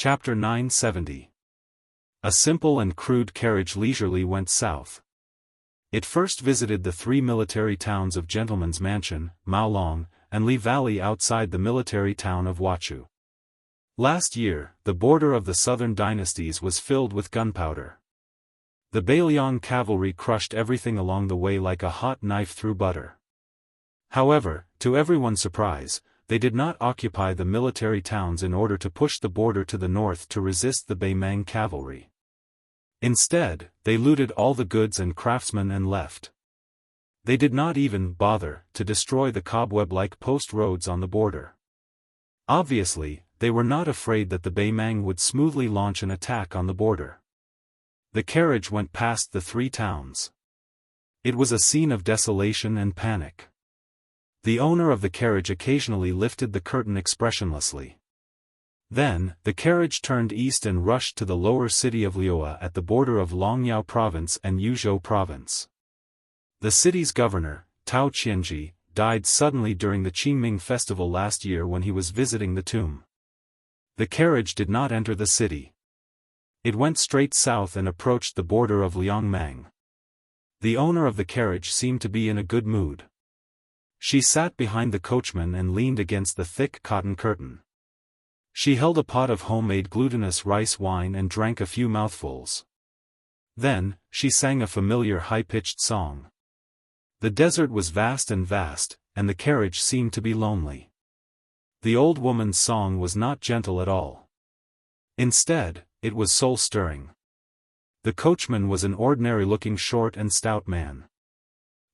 Chapter 970. A simple and crude carriage leisurely went south. It first visited the three military towns of Gentleman's Mansion, Maolong, and Li Valley outside the military town of Wuxia. Last year, the border of the southern dynasties was filled with gunpowder. The Bailiang cavalry crushed everything along the way like a hot knife through butter. However, to everyone's surprise, they did not occupy the military towns in order to push the border to the north to resist the Baimang cavalry. Instead, they looted all the goods and craftsmen and left. They did not even bother to destroy the cobweb-like post roads on the border. Obviously, they were not afraid that the Baimang would smoothly launch an attack on the border. The carriage went past the three towns. It was a scene of desolation and panic. The owner of the carriage occasionally lifted the curtain expressionlessly. Then, the carriage turned east and rushed to the lower city of Liuwa at the border of Longyao Province and Yuzhou Province. The city's governor, Tao Qianji, died suddenly during the Qingming festival last year when he was visiting the tomb. The carriage did not enter the city. It went straight south and approached the border of Liangmang. The owner of the carriage seemed to be in a good mood. She sat behind the coachman and leaned against the thick cotton curtain. She held a pot of homemade glutinous rice wine and drank a few mouthfuls. Then, she sang a familiar high-pitched song. The desert was vast, and the carriage seemed to be lonely. The old woman's song was not gentle at all. Instead, it was soul-stirring. The coachman was an ordinary-looking short and stout man.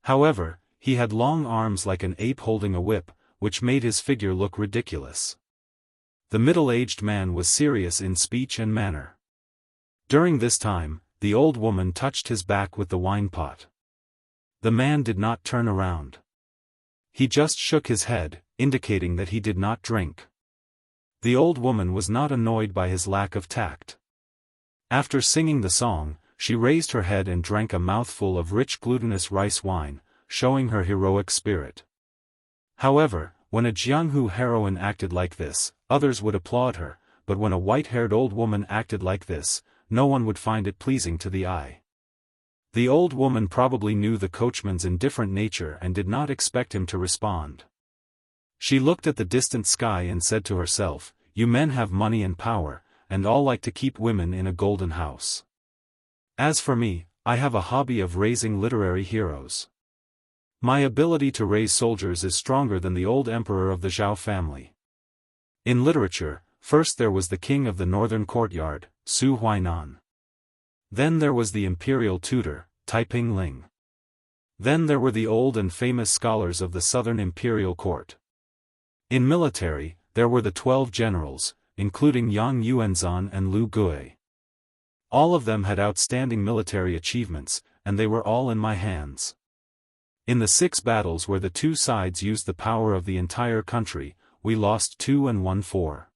However, he had long arms like an ape holding a whip, which made his figure look ridiculous. The middle-aged man was serious in speech and manner. During this time, the old woman touched his back with the wine pot. The man did not turn around. He just shook his head, indicating that he did not drink. The old woman was not annoyed by his lack of tact. After singing the song, she raised her head and drank a mouthful of rich glutinous rice wine, showing her heroic spirit. However, when a Jianghu heroine acted like this, others would applaud her, but when a white-haired old woman acted like this, no one would find it pleasing to the eye. The old woman probably knew the coachman's indifferent nature and did not expect him to respond. She looked at the distant sky and said to herself, "You men have money and power, and all like to keep women in a golden house. As for me, I have a hobby of raising literary heroes. My ability to raise soldiers is stronger than the old emperor of the Zhao family." In literature, first there was the king of the northern courtyard, Su Huainan. Then there was the imperial tutor, Taiping Ling. Then there were the old and famous scholars of the southern imperial court. In military, there were the 12 generals, including Yang Yuanzan and Lu Gui. All of them had outstanding military achievements, and they were all in my hands. In the 6 battles where the two sides used the power of the entire country, we lost 2 and won 4.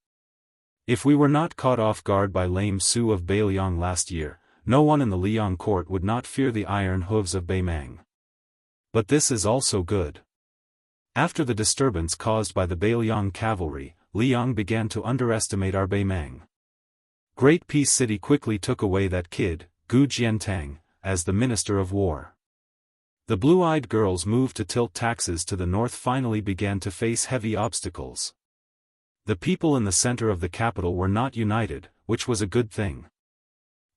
If we were not caught off guard by lame Su of Bailiang last year, no one in the Liang court would not fear the iron hooves of Baimang. But this is also good. After the disturbance caused by the Bailiang cavalry, Liang began to underestimate our Baimang. Great Peace City quickly took away that kid, Gu Jiantang, as the Minister of War. The blue-eyed girls moved to tilt taxes to the north finally began to face heavy obstacles. The people in the center of the capital were not united, which was a good thing.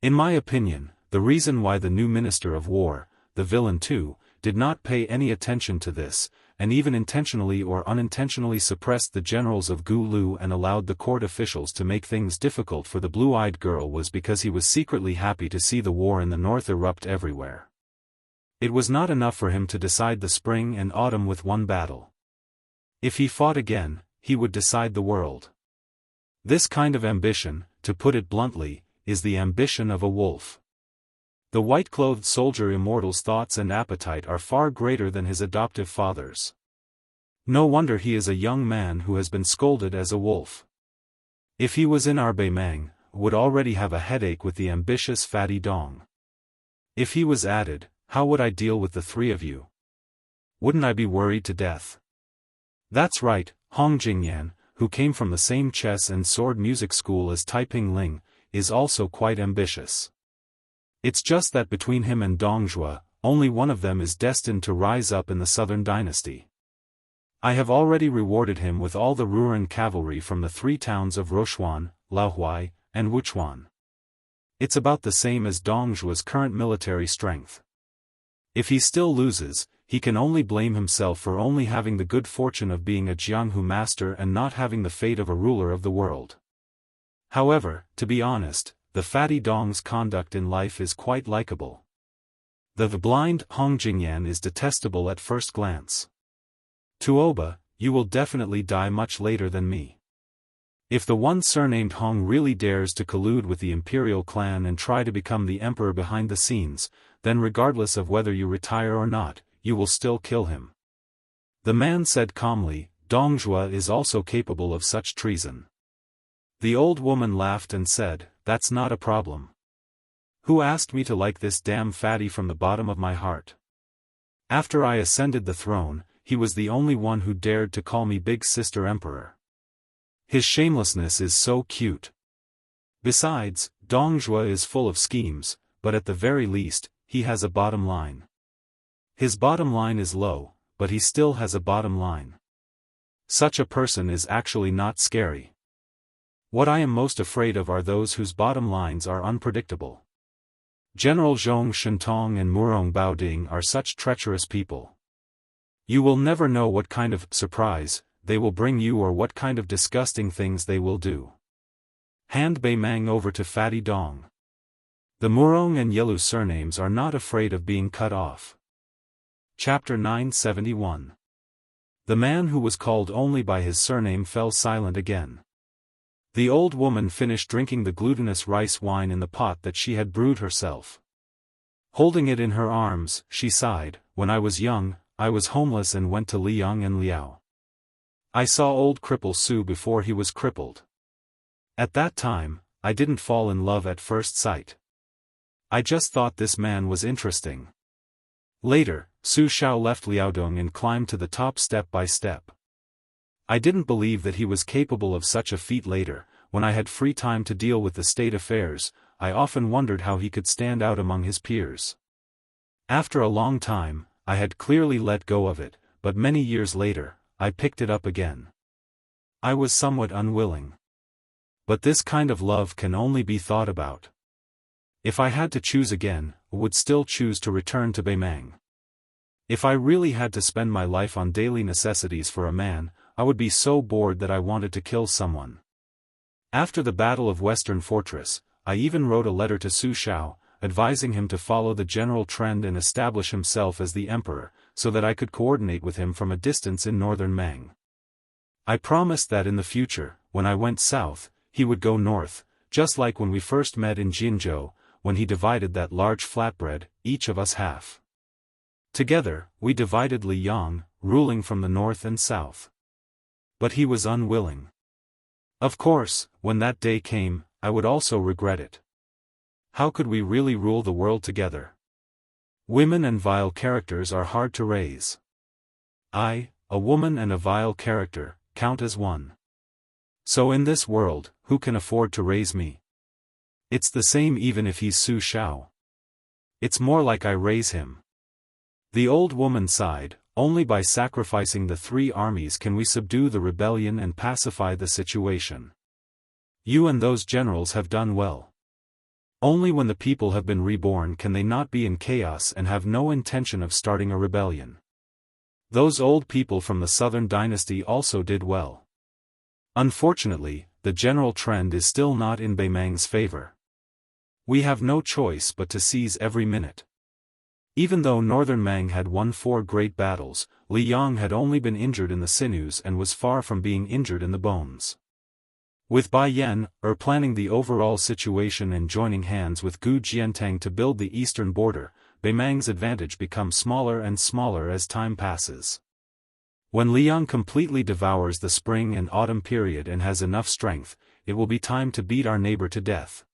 In my opinion, the reason why the new Minister of War, the villain too, did not pay any attention to this, and even intentionally or unintentionally suppressed the generals of Gu Lu and allowed the court officials to make things difficult for the blue-eyed girl was because he was secretly happy to see the war in the north erupt everywhere. It was not enough for him to decide the spring and autumn with one battle. If he fought again, he would decide the world. This kind of ambition, to put it bluntly, is the ambition of a wolf. The white-clothed soldier Immortal's thoughts and appetite are far greater than his adoptive father's. No wonder he is a young man who has been scolded as a wolf. If he was in our Baimang, would already have a headache with the ambitious fatty Dong. If he was added, how would I deal with the 3 of you? Wouldn't I be worried to death? That's right, Hong Jingyan, who came from the same chess and sword music school as Taiping Ling, is also quite ambitious. It's just that between him and Dongzhuo, only one of them is destined to rise up in the southern dynasty. I have already rewarded him with all the Ruren cavalry from the 3 towns of Rochuan, Laohuai, and Wuchuan. It's about the same as Dongzhuo's current military strength. If he still loses, he can only blame himself for only having the good fortune of being a Jianghu master and not having the fate of a ruler of the world. However, to be honest, the fatty Dong's conduct in life is quite likable. The blind Hong Jingyan is detestable at first glance. Tuoba, you will definitely die much later than me. If the one surnamed Hong really dares to collude with the imperial clan and try to become the emperor behind the scenes, then regardless of whether you retire or not, you will still kill him. The man said calmly, Dongzhuo is also capable of such treason. The old woman laughed and said, that's not a problem. Who asked me to like this damn fatty from the bottom of my heart? After I ascended the throne, he was the only one who dared to call me Big Sister Emperor. His shamelessness is so cute. Besides, Dongzhuo is full of schemes, but at the very least, he has a bottom line. His bottom line is low, but he still has a bottom line. Such a person is actually not scary. What I am most afraid of are those whose bottom lines are unpredictable. General Zhong Shentong and Murong Baoding are such treacherous people. You will never know what kind of surprise they will bring you or what kind of disgusting things they will do. Hand Bei Mang over to Fatty Dong. The Murong and Yelu surnames are not afraid of being cut off. Chapter 971. The man who was called only by his surname fell silent again. The old woman finished drinking the glutinous rice wine in the pot that she had brewed herself. Holding it in her arms, she sighed, when I was young, I was homeless and went to Liang and Liao. I saw old cripple Su before he was crippled. At that time, I didn't fall in love at first sight. I just thought this man was interesting. Later, Su Shao left Liaodong and climbed to the top step by step. I didn't believe that he was capable of such a feat later. When I had free time to deal with the state affairs, I often wondered how he could stand out among his peers. After a long time, I had clearly let go of it, but many years later, I picked it up again. I was somewhat unwilling. But this kind of love can only be thought about. If I had to choose again, I would still choose to return to Bei Mang. If I really had to spend my life on daily necessities for a man, I would be so bored that I wanted to kill someone. After the Battle of Western Fortress, I even wrote a letter to Su Shao, advising him to follow the general trend and establish himself as the emperor, so that I could coordinate with him from a distance in northern Mang. I promised that in the future, when I went south, he would go north, just like when we first met in Jianghu, when he divided that large flatbread, each of us half. Together, we divided Liang, ruling from the north and south. But he was unwilling. Of course, when that day came, I would also regret it. How could we really rule the world together? Women and vile characters are hard to raise. I, a woman and a vile character, count as one. So in this world, who can afford to raise me? It's the same even if he's Su Shao. It's more like I raise him. The old woman sighed, only by sacrificing the 3 armies can we subdue the rebellion and pacify the situation. You and those generals have done well. Only when the people have been reborn can they not be in chaos and have no intention of starting a rebellion. Those old people from the southern dynasty also did well. Unfortunately, the general trend is still not in Bei Mang's favor. We have no choice but to seize every minute. Even though northern Mang had won 4 great battles, Liang had only been injured in the sinews and was far from being injured in the bones. With Bai Yan, planning the overall situation and joining hands with Gu Jiantang to build the eastern border, Bei Mang's advantage becomes smaller and smaller as time passes. When Liang completely devours the spring and autumn period and has enough strength, it will be time to beat our neighbor to death.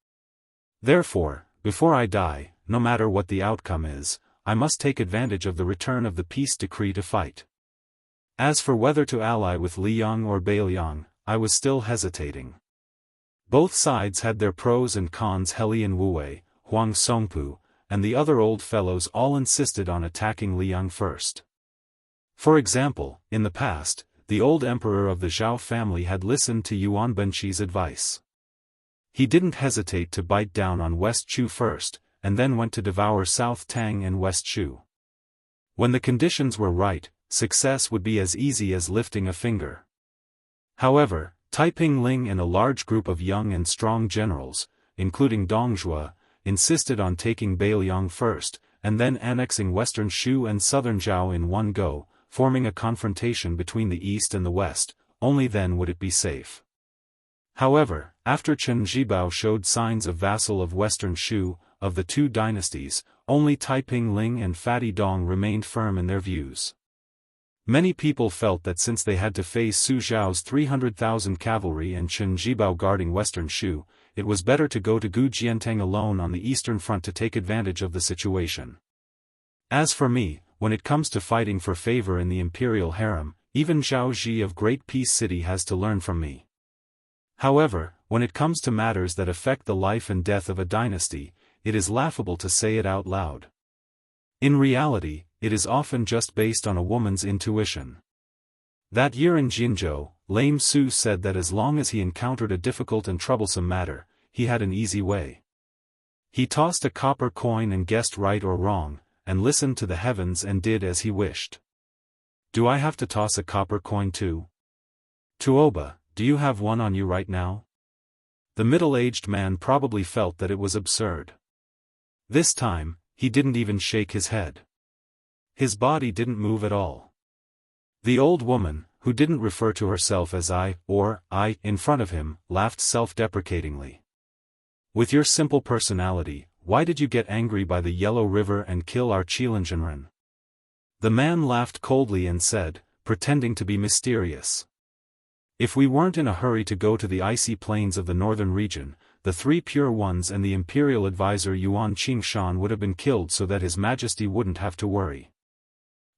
Therefore, before I die, no matter what the outcome is, I must take advantage of the return of the peace decree to fight. As for whether to ally with Liang or Beiliang, I was still hesitating. Both sides had their pros and cons. Heli and Wu, Huang Songpu, and the other old fellows all insisted on attacking Liang first. For example, in the past, the old emperor of the Zhao family had listened to Yuan Benqi's advice. He didn't hesitate to bite down on West Chu first, and then went to devour South Tang and West Chu. When the conditions were right, success would be as easy as lifting a finger. However, Taiping Ling and a large group of young and strong generals, including Dong Zhuo, insisted on taking Beiliang first, and then annexing western Shu and southern Zhao in one go, forming a confrontation between the east and the west. Only then would it be safe. However, after Chen Zhibao showed signs of vassal of western Shu, of the two dynasties, only Taiping Ling and Fatty Dong remained firm in their views. Many people felt that since they had to face Su Zhao's 300,000 cavalry and Chen Zhibao guarding western Shu, it was better to go to Gu Jiantang alone on the eastern front to take advantage of the situation. As for me, when it comes to fighting for favor in the imperial harem, even Zhao Ji of Great Peace City has to learn from me. However, when it comes to matters that affect the life and death of a dynasty, it is laughable to say it out loud. In reality, it is often just based on a woman's intuition. That year in Jinzhou, Lame Su said that as long as he encountered a difficult and troublesome matter, he had an easy way. He tossed a copper coin and guessed right or wrong, and listened to the heavens and did as he wished. Do I have to toss a copper coin too? Tuoba, do you have one on you right now? The middle-aged man probably felt that it was absurd. This time, he didn't even shake his head. His body didn't move at all. The old woman, who didn't refer to herself as I in front of him, laughed self-deprecatingly. With your simple personality, why did you get angry by the Yellow River and kill our Qilanzhenren? The man laughed coldly and said, pretending to be mysterious. If we weren't in a hurry to go to the icy plains of the northern region, the three pure ones and the imperial advisor Yuan Qingshan would have been killed so that His Majesty wouldn't have to worry.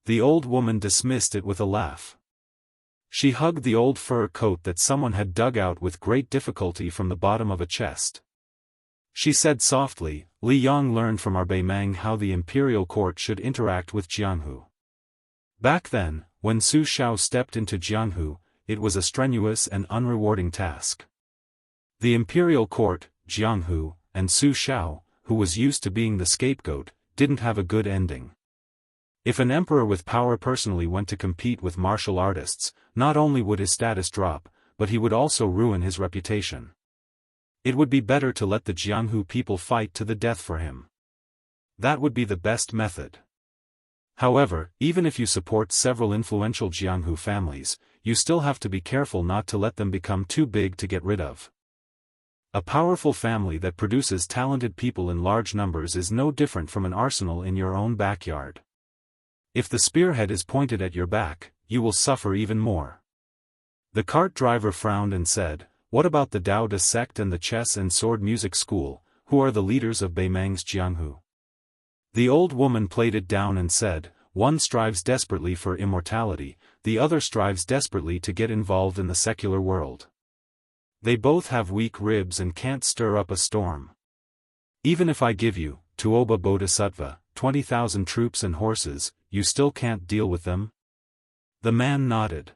The old woman dismissed it with a laugh. She hugged the old fur coat that someone had dug out with great difficulty from the bottom of a chest. She said softly, Li Yang learned from our Beimang how the imperial court should interact with Jianghu. Back then, when Su Shao stepped into Jianghu, it was a strenuous and unrewarding task. The imperial court, Jianghu, and Su Shao, who was used to being the scapegoat, didn't have a good ending. If an emperor with power personally went to compete with martial artists, not only would his status drop, but he would also ruin his reputation. It would be better to let the Jianghu people fight to the death for him. That would be the best method. However, even if you support several influential Jianghu families, you still have to be careful not to let them become too big to get rid of. A powerful family that produces talented people in large numbers is no different from an arsenal in your own backyard. If the spearhead is pointed at your back, you will suffer even more. The cart driver frowned and said, what about the Daoist sect and the chess and sword music school, who are the leaders of Beimang's Jianghu? The old woman played it down and said, one strives desperately for immortality, the other strives desperately to get involved in the secular world. They both have weak ribs and can't stir up a storm. Even if I give you, Tuoba Bodhisattva, 20,000 troops and horses, you still can't deal with them? The man nodded.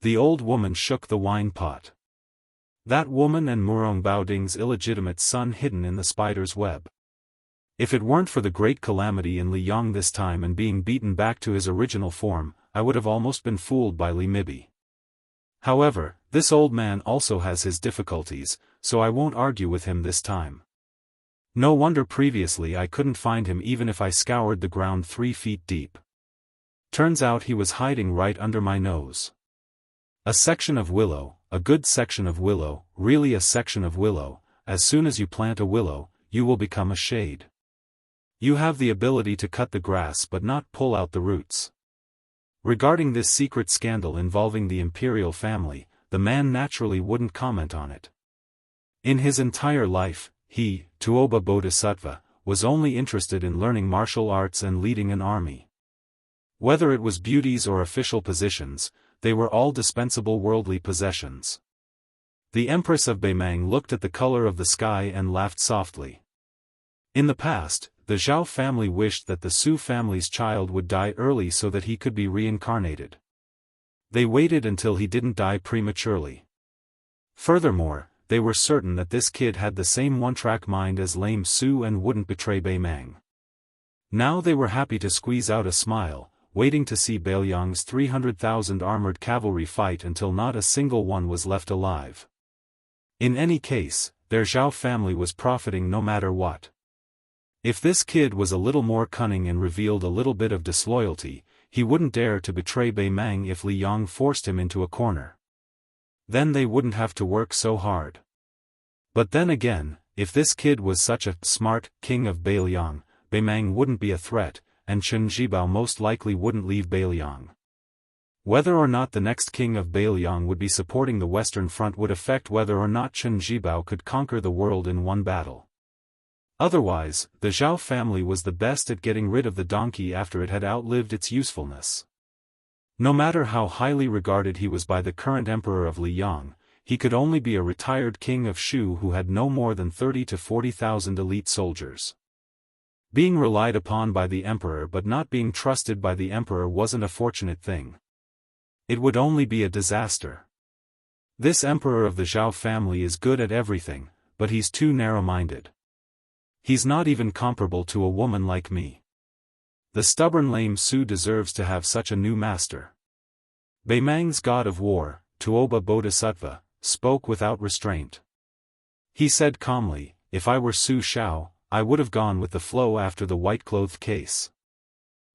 The old woman shook the wine pot. That woman and Murong Baoding's illegitimate son hidden in the spider's web. If it weren't for the great calamity in Liyang this time and being beaten back to his original form, I would have almost been fooled by Li Mibi. However, this old man also has his difficulties, so I won't argue with him this time. No wonder previously I couldn't find him even if I scoured the ground 3 feet deep. Turns out he was hiding right under my nose. A section of willow, a good section of willow, really a section of willow. As soon as you plant a willow, you will become a shade. You have the ability to cut the grass but not pull out the roots. Regarding this secret scandal involving the imperial family, the man naturally wouldn't comment on it. In his entire life, he, Tuoba Bodhisattva, was only interested in learning martial arts and leading an army. Whether it was beauties or official positions, they were all dispensable worldly possessions. The Empress of Beimang looked at the color of the sky and laughed softly. In the past, the Zhao family wished that the Su family's child would die early so that he could be reincarnated. They waited until he didn't die prematurely. Furthermore, they were certain that this kid had the same one-track mind as lame Su and wouldn't betray Beimang. Now they were happy to squeeze out a smile, waiting to see Beiliang's 300,000 armored cavalry fight until not a single one was left alive. In any case, their Zhao family was profiting no matter what. If this kid was a little more cunning and revealed a little bit of disloyalty, he wouldn't dare to betray Beimang if Li Yang forced him into a corner. Then they wouldn't have to work so hard. But then again, if this kid was such a smart king of Beiliang, Beimang wouldn't be a threat, and Chen Zhibao most likely wouldn't leave Beiliang. Whether or not the next king of Beiliang would be supporting the Western Front would affect whether or not Chen Zhibao could conquer the world in one battle. Otherwise, the Zhao family was the best at getting rid of the donkey after it had outlived its usefulness. No matter how highly regarded he was by the current emperor of Liang, he could only be a retired king of Shu who had no more than 30 to 40,000 elite soldiers. Being relied upon by the emperor but not being trusted by the emperor wasn't a fortunate thing. It would only be a disaster. This emperor of the Zhao family is good at everything, but he's too narrow-minded. He's not even comparable to a woman like me. The stubborn lame Su deserves to have such a new master. Beimang's god of war, Tuoba Bodhisattva, spoke without restraint. He said calmly, "If I were Su Shao, I would have gone with the flow after the white-clothed case."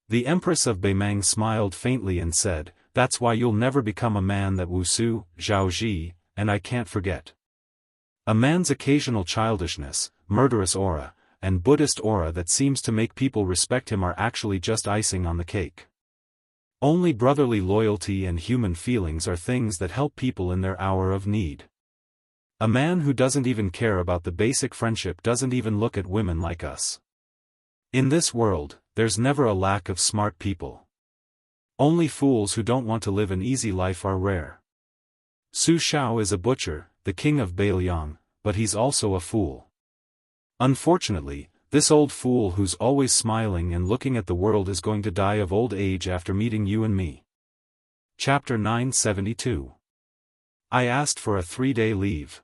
The Empress of Beimang smiled faintly and said, "That's why you'll never become a man that Wusu, Zhaoji, and I can't forget." A man's occasional childishness, murderous aura, and Buddhist aura that seems to make people respect him are actually just icing on the cake. Only brotherly loyalty and human feelings are things that help people in their hour of need. A man who doesn't even care about the basic friendship doesn't even look at women like us. In this world, there's never a lack of smart people. Only fools who don't want to live an easy life are rare. Su Shao is a butcher, the king of Beiliang, but he's also a fool. Unfortunately, this old fool who's always smiling and looking at the world is going to die of old age after meeting you and me. Chapter 972. I asked for a 3-day leave.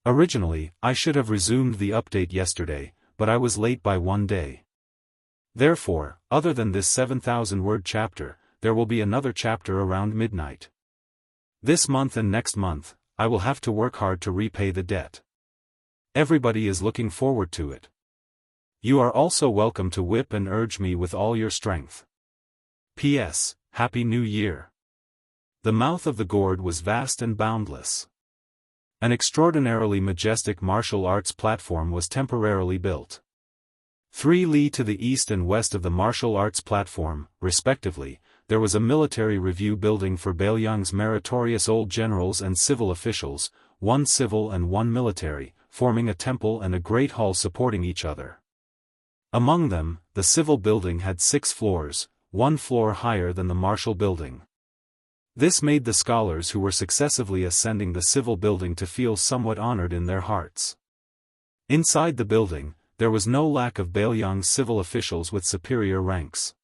Originally, I should have resumed the update yesterday, but I was late by 1 day. Therefore, other than this 7,000-word chapter, there will be another chapter around midnight. This month and next month, I will have to work hard to repay the debt. Everybody is looking forward to it. You are also welcome to whip and urge me with all your strength. P.S. Happy New Year. The mouth of the gourd was vast and boundless. An extraordinarily majestic martial arts platform was temporarily built. 3 li to the east and west of the martial arts platform, respectively, there was a military review building for Beiliang's meritorious old generals and civil officials, 1 civil and 1 military, forming a temple and a great hall supporting each other. Among them, the civil building had 6 floors, 1 floor higher than the martial building. This made the scholars who were successively ascending the civil building to feel somewhat honored in their hearts. Inside the building, there was no lack of Beiliang's civil officials with superior ranks.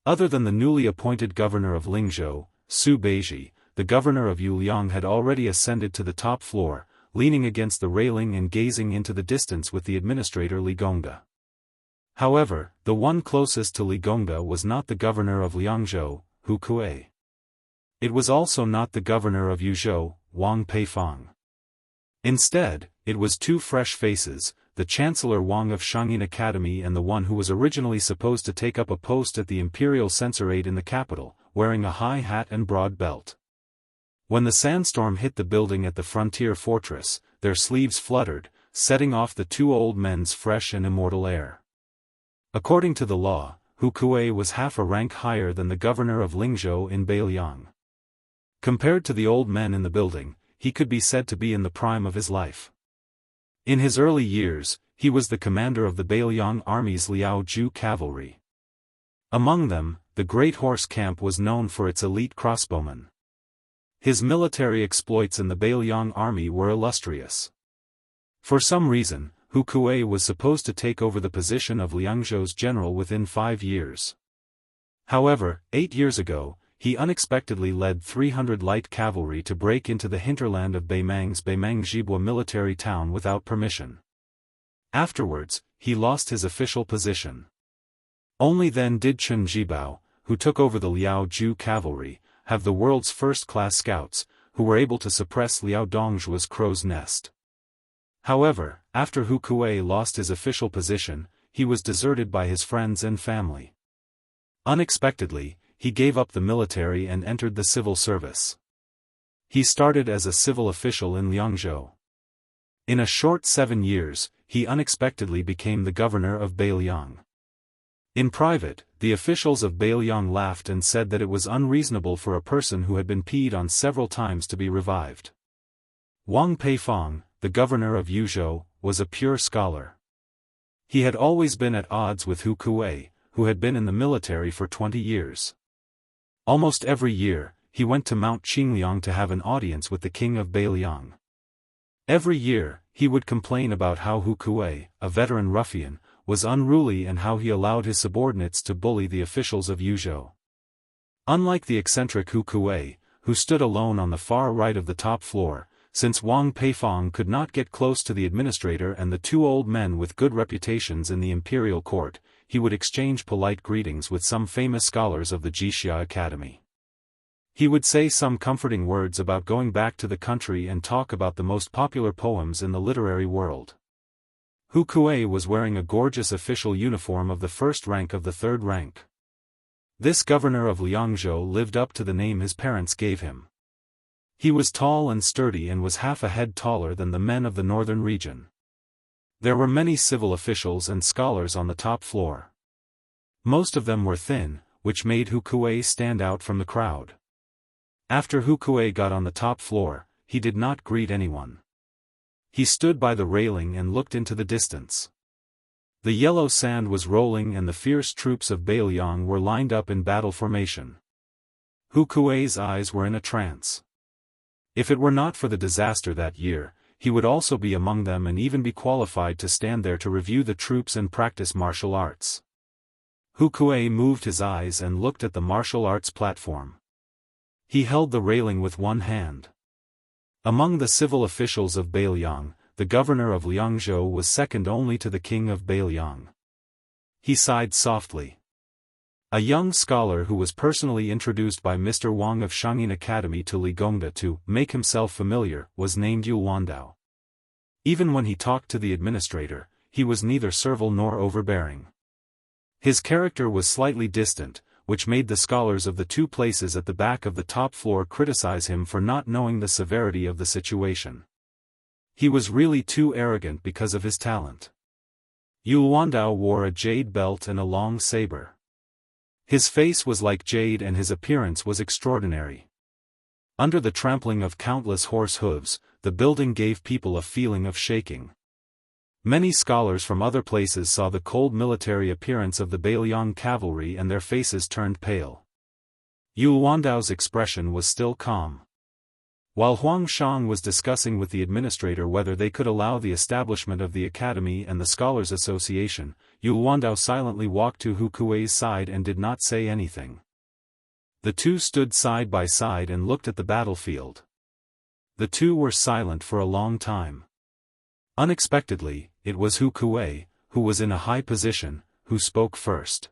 Other than the newly appointed governor of Lingzhou, Su Beiji, the governor of Yuliang had already ascended to the top floor, leaning against the railing and gazing into the distance with the administrator Li Gongda. However, the one closest to Li Gongda was not the governor of Liangzhou, Hu Kuei. It was also not the governor of Yuzhou, Wang Peifang. Instead, it was 2 fresh faces, the Chancellor Wang of Shangyin Academy and the one who was originally supposed to take up a post at the Imperial Censorate in the capital, wearing a high hat and broad belt. When the sandstorm hit the building at the frontier fortress, their sleeves fluttered, setting off the 2 old men's fresh and immortal air. According to the law, Hu Kuei was half a rank higher than the governor of Lingzhou in Beiliang. Compared to the old men in the building, he could be said to be in the prime of his life. In his early years, he was the commander of the Beiliang army's Liao Ju cavalry. Among them, the Great Horse Camp was known for its elite crossbowmen. His military exploits in the Beiliang army were illustrious. For some reason, Hu Kuei was supposed to take over the position of Liangzhou's general within 5 years. However, 8 years ago, he unexpectedly led 300 light cavalry to break into the hinterland of Beimang's Beimang-Jibwa military town without permission. Afterwards, he lost his official position. Only then did Chen Jibao, who took over the Liao Ju cavalry, have the world's first-class scouts, who were able to suppress Liao Dongzhua's crow's nest. However, after Hu Kuei lost his official position, he was deserted by his friends and family. Unexpectedly, he gave up the military and entered the civil service. He started as a civil official in Liangzhou. In a short 7 years, he unexpectedly became the governor of Beiliang. In private, the officials of Beiliang laughed and said that it was unreasonable for a person who had been peed on several times to be revived. Wang Peifong, the governor of Yuzhou, was a pure scholar. He had always been at odds with Hu Kuei, who had been in the military for 20 years. Almost every year, he went to Mount Qingliang to have an audience with the king of Beiliang. Every year, he would complain about how Hu Kuei, a veteran ruffian, was unruly and how he allowed his subordinates to bully the officials of Yuzhou. Unlike the eccentric Hu Kuei, who stood alone on the far right of the top floor, since Wang Peifong could not get close to the administrator and the 2 old men with good reputations in the imperial court, he would exchange polite greetings with some famous scholars of the Jixia Academy. He would say some comforting words about going back to the country and talk about the most popular poems in the literary world. Hu Kuei was wearing a gorgeous official uniform of the 1st rank of the 3rd rank. This governor of Liangzhou lived up to the name his parents gave him. He was tall and sturdy and was half a head taller than the men of the northern region. There were many civil officials and scholars on the top floor. Most of them were thin, which made Hu Kuei stand out from the crowd. After Hu Kuei got on the top floor, he did not greet anyone. He stood by the railing and looked into the distance. The yellow sand was rolling and the fierce troops of Beiliang were lined up in battle formation. Hu Kuei's eyes were in a trance. If it were not for the disaster that year, he would also be among them and even be qualified to stand there to review the troops and practice martial arts. Hu Kuei moved his eyes and looked at the martial arts platform. He held the railing with one hand. Among the civil officials of Beiliang, the governor of Liangzhou was second only to the king of Beiliang. He sighed softly. A young scholar who was personally introduced by Mr. Wang of Shangyin Academy to Li Gongda to make himself familiar was named Yu Wandao. Even when he talked to the administrator, he was neither servile nor overbearing. His character was slightly distant, which made the scholars of the 2 places at the back of the top floor criticize him for not knowing the severity of the situation. He was really too arrogant because of his talent. Yu Wandao wore a jade belt and a long saber. His face was like jade and his appearance was extraordinary. Under the trampling of countless horse hooves, the building gave people a feeling of shaking. Many scholars from other places saw the cold military appearance of the Beiliang cavalry and their faces turned pale. Yu Wandao's expression was still calm. While Huang Shang was discussing with the administrator whether they could allow the establishment of the academy and the Scholars Association, Yu Wandao silently walked to Hu Kuei's side and did not say anything. The 2 stood side by side and looked at the battlefield. The 2 were silent for a long time. Unexpectedly, it was Hu Kuei, who was in a high position, who spoke first.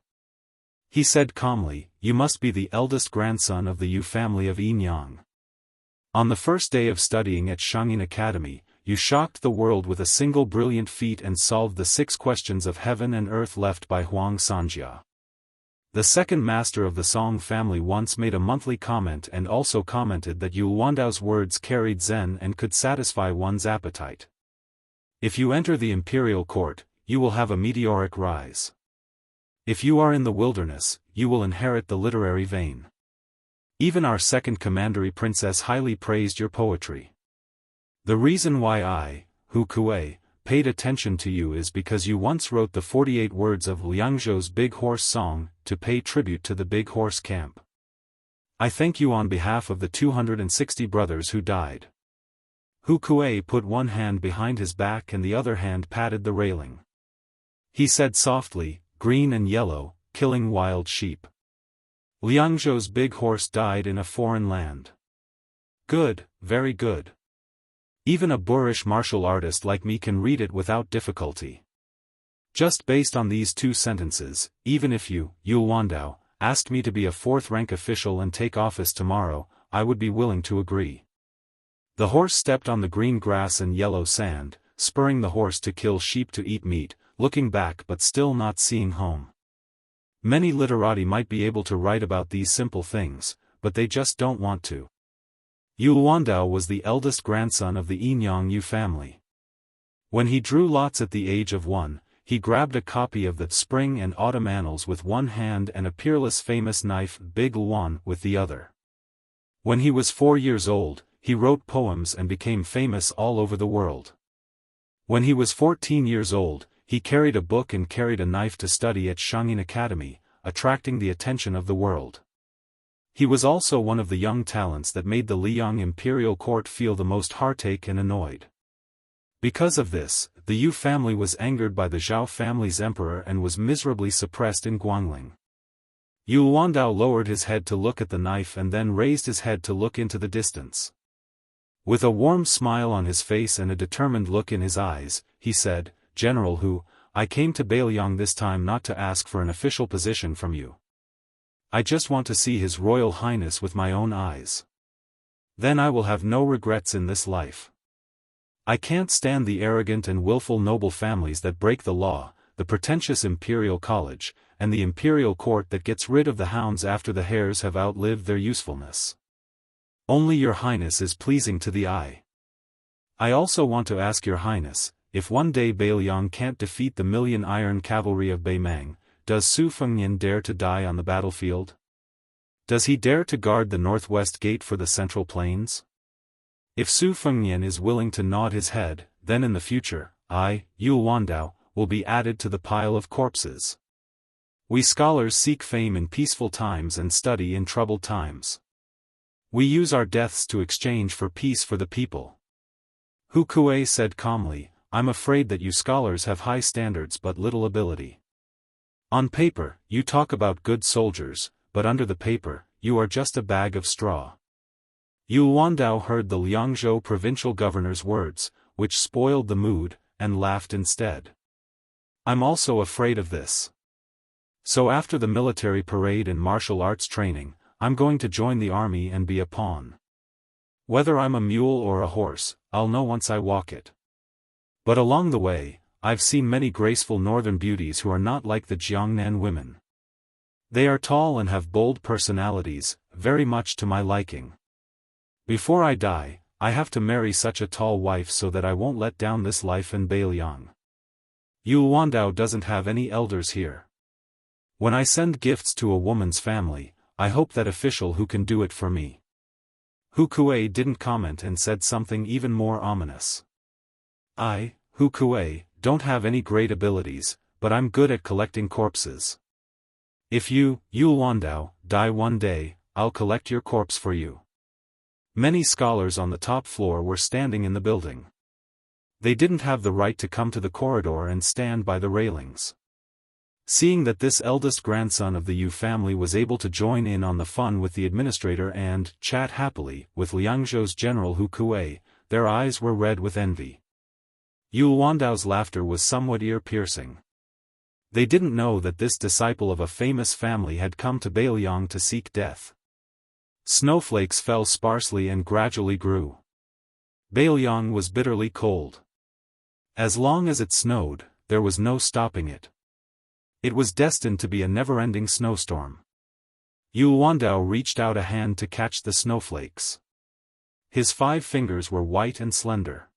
He said calmly, "You must be the eldest grandson of the Yu family of Yinyang. On the first day of studying at Shangyin Academy, you shocked the world with a single brilliant feat and solved the 6 questions of heaven and earth left by Huang Sanjia. The second master of the Song family once made a monthly comment and also commented that Yu Wandao's words carried zen and could satisfy one's appetite. If you enter the imperial court, you will have a meteoric rise. If you are in the wilderness, you will inherit the literary vein. Even our second commandery princess highly praised your poetry. The reason why I, Hu Kuei, paid attention to you is because you once wrote the 48 words of Liangzhou's Big Horse Song, to pay tribute to the Big Horse Camp. I thank you on behalf of the 260 brothers who died. Hu Kuei put one hand behind his back and the other hand patted the railing. He said softly, green and yellow, killing wild sheep. Liangzhou's big horse died in a foreign land. Good, very good. Even a boorish martial artist like me can read it without difficulty. Just based on these two sentences, even if you, Yu Wandao, asked me to be a fourth-rank official and take office tomorrow, I would be willing to agree. The horse stepped on the green grass and yellow sand, spurring the horse to kill sheep to eat meat, looking back but still not seeing home. Many literati might be able to write about these simple things, but they just don't want to. Yu Wandao was the eldest grandson of the Yinyang Yu family. When he drew lots at the age of 1, he grabbed a copy of the Spring and Autumn Annals with one hand and a peerless famous knife Big Luan with the other. When he was 4 years old, he wrote poems and became famous all over the world. When he was 14 years old, he carried a book and carried a knife to study at Shangyin Academy, attracting the attention of the world. He was also one of the young talents that made the Liang imperial court feel the most heartache and annoyed. Because of this, the Yu family was angered by the Zhao family's emperor and was miserably suppressed in Guangling. Yu Wandao lowered his head to look at the knife and then raised his head to look into the distance. With a warm smile on his face and a determined look in his eyes, he said, "General Hu, I came to Beiliang this time not to ask for an official position from you. I just want to see His Royal Highness with my own eyes. Then I will have no regrets in this life. I can't stand the arrogant and willful noble families that break the law, the pretentious imperial college, and the imperial court that gets rid of the hounds after the hares have outlived their usefulness. Only Your Highness is pleasing to the eye. I also want to ask Your Highness, if one day Beiliang can't defeat the million iron cavalry of Beimang, does Su Fengnian dare to die on the battlefield? Does he dare to guard the northwest gate for the Central Plains? If Su Fengnian is willing to nod his head, then in the future, I, Yu Wandao, will be added to the pile of corpses. We scholars seek fame in peaceful times and study in troubled times. We use our deaths to exchange for peace for the people." Hu Kuei said calmly, "I'm afraid that you scholars have high standards but little ability. On paper, you talk about good soldiers, but under the paper, you are just a bag of straw." Yu Wandao heard the Liangzhou provincial governor's words, which spoiled the mood, and laughed instead. "I'm also afraid of this. So after the military parade and martial arts training, I'm going to join the army and be a pawn. Whether I'm a mule or a horse, I'll know once I walk it. But along the way, I've seen many graceful northern beauties who are not like the Jiangnan women. They are tall and have bold personalities, very much to my liking. Before I die, I have to marry such a tall wife so that I won't let down this life in Beiliang. Yu Wandao doesn't have any elders here. When I send gifts to a woman's family, I hope that official who can do it for me." Hu Kuei didn't comment and said something even more ominous. "I, Hu Kuei, don't have any great abilities, but I'm good at collecting corpses. If you, Yu Wandao, die one day, I'll collect your corpse for you." Many scholars on the top floor were standing in the building. They didn't have the right to come to the corridor and stand by the railings. Seeing that this eldest grandson of the Yu family was able to join in on the fun with the administrator and chat happily with Liangzhou's general Hu Kuei, their eyes were red with envy. Yu Wandao's laughter was somewhat ear-piercing. They didn't know that this disciple of a famous family had come to Beiliang to seek death. Snowflakes fell sparsely and gradually grew. Beiliang was bitterly cold. As long as it snowed, there was no stopping it. It was destined to be a never-ending snowstorm. Yu Wandao reached out a hand to catch the snowflakes. His 5 fingers were white and slender.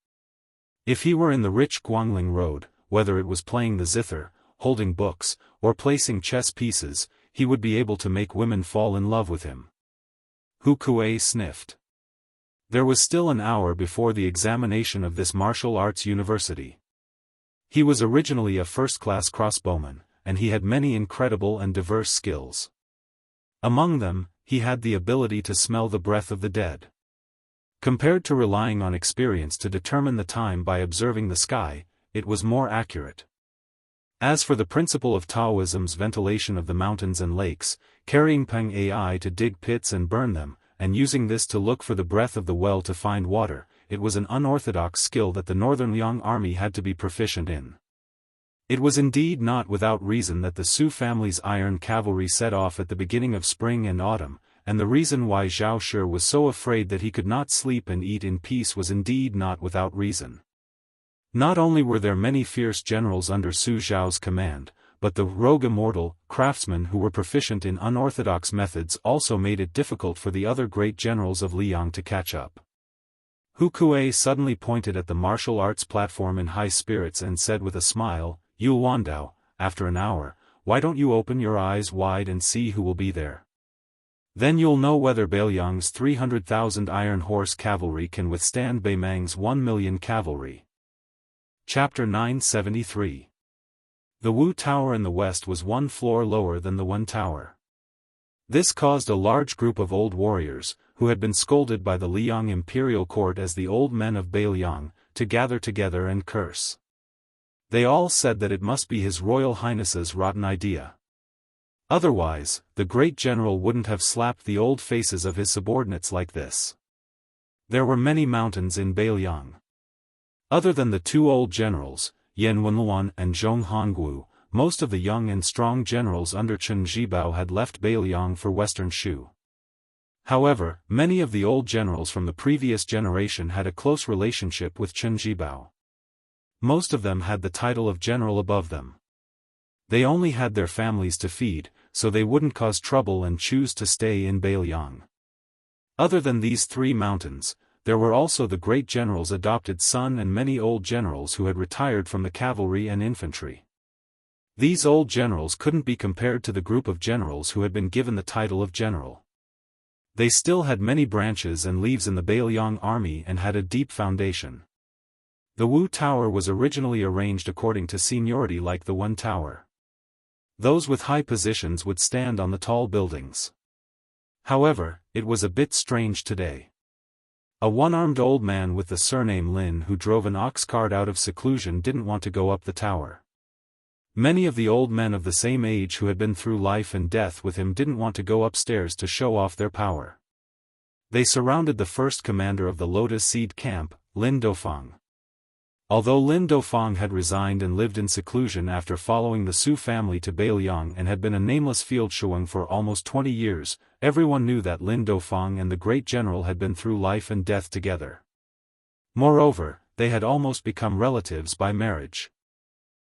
If he were in the rich Guangling road, whether it was playing the zither, holding books, or placing chess pieces, he would be able to make women fall in love with him. Hu Kuei sniffed. There was still an hour before the examination of this martial arts university. He was originally a first-class crossbowman, and he had many incredible and diverse skills. Among them, he had the ability to smell the breath of the dead. Compared to relying on experience to determine the time by observing the sky, it was more accurate. As for the principle of Taoism's ventilation of the mountains and lakes, carrying Peng Ai to dig pits and burn them, and using this to look for the breath of the well to find water, it was an unorthodox skill that the Northern Liang army had to be proficient in. It was indeed not without reason that the Su family's iron cavalry set off at the beginning of spring and autumn, and the reason why Zhao Shi was so afraid that he could not sleep and eat in peace was indeed not without reason. Not only were there many fierce generals under Su Zhao's command, but the rogue immortal craftsmen who were proficient in unorthodox methods also made it difficult for the other great generals of Liang to catch up. Hu Kuei suddenly pointed at the martial arts platform in high spirits and said with a smile, "Yul Wandao, after an hour, why don't you open your eyes wide and see who will be there? Then you'll know whether Beiliang's 300,000 iron horse cavalry can withstand Beimang's 1 million cavalry." Chapter 973. The Wu Tower in the west was one floor lower than the Wen Tower. This caused a large group of old warriors, who had been scolded by the Liang imperial court as the old men of Beiliang, to gather together and curse. They all said that it must be His Royal Highness's rotten idea. Otherwise, the great general wouldn't have slapped the old faces of his subordinates like this. There were many mountains in Beiliang. Other than the two old generals, Yan Wenluan and Zhong Hongwu, most of the young and strong generals under Chen Zhibao had left Beiliang for western Shu. However, many of the old generals from the previous generation had a close relationship with Chen Zhibao. Most of them had the title of general above them. They only had their families to feed, so they wouldn't cause trouble and choose to stay in Beiliang. Other than these three mountains, there were also the great general's adopted son and many old generals who had retired from the cavalry and infantry. These old generals couldn't be compared to the group of generals who had been given the title of general. They still had many branches and leaves in the Beiliang army and had a deep foundation. The Wu Tower was originally arranged according to seniority like the Wen Tower. Those with high positions would stand on the tall buildings. However, it was a bit strange today. A one-armed old man with the surname Lin who drove an ox cart out of seclusion didn't want to go up the tower. Many of the old men of the same age who had been through life and death with him didn't want to go upstairs to show off their power. They surrounded the first commander of the Lotus Seed Camp, Lin Dofang. Although Lin Dofang had resigned and lived in seclusion after following the Su family to Beiliang and had been a nameless field shuang for almost 20 years, everyone knew that Lin Dofang and the great general had been through life and death together. Moreover, they had almost become relatives by marriage.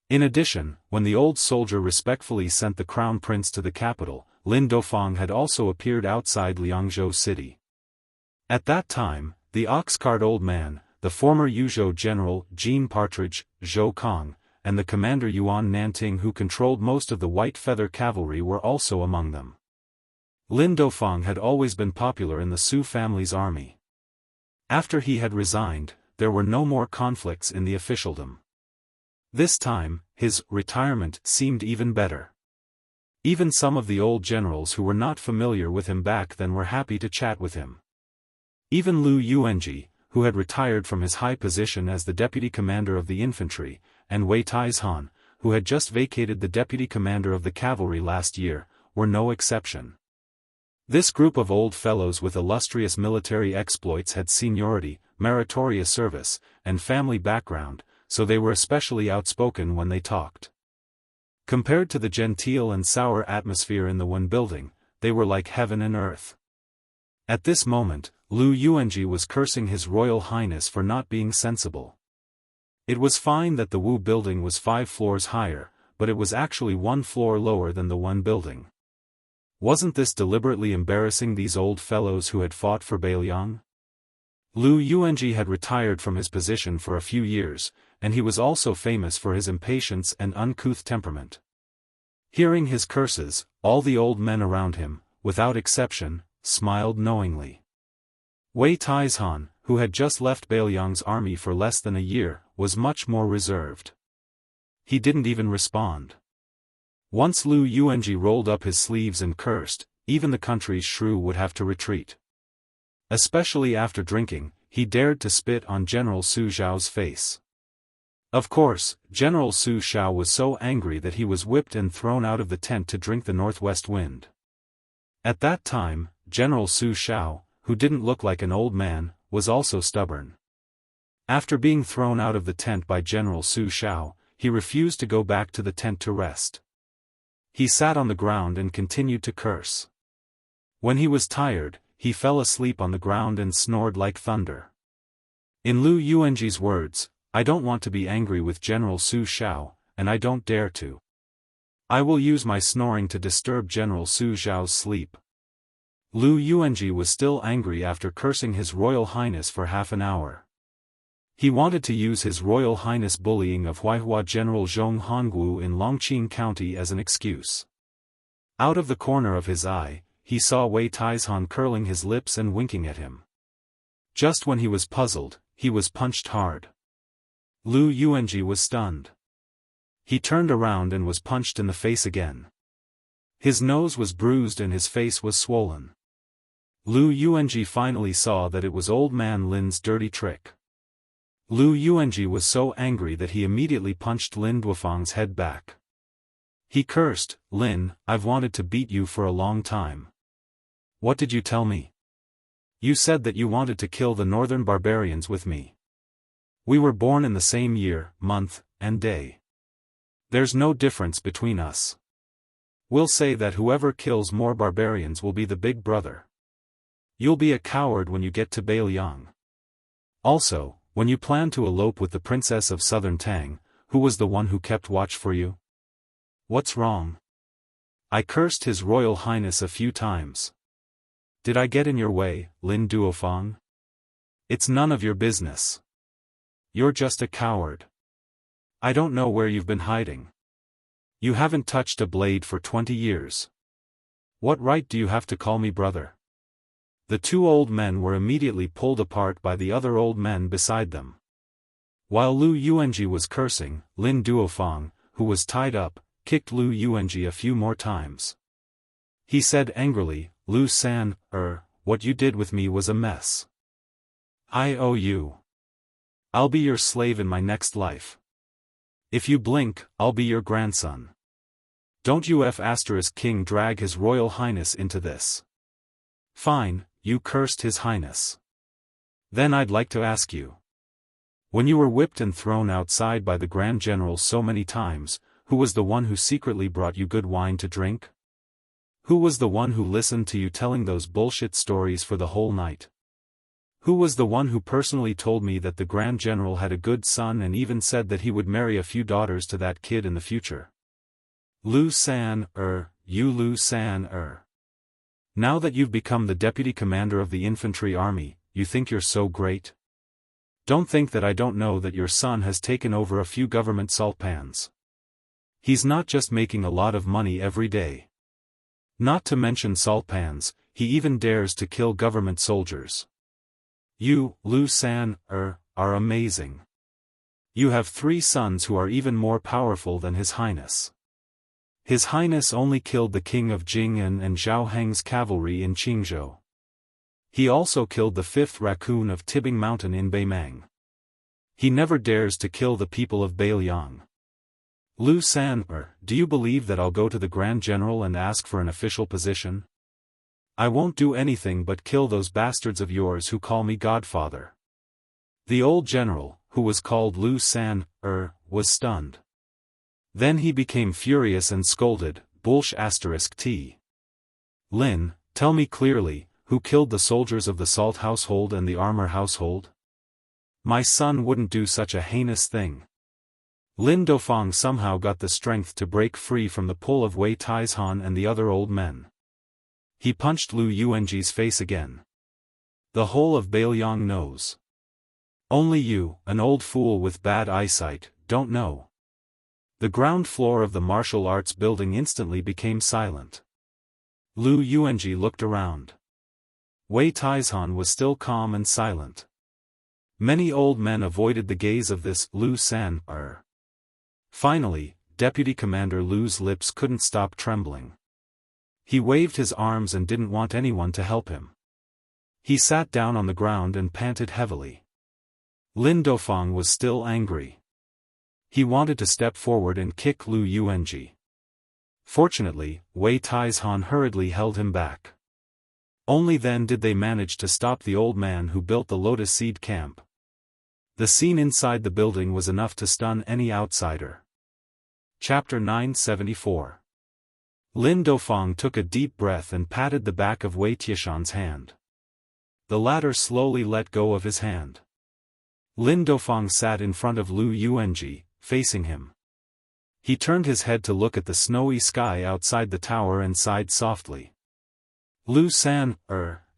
In addition, when the old soldier respectfully sent the crown prince to the capital, Lin Dofang had also appeared outside Liangzhou city. At that time, the ox-cart old man, the former Yuzhou general Jean Partridge, Zhou Kong, and the commander Yuan Nanting who controlled most of the white feather cavalry were also among them. Lin Dofang had always been popular in the Su family's army. After he had resigned, there were no more conflicts in the officialdom. This time, his retirement seemed even better. Even some of the old generals who were not familiar with him back then were happy to chat with him. Even Lu Yuanji, who had retired from his high position as the deputy commander of the infantry, and Wei Taizhan, who had just vacated the deputy commander of the cavalry last year, were no exception. This group of old fellows with illustrious military exploits had seniority, meritorious service, and family background, so they were especially outspoken when they talked. Compared to the genteel and sour atmosphere in the Wen building, they were like heaven and earth. At this moment, Lu Yuanji was cursing His Royal Highness for not being sensible. It was fine that the Wu building was 5 floors higher, but it was actually 1 floor lower than the Wen building. Wasn't this deliberately embarrassing these old fellows who had fought for Beiliang? Lu Yuanji had retired from his position for a few years, and he was also famous for his impatience and uncouth temperament. Hearing his curses, all the old men around him, without exception, smiled knowingly. Wei Taizhan, who had just left Beiliang's army for less than a year, was much more reserved. he didn't even respond. Once Lu Yuanji rolled up his sleeves and cursed, even the country's shrew would have to retreat. Especially after drinking, he dared to spit on General Su Zhao's face. Of course, General Su Zhao was so angry that he was whipped and thrown out of the tent to drink the northwest wind. At that time, General Su Zhao, who didn't look like an old man, was also stubborn. After being thrown out of the tent by General Su Zhao, he refused to go back to the tent to rest. He sat on the ground and continued to curse. When he was tired, he fell asleep on the ground and snored like thunder. In Lu Yuanji's words, "I don't want to be angry with General Su Zhao, and I don't dare to. I will use my snoring to disturb General Su Zhao's sleep." Lu Yuanji was still angry after cursing His Royal Highness for half an hour. He wanted to use His Royal Highness bullying of Huaihua General Zhong Hongwu in Longqing County as an excuse. Out of the corner of his eye, he saw Wei Taizhan curling his lips and winking at him. Just when he was puzzled, he was punched hard. Lu Yuanji was stunned. He turned around and was punched in the face again. His nose was bruised and his face was swollen. Lu Yuanji finally saw that it was old man Lin's dirty trick. Lu Yuanji was so angry that he immediately punched Lin Duofang's head back. He cursed, "Lin, I've wanted to beat you for a long time. What did you tell me? You said that you wanted to kill the northern barbarians with me. We were born in the same year, month, and day. There's no difference between us. We'll say that whoever kills more barbarians will be the big brother. You'll be a coward when you get to Beiliang. Also, when you plan to elope with the princess of southern Tang, who was the one who kept watch for you? What's wrong? I cursed His Royal Highness a few times. Did I get in your way, Lin Duofang? It's none of your business. You're just a coward. I don't know where you've been hiding. You haven't touched a blade for 20 years. What right do you have to call me brother?" The two old men were immediately pulled apart by the other old men beside them. While Lu Yuanji was cursing, Lin Duofang, who was tied up, kicked Lu Yuanji a few more times. He said angrily, "Lu San, what you did with me was a mess. I owe you. I'll be your slave in my next life. If you blink, I'll be your grandson. Don't you King drag His Royal Highness into this. Fine, you cursed His Highness. Then I'd like to ask you. When you were whipped and thrown outside by the Grand General so many times, who was the one who secretly brought you good wine to drink? Who was the one who listened to you telling those bullshit stories for the whole night? Who was the one who personally told me that the Grand General had a good son and even said that he would marry a few daughters to that kid in the future? Lu San, you Lu San, Now that you've become the deputy commander of the infantry army, you think you're so great? Don't think that I don't know that your son has taken over a few government salt pans. He's not just making a lot of money every day. Not to mention salt pans, he even dares to kill government soldiers. You, Lu San, are amazing. You have 3 sons who are even more powerful than His Highness. His Highness only killed the king of Jing'an and Zhao Heng's cavalry in Qingzhou. He also killed the 5th raccoon of Tibing Mountain in Beimang. He never dares to kill the people of Beiliang. Lu San, do you believe that I'll go to the Grand General and ask for an official position? I won't do anything but kill those bastards of yours who call me Godfather." The old general, who was called Lu San, was stunned. Then he became furious and scolded, "T. Lin, tell me clearly, who killed the soldiers of the Salt household and the Armor household? My son wouldn't do such a heinous thing." Lin Dofang somehow got the strength to break free from the pull of Wei Taizhan and the other old men. He punched Lu Yuanji's face again. The whole of Beiliang knows. Only you, an old fool with bad eyesight, don't know. The ground floor of the martial arts building instantly became silent. Lu Yuanji looked around. Wei Taizhan was still calm and silent. Many old men avoided the gaze of this Lu San. Finally, Deputy Commander Lu's lips couldn't stop trembling. He waved his arms and didn't want anyone to help him. He sat down on the ground and panted heavily. Lin Dofang was still angry. He wanted to step forward and kick Lu Yuanji. Fortunately, Wei Taizhan hurriedly held him back. Only then did they manage to stop the old man who built the Lotus Seed camp. The scene inside the building was enough to stun any outsider. Chapter 974. Lin Dofang took a deep breath and patted the back of Wei Tieshan's hand. The latter slowly let go of his hand. Lin Dofang sat in front of Lu Yuanji, facing him. He turned his head to look at the snowy sky outside the tower and sighed softly. Lu San,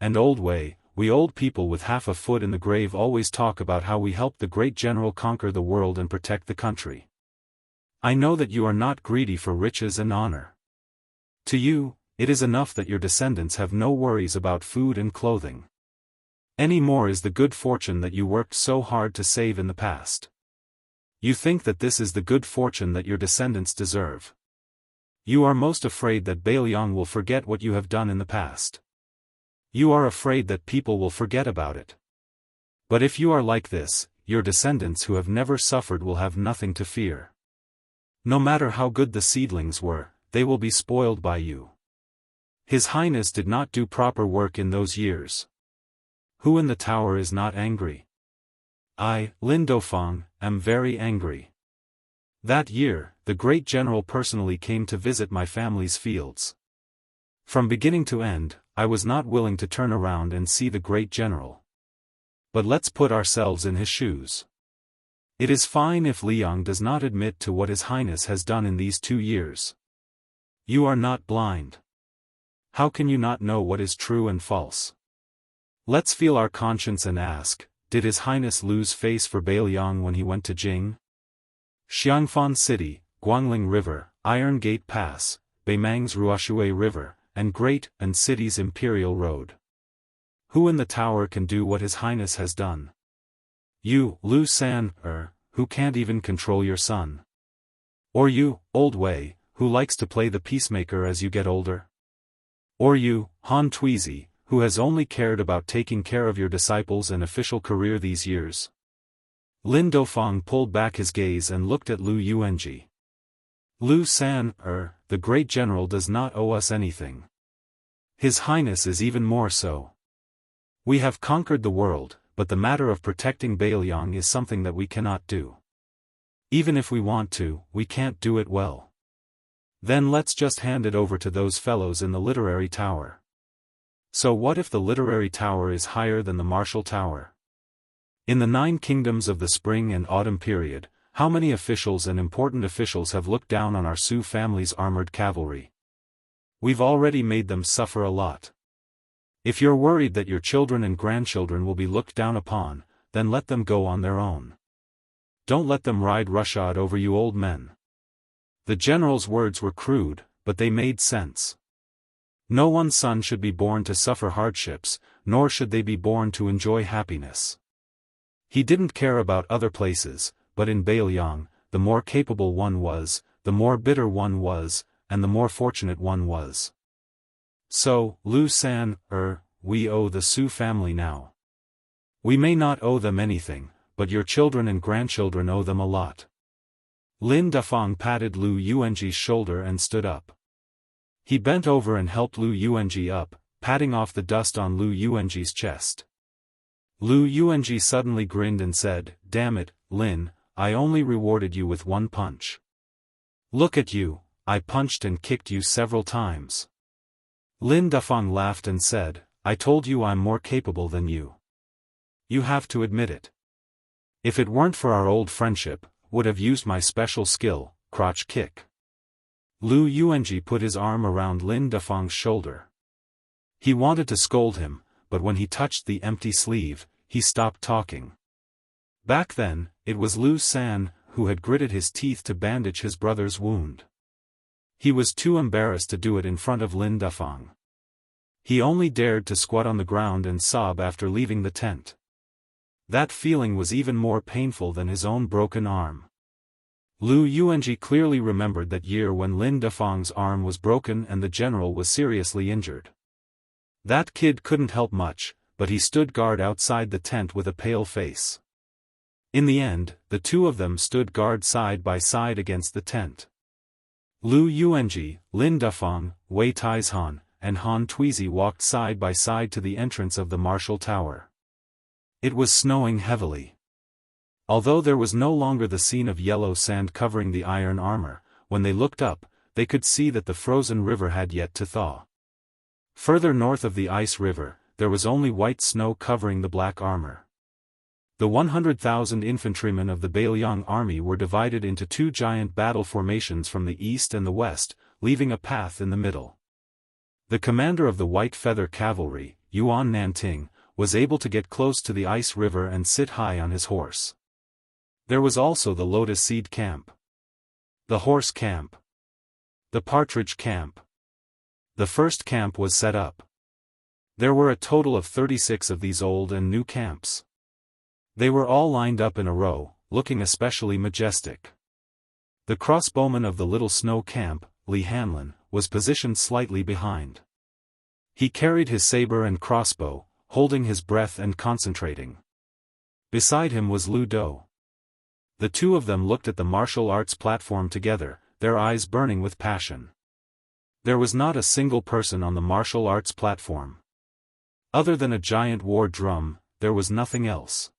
and Old Wei, we old people with half a foot in the grave always talk about how we helped the great general conquer the world and protect the country. I know that you are not greedy for riches and honor. To you, it is enough that your descendants have no worries about food and clothing. Any more is the good fortune that you worked so hard to save in the past. You think that this is the good fortune that your descendants deserve. You are most afraid that Bailiang will forget what you have done in the past. You are afraid that people will forget about it. But if you are like this, your descendants who have never suffered will have nothing to fear. No matter how good the seedlings were, they will be spoiled by you. His Highness did not do proper work in those years. Who in the tower is not angry? I, Lin Dofang, am very angry. That year, the great general personally came to visit my family's fields. From beginning to end, I was not willing to turn around and see the great general. But let's put ourselves in his shoes. It is fine if Liang does not admit to what His Highness has done in these 2 years. You are not blind. How can you not know what is true and false? Let's feel our conscience and ask, did His Highness lose face for Bailiang when he went to Jing? Xiangfan City, Guangling River, Iron Gate Pass, Beimang's Ruoshui River, and Great and City's Imperial Road. Who in the tower can do what His Highness has done? You, Lu San, who can't even control your son. Or you, Old Wei, who likes to play the peacemaker as you get older. Or you, Han Tuizi, who has only cared about taking care of your disciples and official career these years. Lin Dofang pulled back his gaze and looked at Lu Yuanji. Lu San, the great general does not owe us anything. His Highness is even more so. We have conquered the world, but the matter of protecting Bailiang is something that we cannot do. Even if we want to, we can't do it well. Then let's just hand it over to those fellows in the literary tower. So what if the literary tower is higher than the martial tower? In the 9 kingdoms of the spring and autumn period, how many officials and important officials have looked down on our Su family's armored cavalry? We've already made them suffer a lot. If you're worried that your children and grandchildren will be looked down upon, then let them go on their own. Don't let them ride roughshod over you old men. The general's words were crude, but they made sense. No one's son should be born to suffer hardships, nor should they be born to enjoy happiness. He didn't care about other places, but in Bailiang, the more capable one was, the more bitter one was, and the more fortunate one was. So, Lu San, we owe the Su family now. We may not owe them anything, but your children and grandchildren owe them a lot. Lin Dafang patted Lu Yuanji's shoulder and stood up. He bent over and helped Lu Yuanji up, patting off the dust on Lu Yuanji's chest. Lu Yuanji suddenly grinned and said, "Damn it, Lin, I only rewarded you with 1 punch. Look at you, I punched and kicked you several times." Lin Dafang laughed and said, "I told you I'm more capable than you. You have to admit it. If it weren't for our old friendship, would have used my special skill, crotch kick." Lu Yuanji put his arm around Lin Dafang's shoulder. He wanted to scold him, but when he touched the empty sleeve, he stopped talking. Back then, it was Lu San who had gritted his teeth to bandage his brother's wound. He was too embarrassed to do it in front of Lin Dafang. He only dared to squat on the ground and sob after leaving the tent. That feeling was even more painful than his own broken arm. Lu Yuanji clearly remembered that year when Lin Defang's arm was broken and the general was seriously injured. That kid couldn't help much, but he stood guard outside the tent with a pale face. In the end, the two of them stood guard side by side against the tent. Lu Yuanji, Lin Defang, Wei Taizhan, and Han Tuizi walked side by side to the entrance of the martial tower. It was snowing heavily. Although there was no longer the scene of yellow sand covering the iron armor, when they looked up, they could see that the frozen river had yet to thaw. Further north of the ice river, there was only white snow covering the black armor. The 100,000 infantrymen of the Bailiang army were divided into two giant battle formations from the east and the west, leaving a path in the middle. The commander of the White Feather Cavalry, Yuan Nanting, was able to get close to the ice river and sit high on his horse. There was also the Lotus Seed Camp, the Horse Camp, the Partridge Camp. The first camp was set up. There were a total of 36 of these old and new camps. They were all lined up in a row, looking especially majestic. The crossbowman of the Little Snow Camp, Li Hanlin, was positioned slightly behind. He carried his saber and crossbow, holding his breath and concentrating. Beside him was Lu Do. The two of them looked at the martial arts platform together, their eyes burning with passion. There was not a single person on the martial arts platform. Other than a giant war drum, there was nothing else.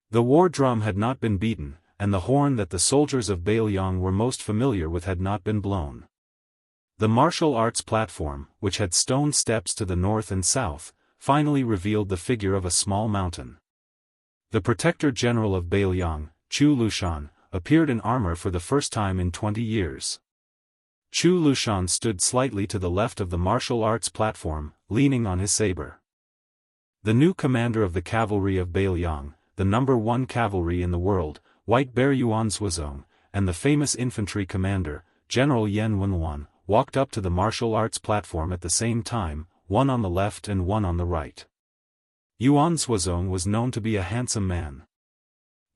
The war drum had not been beaten, and the horn that the soldiers of Bailiang were most familiar with had not been blown. The martial arts platform, which had stone steps to the north and south, finally revealed the figure of a small mountain. The Protector General of Bailiang, Chu Lushan, appeared in armor for the first time in 20 years. Chu Lushan stood slightly to the left of the martial arts platform, leaning on his saber. The new commander of the cavalry of Bailiang, the number 1 cavalry in the world, White Bear Yuan Zwazong, and the famous infantry commander, General Yan Wenluan, walked up to the martial arts platform at the same time, one on the left and one on the right. Yuan Zwazong was known to be a handsome man.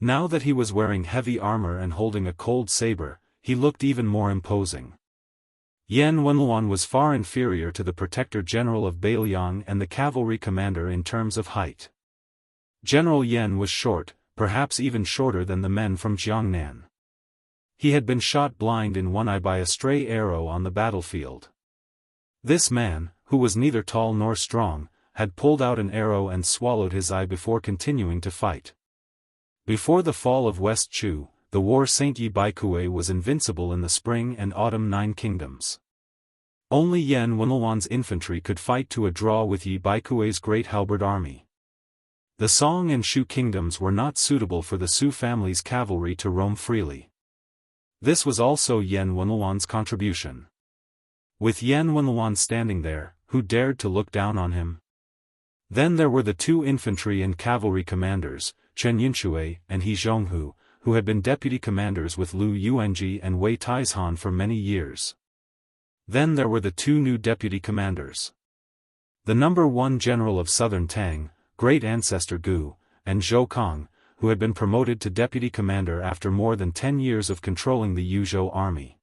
Now that he was wearing heavy armor and holding a cold saber, he looked even more imposing. Yan Wenluan was far inferior to the Protector General of Bailiang and the cavalry commander in terms of height. General Yan was short, perhaps even shorter than the men from Jiangnan. He had been shot blind in one eye by a stray arrow on the battlefield. This man, who was neither tall nor strong, had pulled out an arrow and swallowed his eye before continuing to fight. Before the fall of West Chu, the war Saint Yi Baikue was invincible in the spring and autumn 9 kingdoms. Only Yan Wenluan's infantry could fight to a draw with Yi Baikue's great halberd army. The Song and Shu kingdoms were not suitable for the Su family's cavalry to roam freely. This was also Yan Wenluan's contribution. With Yan Wenluan standing there, who dared to look down on him? Then there were the 2 infantry and cavalry commanders, Chen Yinxue and He Zhonghu, who had been deputy commanders with Lu Yuanji and Wei Taizhan for many years. Then there were the 2 new deputy commanders. The number 1 general of southern Tang, great ancestor Gu, and Zhou Kong, who had been promoted to deputy commander after more than 10 years of controlling the Yuzhou army.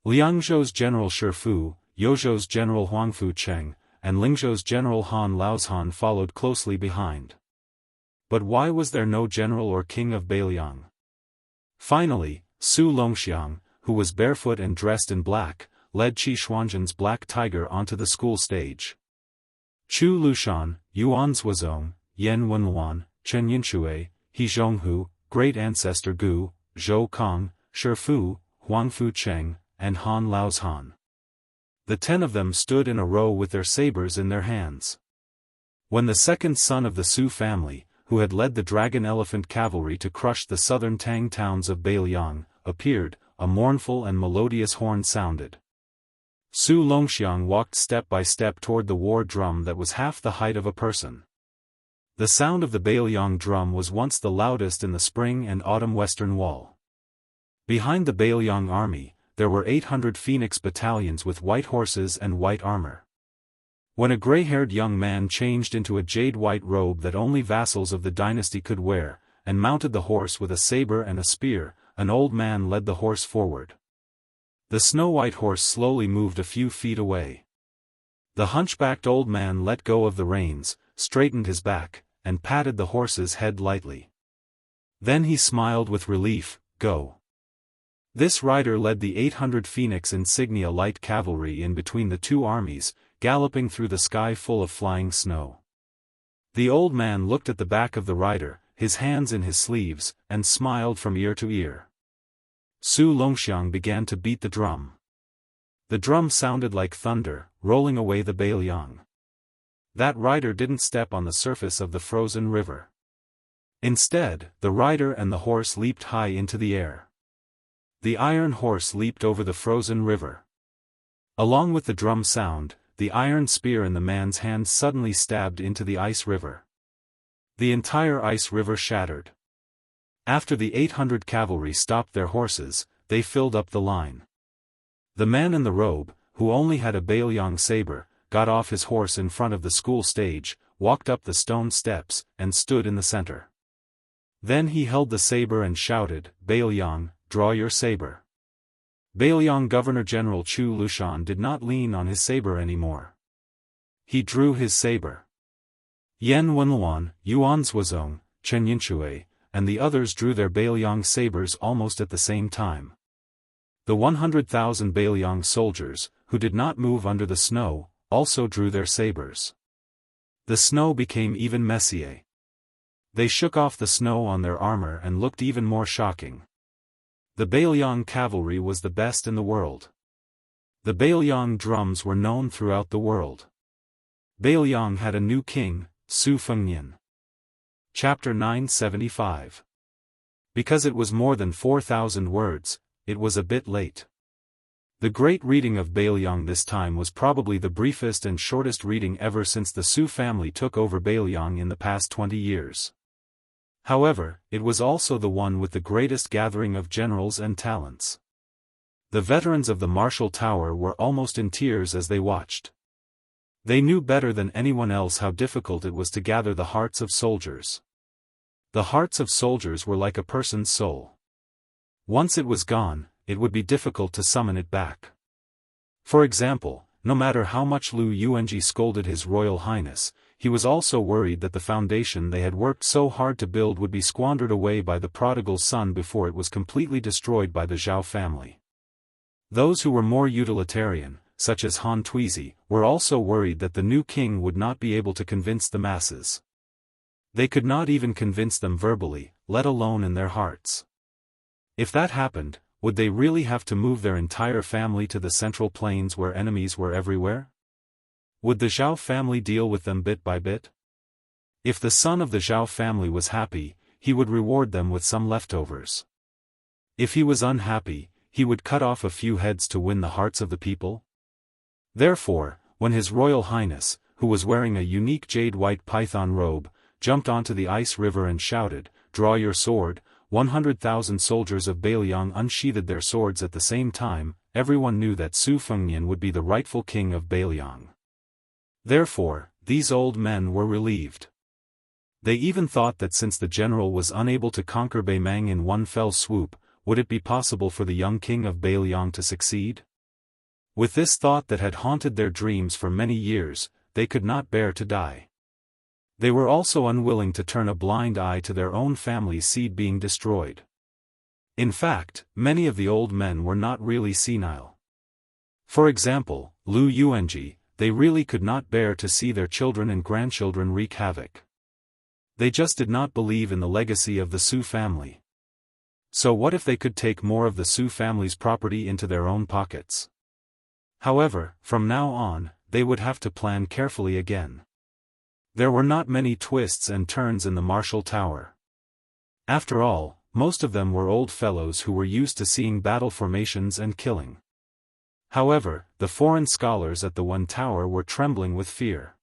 Liangzhou's general Shifu, Yozhou's general Huangfu Cheng, and Lingzhou's general Han Laozhan followed closely behind. But why was there no general or king of Bailiang? Finally, Su Longxiang, who was barefoot and dressed in black, led Qi Xuanzhen's black tiger onto the school stage. Chu Lushan, Yuan Zwazong, Yan Wenluan, Chen Yinxue, He Zhonghu, great ancestor Gu, Zhou Kong, Shifu, Huangfu Cheng, and Han Laozhan. The 10 of them stood in a row with their sabers in their hands. When the second son of the Su family, who had led the dragon elephant cavalry to crush the southern Tang towns of Bailiang, appeared, a mournful and melodious horn sounded. Su Longxiang walked step by step toward the war drum that was half the height of a person. The sound of the Bailiang drum was once the loudest in the spring and autumn western wall. Behind the Bailiang army, there were 800 phoenix battalions with white horses and white armor. When a gray-haired young man changed into a jade-white robe that only vassals of the dynasty could wear, and mounted the horse with a saber and a spear, an old man led the horse forward. The snow-white horse slowly moved a few feet away. The hunchbacked old man let go of the reins, straightened his back, and patted the horse's head lightly. Then he smiled with relief. Go. This rider led the 800 Phoenix Insignia light cavalry in between the two armies, galloping through the sky full of flying snow. The old man looked at the back of the rider, his hands in his sleeves, and smiled from ear to ear. Su Longxiang began to beat the drum. The drum sounded like thunder, rolling away the Beiliang. That rider didn't step on the surface of the frozen river. Instead, the rider and the horse leaped high into the air. The iron horse leaped over the frozen river. Along with the drum sound, the iron spear in the man's hand suddenly stabbed into the ice river. The entire ice river shattered. After the 800 cavalry stopped their horses, they filled up the line. The man in the robe, who only had a Beiliang saber, got off his horse in front of the school stage, walked up the stone steps, and stood in the center. Then he held the saber and shouted, "Beiliang, draw your saber." Beiliang Governor-General Chu Lushan did not lean on his saber anymore. He drew his saber. Yan Wenluan, Yuan Zhuozong, Chen Yinshui, and the others drew their Beiliang sabers almost at the same time. The 100,000 Beiliang soldiers, who did not move under the snow, also drew their sabers. The snow became even messier. They shook off the snow on their armor and looked even more shocking. The Beiliang cavalry was the best in the world. The Beiliang drums were known throughout the world. Beiliang had a new king, Su Fengnian. Chapter 975. Because it was more than 4,000 words, it was a bit late. The great reading of Beiliang this time was probably the briefest and shortest reading ever since the Su family took over Beiliang in the past 20 years. However, it was also the one with the greatest gathering of generals and talents. The veterans of the martial tower were almost in tears as they watched. They knew better than anyone else how difficult it was to gather the hearts of soldiers. The hearts of soldiers were like a person's soul. Once it was gone, it would be difficult to summon it back. For example, no matter how much Lu Yuanji scolded His Royal Highness, he was also worried that the foundation they had worked so hard to build would be squandered away by the prodigal son before it was completely destroyed by the Zhao family. Those who were more utilitarian, such as Han Tuizi, were also worried that the new king would not be able to convince the masses. They could not even convince them verbally, let alone in their hearts. If that happened, would they really have to move their entire family to the Central Plains where enemies were everywhere? Would the Zhao family deal with them bit by bit? If the son of the Zhao family was happy, he would reward them with some leftovers. If he was unhappy, he would cut off a few heads to win the hearts of the people. Therefore, when His Royal Highness, who was wearing a unique jade-white python robe, jumped onto the ice river and shouted, "Draw your sword," 100,000 soldiers of Beiliang unsheathed their swords at the same time. Everyone knew that Su Fengnian would be the rightful king of Beiliang. Therefore, these old men were relieved. They even thought that since the general was unable to conquer Beimang in one fell swoop, would it be possible for the young king of Beiliang to succeed? With this thought that had haunted their dreams for many years, they could not bear to die. They were also unwilling to turn a blind eye to their own family's seed being destroyed. In fact, many of the old men were not really senile. For example, Lu Yuanji, they really could not bear to see their children and grandchildren wreak havoc. They just did not believe in the legacy of the Su family. So what if they could take more of the Su family's property into their own pockets? However, from now on, they would have to plan carefully again. There were not many twists and turns in the martial tower. After all, most of them were old fellows who were used to seeing battle formations and killing. However, the foreign scholars at the One Tower were trembling with fear.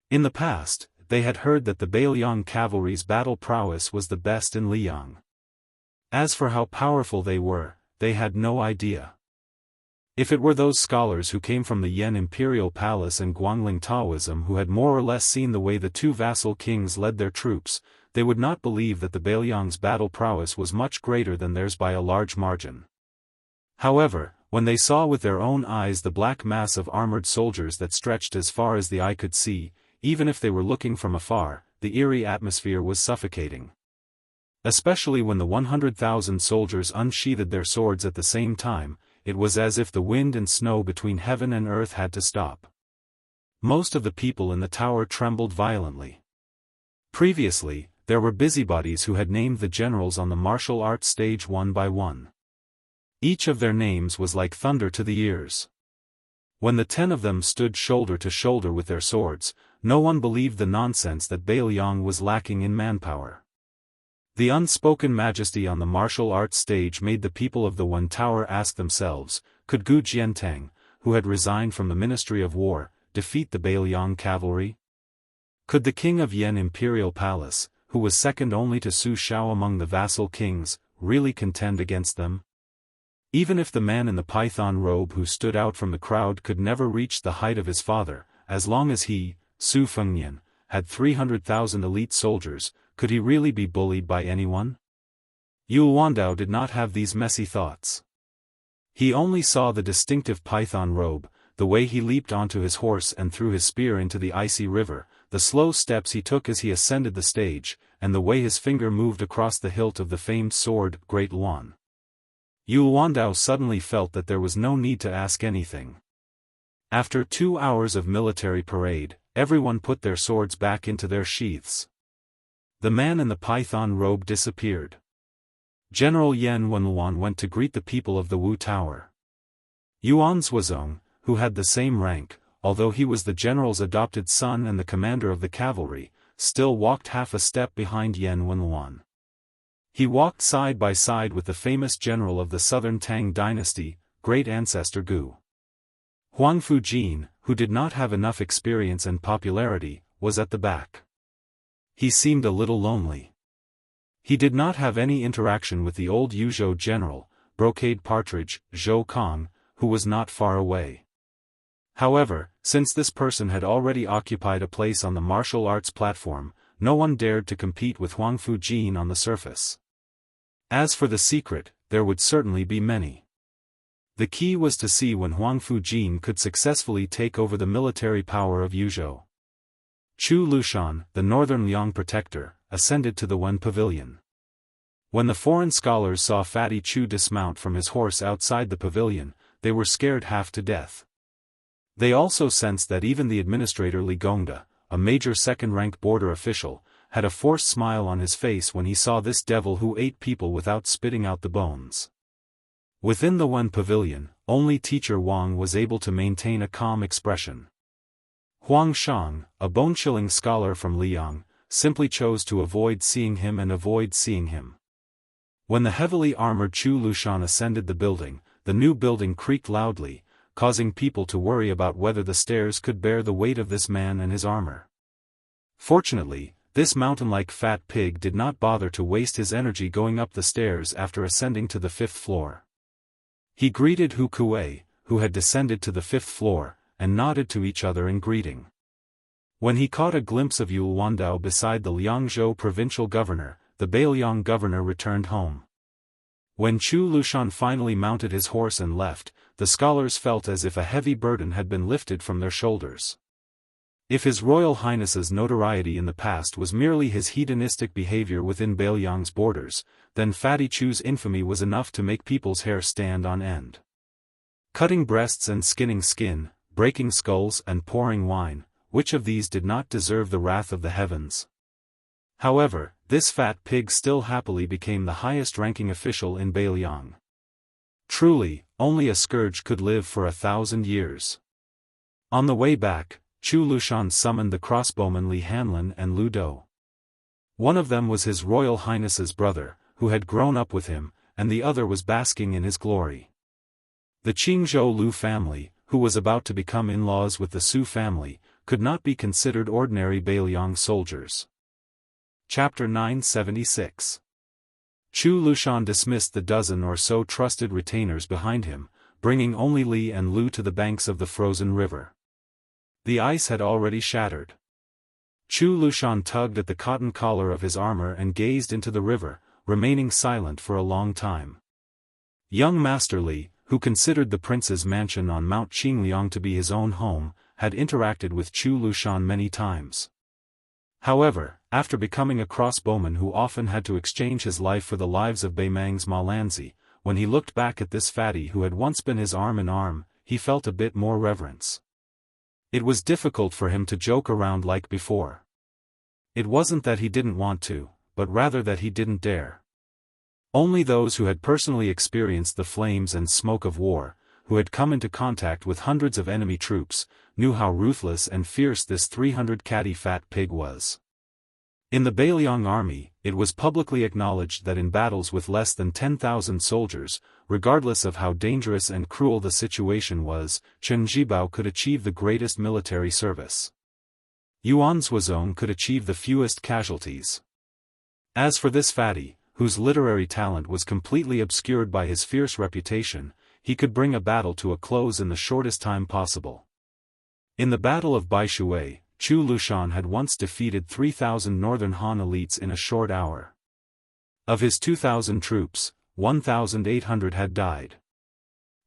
In the past, they had heard that the Beiliang cavalry's battle prowess was the best in Liang. As for how powerful they were, they had no idea. If it were those scholars who came from the Yan Imperial Palace and Guangling Taoism who had more or less seen the way the two vassal kings led their troops, they would not believe that the Bailiang's battle prowess was much greater than theirs by a large margin. However, when they saw with their own eyes the black mass of armored soldiers that stretched as far as the eye could see, even if they were looking from afar, the eerie atmosphere was suffocating. Especially when the 100,000 soldiers unsheathed their swords at the same time, it was as if the wind and snow between heaven and earth had to stop. Most of the people in the tower trembled violently. Previously, there were busybodies who had named the generals on the martial arts stage one by one. Each of their names was like thunder to the ears. When the 10 of them stood shoulder to shoulder with their swords, no one believed the nonsense that Bailiang was lacking in manpower. The unspoken majesty on the martial arts stage made the people of the One Tower ask themselves, could Gu Jiantang, who had resigned from the Ministry of War, defeat the Bailiang cavalry? Could the king of Yan Imperial Palace, who was second only to Su Shao among the vassal kings, really contend against them? Even if the man in the python robe who stood out from the crowd could never reach the height of his father, as long as he, Su Fengnian, had 300,000 elite soldiers, could he really be bullied by anyone? Yu Wandao did not have these messy thoughts. He only saw the distinctive python robe, the way he leaped onto his horse and threw his spear into the icy river, the slow steps he took as he ascended the stage, and the way his finger moved across the hilt of the famed sword, Great Luan. Yu Wandao suddenly felt that there was no need to ask anything. After 2 hours of military parade, everyone put their swords back into their sheaths. The man in the python robe disappeared. General Yan Wenluan went to greet the people of the Wu Tower. Yuan Zhuozong, who had the same rank, although he was the general's adopted son and the commander of the cavalry, still walked half a step behind Yan Wenluan. He walked side by side with the famous general of the southern Tang dynasty, great ancestor Gu. Huang Fujin, who did not have enough experience and popularity, was at the back. He seemed a little lonely. He did not have any interaction with the old Yuzhou general, Brocade Partridge, Zhou Kong, who was not far away. However, since this person had already occupied a place on the martial arts platform, no one dared to compete with Huang Fujin on the surface. As for the secret, there would certainly be many. The key was to see when Huang Fujin could successfully take over the military power of Yuzhou. Chu Lushan, the northern Liang protector, ascended to the Wen pavilion. When the foreign scholars saw Fatty Chu dismount from his horse outside the pavilion, they were scared half to death. They also sensed that even the administrator Li Gongda, a major second-rank border official, had a forced smile on his face when he saw this devil who ate people without spitting out the bones. Within the Wen pavilion, only teacher Wang was able to maintain a calm expression. Huang Shang, a bone-chilling scholar from Liang, simply chose to avoid seeing him and avoid seeing him. When the heavily armored Chu Lushan ascended the building, the new building creaked loudly, causing people to worry about whether the stairs could bear the weight of this man and his armor. Fortunately, this mountain-like fat pig did not bother to waste his energy going up the stairs after ascending to the 5th floor. He greeted Hu Kuei, who had descended to the 5th floor, and nodded to each other in greeting. When he caught a glimpse of Yu Wandao beside the Liangzhou provincial governor, the Bailiang governor returned home. When Chu Lushan finally mounted his horse and left, the scholars felt as if a heavy burden had been lifted from their shoulders. If His Royal Highness's notoriety in the past was merely his hedonistic behavior within Bailiang's borders, then Fatty Chu's infamy was enough to make people's hair stand on end. Cutting breasts and skinning skin, breaking skulls and pouring wine, which of these did not deserve the wrath of the heavens? However, this fat pig still happily became the highest-ranking official in Bailiang. Truly, only a scourge could live for 1,000 years. On the way back, Chu Lushan summoned the crossbowmen Li Hanlin and Lu Dou. One of them was His Royal Highness's brother, who had grown up with him, and the other was basking in his glory. The Qingzhou Lu family, who was about to become in-laws with the Su family, could not be considered ordinary Bailiang soldiers. Chapter 976. Chu Lushan dismissed the dozen or so trusted retainers behind him, bringing only Li and Lu to the banks of the frozen river. The ice had already shattered. Chu Lushan tugged at the cotton collar of his armor and gazed into the river, remaining silent for a long time. Young Master Li, who considered the prince's mansion on Mount Qingliang to be his own home, had interacted with Chu Lushan many times. However, after becoming a crossbowman who often had to exchange his life for the lives of Beimang's Malanzi, when he looked back at this fatty who had once been his arm in arm, he felt a bit more reverence. It was difficult for him to joke around like before. It wasn't that he didn't want to, but rather that he didn't dare. Only those who had personally experienced the flames and smoke of war, who had come into contact with hundreds of enemy troops, knew how ruthless and fierce this 300-catty fat pig was. In the Beiliang army, it was publicly acknowledged that in battles with less than 10,000 soldiers, regardless of how dangerous and cruel the situation was, Chen Zhibao could achieve the greatest military service. Yuan Zuozong could achieve the fewest casualties. As for this fatty, whose literary talent was completely obscured by his fierce reputation, he could bring a battle to a close in the shortest time possible. In the Battle of Baishuai, Chu Lushan had once defeated 3,000 Northern Han elites in a short hour. Of his 2,000 troops, 1,800 had died.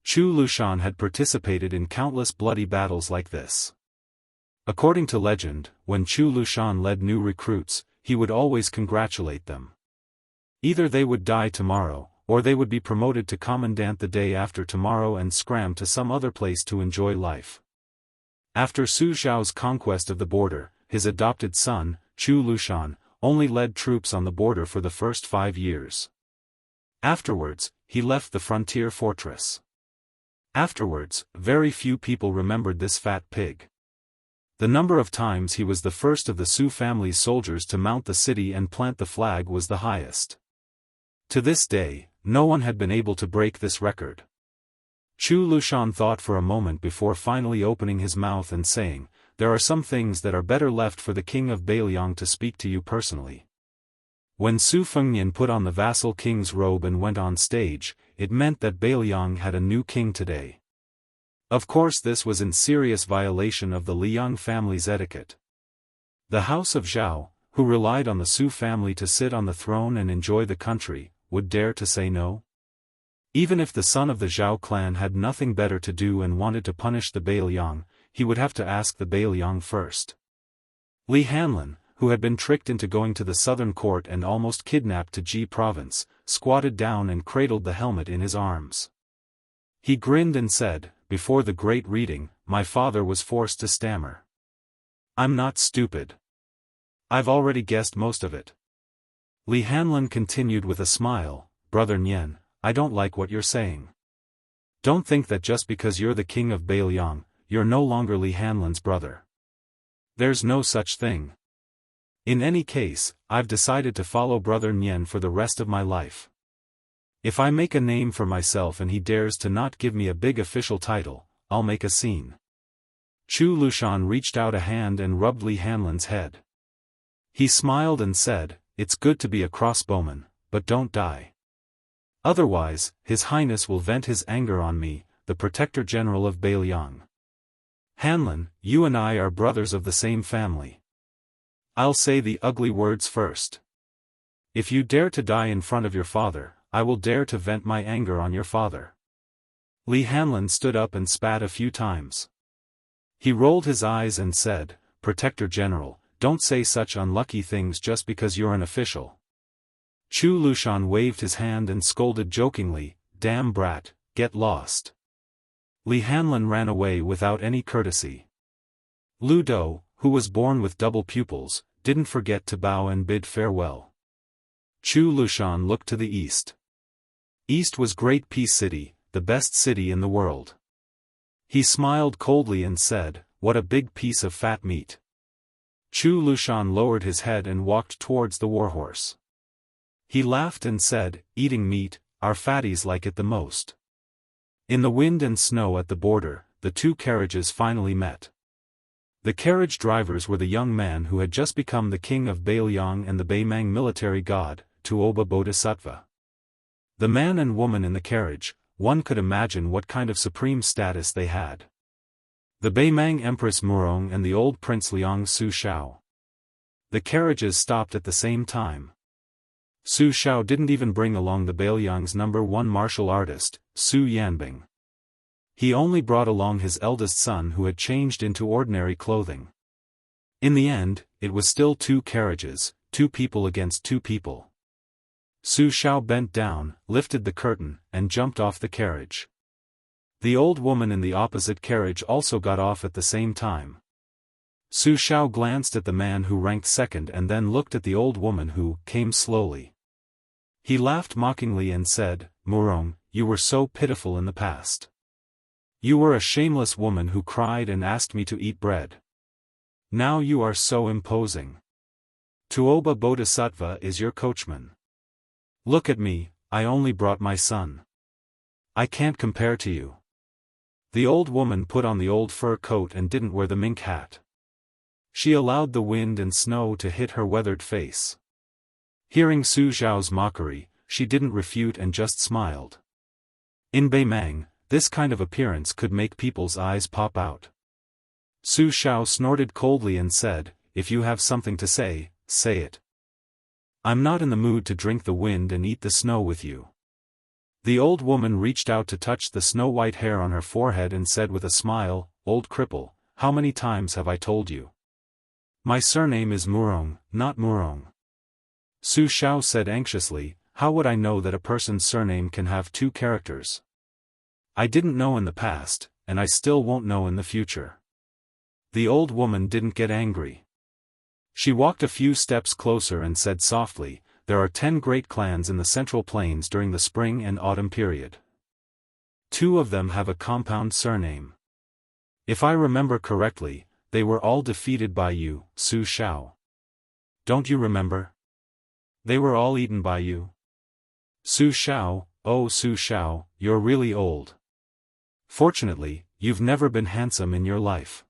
Chu Lushan had participated in countless bloody battles like this. According to legend, when Chu Lushan led new recruits, he would always congratulate them. Either they would die tomorrow, or they would be promoted to commandant the day after tomorrow and scram to some other place to enjoy life. After Su Zhao's conquest of the border, his adopted son, Chu Lushan, only led troops on the border for the first 5 years. Afterwards, he left the frontier fortress. Afterwards, very few people remembered this fat pig. The number of times he was the first of the Su family's soldiers to mount the city and plant the flag was the highest. To this day, no one had been able to break this record. Chu Lushan thought for a moment before finally opening his mouth and saying, "There are some things that are better left for the king of Beiliang to speak to you personally." When Su Fengnian put on the vassal king's robe and went on stage, it meant that Beiliang had a new king today. Of course, this was in serious violation of the Liang family's etiquette. The house of Zhao, who relied on the Su family to sit on the throne and enjoy the country, would dare to say no? Even if the son of the Zhao clan had nothing better to do and wanted to punish the Beiliang, he would have to ask the Beiliang first. Li Hanlin, who had been tricked into going to the southern court and almost kidnapped to Ji province, squatted down and cradled the helmet in his arms. He grinned and said, "Before the great reading, my father was forced to stammer. I'm not stupid. I've already guessed most of it." Li Hanlin continued with a smile, "Brother Nian, I don't like what you're saying. Don't think that just because you're the king of Beiliang, you're no longer Li Hanlin's brother. There's no such thing. In any case, I've decided to follow Brother Nian for the rest of my life. If I make a name for myself and he dares to not give me a big official title, I'll make a scene." Chu Lushan reached out a hand and rubbed Li Hanlin's head. He smiled and said, "It's good to be a crossbowman, but don't die. Otherwise, His Highness will vent his anger on me, the Protector General of Beiliang. Hanlin, you and I are brothers of the same family. I'll say the ugly words first. If you dare to die in front of your father, I will dare to vent my anger on your father." Li Hanlin stood up and spat a few times. He rolled his eyes and said, "Protector General, don't say such unlucky things just because you're an official." Chu Lushan waved his hand and scolded jokingly, "Damn brat, get lost." Li Hanlin ran away without any courtesy. Lu Do, who was born with double pupils, didn't forget to bow and bid farewell. Chu Lushan looked to the east. East was Great Peace City, the best city in the world. He smiled coldly and said, "What a big piece of fat meat." Chu Lushan lowered his head and walked towards the warhorse. He laughed and said, "Eating meat, our fatties like it the most." In the wind and snow at the border, the two carriages finally met. The carriage drivers were the young man who had just become the king of Beiliang and the Beimang military god, Tuoba Bodhisattva. The man and woman in the carriage, one could imagine what kind of supreme status they had. The Beimang Empress Murong and the old Prince Liang Su Shao. The carriages stopped at the same time. Su Xiao didn't even bring along the Beiliang's #1 martial artist, Su Yanbing. He only brought along his eldest son who had changed into ordinary clothing. In the end, it was still 2 carriages, 2 people against 2 people. Su Xiao bent down, lifted the curtain, and jumped off the carriage. The old woman in the opposite carriage also got off at the same time. Su Xiao glanced at the man who ranked second and then looked at the old woman who came slowly. He laughed mockingly and said, "Murong, you were so pitiful in the past. You were a shameless woman who cried and asked me to eat bread. Now you are so imposing. Tuoba Bodhisattva is your coachman. Look at me, I only brought my son. I can't compare to you." The old woman put on the old fur coat and didn't wear the mink hat. She allowed the wind and snow to hit her weathered face. Hearing Su Xiao's mockery, she didn't refute and just smiled. In Beimang, this kind of appearance could make people's eyes pop out. Su Xiao snorted coldly and said, "If you have something to say, say it. I'm not in the mood to drink the wind and eat the snow with you." The old woman reached out to touch the snow-white hair on her forehead and said with a smile, "Old cripple, how many times have I told you? My surname is Murong, not Murong." Su Xiao said anxiously, "How would I know that a person's surname can have 2 characters? I didn't know in the past, and I still won't know in the future." The old woman didn't get angry. She walked a few steps closer and said softly, "There are 10 great clans in the Central Plains during the spring and autumn period. 2 of them have a compound surname. If I remember correctly, they were all defeated by you, Su Xiao. Don't you remember? They were all eaten by you. Su Xiao, oh Su Xiao, you're really old. Fortunately, you've never been handsome in your life.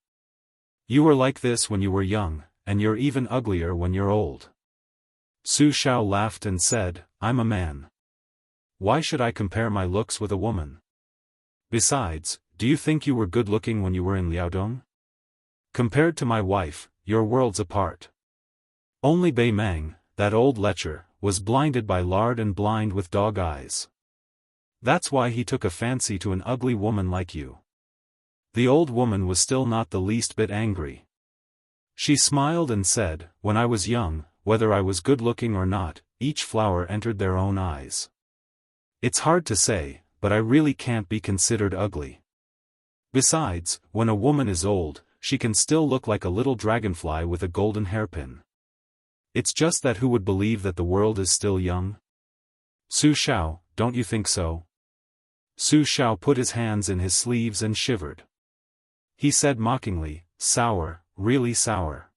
You were like this when you were young, and you're even uglier when you're old." Su Xiao laughed and said, "I'm a man. Why should I compare my looks with a woman? Besides, do you think you were good-looking when you were in Liaodong? Compared to my wife, you're worlds apart." Only Beimang, that old lecher, was blinded by lard and blind with dog eyes. That's why he took a fancy to an ugly woman like you. The old woman was still not the least bit angry. She smiled and said, "When I was young, whether I was good-looking or not, each flower entered their own eyes. It's hard to say, but I really can't be considered ugly. Besides, when a woman is old, she can still look like a little dragonfly with a golden hairpin. It's just that who would believe that the world is still young? Su Xiao, don't you think so?" Su Xiao put his hands in his sleeves and shivered. He said mockingly, "Sour, really sour."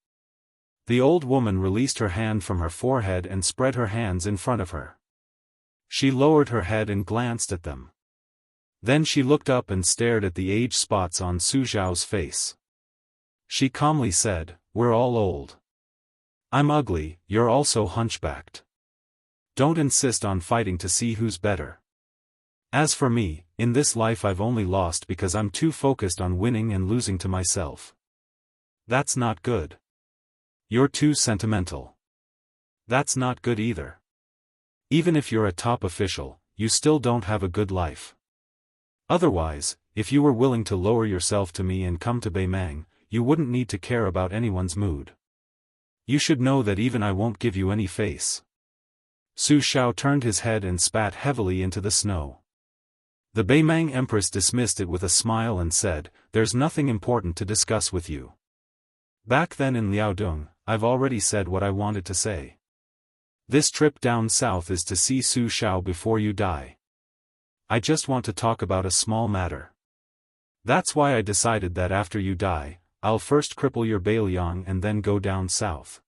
The old woman released her hand from her forehead and spread her hands in front of her. She lowered her head and glanced at them. Then she looked up and stared at the age spots on Su Xiao's face. She calmly said, "We're all old. I'm ugly, you're also hunchbacked. Don't insist on fighting to see who's better. As for me, in this life I've only lost because I'm too focused on winning and losing to myself. That's not good. You're too sentimental. That's not good either. Even if you're a top official, you still don't have a good life. Otherwise, if you were willing to lower yourself to me and come to Beimang, you wouldn't need to care about anyone's mood. You should know that even I won't give you any face." Su Xiao turned his head and spat heavily into the snow. The Beimang Empress dismissed it with a smile and said, "There's nothing important to discuss with you. Back then in Liaodong, I've already said what I wanted to say. This trip down south is to see Su Xiao before you die. I just want to talk about a small matter. That's why I decided that after you die, I'll first cripple your Beiliang and then go down south.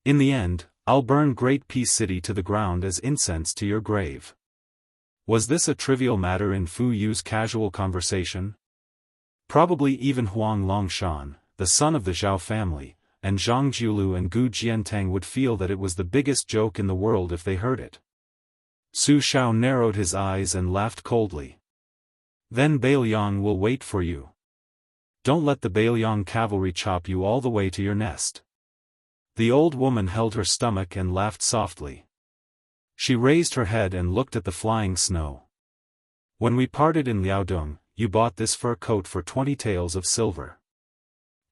In the end, I'll burn Great Peace City to the ground as incense to your grave." Was this a trivial matter in Fu Yu's casual conversation? Probably even Huang Longshan, the son of the Zhao family, and Zhang Jiulu and Gu Jiantang would feel that it was the biggest joke in the world if they heard it. Su Xiao narrowed his eyes and laughed coldly. "Then Beiliang will wait for you. Don't let the Beiliang cavalry chop you all the way to your nest. The old woman held her stomach and laughed softly. She raised her head and looked at the flying snow. When we parted in Liaodong, you bought this fur coat for 20 taels of silver.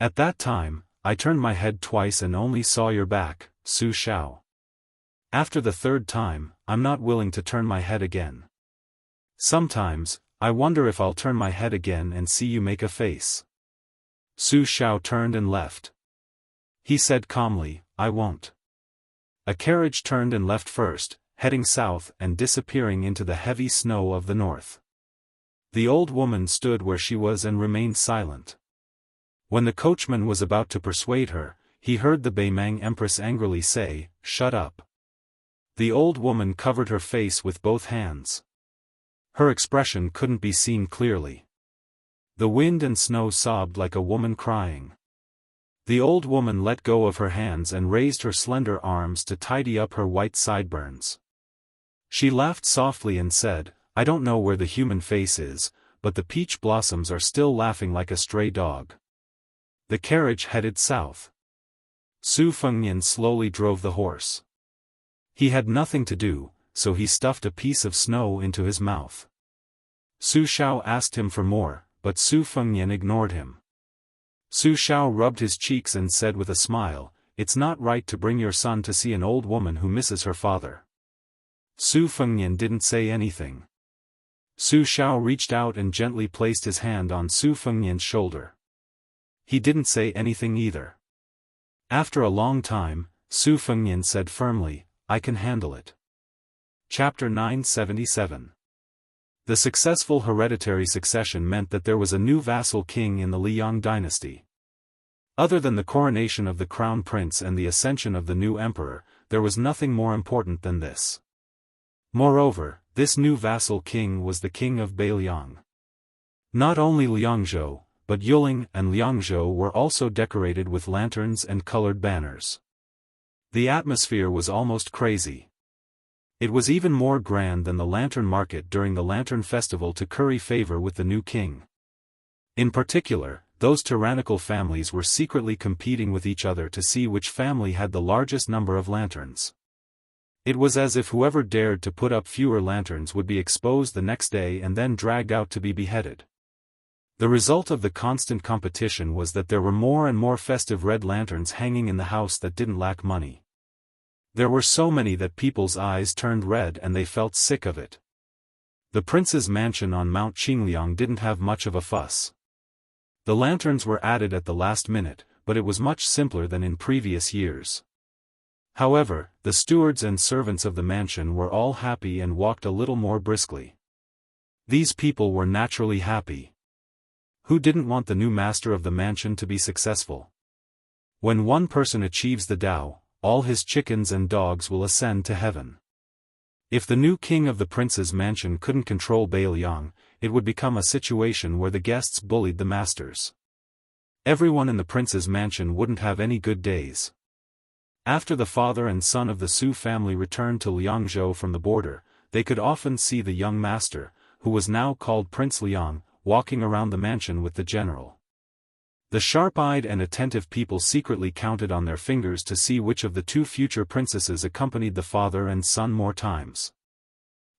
At that time, I turned my head twice and only saw your back, Su Xiao. After the third time, I'm not willing to turn my head again. Sometimes, I wonder if I'll turn my head again and see you make a face. Su Xiao turned and left. He said calmly, I won't. A carriage turned and left first, heading south and disappearing into the heavy snow of the north. The old woman stood where she was and remained silent. When the coachman was about to persuade her, he heard the Beimang Empress angrily say, "Shut up." The old woman covered her face with both hands. Her expression couldn't be seen clearly. The wind and snow sobbed like a woman crying. The old woman let go of her hands and raised her slender arms to tidy up her white sideburns. She laughed softly and said, I don't know where the human face is, but the peach blossoms are still laughing like a stray dog. The carriage headed south. Su Fengnian slowly drove the horse. He had nothing to do, so he stuffed a piece of snow into his mouth. Su Xiao asked him for more, but Su Fengnian ignored him. Su Xiao rubbed his cheeks and said with a smile, It's not right to bring your son to see an old woman who misses her father. Su Fengnian didn't say anything. Su Xiao reached out and gently placed his hand on Su Fengnian's shoulder. He didn't say anything either. After a long time, Su Fengnian said firmly, I can handle it. Chapter 977. The successful hereditary succession meant that there was a new vassal king in the Liang dynasty. Other than the coronation of the crown prince and the ascension of the new emperor, there was nothing more important than this. Moreover, this new vassal king was the king of Beiliang. Not only Liangzhou, but Yuling and Liangzhou were also decorated with lanterns and colored banners. The atmosphere was almost crazy. It was even more grand than the lantern market during the lantern festival to curry favor with the new king. In particular, those tyrannical families were secretly competing with each other to see which family had the largest number of lanterns. It was as if whoever dared to put up fewer lanterns would be exposed the next day and then dragged out to be beheaded. The result of the constant competition was that there were more and more festive red lanterns hanging in the house that didn't lack money. There were so many that people's eyes turned red and they felt sick of it. The prince's mansion on Mount Qingliang didn't have much of a fuss. The lanterns were added at the last minute, but it was much simpler than in previous years. However, the stewards and servants of the mansion were all happy and walked a little more briskly. These people were naturally happy. Who didn't want the new master of the mansion to be successful? When one person achieves the Tao, all his chickens and dogs will ascend to heaven. If the new king of the prince's mansion couldn't control Beiliang, it would become a situation where the guests bullied the masters. Everyone in the prince's mansion wouldn't have any good days. After the father and son of the Su family returned to Liangzhou from the border, they could often see the young master, who was now called Prince Liang, walking around the mansion with the general. The sharp-eyed and attentive people secretly counted on their fingers to see which of the two future princesses accompanied the father and son more times.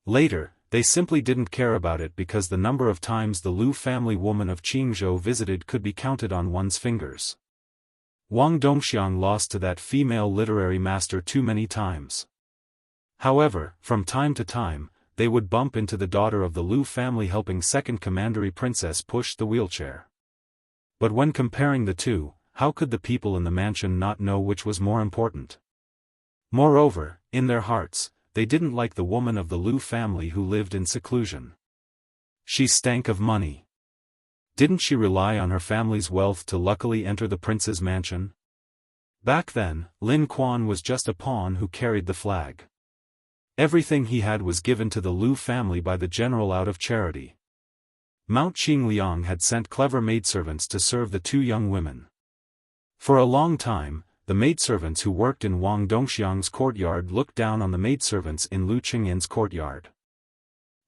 Later, they simply didn't care about it because the number of times the Lu family woman of Qingzhou visited could be counted on one's fingers. Wang Dongxiang lost to that female literary master too many times. However, from time to time, they would bump into the daughter of the Lu family helping second commandery princess push the wheelchair. But when comparing the two, how could the people in the mansion not know which was more important? Moreover, in their hearts, they didn't like the woman of the Lu family who lived in seclusion. She stank of money. Didn't she rely on her family's wealth to luckily enter the prince's mansion? Back then, Lin Quan was just a pawn who carried the flag. Everything he had was given to the Lu family by the general out of charity. Mount Qingliang had sent clever maidservants to serve the two young women. For a long time, the maidservants who worked in Wang Dongxiang's courtyard looked down on the maidservants in Lu Qingyan's courtyard.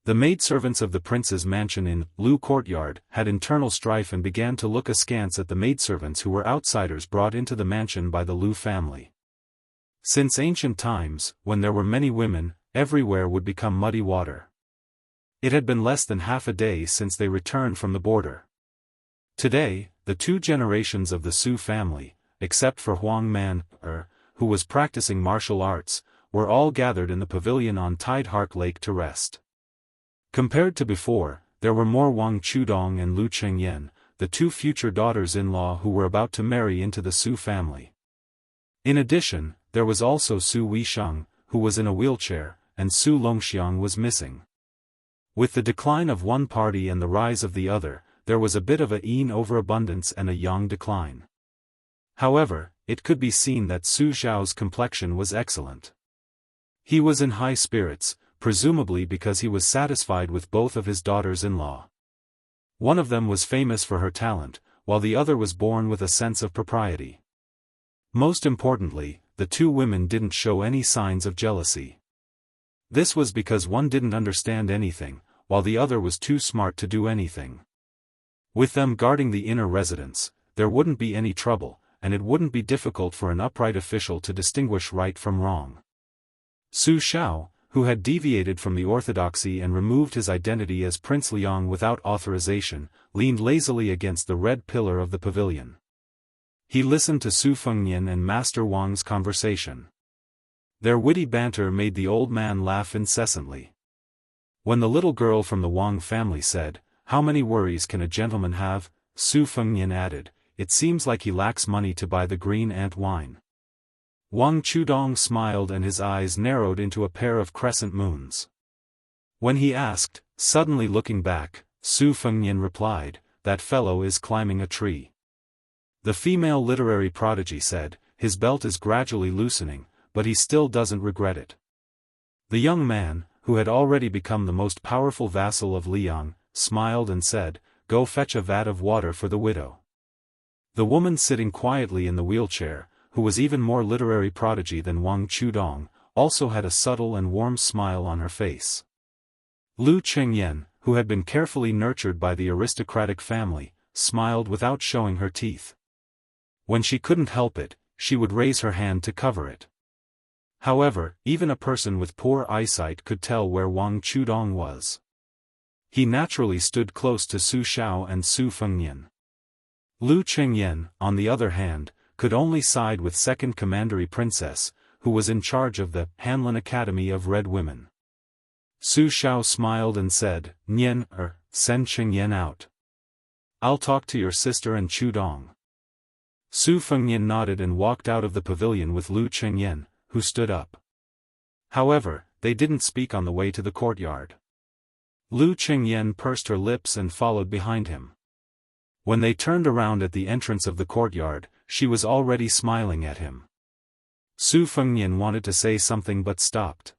The maidservants of the prince's mansion in Lu courtyard had internal strife and began to look askance at the maidservants who were outsiders brought into the mansion by the Lu family. Since ancient times, when there were many women, everywhere would become muddy water. It had been less than half a day since they returned from the border. Today, the 2 generations of the Su family, except for Huang Man, who was practicing martial arts, were all gathered in the pavilion on Tidehark Lake to rest. Compared to before, there were more Wang Chudong and Lu Chengyan, the 2 future daughters-in-law who were about to marry into the Su family. In addition, there was also Su Weisheng, who was in a wheelchair, and Su Longxiang was missing. With the decline of one party and the rise of the other, there was a bit of a yin overabundance and a yang decline. However, it could be seen that Su Xiao's complexion was excellent. He was in high spirits, presumably because he was satisfied with both of his daughters-in-law. One of them was famous for her talent, while the other was born with a sense of propriety. Most importantly, the 2 women didn't show any signs of jealousy. This was because one didn't understand anything, while the other was too smart to do anything. With them guarding the inner residence, there wouldn't be any trouble, and it wouldn't be difficult for an upright official to distinguish right from wrong. Su Xiao, who had deviated from the orthodoxy and removed his identity as Prince Liang without authorization, leaned lazily against the red pillar of the pavilion. He listened to Su Fengnian and Master Wang's conversation. Their witty banter made the old man laugh incessantly. When the little girl from the Wang family said, "How many worries can a gentleman have?" Su Fengnian added, "It seems like he lacks money to buy the green ant wine." Wang Chudong smiled and his eyes narrowed into a pair of crescent moons. When he asked, suddenly looking back, Su Fengnian replied, "That fellow is climbing a tree." The female literary prodigy said, "His belt is gradually loosening, but he still doesn't regret it." The young man, who had already become the most powerful vassal of Liang, smiled and said, "Go fetch a vat of water for the widow." The woman sitting quietly in the wheelchair, who was even more literary prodigy than Wang Chudong, also had a subtle and warm smile on her face. Lu Chengyan, who had been carefully nurtured by the aristocratic family, smiled without showing her teeth. When she couldn't help it, she would raise her hand to cover it. However, even a person with poor eyesight could tell where Wang Chudong was. He naturally stood close to Su Xiao and Su Fengnian. Lu Chengyan, on the other hand, could only side with second commandery princess, who was in charge of the Hanlin Academy of Red Women. Su Xiao smiled and said, "Nian, send Chengyan out. I'll talk to your sister and Chudong." Su Fengnian nodded and walked out of the pavilion with Lu Chengyan, who stood up. However, they didn't speak on the way to the courtyard. Lu Chengyan pursed her lips and followed behind him. When they turned around at the entrance of the courtyard, she was already smiling at him. Su Fengnian wanted to say something but stopped.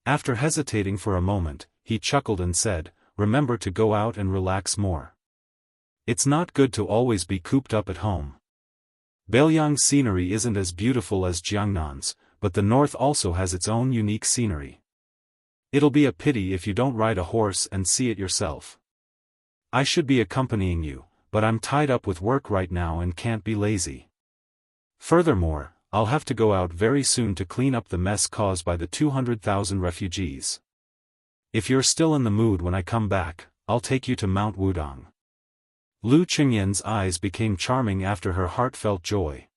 After hesitating for a moment, he chuckled and said, "Remember to go out and relax more. It's not good to always be cooped up at home. Beiliang's scenery isn't as beautiful as Jiangnan's, but the north also has its own unique scenery. It'll be a pity if you don't ride a horse and see it yourself. I should be accompanying you, but I'm tied up with work right now and can't be lazy. Furthermore, I'll have to go out very soon to clean up the mess caused by the 200,000 refugees. If you're still in the mood when I come back, I'll take you to Mount Wudong." Lu Chengyan's eyes became charming after her heartfelt joy.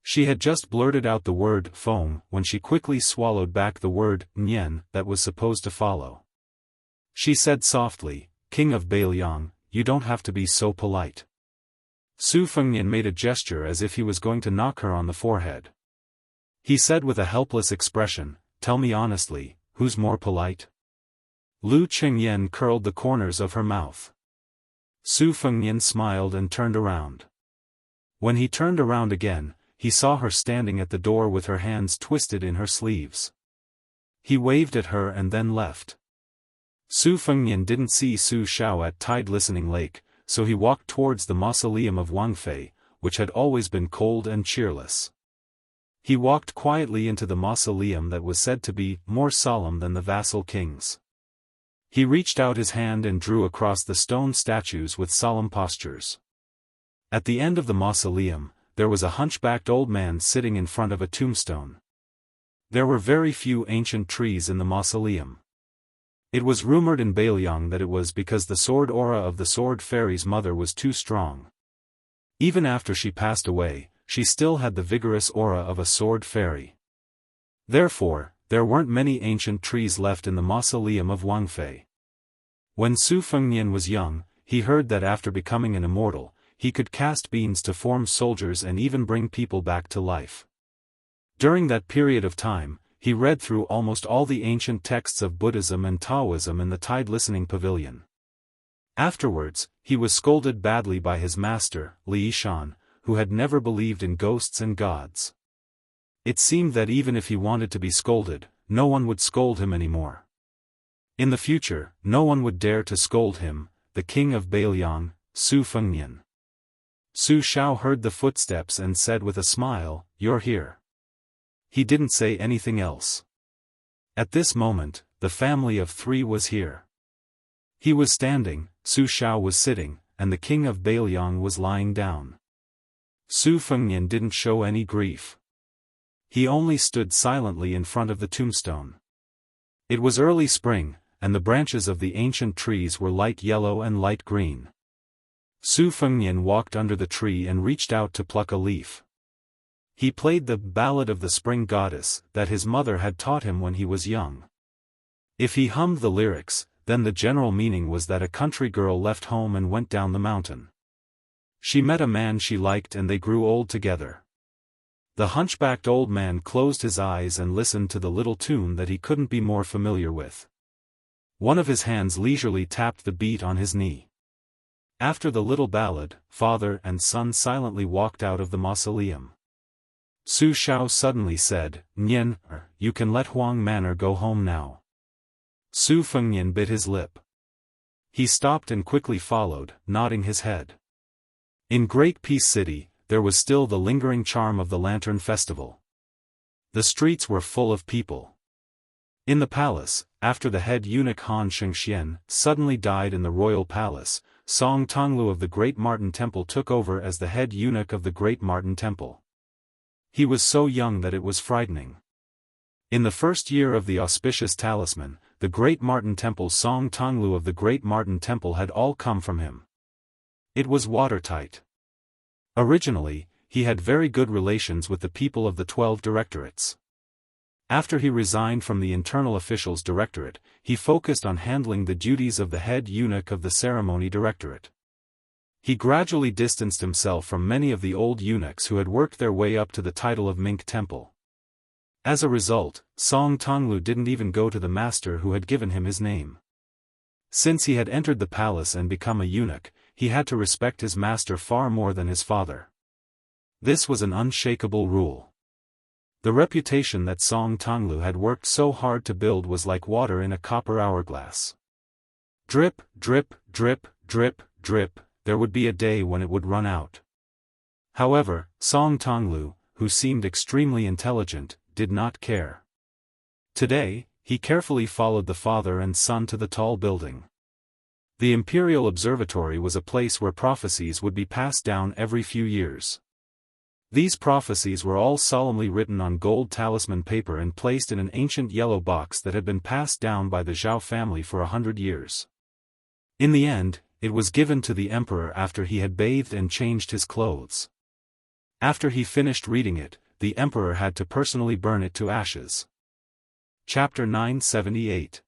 She had just blurted out the word "feng" when she quickly swallowed back the word "nian" that was supposed to follow. She said softly, "King of Beiliang, you don't have to be so polite." Su Fengnian made a gesture as if he was going to knock her on the forehead. He said with a helpless expression, "Tell me honestly, who's more polite?" Lu Chengyan curled the corners of her mouth. Su Fengnian smiled and turned around. When he turned around again, he saw her standing at the door with her hands twisted in her sleeves. He waved at her and then left. Su Fengnian didn't see Su Xiao at Tide Listening Lake, so he walked towards the mausoleum of Wang Fei, which had always been cold and cheerless. He walked quietly into the mausoleum that was said to be more solemn than the vassal kings. He reached out his hand and drew across the stone statues with solemn postures. At the end of the mausoleum, there was a hunchbacked old man sitting in front of a tombstone. There were very few ancient trees in the mausoleum. It was rumored in Bailiang that it was because the sword aura of the sword fairy's mother was too strong. Even after she passed away, she still had the vigorous aura of a sword fairy. Therefore, there weren't many ancient trees left in the mausoleum of Wangfei. When Su Fengnian was young, he heard that after becoming an immortal, he could cast beams to form soldiers and even bring people back to life. During that period of time, he read through almost all the ancient texts of Buddhism and Taoism in the Tide Listening Pavilion. Afterwards, he was scolded badly by his master, Li Yishan, who had never believed in ghosts and gods. It seemed that even if he wanted to be scolded, no one would scold him anymore. In the future, no one would dare to scold him, the king of Bailiang, Su Fengnian. Su Shao heard the footsteps and said with a smile, "You're here." He didn't say anything else. At this moment, the family of three was here. He was standing, Su Shao was sitting, and the king of Bailiang was lying down. Su Fengnian didn't show any grief. He only stood silently in front of the tombstone. It was early spring, and the branches of the ancient trees were light yellow and light green. Su Fengnian walked under the tree and reached out to pluck a leaf. He played the Ballad of the Spring Goddess that his mother had taught him when he was young. If he hummed the lyrics, then the general meaning was that a country girl left home and went down the mountain. She met a man she liked and they grew old together. The hunchbacked old man closed his eyes and listened to the little tune that he couldn't be more familiar with. One of his hands leisurely tapped the beat on his knee. After the little ballad, father and son silently walked out of the mausoleum. Su Shao suddenly said, "Nian, you can let Huang Manor go home now." Su Fengnian bit his lip. He stopped and quickly followed, nodding his head. In Great Peace City, there was still the lingering charm of the Lantern Festival. The streets were full of people. In the palace, after the head eunuch Han Shengxian suddenly died in the royal palace, Song Tonglu of the Great Martin Temple took over as the head eunuch of the Great Martin Temple. He was so young that it was frightening. In the first year of the auspicious talisman, the Great Martin Temple Song Tonglu of the Great Martin Temple had all come from him. It was watertight. Originally, he had very good relations with the people of the 12 directorates. After he resigned from the Internal Officials Directorate, he focused on handling the duties of the head eunuch of the Ceremony Directorate. He gradually distanced himself from many of the old eunuchs who had worked their way up to the title of Mink Temple. As a result, Song Tonglu didn't even go to the master who had given him his name. Since he had entered the palace and become a eunuch, he had to respect his master far more than his father. This was an unshakable rule. The reputation that Song Tonglu had worked so hard to build was like water in a copper hourglass. Drip, drip, drip, drip, drip, there would be a day when it would run out. However, Song Tonglu, who seemed extremely intelligent, did not care. Today, he carefully followed the father and son to the tall building. The Imperial Observatory was a place where prophecies would be passed down every few years. These prophecies were all solemnly written on gold talisman paper and placed in an ancient yellow box that had been passed down by the Zhao family for 100 years. In the end, it was given to the emperor after he had bathed and changed his clothes. After he finished reading it, the emperor had to personally burn it to ashes. Chapter 978.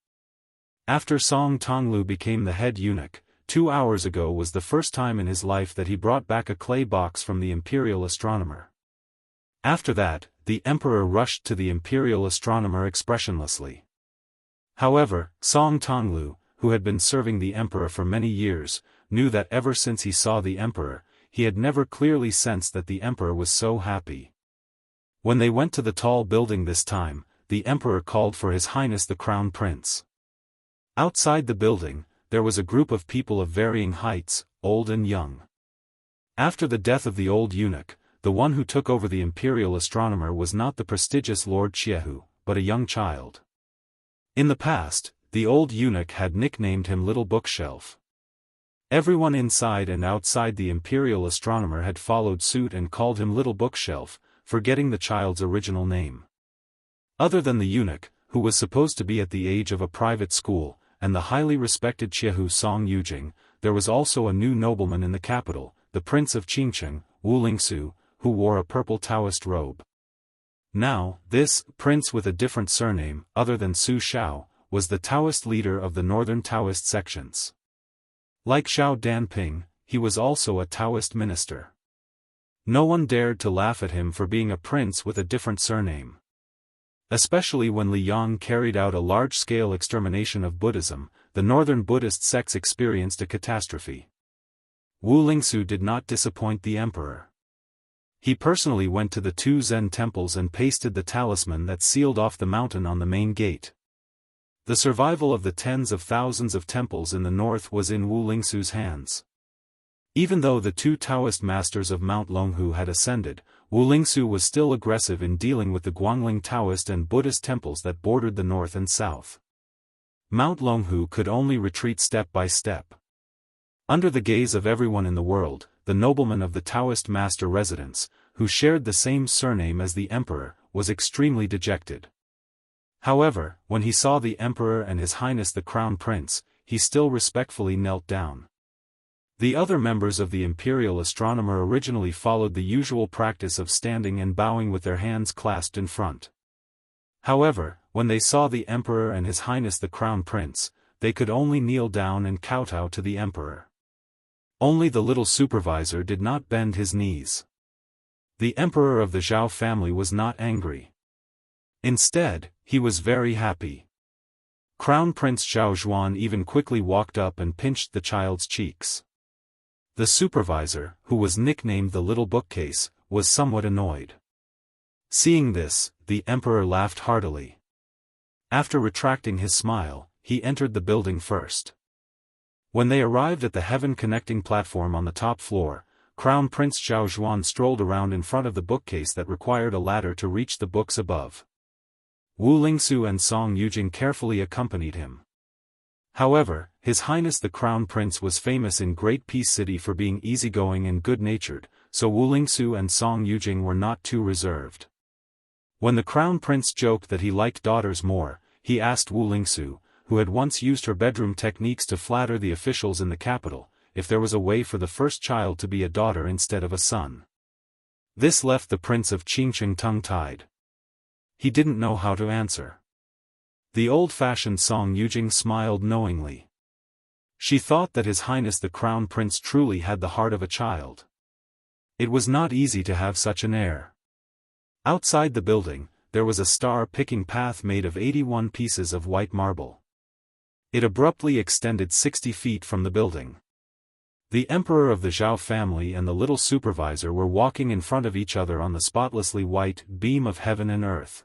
After Song Tonglu became the head eunuch, 2 hours ago was the first time in his life that he brought back a clay box from the imperial astronomer. After that, the emperor rushed to the imperial astronomer expressionlessly. However, Song Tonglu, who had been serving the emperor for many years, knew that ever since he saw the emperor, he had never clearly sensed that the emperor was so happy. When they went to the tall building this time, the emperor called for His Highness the Crown Prince. Outside the building, there was a group of people of varying heights, old and young. After the death of the old eunuch, the one who took over the imperial astronomer was not the prestigious Lord Jianghu, but a young child. In the past, the old eunuch had nicknamed him Little Bookshelf. Everyone inside and outside the imperial astronomer had followed suit and called him Little Bookshelf, forgetting the child's original name. Other than the eunuch, who was supposed to be at the age of a private school, and the highly respected Jianghu Song Yujing, there was also a new nobleman in the capital, the Prince of Qingcheng, Wu Lingsu, who wore a purple Taoist robe. Now, this prince with a different surname, other than Su Shao, was the Taoist leader of the northern Taoist sections. Like Xiao Danping, he was also a Taoist minister. No one dared to laugh at him for being a prince with a different surname. Especially when Li Yang carried out a large-scale extermination of Buddhism, the northern Buddhist sects experienced a catastrophe. Wu Lingsu did not disappoint the emperor. He personally went to the 2 Zen temples and pasted the talisman that sealed off the mountain on the main gate. The survival of the tens of thousands of temples in the north was in Wu Lingsu's hands. Even though the 2 Taoist masters of Mount Longhu had ascended, Wu Lingsu was still aggressive in dealing with the Guangling Taoist and Buddhist temples that bordered the north and south. Mount Longhu could only retreat step by step. Under the gaze of everyone in the world, the nobleman of the Taoist master residence, who shared the same surname as the emperor, was extremely dejected. However, when he saw the emperor and His Highness the Crown Prince, he still respectfully knelt down. The other members of the imperial astronomer originally followed the usual practice of standing and bowing with their hands clasped in front. However, when they saw the emperor and His Highness the Crown Prince, they could only kneel down and kowtow to the emperor. Only the little supervisor did not bend his knees. The emperor of the Zhao family was not angry. Instead, he was very happy. Crown Prince Zhao Zhuan even quickly walked up and pinched the child's cheeks. The supervisor, who was nicknamed the Little Bookcase, was somewhat annoyed. Seeing this, the emperor laughed heartily. After retracting his smile, he entered the building first. When they arrived at the heaven-connecting platform on the top floor, Crown Prince Zhao Zhuan strolled around in front of the bookcase that required a ladder to reach the books above. Wu Lingsu and Song Yujing carefully accompanied him. However, His Highness the Crown Prince was famous in Great Peace City for being easygoing and good-natured, so Wu Lingsu and Song Yujing were not too reserved. When the Crown Prince joked that he liked daughters more, he asked Wu Lingsu, who had once used her bedroom techniques to flatter the officials in the capital, if there was a way for the first child to be a daughter instead of a son. This left the Prince of Qingcheng tongue-tied. He didn't know how to answer. The old-fashioned Song Yujing smiled knowingly. She thought that His Highness the Crown Prince truly had the heart of a child. It was not easy to have such an heir. Outside the building, there was a star-picking path made of 81 pieces of white marble. It abruptly extended 60 feet from the building. The emperor of the Zhao family and the little supervisor were walking in front of each other on the spotlessly white beam of heaven and earth.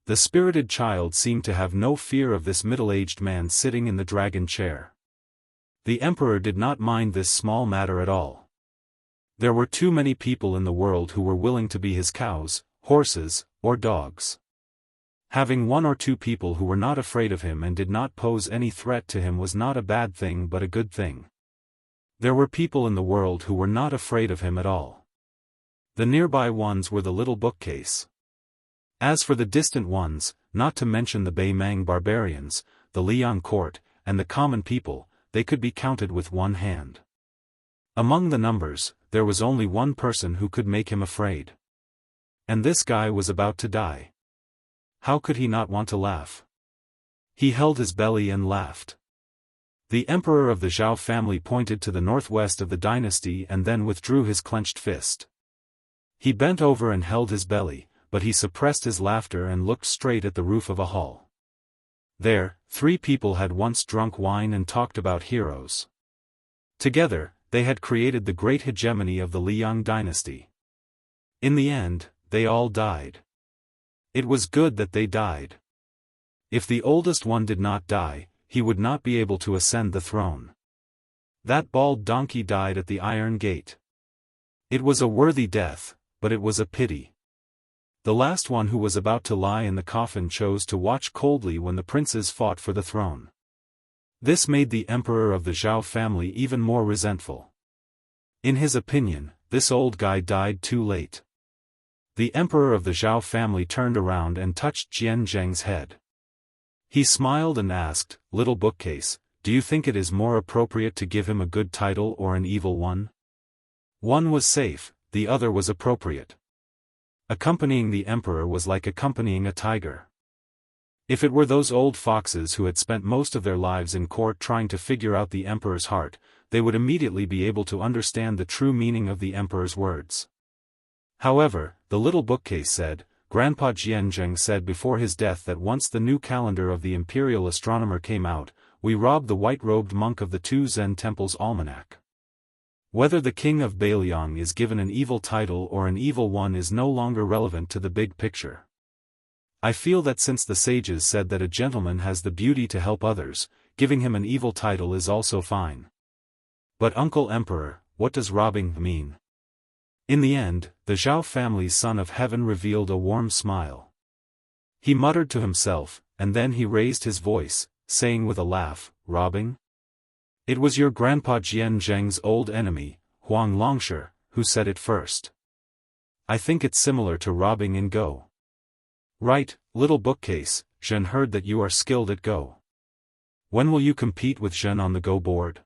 The spirited child seemed to have no fear of this middle-aged man sitting in the dragon chair. The emperor did not mind this small matter at all. There were too many people in the world who were willing to be his cows, horses, or dogs. Having 1 or 2 people who were not afraid of him and did not pose any threat to him was not a bad thing but a good thing. There were people in the world who were not afraid of him at all. The nearby ones were the Little Bookcase. As for the distant ones, not to mention the Beimang barbarians, the Liang court, and the common people, they could be counted with one hand. Among the numbers, there was only one person who could make him afraid. And this guy was about to die. How could he not want to laugh? He held his belly and laughed. The emperor of the Zhao family pointed to the northwest of the dynasty and then withdrew his clenched fist. He bent over and held his belly, but he suppressed his laughter and looked straight at the roof of a hall. There, 3 people had once drunk wine and talked about heroes. Together, they had created the great hegemony of the Liang dynasty. In the end, they all died. It was good that they died. If the oldest one did not die, he would not be able to ascend the throne. That bald donkey died at the Iron Gate. It was a worthy death, but it was a pity. The last one who was about to lie in the coffin chose to watch coldly when the princes fought for the throne. This made the emperor of the Zhao family even more resentful. In his opinion, this old guy died too late. The emperor of the Zhao family turned around and touched Jian Zheng's head. He smiled and asked, "Little bookcase, do you think it is more appropriate to give him a good title or an evil one?" One was safe, the other was appropriate. Accompanying the emperor was like accompanying a tiger. If it were those old foxes who had spent most of their lives in court trying to figure out the emperor's heart, they would immediately be able to understand the true meaning of the emperor's words. However, the little bookcase said, Grandpa Jianzheng said before his death that once the new calendar of the imperial astronomer came out, we robbed the white-robed monk of the two Zen temple's almanac. Whether the king of Beiliang is given an evil title or an evil one is no longer relevant to the big picture. I feel that since the sages said that a gentleman has the beauty to help others, giving him an evil title is also fine. But Uncle Emperor, what does robbing mean? In the end, the Zhao family's son of heaven revealed a warm smile. He muttered to himself, and then he raised his voice, saying with a laugh, "Robbing? It was your grandpa Jian Zheng's old enemy, Huang Longshi, who said it first. I think it's similar to robbing in Go." "Right, little bookcase, Zhen heard that you are skilled at Go. When will you compete with Zhen on the Go board?"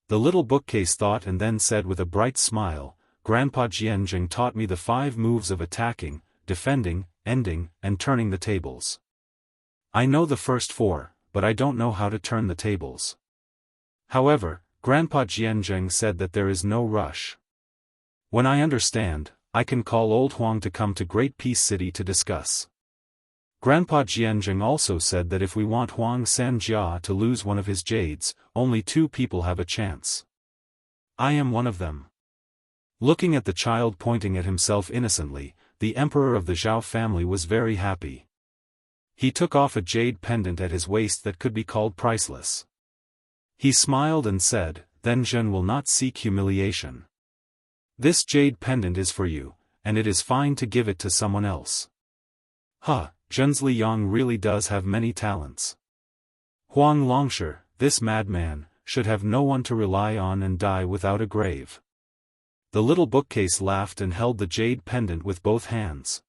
The little bookcase thought and then said with a bright smile, "Grandpa Jianzheng taught me the 5 moves of attacking, defending, ending, and turning the tables. I know the first 4, but I don't know how to turn the tables. However, Grandpa Jianzheng said that there is no rush. When I understand, I can call old Huang to come to Great Peace City to discuss." Grandpa Jianzheng also said that if we want Huang Sanjia to lose one of his jades, only 2 people have a chance. I am one of them. Looking at the child pointing at himself innocently, the emperor of the Zhao family was very happy. He took off a jade pendant at his waist that could be called priceless. He smiled and said, "Then Zhen will not seek humiliation. This jade pendant is for you, and it is fine to give it to someone else." Zhen's Liang really does have many talents. Huang Longshi, this madman, should have no one to rely on and die without a grave. The little bookcase laughed and held the jade pendant with both hands.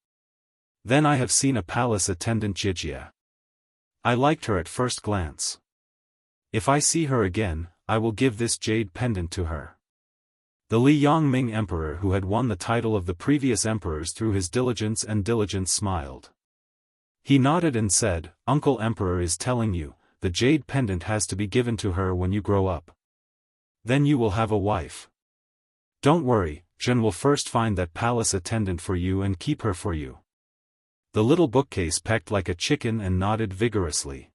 "Then I have seen a palace attendant Jijia. I liked her at first glance. If I see her again, I will give this jade pendant to her." The Li Yongming emperor who had won the title of the previous emperors through his diligence smiled. He nodded and said, "Uncle Emperor is telling you, the jade pendant has to be given to her when you grow up. Then you will have a wife. Don't worry, Zhen will first find that palace attendant for you and keep her for you." The little bookcase pecked like a chicken and nodded vigorously.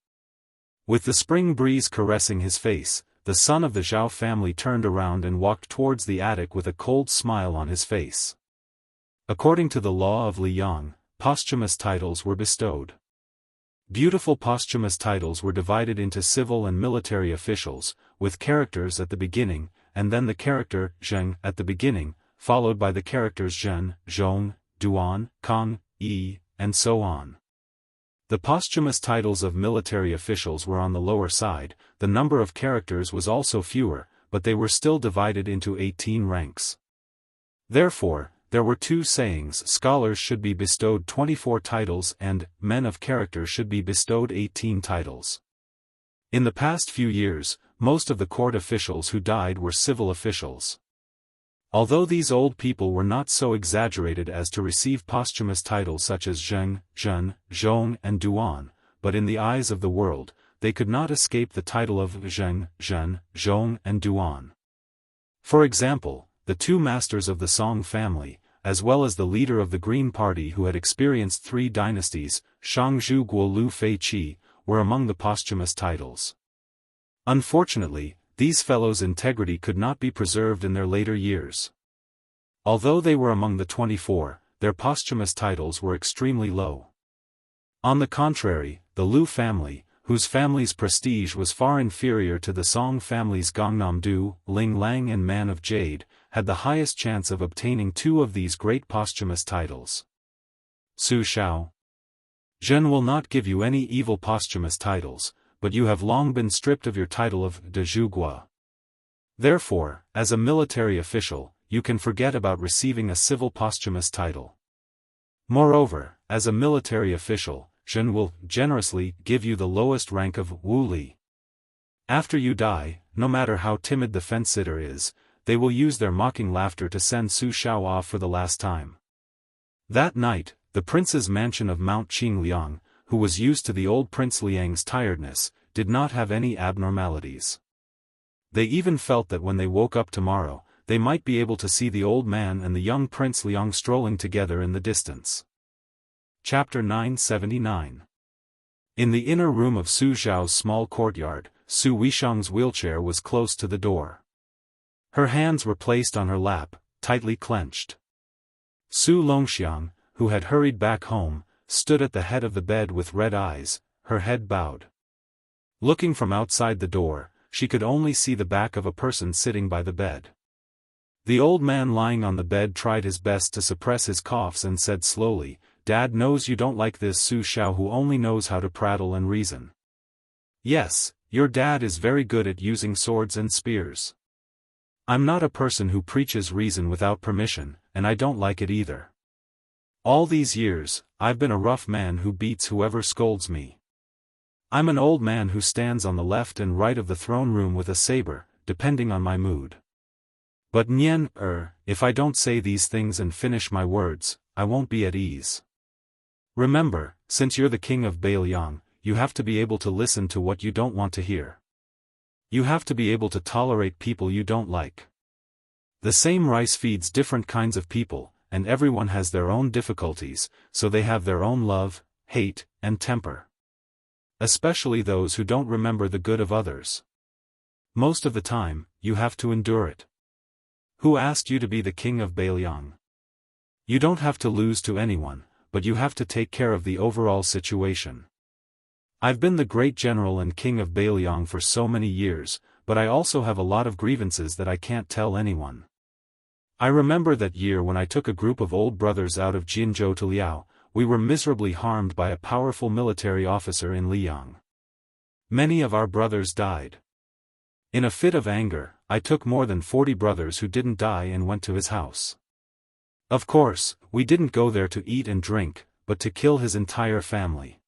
With the spring breeze caressing his face, the son of the Zhao family turned around and walked towards the attic with a cold smile on his face. According to the law of Liang, posthumous titles were bestowed. Beautiful posthumous titles were divided into civil and military officials, with characters at the beginning, and then the character Zheng at the beginning, followed by the characters Zhen, Zhong, Duan, Kang, Yi, and so on. The posthumous titles of military officials were on the lower side, the number of characters was also fewer, but they were still divided into 18 ranks. Therefore, there were 2 sayings: scholars should be bestowed 24 titles and men of character should be bestowed 18 titles. In the past few years, most of the court officials who died were civil officials. Although these old people were not so exaggerated as to receive posthumous titles such as Zheng, Zhen, Zhong and Duan, but in the eyes of the world, they could not escape the title of Zheng, Zhen, Zhong and Duan. For example, the 2 masters of the Song family, as well as the leader of the Green Party who had experienced 3 dynasties, Shangzhu Guolu Fei Qi, were among the posthumous titles. Unfortunately, these fellows' integrity could not be preserved in their later years. Although they were among the 24, their posthumous titles were extremely low. On the contrary, the Lu family, whose family's prestige was far inferior to the Song family's Gangnam-du, Ling Lang and Man of Jade, had the highest chance of obtaining 2 of these great posthumous titles. Su Shao. Zhen will not give you any evil posthumous titles, but you have long been stripped of your title of de Zhuguo. Therefore, as a military official, you can forget about receiving a civil posthumous title. Moreover, as a military official, Zhen will generously give you the lowest rank of Wu Li. After you die, no matter how timid the fence-sitter is, they will use their mocking laughter to send Su Shao off for the last time. That night, the prince's mansion of Mount Qingliang, who was used to the old Prince Liang's tiredness, did not have any abnormalities. They even felt that when they woke up tomorrow, they might be able to see the old man and the young Prince Liang strolling together in the distance. Chapter 979. In the inner room of Su Zhao's small courtyard, Su Weishang's wheelchair was close to the door. Her hands were placed on her lap, tightly clenched. Su Longxiang, who had hurried back home, stood at the head of the bed with red eyes, her head bowed. Looking from outside the door, she could only see the back of a person sitting by the bed. The old man lying on the bed tried his best to suppress his coughs and said slowly, "Dad knows you don't like this Su Shao who only knows how to prattle and reason. Yes, your dad is very good at using swords and spears. I'm not a person who preaches reason without permission, and I don't like it either. All these years, I've been a rough man who beats whoever scolds me. I'm an old man who stands on the left and right of the throne room with a saber, depending on my mood. But if I don't say these things and finish my words, I won't be at ease. Remember, since you're the king of Beiliang, you have to be able to listen to what you don't want to hear. You have to be able to tolerate people you don't like. The same rice feeds different kinds of people, and everyone has their own difficulties, so they have their own love, hate, and temper. Especially those who don't remember the good of others. Most of the time, you have to endure it. Who asked you to be the king of Beiliang? You don't have to lose to anyone, but you have to take care of the overall situation. I've been the great general and king of Beiliang for so many years, but I also have a lot of grievances that I can't tell anyone. I remember that year when I took a group of old brothers out of Jinzhou to Liao, we were miserably harmed by a powerful military officer in Liang. Many of our brothers died. In a fit of anger, I took more than 40 brothers who didn't die and went to his house. Of course, we didn't go there to eat and drink, but to kill his entire family.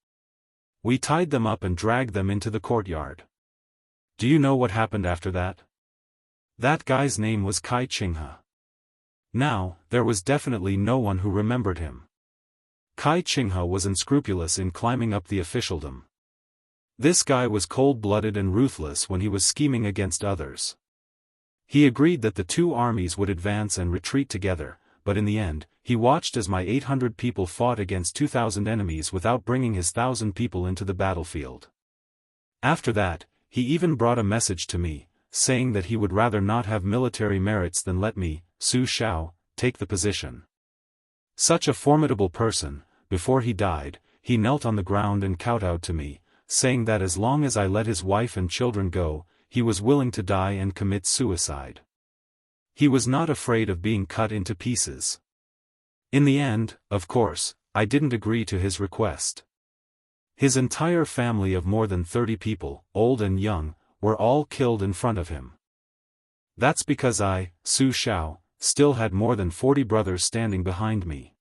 We tied them up and dragged them into the courtyard. Do you know what happened after that? That guy's name was Kai Qinghe. Now, there was definitely no one who remembered him. Kai Qinghe was unscrupulous in climbing up the officialdom. This guy was cold-blooded and ruthless when he was scheming against others. He agreed that the two armies would advance and retreat together, but in the end, he watched as my 800 people fought against 2,000 enemies without bringing his 1,000 people into the battlefield. After that, he even brought a message to me, saying that he would rather not have military merits than let me, Su Shao, take the position. Such a formidable person, before he died, he knelt on the ground and kowtowed to me, saying that as long as I let his wife and children go, he was willing to die and commit suicide. He was not afraid of being cut into pieces. In the end, of course, I didn't agree to his request. His entire family of more than 30 people, old and young, were all killed in front of him. That's because I, Su Shao, still had more than 40 brothers standing behind me.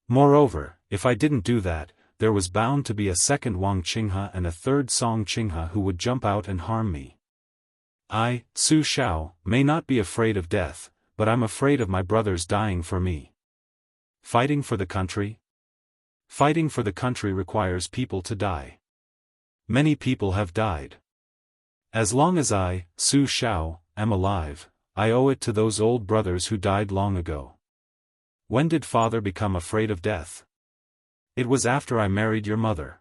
Moreover, if I didn't do that, there was bound to be a second Wang Qinghe and a third Song Qinghe who would jump out and harm me. I, Su Shao, may not be afraid of death, but I'm afraid of my brothers dying for me. Fighting for the country? Fighting for the country requires people to die. Many people have died. As long as I, Su Shao, am alive, I owe it to those old brothers who died long ago. When did father become afraid of death? It was after I married your mother.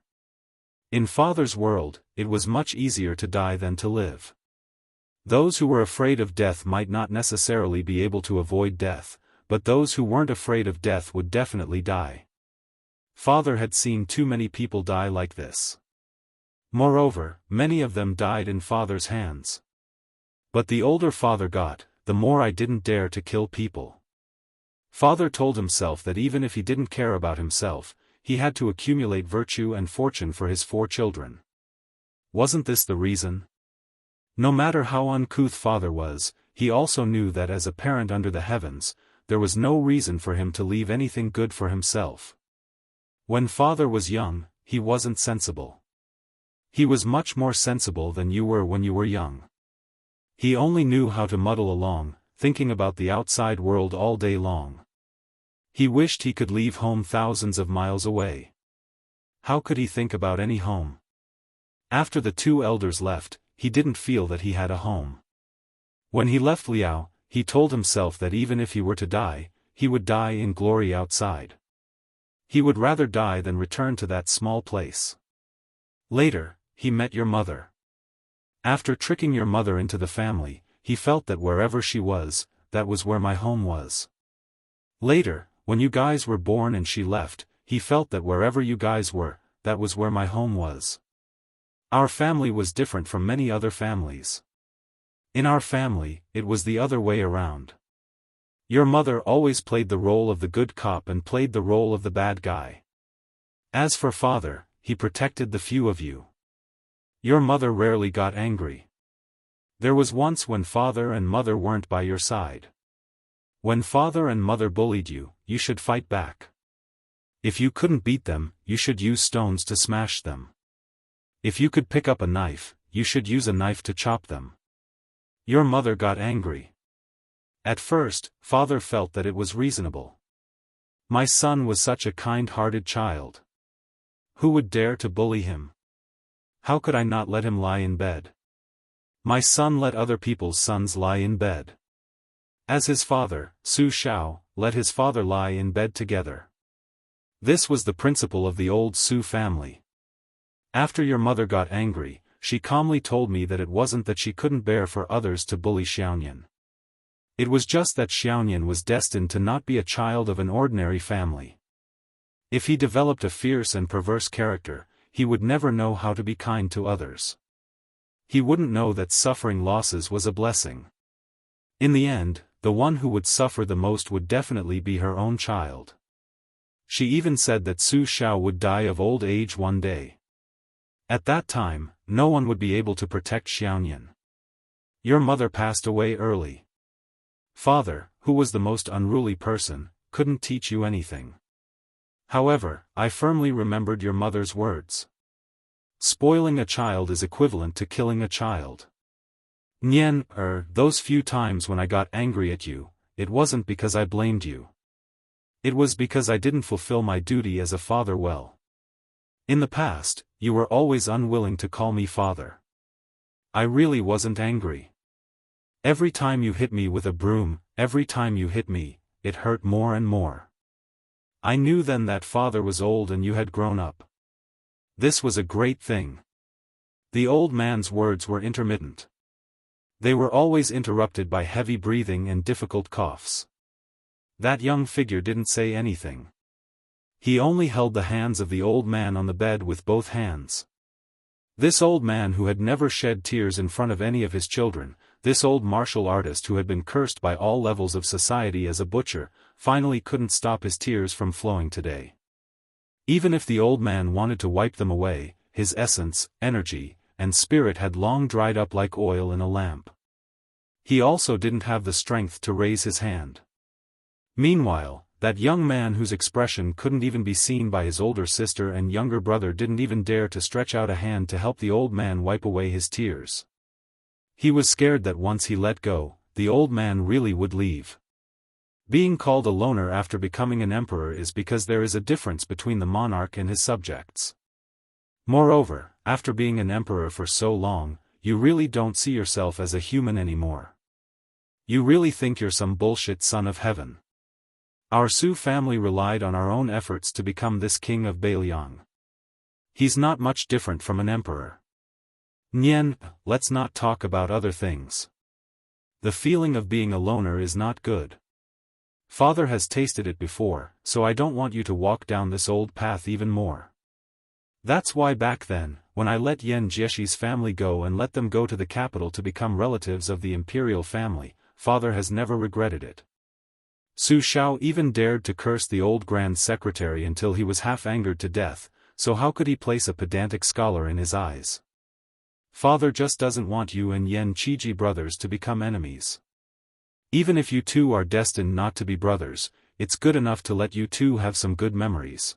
In father's world, it was much easier to die than to live. Those who were afraid of death might not necessarily be able to avoid death, but those who weren't afraid of death would definitely die. Father had seen too many people die like this. Moreover, many of them died in father's hands. But the older father got, the more I didn't dare to kill people. Father told himself that even if he didn't care about himself, he had to accumulate virtue and fortune for his 4 children. Wasn't this the reason? No matter how uncouth father was, he also knew that as a parent under the heavens, there was no reason for him to leave anything good for himself. When father was young, he wasn't sensible. He was much more sensible than you were when you were young. He only knew how to muddle along, thinking about the outside world all day long. He wished he could leave home thousands of miles away. How could he think about any home? After the two elders left, he didn't feel that he had a home. When he left Liao, he told himself that even if he were to die, he would die in glory outside. He would rather die than return to that small place. Later, he met your mother. After tricking your mother into the family, he felt that wherever she was, that was where my home was. Later, when you guys were born and she left, he felt that wherever you guys were, that was where my home was. Our family was different from many other families. In our family, it was the other way around. Your mother always played the role of the good cop and played the role of the bad guy. As for father, he protected the few of you. Your mother rarely got angry. There was once when father and mother weren't by your side. When father and mother bullied you, you should fight back. If you couldn't beat them, you should use stones to smash them. If you could pick up a knife, you should use a knife to chop them. Your mother got angry. At first, father felt that it was reasonable. My son was such a kind-hearted child. Who would dare to bully him? How could I not let him lie in bed? My son let other people's sons lie in bed. As his father, Su Shao, let his father lie in bed together. This was the principle of the old Su family. After your mother got angry, she calmly told me that it wasn't that she couldn't bear for others to bully Xiaoyan. It was just that Xiaoyan was destined to not be a child of an ordinary family. If he developed a fierce and perverse character, he would never know how to be kind to others. He wouldn't know that suffering losses was a blessing. In the end, the one who would suffer the most would definitely be her own child. She even said that Su Shao would die of old age one day. At that time, no one would be able to protect Xiaoyan. Your mother passed away early. Father, who was the most unruly person, couldn't teach you anything. However, I firmly remembered your mother's words. Spoiling a child is equivalent to killing a child. Those few times when I got angry at you, it wasn't because I blamed you. It was because I didn't fulfill my duty as a father well. In the past, you were always unwilling to call me father. I really wasn't angry. Every time you hit me with a broom, every time you hit me, it hurt more and more. I knew then that father was old and you had grown up. This was a great thing. The old man's words were intermittent. They were always interrupted by heavy breathing and difficult coughs. That young figure didn't say anything. He only held the hands of the old man on the bed with both hands. This old man who had never shed tears in front of any of his children, this old martial artist who had been cursed by all levels of society as a butcher, finally couldn't stop his tears from flowing today. Even if the old man wanted to wipe them away, his essence, energy, and spirit had long dried up like oil in a lamp. He also didn't have the strength to raise his hand. Meanwhile, that young man whose expression couldn't even be seen by his older sister and younger brother didn't even dare to stretch out a hand to help the old man wipe away his tears. He was scared that once he let go, the old man really would leave. Being called a loner after becoming an emperor is because there is a difference between the monarch and his subjects. Moreover, after being an emperor for so long, you really don't see yourself as a human anymore. You really think you're some bullshit son of heaven. Our Su family relied on our own efforts to become this king of Beiliang. He's not much different from an emperor. Let's not talk about other things. The feeling of being a loner is not good. Father has tasted it before, so I don't want you to walk down this old path even more. That's why back then, when I let Yan Jieshi's family go and let them go to the capital to become relatives of the imperial family, Father has never regretted it. Su Shao even dared to curse the old grand secretary until he was half angered to death, so how could he place a pedantic scholar in his eyes? Father just doesn't want you and Yen Chiji brothers to become enemies. Even if you two are destined not to be brothers, it's good enough to let you two have some good memories.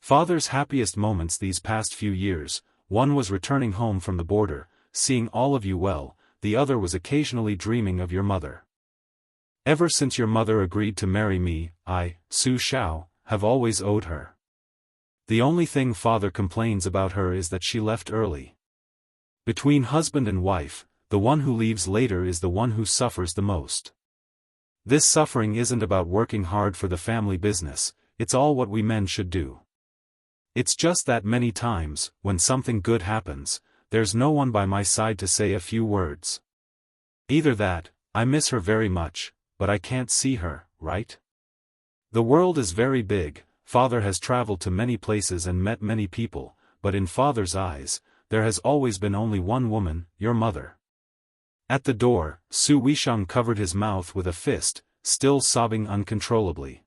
Father's happiest moments these past few years, one was returning home from the border, seeing all of you well, the other was occasionally dreaming of your mother. Ever since your mother agreed to marry me, I, Su Xiao, have always owed her. The only thing father complains about her is that she left early. Between husband and wife, the one who leaves later is the one who suffers the most. This suffering isn't about working hard for the family business, it's all what we men should do. It's just that many times, when something good happens, there's no one by my side to say a few words. Either that, I miss her very much, but I can't see her, right? The world is very big, father has traveled to many places and met many people, but in father's eyes, there has always been only one woman, your mother. At the door, Su Weisheng covered his mouth with a fist, still sobbing uncontrollably.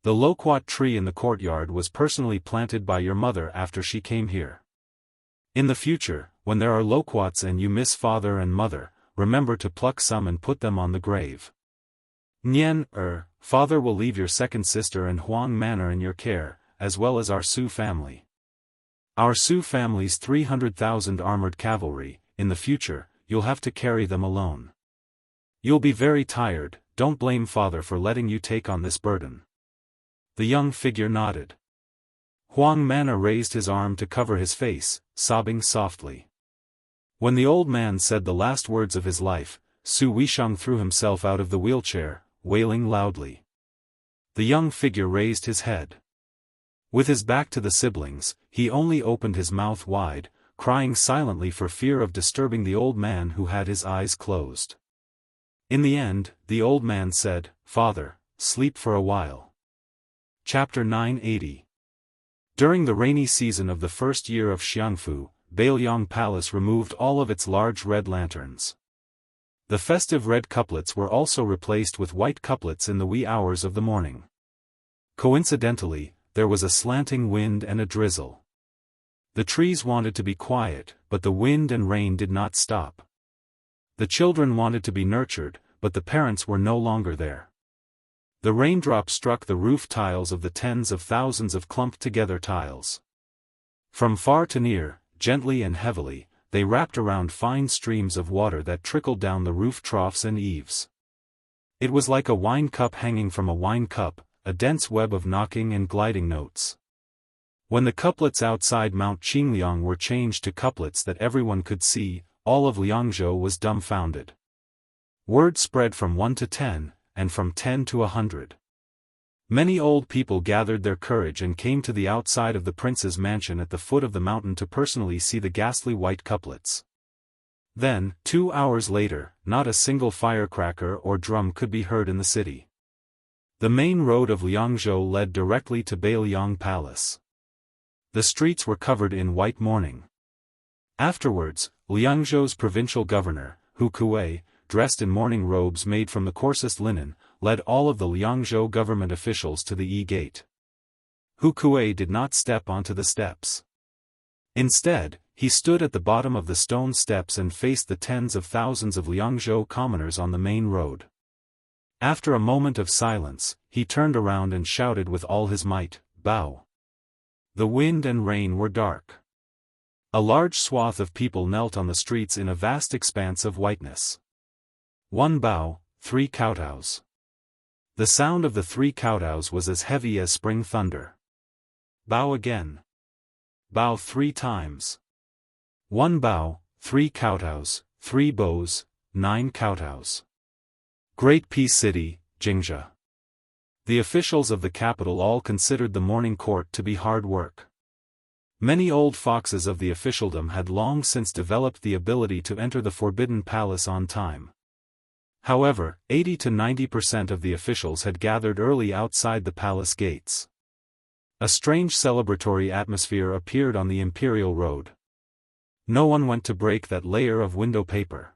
The loquat tree in the courtyard was personally planted by your mother after she came here. In the future, when there are loquats and you miss father and mother, remember to pluck some and put them on the grave. Nian, father will leave your second sister and Huang Manor in your care, as well as our Su family. Our Su family's 300,000 armored cavalry, in the future, you'll have to carry them alone. You'll be very tired, don't blame father for letting you take on this burden. The young figure nodded. Huang Manor raised his arm to cover his face, sobbing softly. When the old man said the last words of his life, Su Weisheng threw himself out of the wheelchair, wailing loudly. The young figure raised his head. With his back to the siblings, he only opened his mouth wide, crying silently for fear of disturbing the old man who had his eyes closed. In the end, the old man said, "Father, sleep for a while." Chapter 980. During the rainy season of the first year of Xiangfu, Bailiang Palace removed all of its large red lanterns. The festive red couplets were also replaced with white couplets in the wee hours of the morning. Coincidentally, there was a slanting wind and a drizzle. The trees wanted to be quiet, but the wind and rain did not stop. The children wanted to be nurtured, but the parents were no longer there. The raindrops struck the roof tiles of the tens of thousands of clumped-together tiles. From far to near, gently and heavily, they wrapped around fine streams of water that trickled down the roof troughs and eaves. It was like a wine cup hanging from a wine cup, a dense web of knocking and gliding notes. When the couplets outside Mount Qingliang were changed to couplets that everyone could see, all of Liangzhou was dumbfounded. Word spread from 1 to 10, and from 10 to 100. Many old people gathered their courage and came to the outside of the prince's mansion at the foot of the mountain to personally see the ghastly white couplets. Then, 2 hours later, not a single firecracker or drum could be heard in the city. The main road of Liangzhou led directly to Bailiang Palace. The streets were covered in white mourning. Afterwards, Liangzhou's provincial governor, Hu Kuei, dressed in mourning robes made from the coarsest linen, led all of the Liangzhou government officials to the Yi Gate. Hu Kuei did not step onto the steps. Instead, he stood at the bottom of the stone steps and faced the tens of thousands of Liangzhou commoners on the main road. After a moment of silence, he turned around and shouted with all his might, "Bow!" The wind and rain were dark. A large swath of people knelt on the streets in a vast expanse of whiteness. 1 bow, 3 kowtows. The sound of the 3 kowtows was as heavy as spring thunder. Bow again. Bow 3 times. 1 bow, 3 kowtows, 3 bows, 9 kowtows. Great Peace City, Jianghu. The officials of the capital all considered the morning court to be hard work. Many old foxes of the officialdom had long since developed the ability to enter the forbidden palace on time. However, 80 to 90% of the officials had gathered early outside the palace gates. A strange celebratory atmosphere appeared on the imperial road. No one went to break that layer of window paper.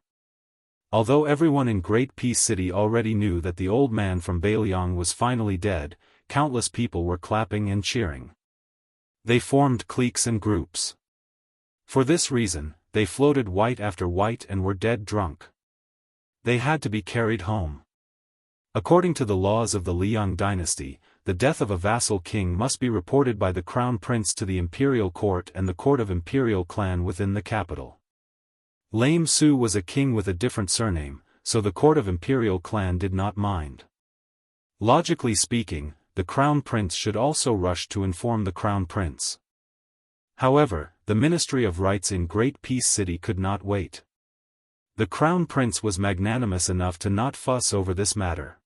Although everyone in Great Peace City already knew that the old man from Bailiang was finally dead, countless people were clapping and cheering. They formed cliques and groups. For this reason, they floated white after white and were dead drunk. They had to be carried home. According to the laws of the Liang dynasty, the death of a vassal king must be reported by the crown prince to the imperial court and the court of imperial clan within the capital. Lame Su was a king with a different surname, so the court of imperial clan did not mind. Logically speaking, the crown prince should also rush to inform the crown prince. However, the Ministry of Rights in Great Peace City could not wait. The crown prince was magnanimous enough to not fuss over this matter.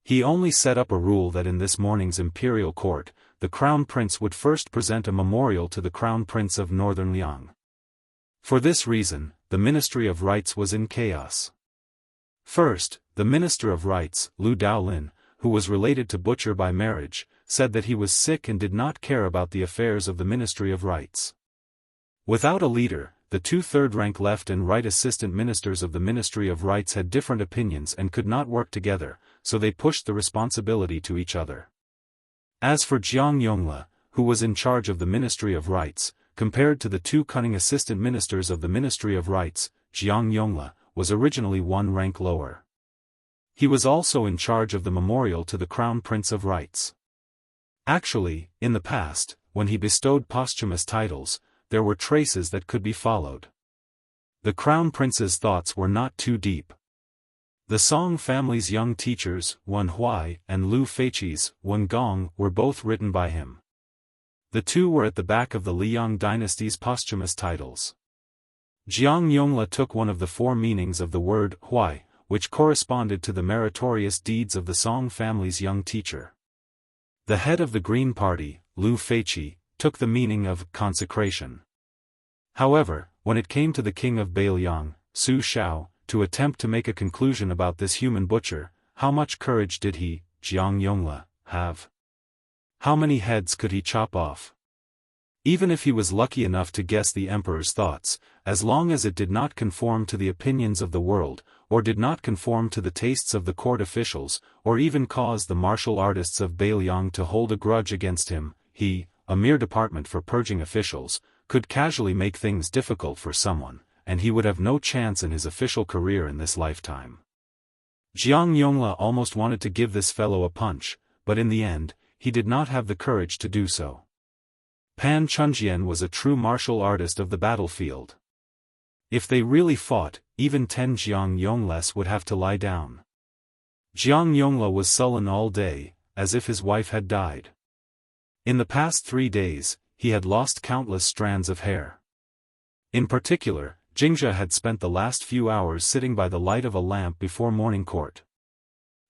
He only set up a rule that in this morning's imperial court, the crown prince would first present a memorial to the crown prince of northern Liang. For this reason, the Ministry of Rights was in chaos. First, the Minister of Rights, Lu Daolin, who was related to Butcher by marriage, said that he was sick and did not care about the affairs of the Ministry of Rights. Without a leader, the two third-rank left and right assistant ministers of the Ministry of Rights had different opinions and could not work together, so they pushed the responsibility to each other. As for Jiang Yongle, who was in charge of the Ministry of Rights, compared to the two cunning assistant ministers of the Ministry of Rights, Jiang Yongle was originally one rank lower. He was also in charge of the memorial to the Crown Prince of Rights. Actually, in the past, when he bestowed posthumous titles, there were traces that could be followed. The Crown Prince's thoughts were not too deep. The Song family's young teachers, Wen Huai and Lu Feiqi's Wen Gong, were both written by him. The two were at the back of the Liang dynasty's posthumous titles. Jiang Yongle took one of the four meanings of the word Huai, which corresponded to the meritorious deeds of the Song family's young teacher. The head of the Green Party, Lu Feiqi, took the meaning of consecration. However, when it came to the king of Beiliang, Su Shao, to attempt to make a conclusion about this human butcher, how much courage did he, Jiang Yongle, have? How many heads could he chop off? Even if he was lucky enough to guess the emperor's thoughts, as long as it did not conform to the opinions of the world, or did not conform to the tastes of the court officials, or even cause the martial artists of Beiliang to hold a grudge against him, he, a mere department for purging officials, could casually make things difficult for someone, and he would have no chance in his official career in this lifetime. Jiang Yongle almost wanted to give this fellow a punch, but in the end, he did not have the courage to do so. Pan Chunjian was a true martial artist of the battlefield. If they really fought, even 10 Jiang Yongles would have to lie down. Jiang Yongle was sullen all day, as if his wife had died. In the past 3 days, he had lost countless strands of hair. In particular, Jingzhe had spent the last few hours sitting by the light of a lamp before morning court.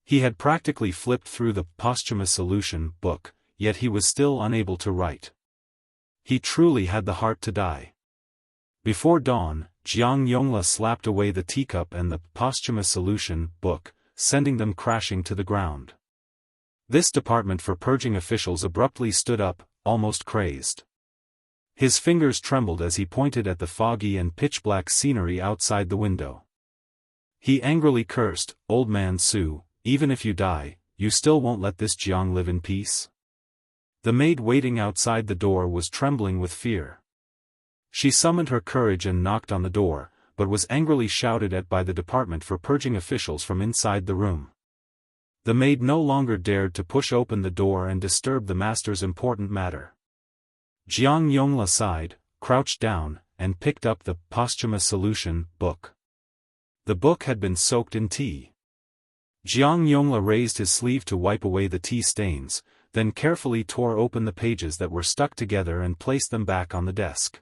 He had practically flipped through the posthumous solution book, yet he was still unable to write. He truly had the heart to die. Before dawn, Jiang Yongle slapped away the teacup and the posthumous solution book, sending them crashing to the ground. This department for purging officials abruptly stood up, almost crazed. His fingers trembled as he pointed at the foggy and pitch-black scenery outside the window. He angrily cursed, "Old man Su, even if you die, you still won't let this Jiang live in peace?" The maid waiting outside the door was trembling with fear. She summoned her courage and knocked on the door, but was angrily shouted at by the department for purging officials from inside the room. The maid no longer dared to push open the door and disturb the master's important matter. Jiang Yongle sighed, crouched down, and picked up the posthumous solution book. The book had been soaked in tea. Jiang Yongle raised his sleeve to wipe away the tea stains, then carefully tore open the pages that were stuck together and placed them back on the desk.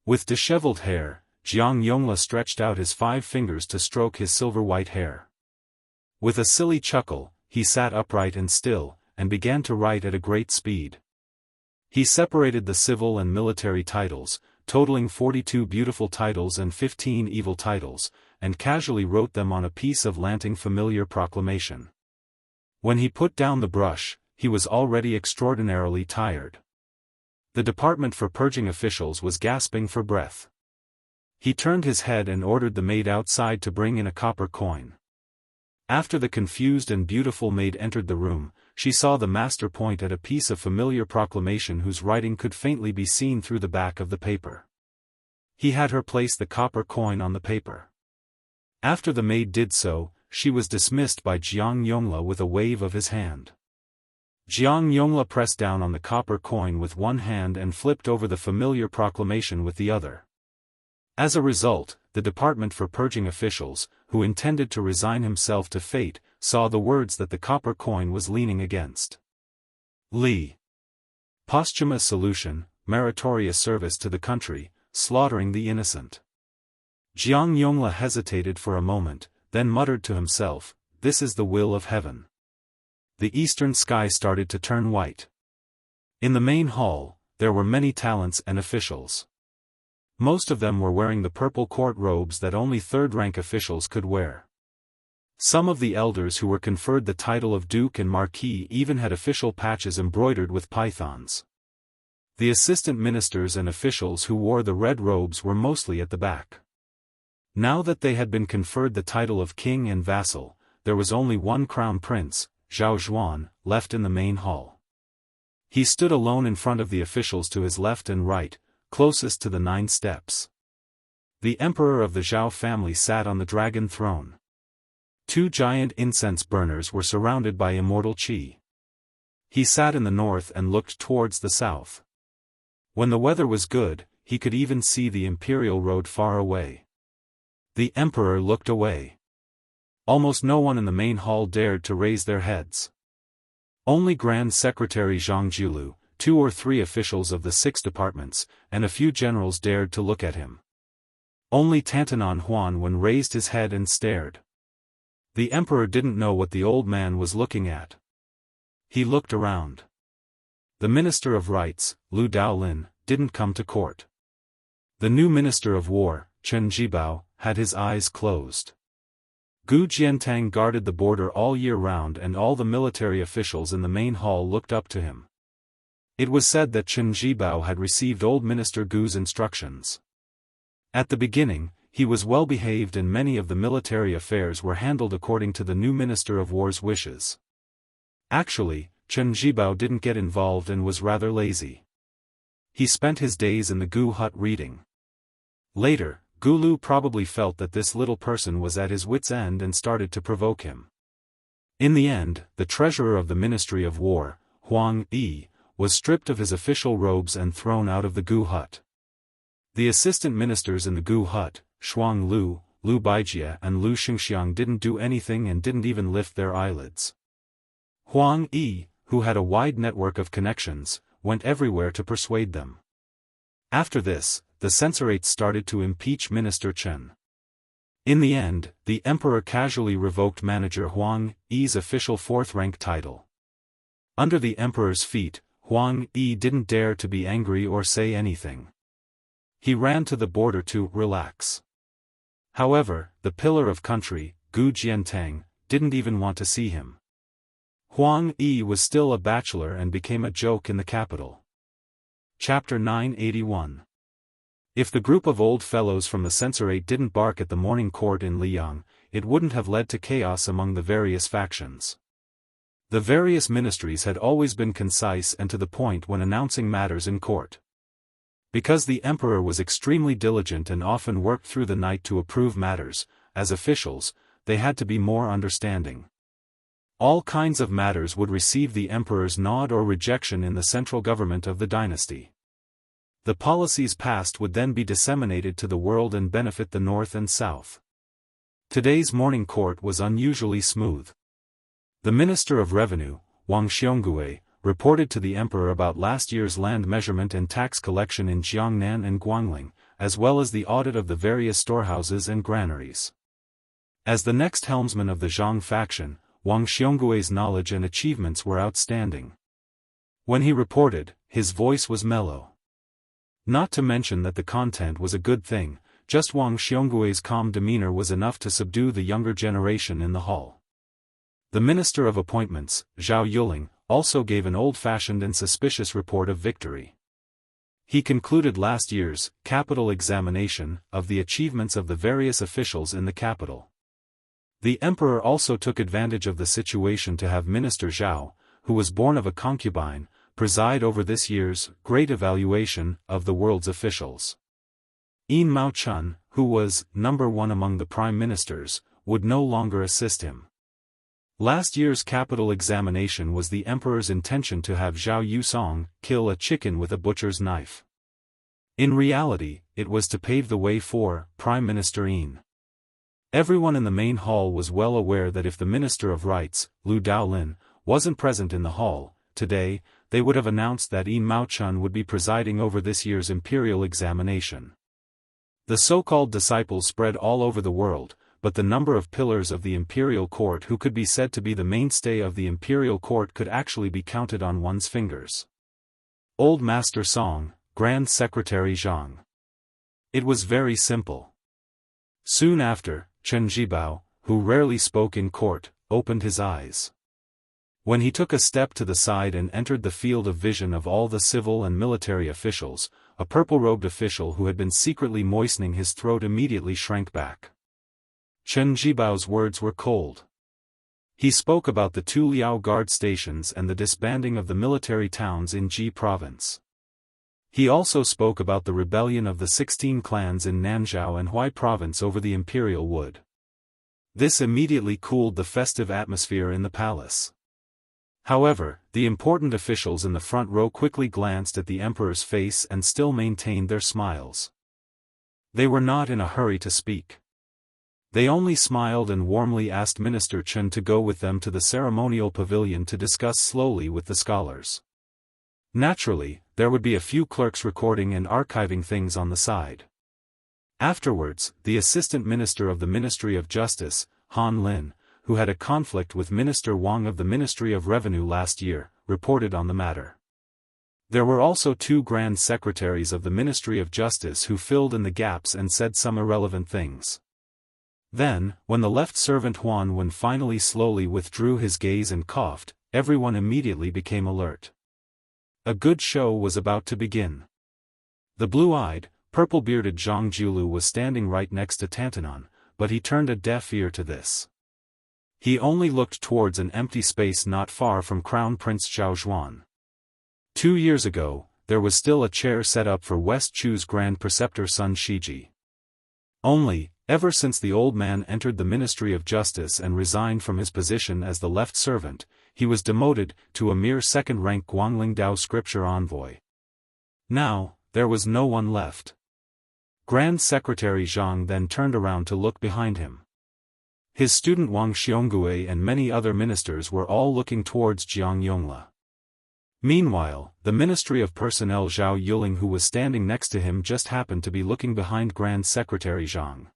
With disheveled hair, Jiang Yongle stretched out his 5 fingers to stroke his silver-white hair. With a silly chuckle, he sat upright and still, and began to write at a great speed. He separated the civil and military titles, totaling 42 beautiful titles and 15 evil titles, and casually wrote them on a piece of lanting familiar proclamation. When he put down the brush, he was already extraordinarily tired. The department for purging officials was gasping for breath. He turned his head and ordered the maid outside to bring in a copper coin. After the confused and beautiful maid entered the room, she saw the master point at a piece of familiar proclamation whose writing could faintly be seen through the back of the paper. He had her place the copper coin on the paper. After the maid did so, she was dismissed by Jiang Yongla with a wave of his hand. Jiang Yongla pressed down on the copper coin with one hand and flipped over the familiar proclamation with the other. As a result, the Department for Purging officials, who intended to resign himself to fate, saw the words that the copper coin was leaning against. Li. Posthumous solution, meritorious service to the country, slaughtering the innocent. Jiang Yongla hesitated for a moment, then muttered to himself, "This is the will of heaven." The eastern sky started to turn white. In the main hall, there were many talents and officials. Most of them were wearing the purple court robes that only third-rank officials could wear. Some of the elders who were conferred the title of Duke and Marquis even had official patches embroidered with pythons. The assistant ministers and officials who wore the red robes were mostly at the back. Now that they had been conferred the title of king and vassal, there was only one crown prince, Zhao Zhuan, left in the main hall. He stood alone in front of the officials to his left and right, closest to the 9 steps. The emperor of the Zhao family sat on the dragon throne. 2 giant incense burners were surrounded by immortal qi. He sat in the north and looked towards the south. When the weather was good, he could even see the imperial road far away. The emperor looked away. Almost no one in the main hall dared to raise their heads. Only Grand Secretary Zhang Jiulu, 2 or 3 officials of the 6 departments, and a few generals dared to look at him. Only Tantanan Huan raised his head and stared. The emperor didn't know what the old man was looking at. He looked around. The Minister of Rights, Lu Daolin, didn't come to court. The new Minister of War, Chen Jibao, had his eyes closed. Gu Jiantang guarded the border all year round and all the military officials in the main hall looked up to him. It was said that Chen Jibao had received old Minister Gu's instructions. At the beginning, he was well behaved and many of the military affairs were handled according to the new Minister of War's wishes. Actually, Chen Jibao didn't get involved and was rather lazy. He spent his days in the Gu hut reading. Later, Gulu probably felt that this little person was at his wit's end and started to provoke him. In the end, the treasurer of the Ministry of War, Huang Yi, was stripped of his official robes and thrown out of the Gu hut. The assistant ministers in the Gu hut, Shuang Lu, Lu Baijia and Lu Xingxiang didn't do anything and didn't even lift their eyelids. Huang Yi, who had a wide network of connections, went everywhere to persuade them. After this, the censorates started to impeach Minister Chen. In the end, the emperor casually revoked manager Huang Yi's official 4th-rank title. Under the emperor's feet, Huang Yi didn't dare to be angry or say anything. He ran to the border to relax. However, the pillar of country, Gu Jiantang, didn't even want to see him. Huang Yi was still a bachelor and became a joke in the capital. Chapter 981. If the group of old fellows from the censorate didn't bark at the morning court in Liang, it wouldn't have led to chaos among the various factions. The various ministries had always been concise and to the point when announcing matters in court. Because the emperor was extremely diligent and often worked through the night to approve matters, as officials, they had to be more understanding. All kinds of matters would receive the emperor's nod or rejection in the central government of the dynasty. The policies passed would then be disseminated to the world and benefit the north and south. Today's morning court was unusually smooth. The Minister of Revenue, Wang Xiongui, reported to the emperor about last year's land measurement and tax collection in Jiangnan and Guangling, as well as the audit of the various storehouses and granaries. As the next helmsman of the Zhang faction, Wang Xionggui's knowledge and achievements were outstanding. When he reported, his voice was mellow. Not to mention that the content was a good thing, just Wang Xionggui's calm demeanor was enough to subdue the younger generation in the hall. The Minister of Appointments, Zhao Yuling, also gave an old-fashioned and suspicious report of victory. He concluded last year's capital examination of the achievements of the various officials in the capital. The emperor also took advantage of the situation to have Minister Zhao, who was born of a concubine, preside over this year's great evaluation of the world's officials. Yin Mao Chun, who was #1 among the prime ministers, would no longer assist him. Last year's capital examination was the emperor's intention to have Zhao Yusong kill a chicken with a butcher's knife. In reality, it was to pave the way for Prime Minister Yin. Everyone in the main hall was well aware that if the Minister of Rights, Liu Daolin, wasn't present in the hall today, they would have announced that Yin Mao Chun would be presiding over this year's imperial examination. The so-called disciples spread all over the world, but the number of pillars of the imperial court who could be said to be the mainstay of the imperial court could actually be counted on one's fingers. Old Master Song, Grand Secretary Zhang. It was very simple. Soon after, Chen Zhibao, who rarely spoke in court, opened his eyes. When he took a step to the side and entered the field of vision of all the civil and military officials, a purple-robed official who had been secretly moistening his throat immediately shrank back. Chen Zhibao's words were cold. He spoke about the 2 Liao guard stations and the disbanding of the military towns in Ji province. He also spoke about the rebellion of the 16 clans in Nanzhao and Huai province over the imperial wood. This immediately cooled the festive atmosphere in the palace. However, the important officials in the front row quickly glanced at the emperor's face and still maintained their smiles. They were not in a hurry to speak. They only smiled and warmly asked Minister Chen to go with them to the ceremonial pavilion to discuss slowly with the scholars. Naturally, there would be a few clerks recording and archiving things on the side. Afterwards, the Assistant Minister of the Ministry of Justice, Han Lin, who had a conflict with Minister Wang of the Ministry of Revenue last year, reported on the matter. There were also 2 Grand Secretaries of the Ministry of Justice who filled in the gaps and said some irrelevant things. Then, when the left servant Huan Wen finally slowly withdrew his gaze and coughed, everyone immediately became alert. A good show was about to begin. The blue-eyed, purple-bearded Zhang Jiulu was standing right next to Tantanon, but he turned a deaf ear to this. He only looked towards an empty space not far from Crown Prince Zhao Zhuan. 2 years ago, there was still a chair set up for West Chu's Grand Preceptor Sun Shiji. Only, ever since the old man entered the Ministry of Justice and resigned from his position as the left servant, he was demoted to a mere second-rank Guangling Dao scripture envoy. Now, there was no one left. Grand Secretary Zhang then turned around to look behind him. His student Wang Xiongui and many other ministers were all looking towards Jiang Yongla. Meanwhile, the Ministry of Personnel Zhao Yuling, who was standing next to him, just happened to be looking behind Grand Secretary Zhang.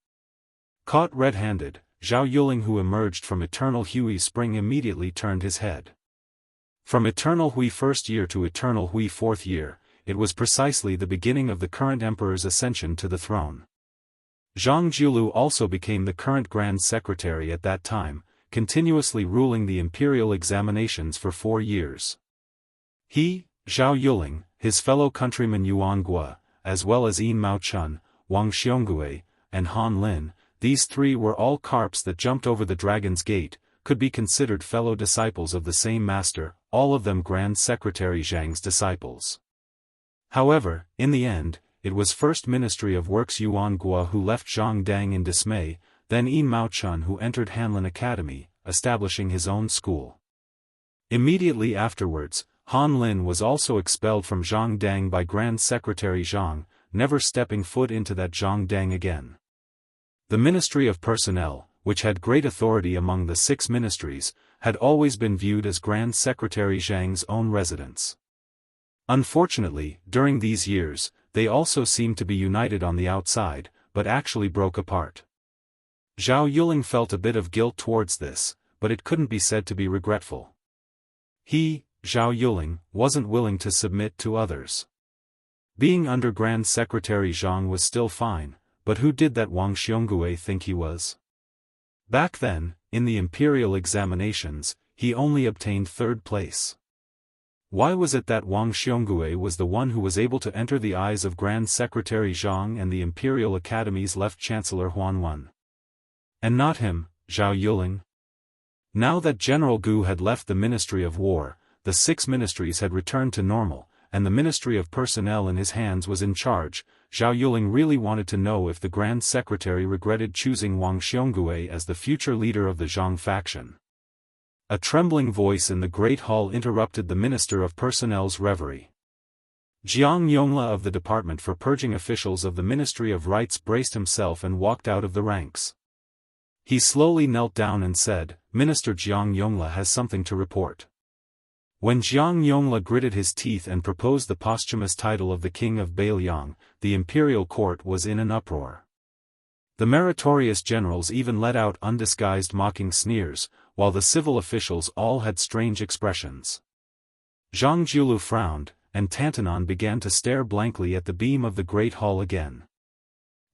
Caught red-handed, Zhao Yuling, who emerged from Eternal Hui Spring, immediately turned his head. From Eternal Hui First Year to Eternal Hui Fourth Year, it was precisely the beginning of the current emperor's ascension to the throne. Zhang Jiulu also became the current Grand Secretary at that time, continuously ruling the imperial examinations for 4 years. He, Zhao Yuling, his fellow countryman Yuan Gua, as well as Yin Mao Chun, Wang Xiongui, and Han Lin, these 3 were all carps that jumped over the Dragon's Gate, could be considered fellow disciples of the same master, all of them Grand Secretary Zhang's disciples. However, in the end, it was First Ministry of Works Yuan Gua who left Zhangdang in dismay, then Yin Mao Chun who entered Hanlin Academy, establishing his own school. Immediately afterwards, Han Lin was also expelled from Zhangdang by Grand Secretary Zhang, never stepping foot into that Zhangdang again. The Ministry of Personnel, which had great authority among the 6 ministries, had always been viewed as Grand Secretary Zhang's own residence. Unfortunately, during these years, they also seemed to be united on the outside, but actually broke apart. Zhao Yuling felt a bit of guilt towards this, but it couldn't be said to be regretful. He, Zhao Yuling, wasn't willing to submit to others. Being under Grand Secretary Zhang was still fine, but who did that Wang Xiongui think he was? Back then, in the imperial examinations, he only obtained 3rd place. Why was it that Wang Xiongui was the one who was able to enter the eyes of Grand Secretary Zhang and the Imperial Academy's left Chancellor Huan Wen? And not him, Zhao Yuling? Now that General Gu had left the Ministry of War, the 6 ministries had returned to normal, and the Ministry of Personnel in his hands was in charge. Zhao Yuling really wanted to know if the Grand Secretary regretted choosing Wang Xiongui as the future leader of the Zhang faction. A trembling voice in the Great Hall interrupted the Minister of Personnel's reverie. Jiang Yongla of the Department for Purging Officials of the Ministry of Rights braced himself and walked out of the ranks. He slowly knelt down and said, "Minister Jiang Yongla has something to report." When Jiang Yongla gritted his teeth and proposed the posthumous title of the King of Beiliang, the imperial court was in an uproar. The meritorious generals even let out undisguised mocking sneers, while the civil officials all had strange expressions. Zhang Jiulu frowned, and Tantanon began to stare blankly at the beam of the Great Hall again.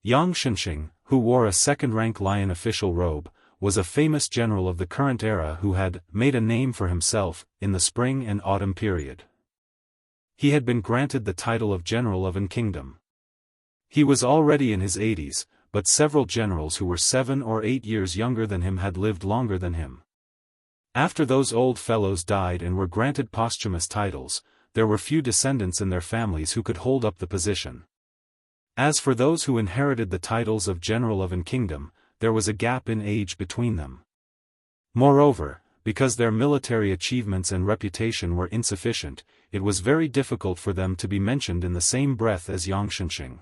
Yang Shenxing, who wore a second-rank lion official robe, was a famous general of the current era who had made a name for himself in the spring and autumn period. He had been granted the title of General of an Kingdom. He was already in his 80s, but several generals who were 7 or 8 years younger than him had lived longer than him. After those old fellows died and were granted posthumous titles, there were few descendants in their families who could hold up the position. As for those who inherited the titles of General of an Kingdom, there was a gap in age between them. Moreover, because their military achievements and reputation were insufficient, it was very difficult for them to be mentioned in the same breath as Yang Shenxing.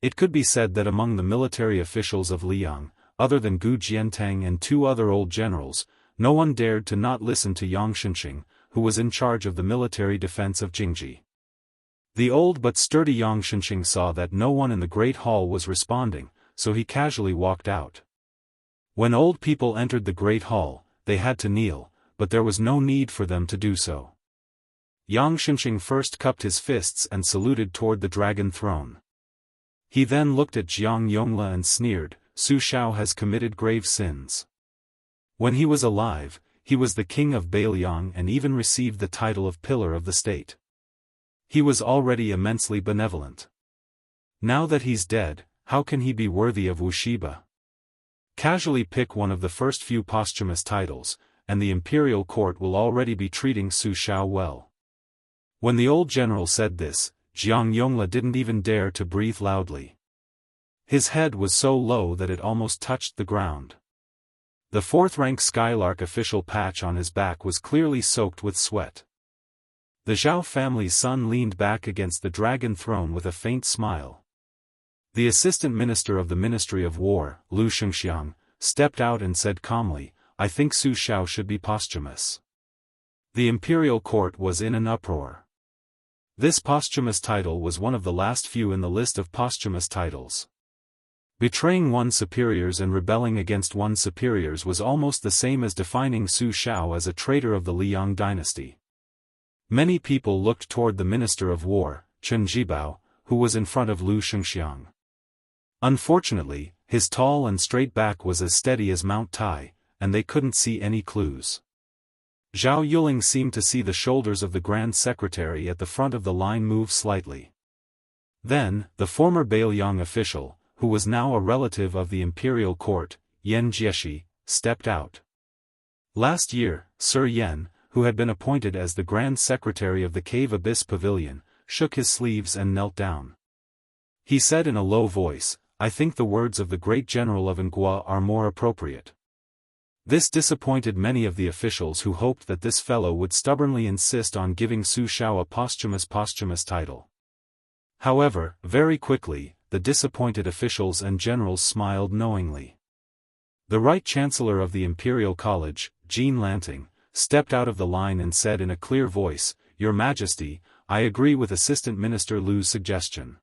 It could be said that among the military officials of Liang, other than Gu Jiantang and 2 other old generals, no one dared to not listen to Yang Shenxing, who was in charge of the military defense of Jingji. The old but sturdy Yang Shenxing saw that no one in the Great Hall was responding, so he casually walked out. When old people entered the Great Hall, they had to kneel, but there was no need for them to do so. Yang Shenxing first cupped his fists and saluted toward the dragon throne. He then looked at Jiang Yongla and sneered, "Su Shao has committed grave sins. When he was alive, he was the king of Beiliang and even received the title of Pillar of the State. He was already immensely benevolent. Now that he's dead, how can he be worthy of Wuxiba? Casually pick one of the first few posthumous titles, and the imperial court will already be treating Su Shao well." When the old general said this, Jiang Yongla didn't even dare to breathe loudly. His head was so low that it almost touched the ground. The 4th-rank Skylark official patch on his back was clearly soaked with sweat. The Zhao family's son leaned back against the dragon throne with a faint smile. The assistant minister of the Ministry of War, Lu Shengxiang, stepped out and said calmly, "I think Su Shao should be posthumous." The imperial court was in an uproar. This posthumous title was one of the last few in the list of posthumous titles. Betraying one's superiors and rebelling against one's superiors was almost the same as defining Su Shao as a traitor of the Liang dynasty. Many people looked toward the Minister of War, Chen Jibao, who was in front of Lu Shengxiang. Unfortunately, his tall and straight back was as steady as Mount Tai, and they couldn't see any clues. Zhao Yuling seemed to see the shoulders of the Grand Secretary at the front of the line move slightly. Then, the former Beiliang official, who was now a relative of the imperial court, Yan Jieshi, stepped out. Last year, Sir Yan, who had been appointed as the Grand Secretary of the Cave Abyss Pavilion, shook his sleeves and knelt down. He said in a low voice, "I think the words of the great general of Ngua are more appropriate." This disappointed many of the officials who hoped that this fellow would stubbornly insist on giving Su Shao a posthumous title. However, very quickly, the disappointed officials and generals smiled knowingly. The Right Chancellor of the Imperial College, Jean Lanting, stepped out of the line and said in a clear voice, "Your Majesty, I agree with Assistant Minister Lu's suggestion.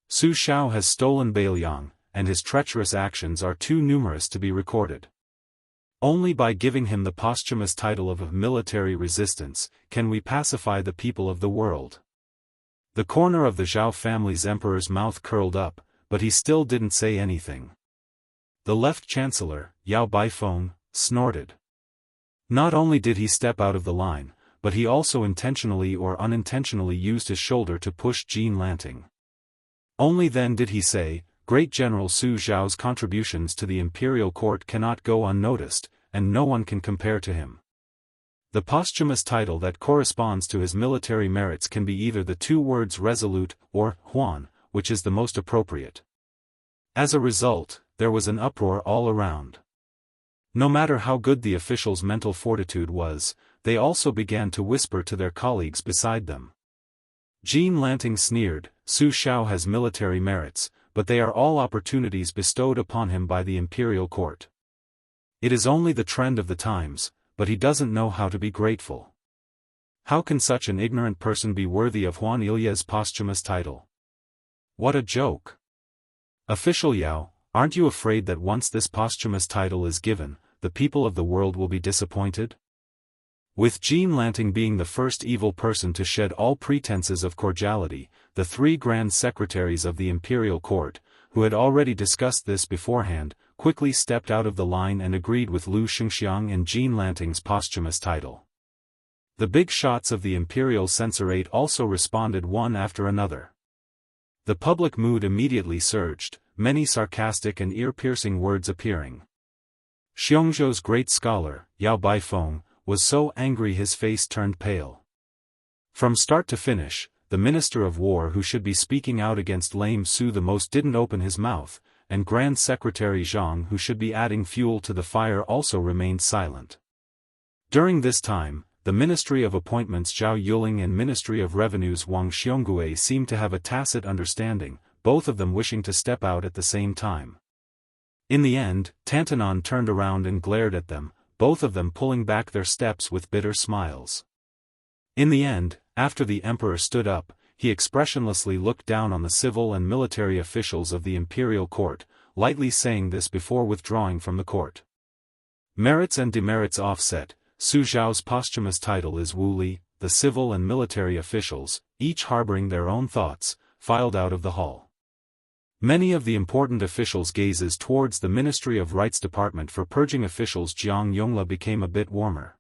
Su Shao has stolen Beiliang, and his treacherous actions are too numerous to be recorded. Only by giving him the posthumous title of military resistance, can we pacify the people of the world." The corner of the Zhao family's emperor's mouth curled up, but he still didn't say anything. The left chancellor, Yao Baifeng, snorted. Not only did he step out of the line, but he also intentionally or unintentionally used his shoulder to push Jean Lanting. Only then did he say, "Great General Su Zhao's contributions to the imperial court cannot go unnoticed, and no one can compare to him. The posthumous title that corresponds to his military merits can be either the 2 words resolute, or Huan, which is the most appropriate. As a result, there was an uproar all around. No matter how good the officials' mental fortitude was, they also began to whisper to their colleagues beside them. Jean Lanting sneered, Su Xiao has military merits, but they are all opportunities bestowed upon him by the imperial court. It is only the trend of the times, but he doesn't know how to be grateful. How can such an ignorant person be worthy of Huan Ilya's posthumous title? What a joke! Official Yao, aren't you afraid that once this posthumous title is given, the people of the world will be disappointed? With Jean Lanting being the first evil person to shed all pretenses of cordiality, the three grand secretaries of the imperial court, who had already discussed this beforehand, quickly stepped out of the line and agreed with Lu Xingxiang and Jean Lanting's posthumous title. The big shots of the imperial censorate also responded one after another. The public mood immediately surged, many sarcastic and ear-piercing words appearing. Xiongzhou's great scholar, Yao Baifeng, was so angry his face turned pale. From start to finish, the Minister of War who should be speaking out against Lame Su the most didn't open his mouth, and Grand Secretary Zhang who should be adding fuel to the fire also remained silent. During this time, the Ministry of Appointments Zhao Yuling and Ministry of Revenues Wang Xiongui seemed to have a tacit understanding, both of them wishing to step out at the same time. In the end, Tantanon turned around and glared at them, both of them pulling back their steps with bitter smiles. In the end, after the emperor stood up, he expressionlessly looked down on the civil and military officials of the imperial court, lightly saying this before withdrawing from the court. Merits and demerits offset, Su Zhao's posthumous title is Wu Li, the civil and military officials, each harboring their own thoughts, filed out of the hall. Many of the important officials' gazes towards the Ministry of Rights Department for purging officials Jiang Yongla became a bit warmer.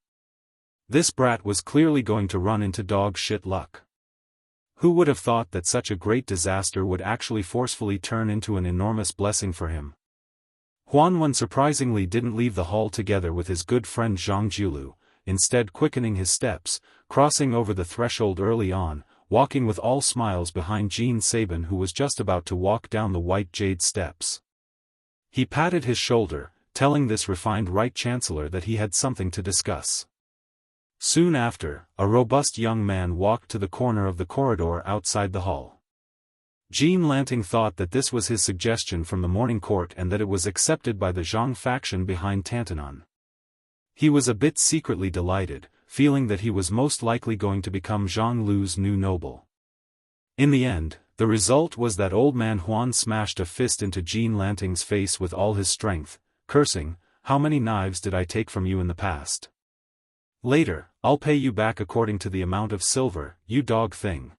This brat was clearly going to run into dog shit luck. Who would have thought that such a great disaster would actually forcefully turn into an enormous blessing for him? Huanwen surprisingly didn't leave the hall together with his good friend Zhang Jiulu, instead quickening his steps, crossing over the threshold early on, walking with all smiles behind Jean Sabin who was just about to walk down the white jade steps. He patted his shoulder, telling this refined right chancellor that he had something to discuss. Soon after, a robust young man walked to the corner of the corridor outside the hall. Jean Lanting thought that this was his suggestion from the morning court and that it was accepted by the Zhang faction behind Tantanon. He was a bit secretly delighted, feeling that he was most likely going to become Zhang Lu's new noble. In the end, the result was that old man Huan smashed a fist into Jean Lanting's face with all his strength, cursing, "How many knives did I take from you in the past? Later, I'll pay you back according to the amount of silver, you dog thing."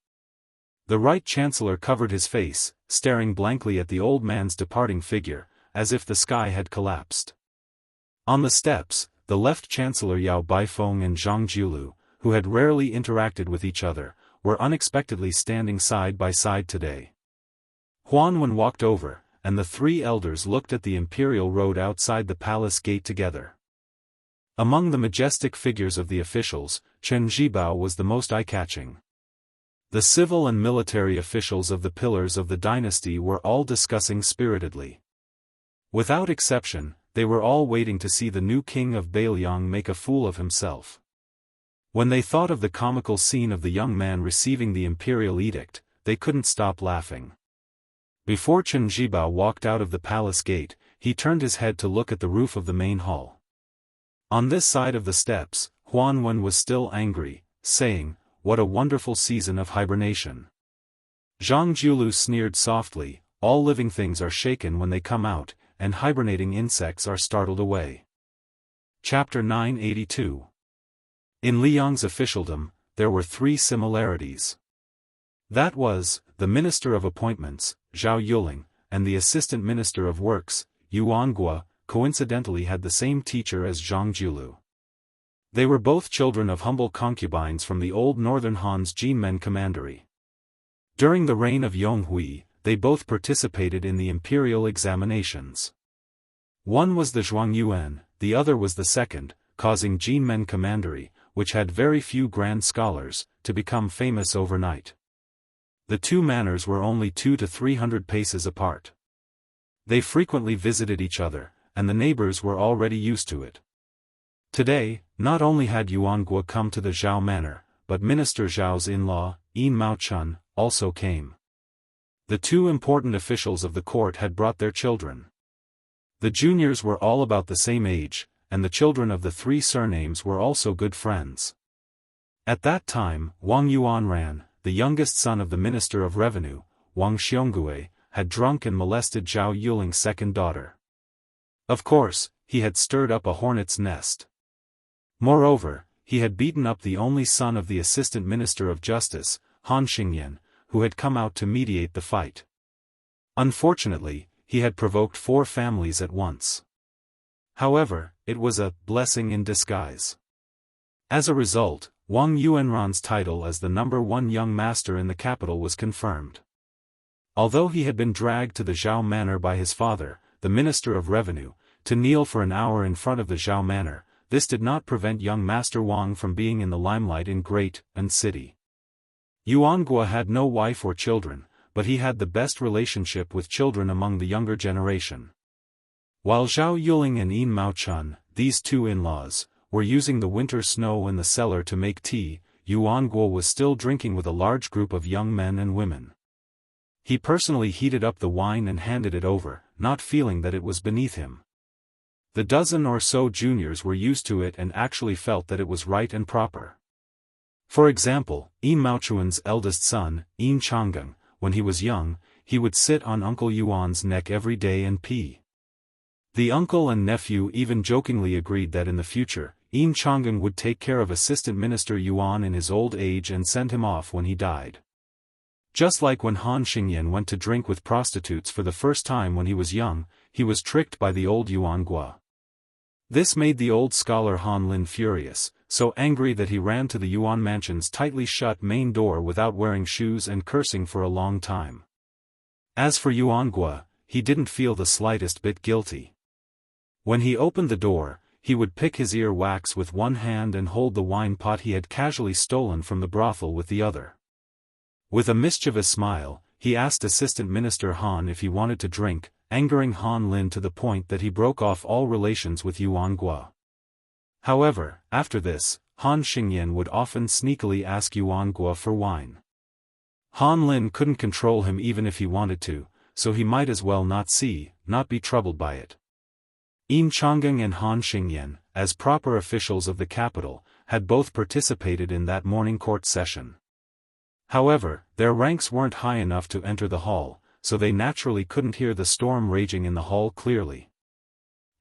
The right chancellor covered his face, staring blankly at the old man's departing figure, as if the sky had collapsed. On the steps, the left chancellor Yao Baifeng and Zhang Jiulu, who had rarely interacted with each other, were unexpectedly standing side by side today. Huanwen walked over, and the three elders looked at the imperial road outside the palace gate together. Among the majestic figures of the officials, Chen Zhibao was the most eye-catching. The civil and military officials of the pillars of the dynasty were all discussing spiritedly. Without exception, they were all waiting to see the new king of Bailiang make a fool of himself. When they thought of the comical scene of the young man receiving the imperial edict, they couldn't stop laughing. Before Chen Zhibao walked out of the palace gate, he turned his head to look at the roof of the main hall. On this side of the steps, Huanwen was still angry, saying, "What a wonderful season of hibernation." Zhang Jiulu sneered softly, "All living things are shaken when they come out, and hibernating insects are startled away." Chapter 982. In Liang's officialdom, there were three similarities. That was, the Minister of Appointments, Zhao Yuling, and the Assistant Minister of Works, Yuan Gua, coincidentally had the same teacher as Zhang Jiulu. They were both children of humble concubines from the old northern Han's Jinmen commandery. During the reign of Yonghui, they both participated in the imperial examinations. One was the Zhuangyuan, the other was the second, causing Jinmen commandery, which had very few grand scholars, to become famous overnight. The two manors were only 200 to 300 paces apart. They frequently visited each other, and the neighbors were already used to it. Today, not only had Yuan Guo come to the Zhao manor, but Minister Zhao's in-law, Yin Mao-chun, also came. The two important officials of the court had brought their children. The juniors were all about the same age, and the children of the three surnames were also good friends. At that time, Wang Yuanran, the youngest son of the Minister of Revenue, Wang Xiongui, had drunk and molested Zhao Yuling's second daughter. Of course, he had stirred up a hornet's nest. Moreover, he had beaten up the only son of the Assistant Minister of Justice, Han Xingyan, who had come out to mediate the fight. Unfortunately, he had provoked 4 families at once. However, it was a blessing in disguise. As a result, Wang Yuanran's title as the #1 young master in the capital was confirmed. Although he had been dragged to the Zhao manor by his father, the Minister of Revenue, to kneel for an hour in front of the Zhao manor, this did not prevent young Master Wang from being in the limelight in Great and City. Yuan Guo had no wife or children, but he had the best relationship with children among the younger generation. While Zhao Yuling and Yin Mao-chun, these two in-laws, were using the winter snow in the cellar to make tea, Yuan Guo was still drinking with a large group of young men and women. He personally heated up the wine and handed it over, not feeling that it was beneath him. The dozen or so juniors were used to it and actually felt that it was right and proper. For example, Yin Maochuan's eldest son, Yin Changgang, when he was young, he would sit on Uncle Yuan's neck every day and pee. The uncle and nephew even jokingly agreed that in the future, Yin Changgang would take care of Assistant Minister Yuan in his old age and send him off when he died. Just like when Han Xingyan went to drink with prostitutes for the first time when he was young, he was tricked by the old Yuan Guo. This made the old scholar Han Lin furious, so angry that he ran to the Yuan mansion's tightly shut main door without wearing shoes and cursing for a long time. As for Yuan Guo, he didn't feel the slightest bit guilty. When he opened the door, he would pick his ear wax with one hand and hold the wine pot he had casually stolen from the brothel with the other. With a mischievous smile, he asked Assistant Minister Han if he wanted to drink, angering Han Lin to the point that he broke off all relations with Yuan Guo. However, after this, Han Xingyan would often sneakily ask Yuan Guo for wine. Han Lin couldn't control him even if he wanted to, so he might as well not be troubled by it. Yin Changgang and Han Xingyan, as proper officials of the capital, had both participated in that morning court session. However, their ranks weren't high enough to enter the hall, so they naturally couldn't hear the storm raging in the hall clearly.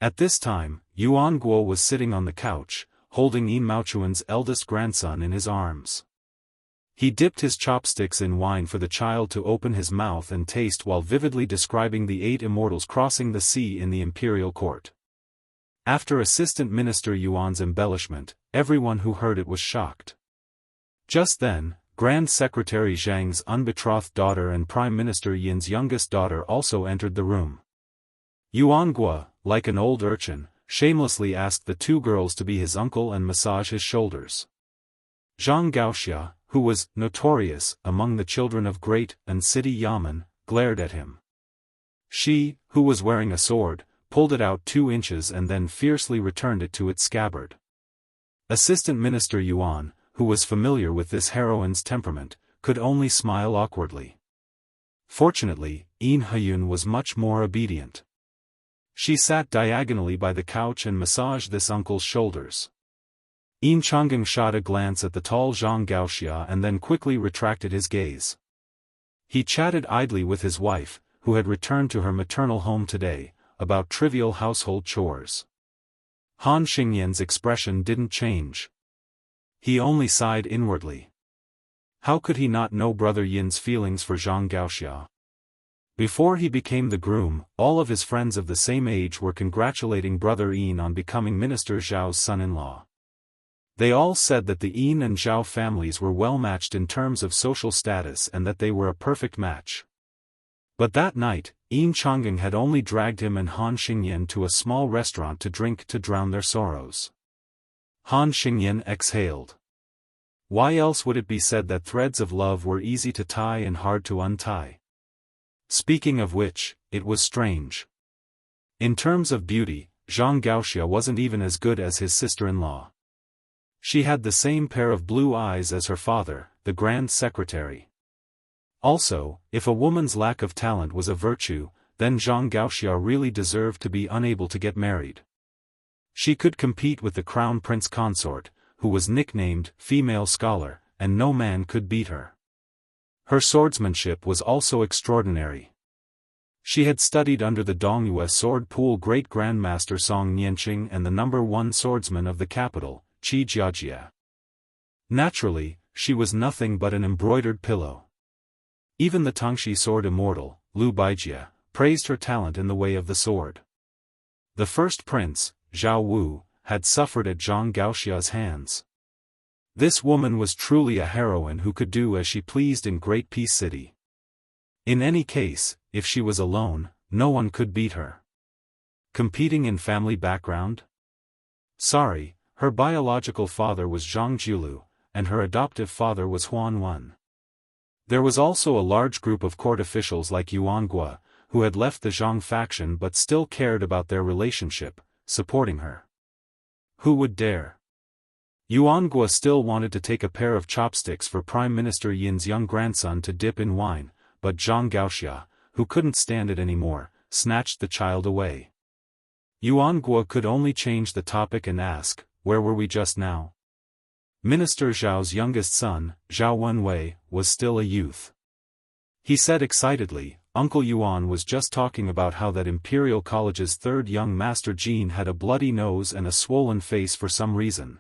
At this time, Yuan Guo was sitting on the couch, holding Yin Maochuan's eldest grandson in his arms. He dipped his chopsticks in wine for the child to open his mouth and taste while vividly describing the 8 immortals crossing the sea in the imperial court. After Assistant Minister Yuan's embellishment, everyone who heard it was shocked. Just then, Grand Secretary Zhang's unbetrothed daughter and Prime Minister Yin's youngest daughter also entered the room. Yuan Guo, like an old urchin, shamelessly asked the 2 girls to be his uncle and massage his shoulders. Zhang Gaoxia, who was notorious among the children of Great and City Yamen, glared at him. She, who was wearing a sword, pulled it out 2 inches and then fiercely returned it to its scabbard. Assistant Minister Yuan, who was familiar with this heroine's temperament, could only smile awkwardly. Fortunately, Yin Heyun was much more obedient. She sat diagonally by the couch and massaged this uncle's shoulders. Yin Changgang shot a glance at the tall Zhang Gaoxia and then quickly retracted his gaze. He chatted idly with his wife, who had returned to her maternal home today, about trivial household chores. Han Xingyan's expression didn't change. He only sighed inwardly. How could he not know Brother Yin's feelings for Zhang Gaoxia? Before he became the groom, all of his friends of the same age were congratulating Brother Yin on becoming Minister Zhao's son-in-law. They all said that the Yin and Zhao families were well matched in terms of social status and that they were a perfect match. But that night, Yin Changgang had only dragged him and Han Xingyan to a small restaurant to drink to drown their sorrows. Han Xingyan exhaled. Why else would it be said that threads of love were easy to tie and hard to untie? Speaking of which, it was strange. In terms of beauty, Zhang Gaoxia wasn't even as good as his sister-in-law. She had the same pair of blue eyes as her father, the Grand Secretary. Also, if a woman's lack of talent was a virtue, then Zhang Gaoxia really deserved to be unable to get married. She could compete with the crown prince consort, who was nicknamed Female Scholar, and no man could beat her. Her swordsmanship was also extraordinary. She had studied under the Dongyue sword pool great grandmaster Song Nianqing and the #1 swordsman of the capital, Qi Jiajia. Naturally, she was nothing but an embroidered pillow. Even the Tangxi sword immortal, Liu Baijia, praised her talent in the way of the sword. The first prince, Zhao Wu, had suffered at Zhang Gaoxia's hands. This woman was truly a heroine who could do as she pleased in Great Peace City. In any case, if she was alone, no one could beat her. Competing in family background? Sorry, her biological father was Zhang Jiulu, and her adoptive father was Huan Wen. There was also a large group of court officials like Yuan Gua, who had left the Zhang faction but still cared about their relationship, supporting her. Who would dare? Yuan Gua still wanted to take a pair of chopsticks for Prime Minister Yin's young grandson to dip in wine, but Zhang Gaoxia, who couldn't stand it anymore, snatched the child away. Yuan Gua could only change the topic and ask, where were we just now? Minister Zhao's youngest son, Zhao Wenwei, was still a youth. He said excitedly, Uncle Yuan was just talking about how that Imperial College's third young master Jean had a bloody nose and a swollen face for some reason.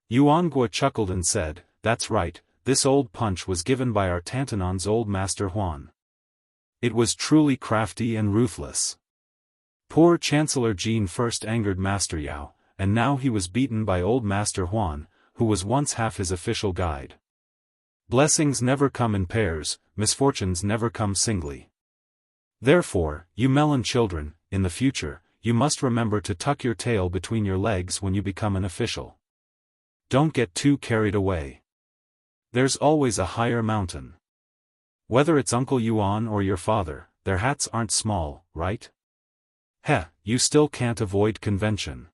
Yuan Gua chuckled and said, that's right, this old punch was given by our Tantanon's old master Huan. It was truly crafty and ruthless. Poor Chancellor Jean first angered Master Yao, and now he was beaten by old Master Huan, who was once half his official guide. Blessings never come in pairs, misfortunes never come singly. Therefore, you melon children, in the future, you must remember to tuck your tail between your legs when you become an official. Don't get too carried away. There's always a higher mountain. Whether it's Uncle Yuan or your father, their hats aren't small, right? Heh, you still can't avoid convention.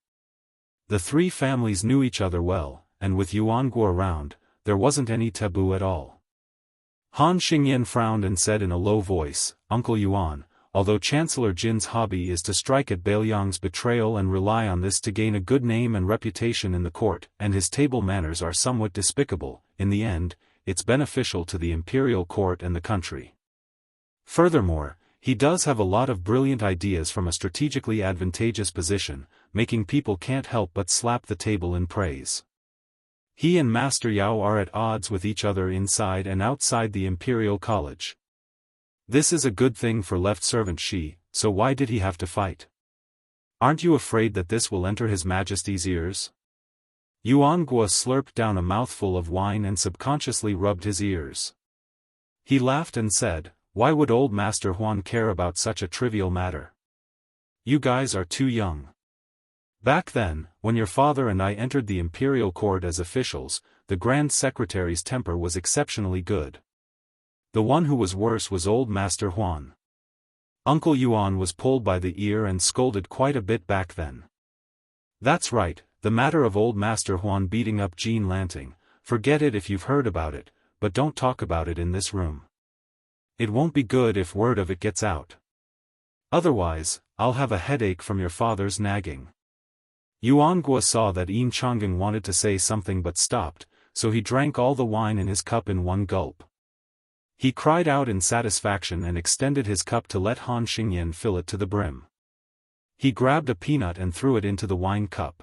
The three families knew each other well, and with Yuan Gua around, there wasn't any taboo at all. Han Xingyan frowned and said in a low voice, Uncle Yuan, although Chancellor Jin's hobby is to strike at Beiliang's betrayal and rely on this to gain a good name and reputation in the court, and his table manners are somewhat despicable, in the end, it's beneficial to the imperial court and the country. Furthermore, he does have a lot of brilliant ideas from a strategically advantageous position, making people can't help but slap the table in praise. He and Master Yao are at odds with each other inside and outside the Imperial College. This is a good thing for left servant Shi, so why did he have to fight? Aren't you afraid that this will enter His Majesty's ears? Yuan Gua slurped down a mouthful of wine and subconsciously rubbed his ears. He laughed and said, why would old Master Huan care about such a trivial matter? You guys are too young. Back then, when your father and I entered the imperial court as officials, the Grand Secretary's temper was exceptionally good. The one who was worse was old Master Huan. Uncle Yuan was pulled by the ear and scolded quite a bit back then. That's right, the matter of old Master Huan beating up Jean Lanting, forget it if you've heard about it, but don't talk about it in this room. It won't be good if word of it gets out. Otherwise, I'll have a headache from your father's nagging. Yuan Gua saw that Yin Changgang wanted to say something but stopped, so he drank all the wine in his cup in one gulp. He cried out in satisfaction and extended his cup to let Han Xingyan fill it to the brim. He grabbed a peanut and threw it into the wine cup.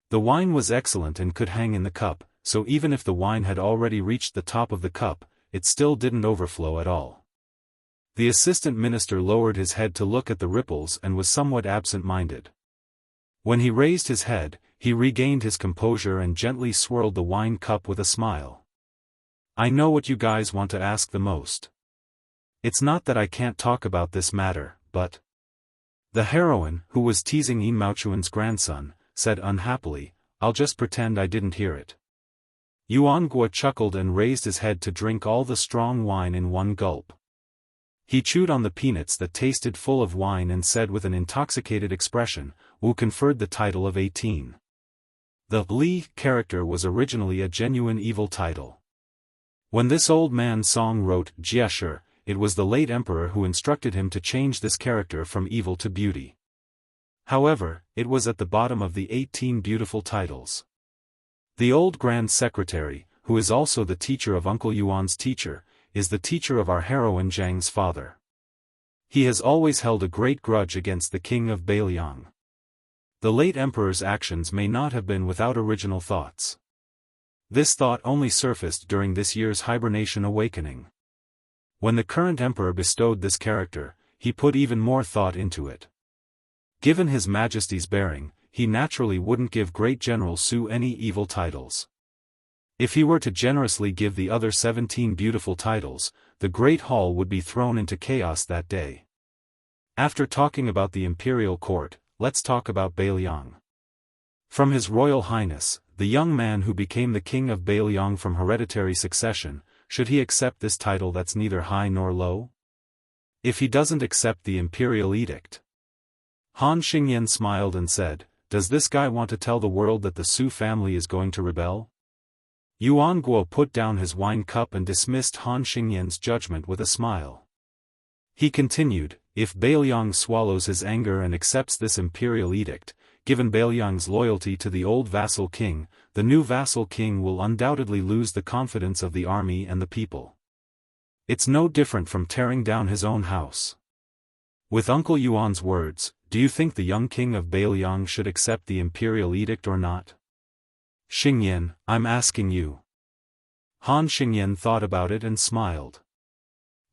The wine was excellent and could hang in the cup, so even if the wine had already reached the top of the cup, it still didn't overflow at all. The assistant minister lowered his head to look at the ripples and was somewhat absent-minded. When he raised his head, he regained his composure and gently swirled the wine cup with a smile. I know what you guys want to ask the most. It's not that I can't talk about this matter, but... The heroine, who was teasing Yin Maochuan's grandson, said unhappily, I'll just pretend I didn't hear it. Yuan chuckled and raised his head to drink all the strong wine in one gulp. He chewed on the peanuts that tasted full of wine and said with an intoxicated expression, Wu conferred the title of 18. The Li character was originally a genuine evil title. When this old man Song wrote Jieshi, it was the late emperor who instructed him to change this character from evil to beauty. However, it was at the bottom of the 18 beautiful titles. The old Grand Secretary, who is also the teacher of Uncle Yuan's teacher, is the teacher of our heroine Zhang's father. He has always held a great grudge against the king of Beiliang. The late emperor's actions may not have been without original thoughts. This thought only surfaced during this year's hibernation awakening. When the current emperor bestowed this character, he put even more thought into it. Given His Majesty's bearing, he naturally wouldn't give Great General Su any evil titles. If he were to generously give the other 17 beautiful titles, the Great Hall would be thrown into chaos that day. After talking about the imperial court, let's talk about Beiliang. From His Royal Highness, the young man who became the king of Beiliang from hereditary succession, should he accept this title that's neither high nor low? If he doesn't accept the imperial edict. Han Xingyan smiled and said, does this guy want to tell the world that the Su family is going to rebel? Yuan Guo put down his wine cup and dismissed Han Xingyan's judgment with a smile. He continued, if Beiliang swallows his anger and accepts this imperial edict, given Beiliang's loyalty to the old vassal king, the new vassal king will undoubtedly lose the confidence of the army and the people. It's no different from tearing down his own house. With Uncle Yuan's words, do you think the young king of Beiliang should accept the imperial edict or not? Xingyan, I'm asking you. Han Xingyan thought about it and smiled.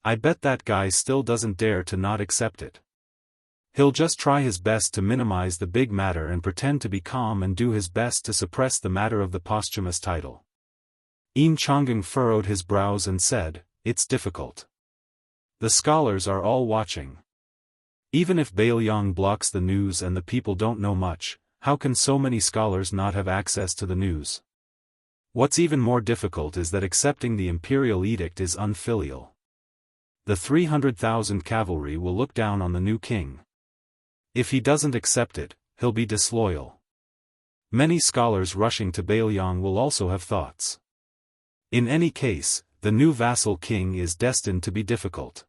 I bet that guy still doesn't dare to not accept it. He'll just try his best to minimize the big matter and pretend to be calm and do his best to suppress the matter of the posthumous title. Yin Chang'eng furrowed his brows and said, it's difficult. The scholars are all watching. Even if Beiliang blocks the news and the people don't know much, how can so many scholars not have access to the news? What's even more difficult is that accepting the imperial edict is unfilial. The 300,000 cavalry will look down on the new king. If he doesn't accept it, he'll be disloyal. Many scholars rushing to Beiliang will also have thoughts. In any case, the new vassal king is destined to be difficult.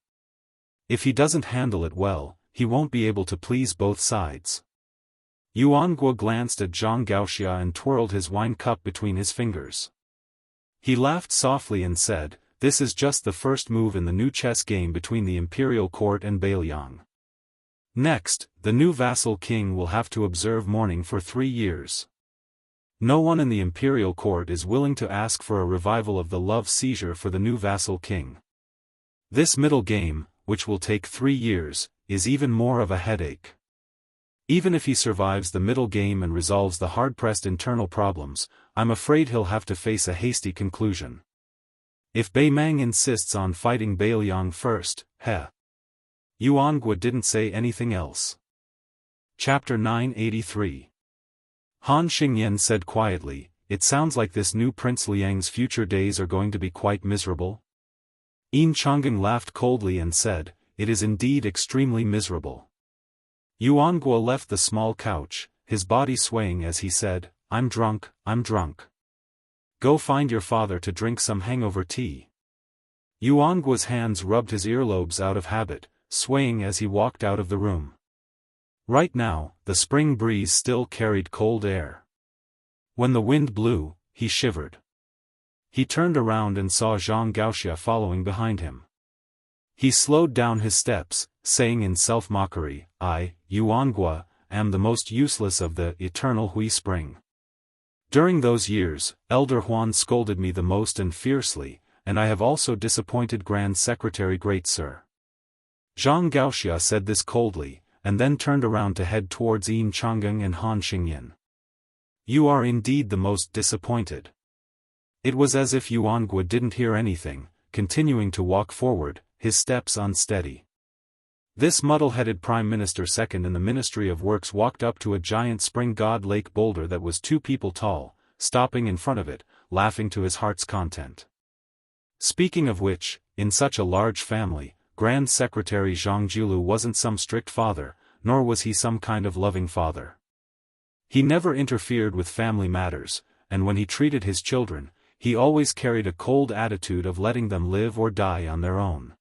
If he doesn't handle it well, he won't be able to please both sides. Yuan Guo glanced at Zhang Gaoxia and twirled his wine cup between his fingers. He laughed softly and said, this is just the first move in the new chess game between the imperial court and Beiliang. Next, the new vassal king will have to observe mourning for 3 years. No one in the imperial court is willing to ask for a revival of the love seizure for the new vassal king. This middle game, which will take 3 years, is even more of a headache. Even if he survives the middle game and resolves the hard-pressed internal problems, I'm afraid he'll have to face a hasty conclusion. If Bei Mang insists on fighting Beiliang first, Yuan Guo didn't say anything else. Chapter 983. Han Xingyan said quietly, it sounds like this new Prince Liang's future days are going to be quite miserable. Yin Chang'eng laughed coldly and said, it is indeed extremely miserable. Yuan Guo left the small couch, his body swaying as he said, I'm drunk. Go find your father to drink some hangover tea. Yuan Guo's hands rubbed his earlobes out of habit, swaying as he walked out of the room. Right now, the spring breeze still carried cold air. When the wind blew, he shivered. He turned around and saw Zhang Gaoxia following behind him. He slowed down his steps, saying in self-mockery, I, Yuan Guo, am the most useless of the eternal Hui Spring. During those years, Elder Huan scolded me the most and fiercely, and I have also disappointed Grand Secretary Great Sir. Zhang Gaoxia said this coldly, and then turned around to head towards Yin Chang'eng and Han Xingyan. You are indeed the most disappointed. It was as if Yuan Guo didn't hear anything, continuing to walk forward, his steps unsteady. This muddle-headed Prime Minister second in the Ministry of Works walked up to a giant spring god lake boulder that was 2 people tall, stopping in front of it, laughing to his heart's content. Speaking of which, in such a large family, Grand Secretary Zhang Jiulu wasn't some strict father, nor was he some kind of loving father. He never interfered with family matters, and when he treated his children, he always carried a cold attitude of letting them live or die on their own.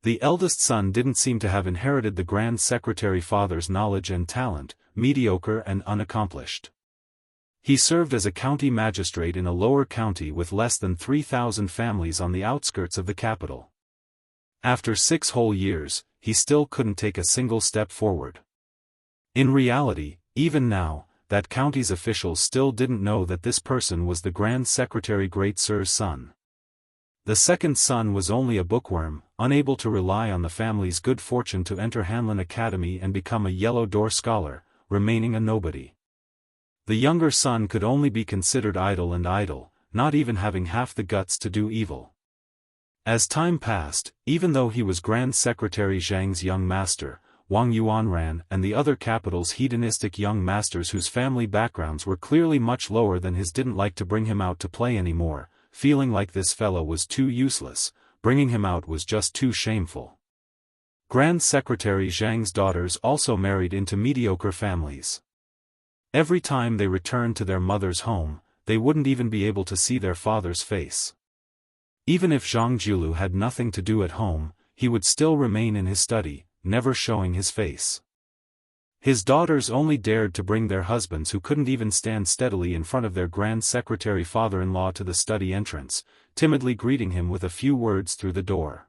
The eldest son didn't seem to have inherited the Grand Secretary father's knowledge and talent, mediocre and unaccomplished. He served as a county magistrate in a lower county with less than 3,000 families on the outskirts of the capital. After 6 whole years, he still couldn't take a single step forward. In reality, even now, that county's officials still didn't know that this person was the Grand Secretary Great Sir's son. The second son was only a bookworm, unable to rely on the family's good fortune to enter Hanlin Academy and become a Yellow Door scholar, remaining a nobody. The younger son could only be considered idle, not even having half the guts to do evil. As time passed, even though he was Grand Secretary Zhang's young master, Wang Yuanran and the other capital's hedonistic young masters whose family backgrounds were clearly much lower than his didn't like to bring him out to play anymore, feeling like this fellow was too useless, bringing him out was just too shameful. Grand Secretary Zhang's daughters also married into mediocre families. Every time they returned to their mother's home, they wouldn't even be able to see their father's face. Even if Zhang Jiulu had nothing to do at home, he would still remain in his study, never showing his face. His daughters only dared to bring their husbands who couldn't even stand steadily in front of their Grand Secretary father-in-law to the study entrance, timidly greeting him with a few words through the door.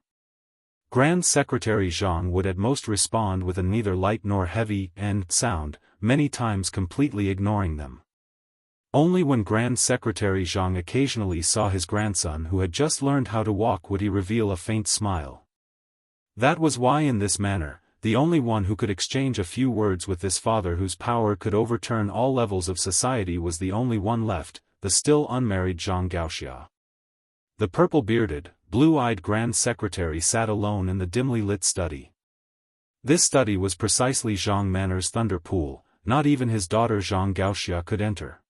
Grand Secretary Zhang would at most respond with a neither light nor heavy sound, many times completely ignoring them. Only when Grand Secretary Zhang occasionally saw his grandson who had just learned how to walk would he reveal a faint smile. That was why in this manner, the only one who could exchange a few words with this father whose power could overturn all levels of society was the only one left, the still unmarried Zhang Gaoxia. The purple-bearded, blue-eyed Grand Secretary sat alone in the dimly lit study. This study was precisely Zhang Manor's thunder pool, not even his daughter Zhang Gaoxia could enter.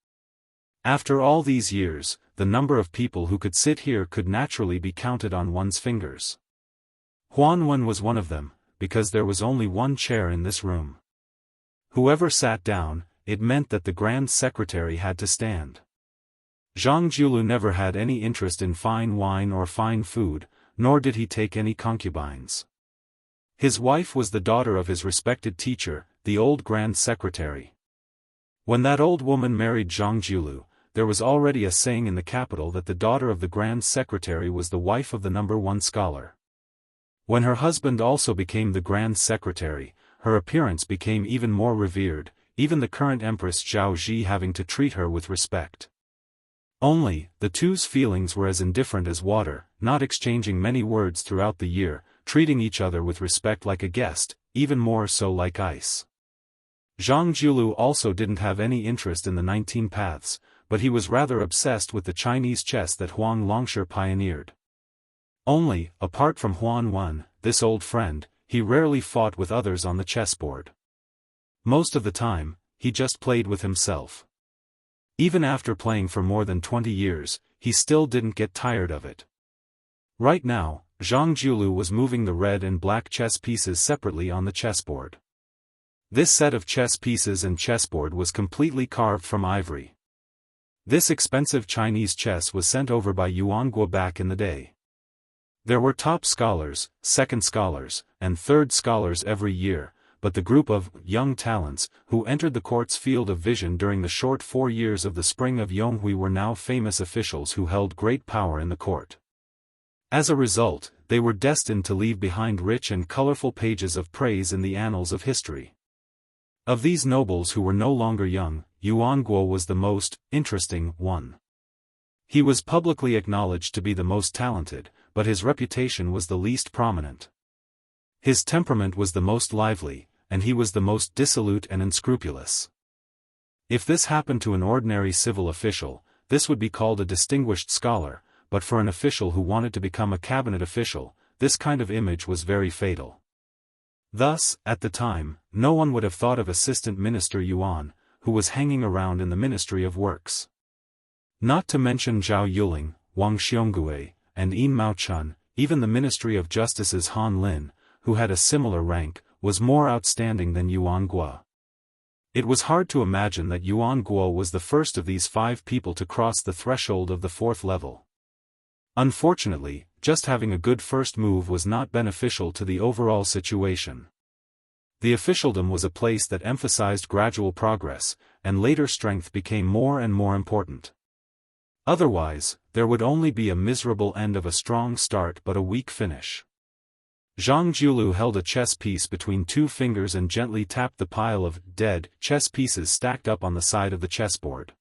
After all these years, the number of people who could sit here could naturally be counted on one's fingers. Huan Wen was one of them, because there was only one chair in this room. Whoever sat down, it meant that the Grand Secretary had to stand. Zhang Jiulu never had any interest in fine wine or fine food, nor did he take any concubines. His wife was the daughter of his respected teacher, the old Grand Secretary. When that old woman married Zhang Jiulu, there was already a saying in the capital that the daughter of the Grand Secretary was the wife of the #1 scholar. When her husband also became the Grand Secretary, her appearance became even more revered, even the current Empress Zhao Ji having to treat her with respect. Only, the two's feelings were as indifferent as water, not exchanging many words throughout the year, treating each other with respect like a guest, even more so like ice. Zhang Jiulu also didn't have any interest in the 19 paths, but he was rather obsessed with the Chinese chess that Huang Longshi pioneered. Only, apart from Huan Wen, this old friend, he rarely fought with others on the chessboard. Most of the time, he just played with himself. Even after playing for more than 20 years, he still didn't get tired of it. Right now, Zhang Jiulu was moving the red and black chess pieces separately on the chessboard. This set of chess pieces and chessboard was completely carved from ivory. This expensive Chinese chess was sent over by Yuan Guo back in the day. There were top scholars, second scholars, and third scholars every year, but the group of young talents who entered the court's field of vision during the short 4 years of the spring of Yonghui were now famous officials who held great power in the court. As a result, they were destined to leave behind rich and colorful pages of praise in the annals of history. Of these nobles who were no longer young, Yuan Guo was the most interesting one. He was publicly acknowledged to be the most talented, but his reputation was the least prominent. His temperament was the most lively, and he was the most dissolute and unscrupulous. If this happened to an ordinary civil official, this would be called a distinguished scholar, but for an official who wanted to become a cabinet official, this kind of image was very fatal. Thus, at the time, no one would have thought of Assistant Minister Yuan, who was hanging around in the Ministry of Works. Not to mention Zhao Yuling, Wang Xiongui, and Yin Maochun, even the Ministry of Justice's Han Lin, who had a similar rank, was more outstanding than Yuan Guo. It was hard to imagine that Yuan Guo was the first of these 5 people to cross the threshold of the 4th level. Unfortunately, just having a good first move was not beneficial to the overall situation. The officialdom was a place that emphasized gradual progress, and later strength became more and more important. Otherwise, there would only be a miserable end of a strong start but a weak finish. Zhang Jiulu held a chess piece between 2 fingers and gently tapped the pile of dead chess pieces stacked up on the side of the chessboard.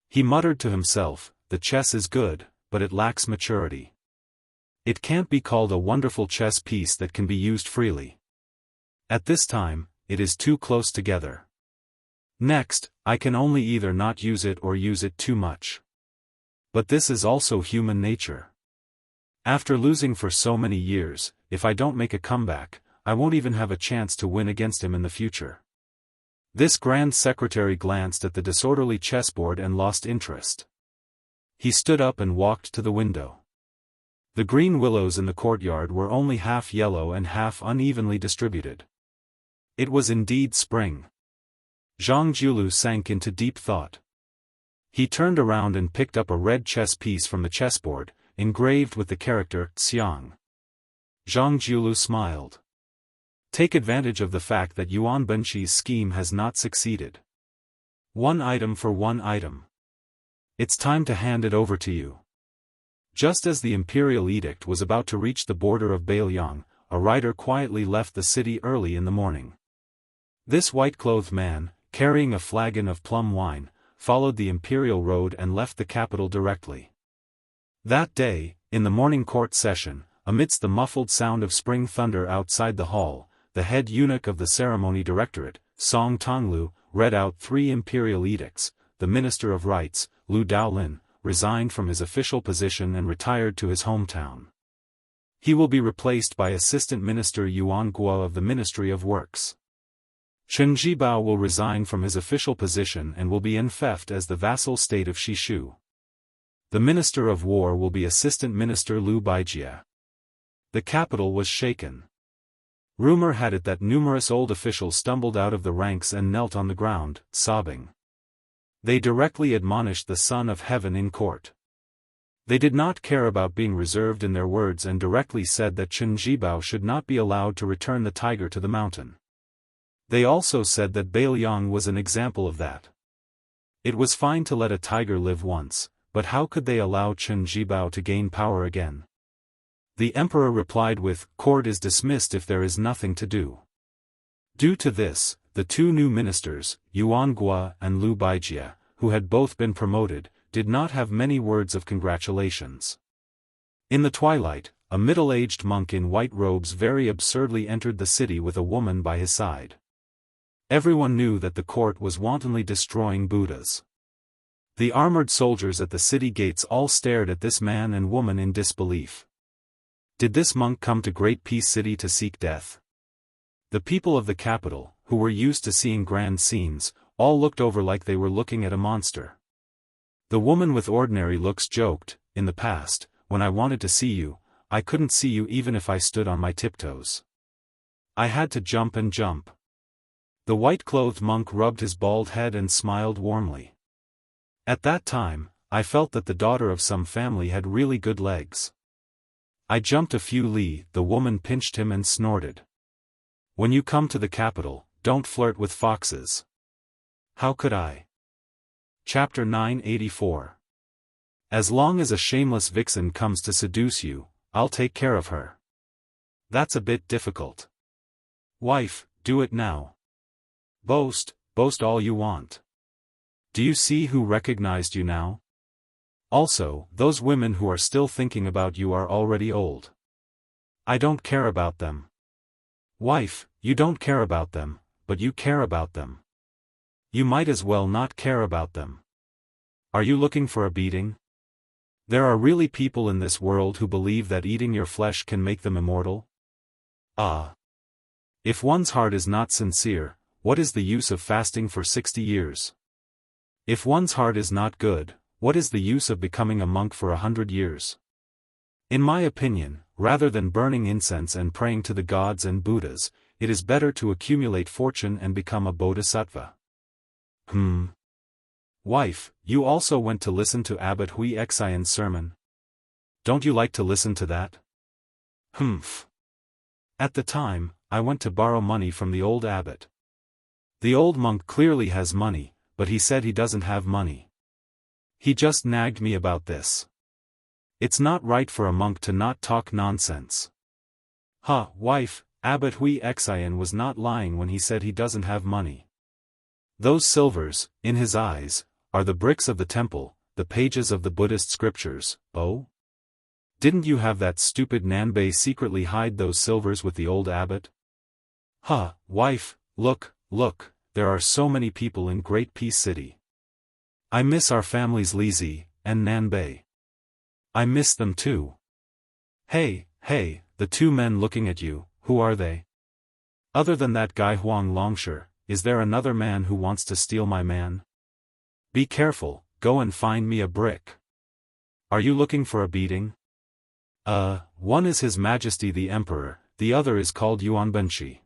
He muttered to himself, "The chess is good, but it lacks maturity. It can't be called a wonderful chess piece that can be used freely. At this time, it is too close together. Next, I can only either not use it or use it too much. But this is also human nature. After losing for so many years, if I don't make a comeback, I won't even have a chance to win against him in the future." This Grand Secretary glanced at the disorderly chessboard and lost interest. He stood up and walked to the window. The green willows in the courtyard were only half yellow and half unevenly distributed. It was indeed spring. Zhang Jiulu sank into deep thought. He turned around and picked up a red chess piece from the chessboard, engraved with the character Xiang. Zhang Jiulu smiled. Take advantage of the fact that Yuan Benqi's scheme has not succeeded. 1 item for 1 item. It's time to hand it over to you. Just as the imperial edict was about to reach the border of Beiliang, a rider quietly left the city early in the morning. This white-clothed man, carrying a flagon of plum wine, followed the imperial road and left the capital directly. That day, in the morning court session, amidst the muffled sound of spring thunder outside the hall, the head eunuch of the ceremony directorate, Song Tonglu, read out 3 imperial edicts. The Minister of Rights, Lu Daolin, resigned from his official position and retired to his hometown. He will be replaced by Assistant Minister Yuan Guo of the Ministry of Works. Chen Zhibao will resign from his official position and will be enfeoffed as the vassal state of Shishu. The Minister of War will be Assistant Minister Liu Baijie. The capital was shaken. Rumor had it that numerous old officials stumbled out of the ranks and knelt on the ground, sobbing. They directly admonished the Son of Heaven in court. They did not care about being reserved in their words and directly said that Chen Zhibao should not be allowed to return the tiger to the mountain. They also said that Beiliang was an example of that. It was fine to let a tiger live once, but how could they allow Chen Zhibao to gain power again? The emperor replied with, "Court is dismissed if there is nothing to do." Due to this, the 2 new ministers, Yuan Guo and Liu Baijie, who had both been promoted, did not have many words of congratulations. In the twilight, a middle-aged monk in white robes very absurdly entered the city with a woman by his side. Everyone knew that the court was wantonly destroying Buddhas. The armored soldiers at the city gates all stared at this man and woman in disbelief. Did this monk come to Great Peace City to seek death? The people of the capital, who were used to seeing grand scenes, all looked over like they were looking at a monster. The woman with ordinary looks joked, "In the past, when I wanted to see you, I couldn't see you even if I stood on my tiptoes. I had to jump and jump." The white-clothed monk rubbed his bald head and smiled warmly. "At that time, I felt that the daughter of some family had really good legs. I jumped a few li." The woman pinched him and snorted. "When you come to the capital, don't flirt with foxes." "How could I?" Chapter 984. As long as a shameless vixen comes to seduce you, I'll take care of her. That's a bit difficult. Wife, do it now. Boast all you want. Do you see who recognized you now? Also, those women who are still thinking about you are already old. I don't care about them. Wife, you don't care about them, but you care about them. You might as well not care about them. Are you looking for a beating? There are really people in this world who believe that eating your flesh can make them immortal? Ah. If one's heart is not sincere, what is the use of fasting for 60 years? If one's heart is not good, What is the use of becoming a monk for 100 years? In my opinion, rather than burning incense and praying to the gods and Buddhas, it is better to accumulate fortune and become a bodhisattva. Wife, you also went to listen to Abbot Wuxia Xianxia's sermon. Don't you like to listen to that? Humph. At the time, I went to borrow money from the old abbot. The old monk clearly has money, but he said he doesn't have money. He just nagged me about this. It's not right for a monk to not talk nonsense. Wife, Abbot Wuxia Xianxia was not lying when he said he doesn't have money. Those silvers, in his eyes, are the bricks of the temple, the pages of the Buddhist scriptures. Oh? Didn't you have that stupid Nanbei secretly hide those silvers with the old abbot? Wife, look, there are so many people in Great Peace City. I miss our families Lizi and Nanbei. I miss them too. Hey, the two men looking at you, who are they? Other than that guy Huang Longshi, is there another man who wants to steal my man? Be careful, go and find me a brick. Are you looking for a beating? One is His Majesty the Emperor, the other is called Yuanbenshi.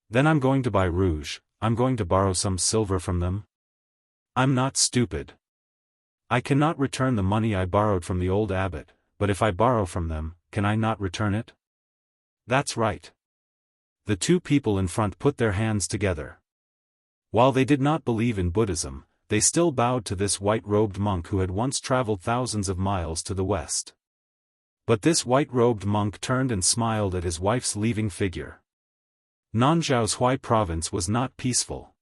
Then I'm going to buy rouge, I'm going to borrow some silver from them. I'm not stupid. I cannot return the money I borrowed from the old abbot, but if I borrow from them, can I not return it? That's right. The two people in front put their hands together. While they did not believe in Buddhism, they still bowed to this white-robed monk who had once traveled thousands of miles to the west. But this white-robed monk turned and smiled at his wife's leaving figure. Nanzhao's Huai province was not peaceful.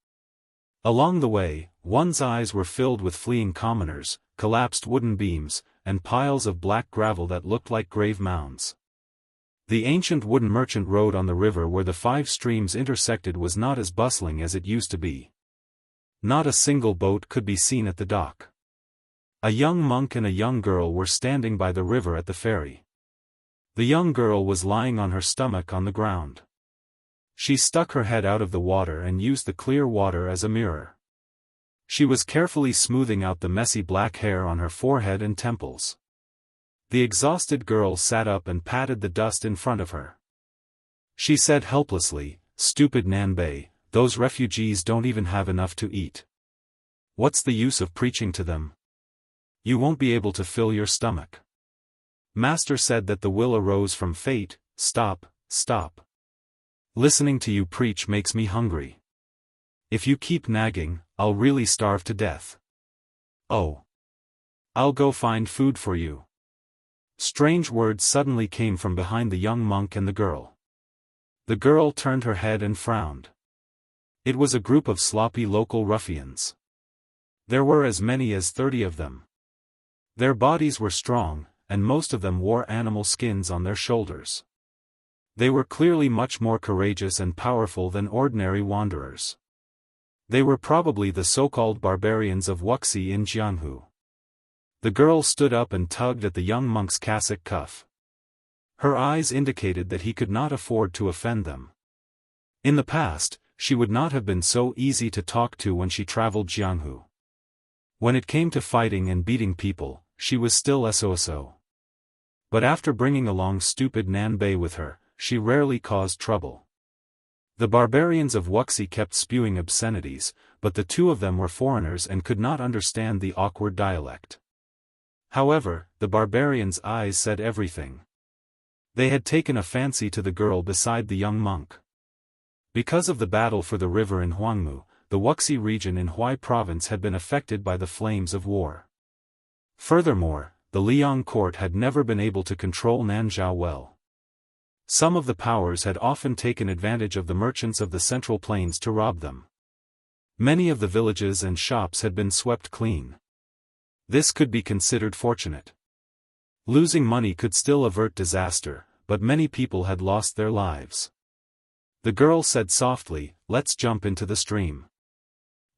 Along the way, one's eyes were filled with fleeing commoners, collapsed wooden beams, and piles of black gravel that looked like grave mounds. The ancient wooden merchant road on the river where the 5 streams intersected was not as bustling as it used to be. Not a single boat could be seen at the dock. A young monk and a young girl were standing by the river at the ferry. The young girl was lying on her stomach on the ground. She stuck her head out of the water and used the clear water as a mirror. She was carefully smoothing out the messy black hair on her forehead and temples. The exhausted girl sat up and patted the dust in front of her. She said helplessly, "Stupid Nanbei, those refugees don't even have enough to eat. What's the use of preaching to them? You won't be able to fill your stomach. Master said that the will arose from fate. Stop. Listening to you preach makes me hungry. If you keep nagging, I'll really starve to death. Oh. I'll go find food for you." Strange words suddenly came from behind the young monk and the girl. The girl turned her head and frowned. It was a group of sloppy local ruffians. There were as many as 30 of them. Their bodies were strong, and most of them wore animal skins on their shoulders. They were clearly much more courageous and powerful than ordinary wanderers. They were probably the so-called barbarians of Wuxia in Jianghu. The girl stood up and tugged at the young monk's cassock cuff. Her eyes indicated that he could not afford to offend them. In the past, she would not have been so easy to talk to when she traveled Jianghu. When it came to fighting and beating people, she was still so. But after bringing along stupid Nanbei with her, she rarely caused trouble. The barbarians of Wuxia kept spewing obscenities, but the two of them were foreigners and could not understand the awkward dialect. However, the barbarians' eyes said everything. They had taken a fancy to the girl beside the young monk. Because of the battle for the river in Huangmu, the Wuxia region in Huai province had been affected by the flames of war. Furthermore, the Liang court had never been able to control Nanzhao well. Some of the powers had often taken advantage of the merchants of the Central Plains to rob them. Many of the villages and shops had been swept clean. This could be considered fortunate. Losing money could still avert disaster, but many people had lost their lives. The girl said softly, "Let's jump into the stream."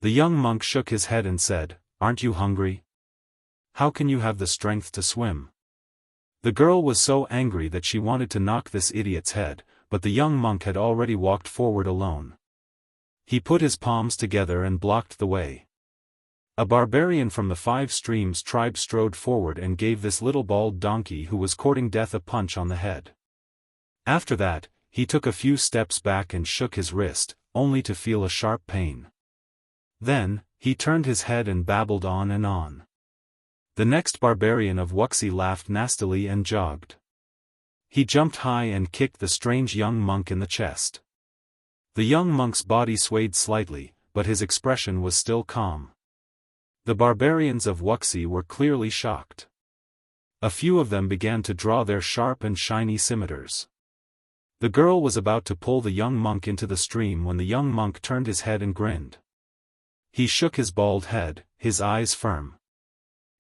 The young monk shook his head and said, "Aren't you hungry? How can you have the strength to swim?" The girl was so angry that she wanted to knock this idiot's head, but the young monk had already walked forward alone. He put his palms together and blocked the way. A barbarian from the Five Streams tribe strode forward and gave this little bald donkey who was courting death a punch on the head. After that, he took a few steps back and shook his wrist, only to feel a sharp pain. Then, he turned his head and babbled on and on. The next barbarian of Wuxia laughed nastily and jogged. He jumped high and kicked the strange young monk in the chest. The young monk's body swayed slightly, but his expression was still calm. The barbarians of Wuxia were clearly shocked. A few of them began to draw their sharp and shiny scimitars. The girl was about to pull the young monk into the stream when the young monk turned his head and grinned. He shook his bald head, his eyes firm.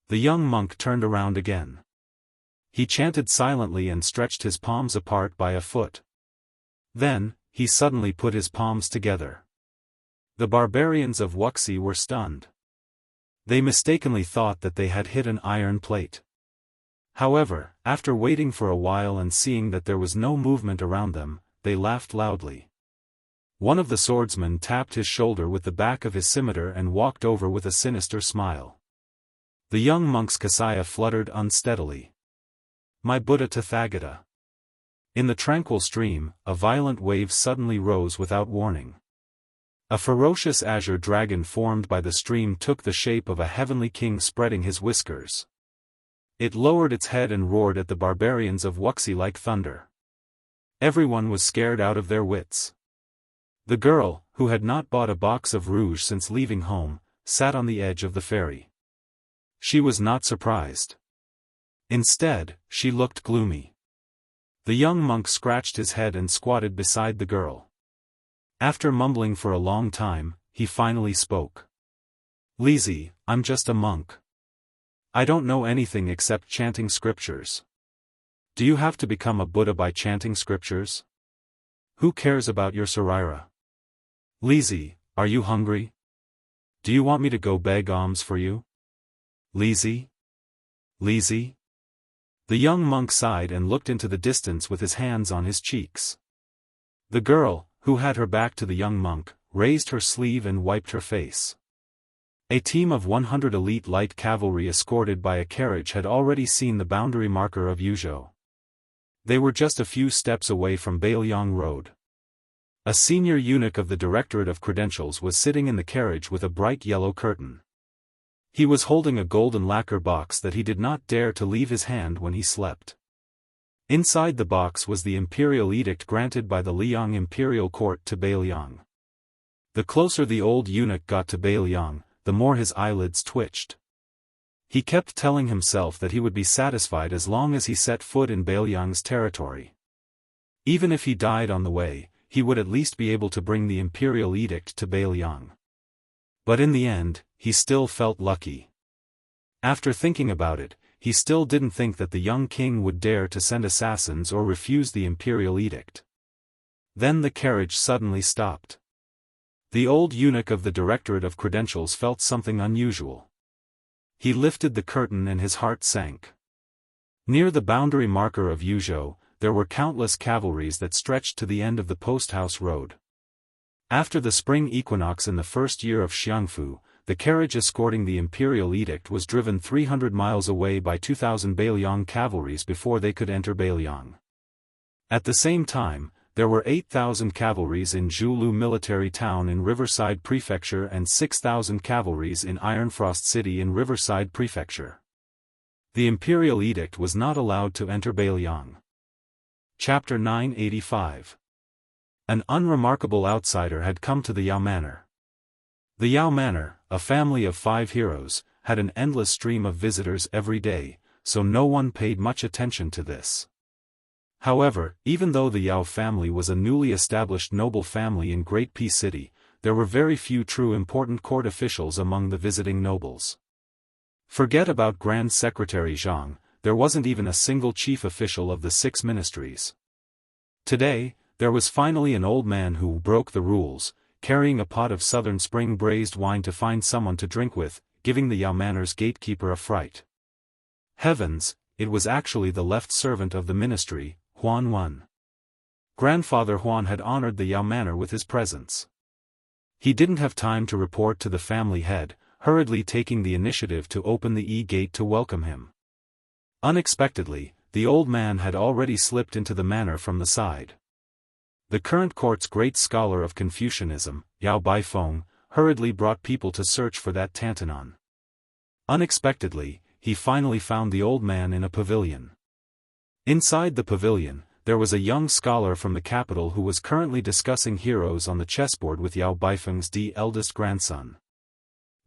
The young monk turned around again. He chanted silently and stretched his palms apart by a foot. Then, he suddenly put his palms together. The barbarians of Wuxia were stunned. They mistakenly thought that they had hit an iron plate. However, after waiting for a while and seeing that there was no movement around them, they laughed loudly. One of the swordsmen tapped his shoulder with the back of his scimitar and walked over with a sinister smile. The young monk's kasaya fluttered unsteadily. My Buddha Tathagata. In the tranquil stream, a violent wave suddenly rose without warning. A ferocious azure dragon formed by the stream took the shape of a heavenly king spreading his whiskers. It lowered its head and roared at the barbarians of Wuxia like thunder. Everyone was scared out of their wits. The girl, who had not bought a box of rouge since leaving home, sat on the edge of the ferry. She was not surprised. Instead, she looked gloomy. The young monk scratched his head and squatted beside the girl. After mumbling for a long time, he finally spoke. Lizzie, I'm just a monk. I don't know anything except chanting scriptures. Do you have to become a Buddha by chanting scriptures? Who cares about your sarira? Lizzie, are you hungry? Do you want me to go beg alms for you? Lizzie? Lizzie? The young monk sighed and looked into the distance with his hands on his cheeks. The girl, who had her back to the young monk, raised her sleeve and wiped her face. A team of 100 elite light cavalry escorted by a carriage had already seen the boundary marker of Yuzhou. They were just a few steps away from Bailiang Road. A senior eunuch of the Directorate of Credentials was sitting in the carriage with a bright yellow curtain. He was holding a golden lacquer box that he did not dare to leave his hand when he slept. Inside the box was the imperial edict granted by the Liang imperial court to Bailiang. The closer the old eunuch got to Bailiang, the more his eyelids twitched. He kept telling himself that he would be satisfied as long as he set foot in Bailiang's territory. Even if he died on the way, he would at least be able to bring the imperial edict to Bailiang. But in the end, he still felt lucky. After thinking about it, he still didn't think that the young king would dare to send assassins or refuse the imperial edict. Then the carriage suddenly stopped. The old eunuch of the Directorate of Credentials felt something unusual. He lifted the curtain and his heart sank. Near the boundary marker of Yuzhou, there were countless cavalries that stretched to the end of the post-house road. After the spring equinox in the first year of Jianghu, the carriage escorting the imperial edict was driven 300 miles away by 2,000 Bailiang cavalries before they could enter Bailiang. At the same time, there were 8,000 cavalries in Zhulu military town in Riverside Prefecture and 6,000 cavalries in Ironfrost City in Riverside Prefecture. The imperial edict was not allowed to enter Bailiang. Chapter 985. An unremarkable outsider had come to the Yao Manor. The Yao Manor, a family of 5 heroes, had an endless stream of visitors every day, so no one paid much attention to this. However, even though the Yao family was a newly established noble family in Great Peace City, there were very few true important court officials among the visiting nobles. Forget about Grand Secretary Zhang, there wasn't even a single chief official of the 6 ministries. Today, there was finally an old man who broke the rules, carrying a pot of southern spring braised wine to find someone to drink with, giving the Yao Manor's gatekeeper a fright. Heavens, it was actually the left servant of the ministry, Huan Wen. Grandfather Huan had honored the Yao Manor with his presence. He didn't have time to report to the family head, hurriedly taking the initiative to open the E-gate to welcome him. Unexpectedly, the old man had already slipped into the manor from the side. The current court's great scholar of Confucianism, Yao Baifeng, hurriedly brought people to search for that Tantanon. Unexpectedly, he finally found the old man in a pavilion. Inside the pavilion, there was a young scholar from the capital who was currently discussing heroes on the chessboard with Yao Baifeng's eldest grandson.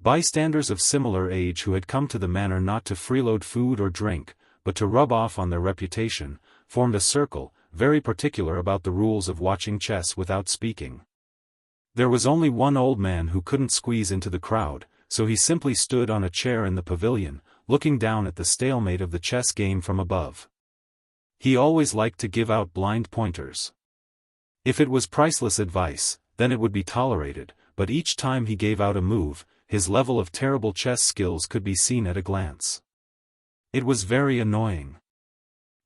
Bystanders of similar age who had come to the manor not to freeload food or drink, but to rub off on their reputation, formed a circle, very particular about the rules of watching chess without speaking. There was only one old man who couldn't squeeze into the crowd, so he simply stood on a chair in the pavilion, looking down at the stalemate of the chess game from above. He always liked to give out blind pointers. If it was priceless advice, then it would be tolerated, but each time he gave out a move, his level of terrible chess skills could be seen at a glance. It was very annoying.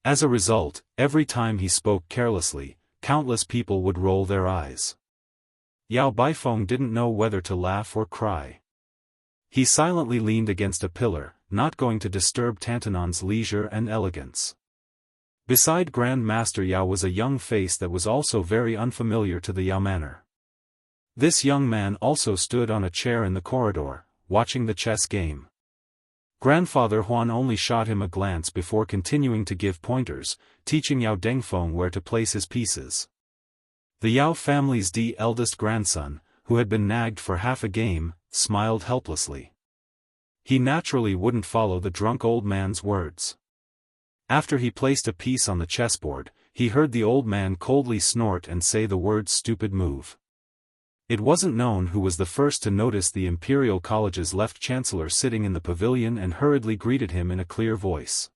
As a result, every time he spoke carelessly, countless people would roll their eyes. Yao Baifeng didn't know whether to laugh or cry. He silently leaned against a pillar, not going to disturb Tantanon's leisure and elegance. Beside Grand Master Yao was a young face that was also very unfamiliar to the Yao manor. This young man also stood on a chair in the corridor, watching the chess game. Grandfather Huan only shot him a glance before continuing to give pointers, teaching Yao Dengfeng where to place his pieces. The Yao family's eldest grandson, who had been nagged for half a game, smiled helplessly. He naturally wouldn't follow the drunk old man's words. After he placed a piece on the chessboard, he heard the old man coldly snort and say the words "stupid move." It wasn't known who was the first to notice the Imperial College's left chancellor sitting in the pavilion and hurriedly greeted him in a clear voice.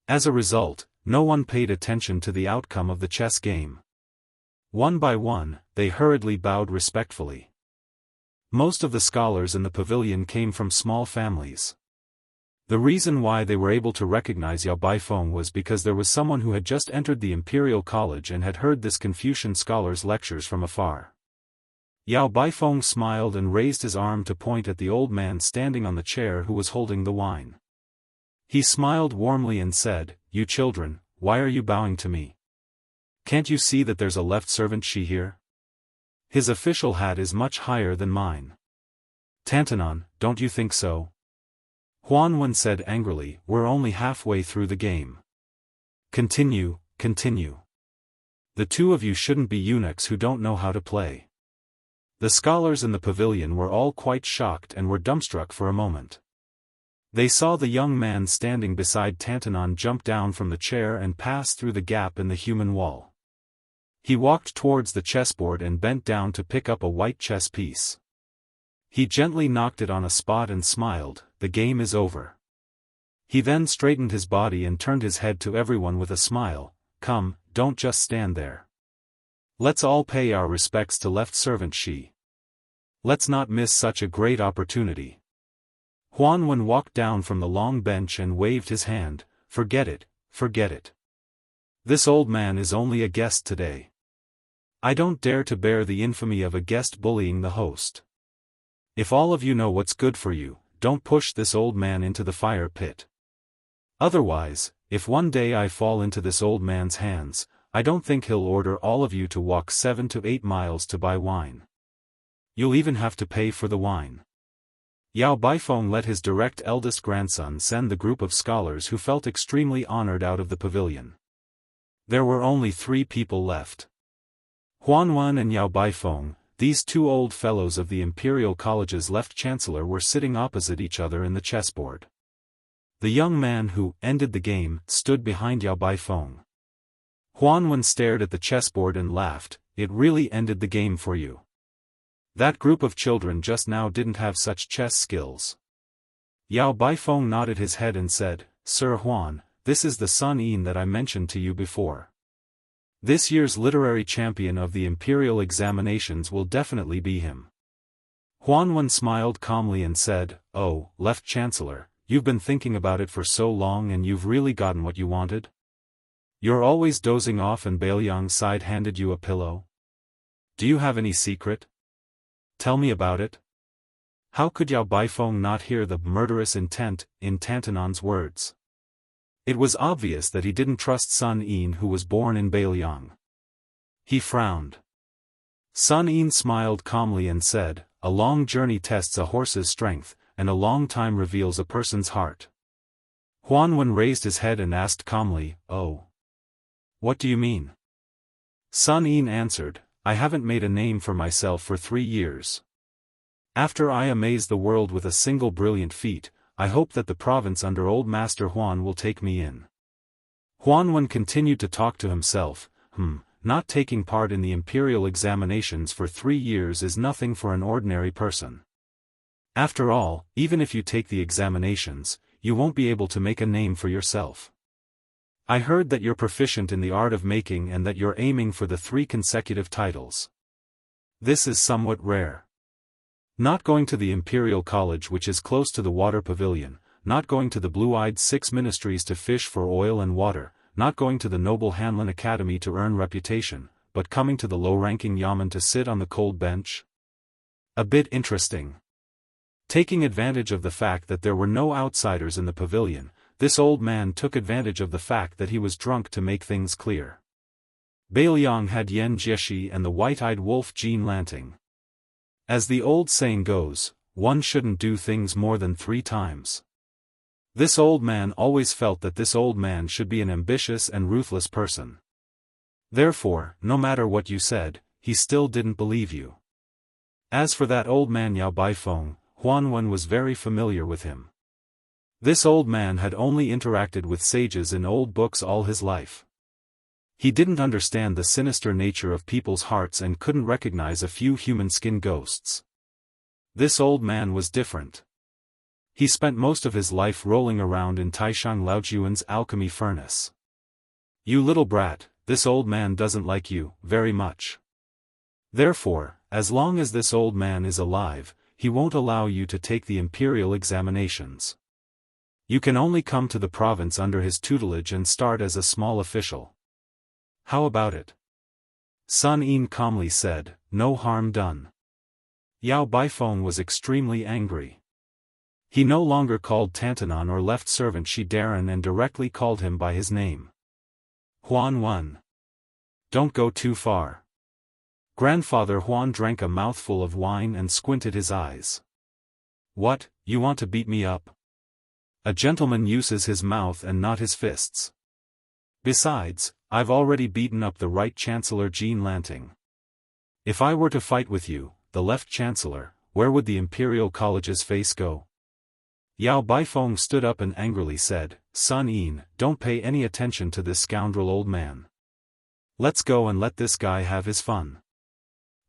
As a result, no one paid attention to the outcome of the chess game. One by one, they hurriedly bowed respectfully. Most of the scholars in the pavilion came from small families. The reason why they were able to recognize Yao Baifeng was because there was someone who had just entered the Imperial College and had heard this Confucian scholar's lectures from afar. Yao Baifeng smiled and raised his arm to point at the old man standing on the chair who was holding the wine. He smiled warmly and said, "You children, why are you bowing to me? Can't you see that there's a left servant Shi here? His official hat is much higher than mine. Tantanon, don't you think so?" Huan Wen said angrily, "We're only halfway through the game. Continue, continue. The two of you shouldn't be eunuchs who don't know how to play." The scholars in the pavilion were all quite shocked and were dumbstruck for a moment. They saw the young man standing beside Tantanon jump down from the chair and pass through the gap in the human wall. He walked towards the chessboard and bent down to pick up a white chess piece. He gently knocked it on a spot and smiled, "The game is over." He then straightened his body and turned his head to everyone with a smile, "Come, don't just stand there. Let's all pay our respects to left servant Shi. Let's not miss such a great opportunity." Huan Wen walked down from the long bench and waved his hand, "Forget it, forget it. This old man is only a guest today. I don't dare to bear the infamy of a guest bullying the host. If all of you know what's good for you, don't push this old man into the fire pit. Otherwise, if one day I fall into this old man's hands, I don't think he'll order all of you to walk 7 to 8 miles to buy wine. You'll even have to pay for the wine." Yao Baifeng let his direct eldest grandson send the group of scholars who felt extremely honored out of the pavilion. There were only 3 people left. Huan Wen and Yao Baifeng, these 2 old fellows of the Imperial College's left chancellor, were sitting opposite each other in the chessboard. The young man who ended the game stood behind Yao Baifeng. Huan Wen stared at the chessboard and laughed, "It really ended the game for you. That group of children just now didn't have such chess skills." Yao Baifeng nodded his head and said, "Sir Huan, this is the Sun Yin that I mentioned to you before. This year's literary champion of the imperial examinations will definitely be him." Huan Wen smiled calmly and said, "Oh, left chancellor, you've been thinking about it for so long and you've really gotten what you wanted? You're always dozing off and Bailiang side handed you a pillow? Do you have any secret? Tell me about it. How could Yao Baifeng not hear the murderous intent in Tantanan's words? It was obvious that he didn't trust Sun Yin, who was born in Beiliang. He frowned. Sun Yin smiled calmly and said, "A long journey tests a horse's strength, and a long time reveals a person's heart." Huanwen raised his head and asked calmly, "Oh. What do you mean?" Sun Yin answered, "I haven't made a name for myself for 3 years. After I amaze the world with a single brilliant feat, I hope that the province under old Master Huan will take me in." Huanwen continued to talk to himself, not taking part in the imperial examinations for 3 years is nothing for an ordinary person. After all, even if you take the examinations, you won't be able to make a name for yourself. I heard that you're proficient in the art of making and that you're aiming for the 3 consecutive titles. This is somewhat rare. Not going to the Imperial College, which is close to the water pavilion, not going to the blue-eyed 6 ministries to fish for oil and water, not going to the noble Hanlin Academy to earn reputation, but coming to the low-ranking yamen to sit on the cold bench? A bit interesting. Taking advantage of the fact that there were no outsiders in the pavilion, this old man took advantage of the fact that he was drunk to make things clear. Beiliang had Yan Jieshi and the white-eyed wolf Jean Lanting. As the old saying goes, one shouldn't do things more than 3 times. This old man always felt that this old man should be an ambitious and ruthless person. Therefore, no matter what you said, he still didn't believe you. As for that old man Yao Baifeng, Huanwen was very familiar with him. This old man had only interacted with sages in old books all his life. He didn't understand the sinister nature of people's hearts and couldn't recognize a few human skin ghosts. This old man was different. He spent most of his life rolling around in Taishang Laojuan's alchemy furnace. You little brat, this old man doesn't like you very much. Therefore, as long as this old man is alive, he won't allow you to take the imperial examinations. You can only come to the province under his tutelage and start as a small official. How about it? Sun Yin calmly said, "No harm done." Yao Baifeng was extremely angry. He no longer called Tantanan or left servant Shi Daran and directly called him by his name. Huanwen. Don't go too far. Grandfather Huan drank a mouthful of wine and squinted his eyes. What, you want to beat me up? A gentleman uses his mouth and not his fists. Besides, I've already beaten up the right Chancellor Jean Lanting. If I were to fight with you, the left Chancellor, where would the Imperial College's face go? Yao Baifeng stood up and angrily said, "Sun Yin, don't pay any attention to this scoundrel old man. Let's go and let this guy have his fun."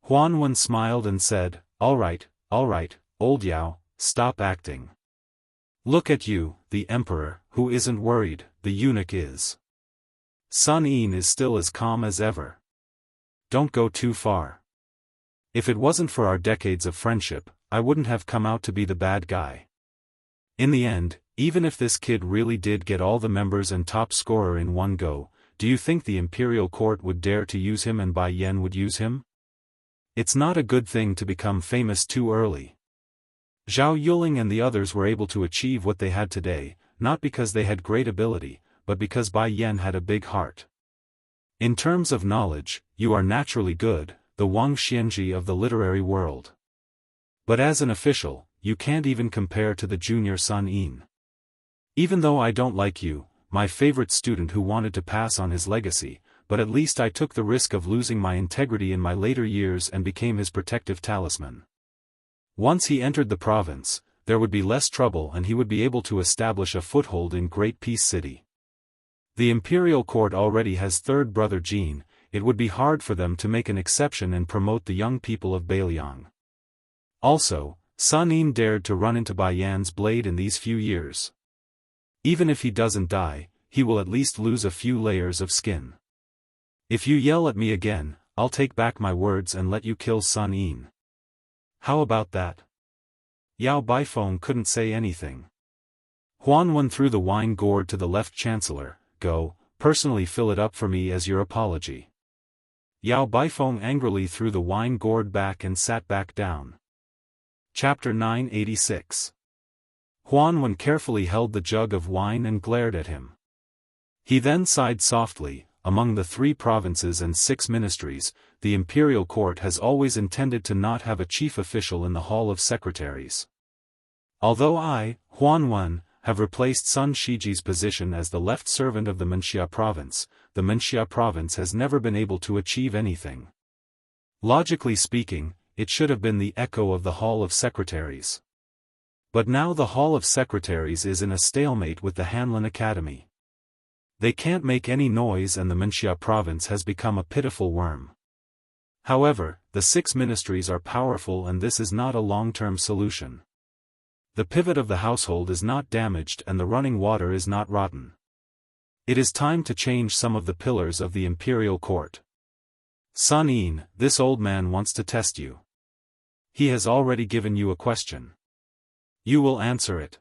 Huanwen smiled and said, all right, old Yao, stop acting. Look at you, the Emperor, who isn't worried, the eunuch is. Sun Yin is still as calm as ever. Don't go too far. If it wasn't for our decades of friendship, I wouldn't have come out to be the bad guy. In the end, even if this kid really did get all the members and top scorer in one go, do you think the imperial court would dare to use him and Bai Yan would use him? It's not a good thing to become famous too early. Zhao Yuling and the others were able to achieve what they had today, not because they had great ability, but because Bai Yan had a big heart. In terms of knowledge, you are naturally good, the Wang Xianji of the literary world. But as an official, you can't even compare to the junior Sun Yin. Even though I don't like you, my favorite student who wanted to pass on his legacy, but at least I took the risk of losing my integrity in my later years and became his protective talisman. Once he entered the province, there would be less trouble and he would be able to establish a foothold in Great Peace City. The imperial court already has third brother Jean, it would be hard for them to make an exception and promote the young people of Beiliang. Also, Sun Yin dared to run into Bai Yan's blade in these few years. Even if he doesn't die, he will at least lose a few layers of skin. If you yell at me again, I'll take back my words and let you kill Sun Yin. How about that? Yao Baifeng couldn't say anything. Huanwen threw the wine gourd to the left chancellor. Go, personally fill it up for me as your apology. Yao Baifeng angrily threw the wine gourd back and sat back down. Chapter 986. Huan Wen carefully held the jug of wine and glared at him. He then sighed softly. Among the 3 provinces and 6 ministries, the imperial court has always intended to not have a chief official in the Hall of Secretaries. Although I, Huan Wen, have replaced Sun Shiji's position as the left servant of the Wuxia province, the Wuxia province has never been able to achieve anything. Logically speaking, it should have been the echo of the Hall of Secretaries. But now the Hall of Secretaries is in a stalemate with the Hanlin Academy. They can't make any noise and the Wuxia province has become a pitiful worm. However, the 6 ministries are powerful and this is not a long-term solution. The pivot of the household is not damaged and the running water is not rotten. It is time to change some of the pillars of the imperial court. Sun Yin, this old man wants to test you. He has already given you a question. You will answer it.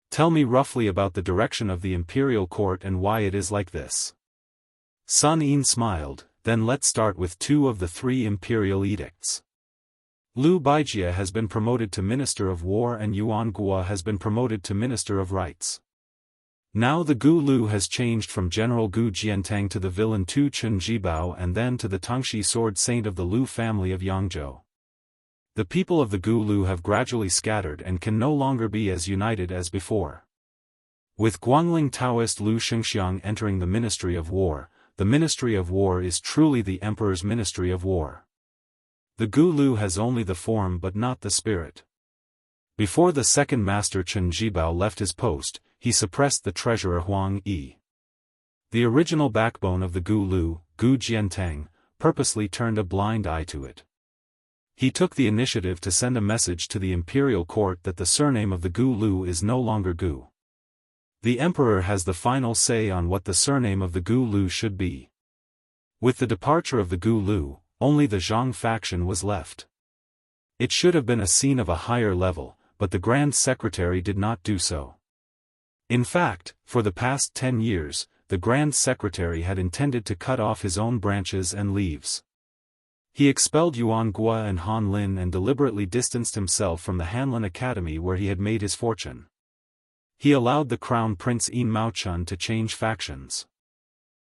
Tell me roughly about the direction of the imperial court and why it is like this. Sun Yin smiled. Then let's start with 2 of the 3 imperial edicts. Liu Baijia has been promoted to Minister of War and Yuan Gua has been promoted to Minister of Rights. Now the Gu Lu has changed from General Gu Jiantang to the villain Tu Chun Jibao and then to the Tangxi sword saint of the Liu family of Yangzhou. The people of the Gu Lu have gradually scattered and can no longer be as united as before. With Guangling Daoist Liu Xianxia entering the Ministry of War, the Ministry of War is truly the Emperor's Ministry of War. The Gu Lu has only the form but not the spirit. Before the second master Chun Jibao left his post, he suppressed the treasurer Huang Yi. The original backbone of the Gu Lu, Gu Jiantang, purposely turned a blind eye to it. He took the initiative to send a message to the imperial court that the surname of the Gu Lu is no longer Gu. The emperor has the final say on what the surname of the Gu Lu should be. With the departure of the Gu Lu, only the Zhang faction was left. It should have been a scene of a higher level, but the Grand Secretary did not do so. In fact, for the past 10 years, the Grand Secretary had intended to cut off his own branches and leaves. He expelled Yuan Gua and Han Lin and deliberately distanced himself from the Hanlin Academy where he had made his fortune. He allowed the Crown Prince Yin Maochun to change factions.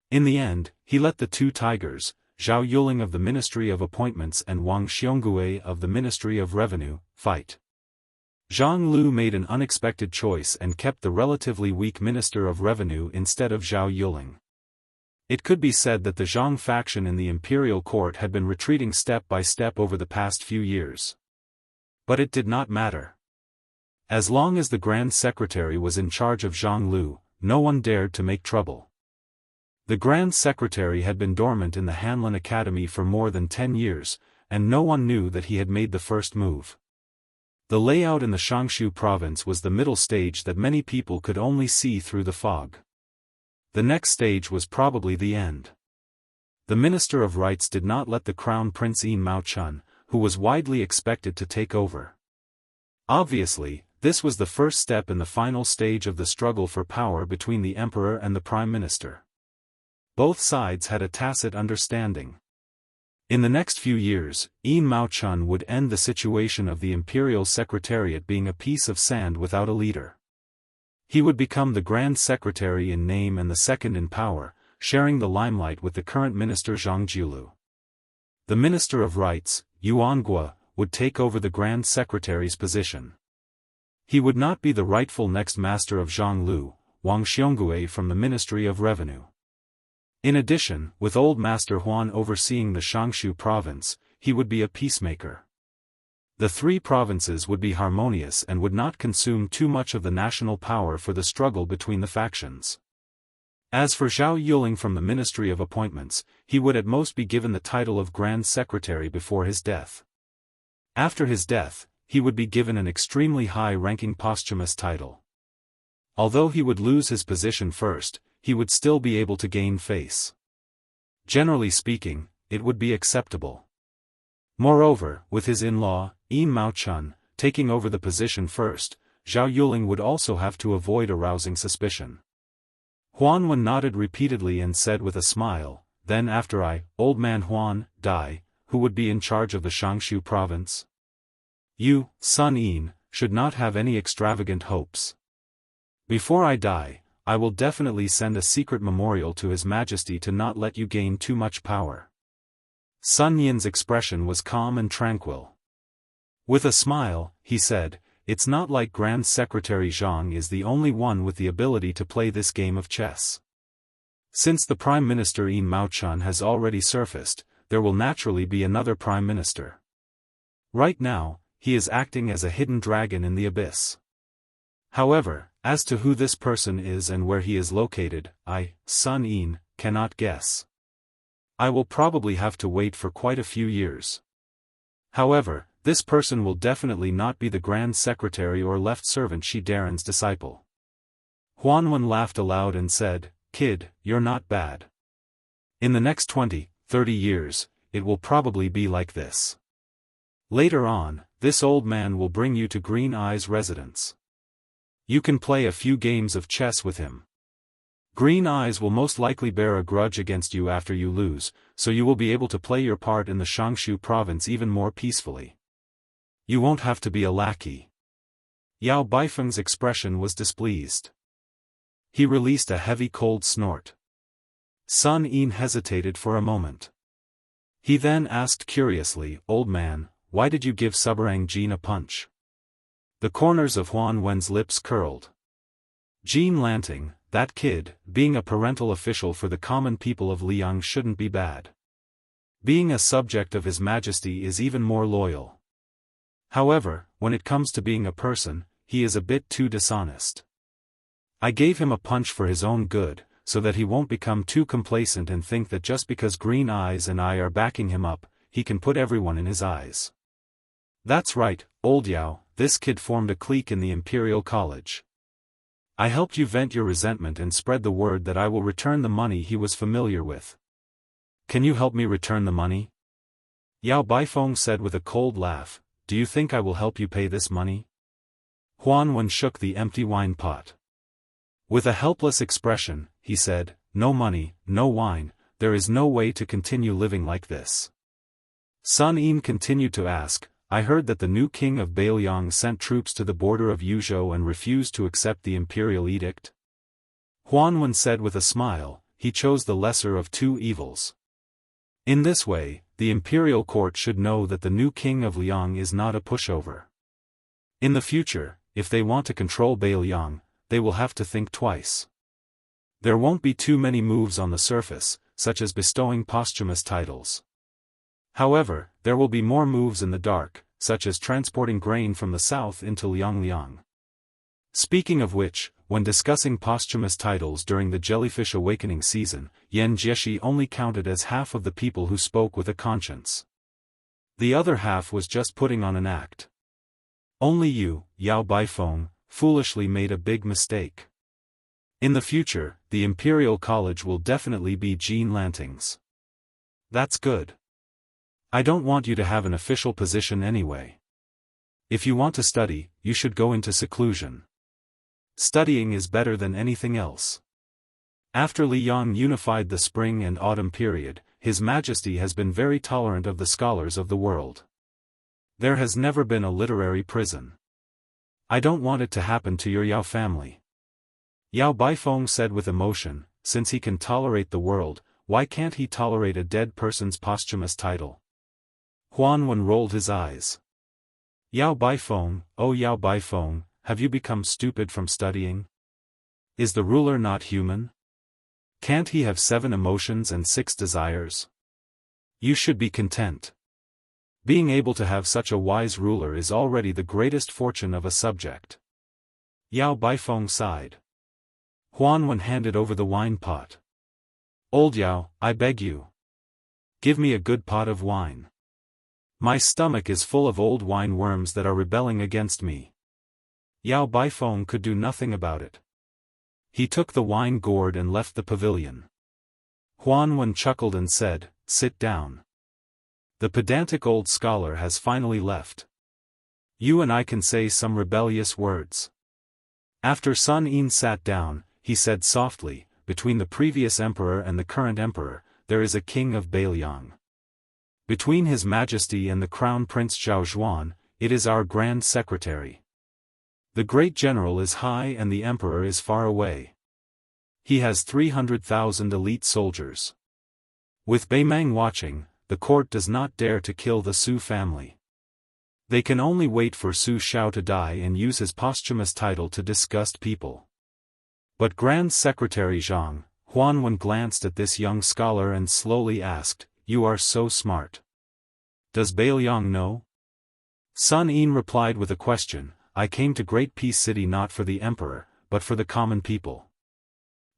In the end, he let the 2 tigers, Zhao Yuling of the Ministry of Appointments and Wang Xiongui of the Ministry of Revenue, fight. Zhang Lu made an unexpected choice and kept the relatively weak Minister of Revenue instead of Zhao Yuling. It could be said that the Zhang faction in the imperial court had been retreating step by step over the past few years. But it did not matter. As long as the Grand Secretary was in charge of Zhang Lu, no one dared to make trouble. The Grand Secretary had been dormant in the Hanlin Academy for more than 10 years, and no one knew that he had made the first move. The layout in the Shangshu province was the middle stage that many people could only see through the fog. The next stage was probably the end. The Minister of Rights did not let the Crown Prince Yin Maochun, who was widely expected to take over. Obviously, this was the first step in the final stage of the struggle for power between the Emperor and the Prime Minister. Both sides had a tacit understanding. In the next few years, Yin Maochun would end the situation of the Imperial Secretariat being a piece of sand without a leader. He would become the Grand Secretary in name and the second in power, sharing the limelight with the current minister Zhang Jiulu. The Minister of Rights, Yuan Gua, would take over the Grand Secretary's position. He would not be the rightful next master of Zhang Lu, Wang Xiongui from the Ministry of Revenue. In addition, with old Master Huan overseeing the Shangshu province, he would be a peacemaker. The 3 provinces would be harmonious and would not consume too much of the national power for the struggle between the factions. As for Zhao Yuling from the Ministry of Appointments, he would at most be given the title of Grand Secretary before his death. After his death, he would be given an extremely high-ranking posthumous title. Although he would lose his position first, he would still be able to gain face. Generally speaking, it would be acceptable. Moreover, with his in-law, Yin Maochun, taking over the position first, Zhao Yuling would also have to avoid arousing suspicion. Huan Wen nodded repeatedly and said with a smile, "Then after I, old man Huan, die, who would be in charge of the Shangshu province?" You, Sun Yin, should not have any extravagant hopes. Before I die, I will definitely send a secret memorial to His Majesty to not let you gain too much power. Sun Yin's expression was calm and tranquil. With a smile, he said, "It's not like Grand Secretary Zhang is the only one with the ability to play this game of chess. Since the Prime Minister Yin Maochun has already surfaced, there will naturally be another Prime Minister. Right now, he is acting as a hidden dragon in the abyss. However, as to who this person is and where he is located, I, Sun Yin, cannot guess. I will probably have to wait for quite a few years. However, this person will definitely not be the Grand Secretary or left servant Shi Daren's disciple." Huanwen laughed aloud and said, "Kid, you're not bad. In the next 20, 30 years, it will probably be like this. Later on, this old man will bring you to Green Eye's residence. You can play a few games of chess with him. Green Eyes will most likely bear a grudge against you after you lose, so you will be able to play your part in the Shangshu province even more peacefully. You won't have to be a lackey." Yao Baifeng's expression was displeased. He released a heavy cold snort. Sun Yin hesitated for a moment. He then asked curiously, "Old man, why did you give Subarang Jean a punch?" The corners of Huan Wen's lips curled. Jean Lanting, that kid, being a parental official for the common people of Liang shouldn't be bad. Being a subject of His Majesty is even more loyal. However, when it comes to being a person, he is a bit too dishonest. I gave him a punch for his own good, so that he won't become too complacent and think that just because Green Eyes and I are backing him up, he can put everyone in his eyes. That's right, old Yao, this kid formed a clique in the Imperial College. I helped you vent your resentment and spread the word that I will return the money he was familiar with. Can you help me return the money?" Yao Baifeng said with a cold laugh, "Do you think I will help you pay this money?" Huan Wen shook the empty wine pot. With a helpless expression, he said, "No money, no wine, there is no way to continue living like this." Sun Yin continued to ask, "I heard that the new king of Bailiang sent troops to the border of Yuzhou and refused to accept the imperial edict?" Huan Wen said with a smile, "He chose the lesser of two evils. In this way, the imperial court should know that the new king of Liang is not a pushover. In the future, if they want to control Bailiang, they will have to think twice. There won't be too many moves on the surface, such as bestowing posthumous titles. However, there will be more moves in the dark, such as transporting grain from the south into Liang. Speaking of which, when discussing posthumous titles during the Jellyfish Awakening season, Yan Jieshi only counted as half of the people who spoke with a conscience. The other half was just putting on an act. Only you, Yao Baifeng, foolishly made a big mistake. In the future, the Imperial College will definitely be Jean Lanting's. That's good. I don't want you to have an official position anyway. If you want to study, you should go into seclusion. Studying is better than anything else. After Liang unified the spring and autumn period, His Majesty has been very tolerant of the scholars of the world. There has never been a literary prison. I don't want it to happen to your Yao family." Yao Baifeng said with emotion, "Since he can tolerate the world, why can't he tolerate a dead person's posthumous title?" Huan Wen rolled his eyes. "Yao Baifeng, oh Yao Baifeng, have you become stupid from studying? Is the ruler not human? Can't he have 7 emotions and 6 desires? You should be content. Being able to have such a wise ruler is already the greatest fortune of a subject." Yao Baifeng sighed. Huan Wen handed over the wine pot. "Old Yao, I beg you. Give me a good pot of wine. My stomach is full of old wine worms that are rebelling against me." Yao Baifeng could do nothing about it. He took the wine gourd and left the pavilion. Huan Wen chuckled and said, "Sit down. The pedantic old scholar has finally left. You and I can say some rebellious words." After Sun Yin sat down, he said softly, "Between the previous emperor and the current emperor, there is a king of Bailiang. Between His Majesty and the Crown Prince Zhao Zhuan, it is our Grand Secretary. The great general is high and the emperor is far away. He has 300,000 elite soldiers. With Beimang watching, the court does not dare to kill the Su family. They can only wait for Su Xiao to die and use his posthumous title to disgust people. But Grand Secretary Zhang, Huanwen glanced at this young scholar and slowly asked, "You are so smart. Does Beiliang know?" Sun Yin replied with a question, "I came to Great Peace City not for the emperor, but for the common people.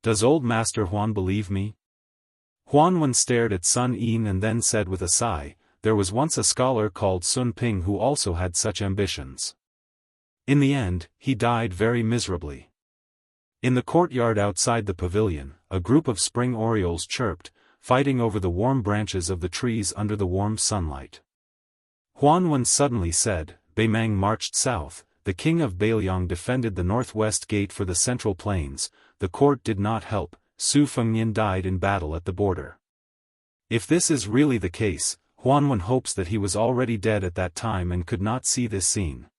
Does old Master Huan believe me?" Huanwen stared at Sun Yin and then said with a sigh, "There was once a scholar called Sun Ping who also had such ambitions. In the end, he died very miserably." In the courtyard outside the pavilion, a group of spring orioles chirped, fighting over the warm branches of the trees under the warm sunlight. Huanwen suddenly said, "Beimang marched south, the king of Beiliang defended the northwest gate for the central plains, the court did not help, Su Fengnian died in battle at the border." If this is really the case, Huanwen hopes that he was already dead at that time and could not see this scene.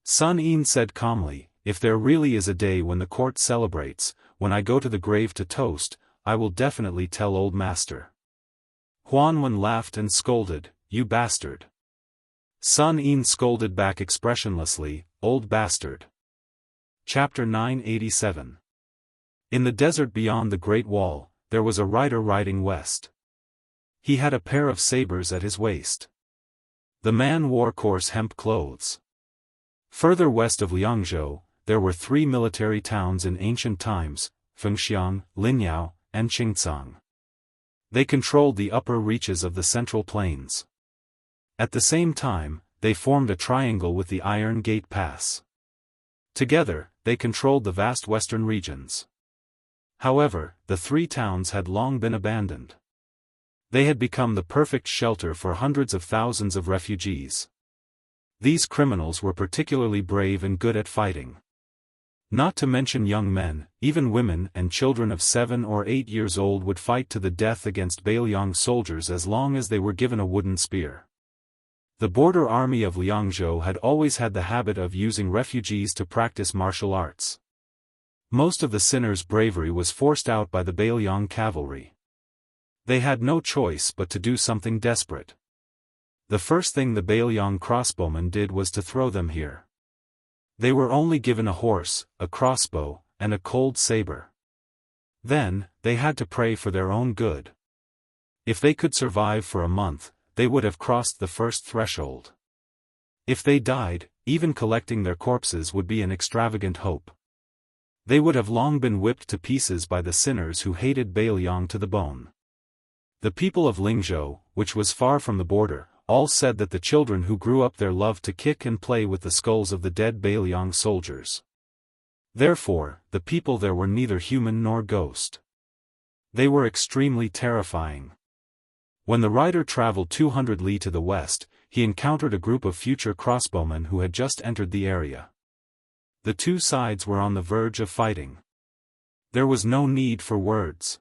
Sun Yin said calmly, "If there really is a day when the court celebrates, when I go to the grave to toast, I will definitely tell old master." Huanwen laughed and scolded, "You bastard." Sun Yin scolded back expressionlessly, "Old bastard." Chapter 987. In the desert beyond the Great Wall, there was a rider riding west. He had a pair of sabers at his waist. The man wore coarse hemp clothes. Further west of Liangzhou, there were 3 military towns in ancient times, Fengxiang, Linyao, and Qingcang. They controlled the upper reaches of the central plains. At the same time, they formed a triangle with the Iron Gate Pass. Together, they controlled the vast western regions. However, the 3 towns had long been abandoned. They had become the perfect shelter for hundreds of thousands of refugees. These criminals were particularly brave and good at fighting. Not to mention young men, even women and children of 7 or 8 years old would fight to the death against Beiliang soldiers as long as they were given a wooden spear. The border army of Liangzhou had always had the habit of using refugees to practice martial arts. Most of the sinners' bravery was forced out by the Beiliang cavalry. They had no choice but to do something desperate. The first thing the Beiliang crossbowmen did was to throw them here. They were only given a horse, a crossbow, and a cold saber. Then, they had to pray for their own good. If they could survive for a month, they would have crossed the first threshold. If they died, even collecting their corpses would be an extravagant hope. They would have long been whipped to pieces by the sinners who hated Beiliang to the bone. The people of Lingzhou, which was far from the border, all said that the children who grew up there loved to kick and play with the skulls of the dead Beiliang soldiers. Therefore, the people there were neither human nor ghost. They were extremely terrifying. When the rider traveled 200 li to the west, he encountered a group of future crossbowmen who had just entered the area. The 2 sides were on the verge of fighting. There was no need for words.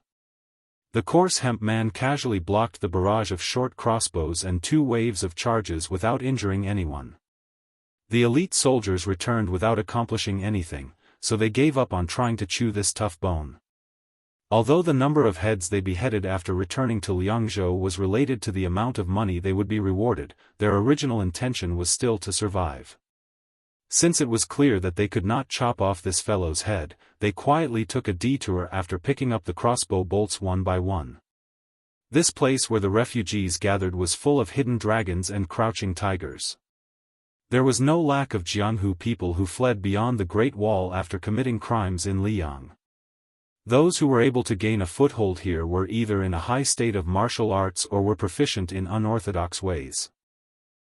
The coarse hemp man casually blocked the barrage of short crossbows and 2 waves of charges without injuring anyone. The elite soldiers returned without accomplishing anything, so they gave up on trying to chew this tough bone. Although the number of heads they beheaded after returning to Liangzhou was related to the amount of money they would be rewarded, their original intention was still to survive. Since it was clear that they could not chop off this fellow's head, they quietly took a detour after picking up the crossbow bolts one by one. This place where the refugees gathered was full of hidden dragons and crouching tigers. There was no lack of Jianghu people who fled beyond the Great Wall after committing crimes in Liang. Those who were able to gain a foothold here were either in a high state of martial arts or were proficient in unorthodox ways.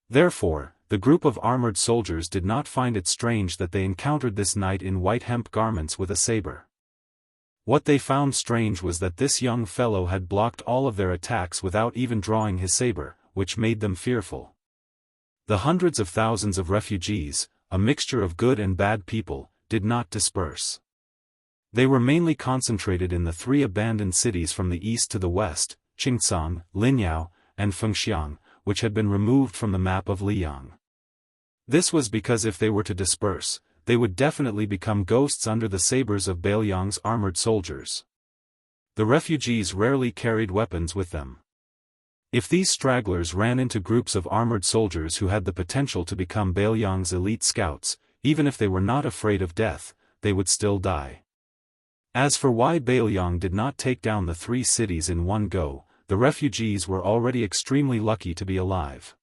Therefore, the group of armored soldiers did not find it strange that they encountered this knight in white hemp garments with a saber. What they found strange was that this young fellow had blocked all of their attacks without even drawing his saber, which made them fearful. The hundreds of thousands of refugees, a mixture of good and bad people, did not disperse. They were mainly concentrated in the 3 abandoned cities from the east to the west, Qingcang, Linyao, and Fengxiang, which had been removed from the map of Liang. This was because if they were to disperse, they would definitely become ghosts under the sabers of Bailiang's armored soldiers. The refugees rarely carried weapons with them. If these stragglers ran into groups of armored soldiers who had the potential to become Bailiang's elite scouts, even if they were not afraid of death, they would still die. As for why Bailiang did not take down the 3 cities in one go, the refugees were already extremely lucky to be alive.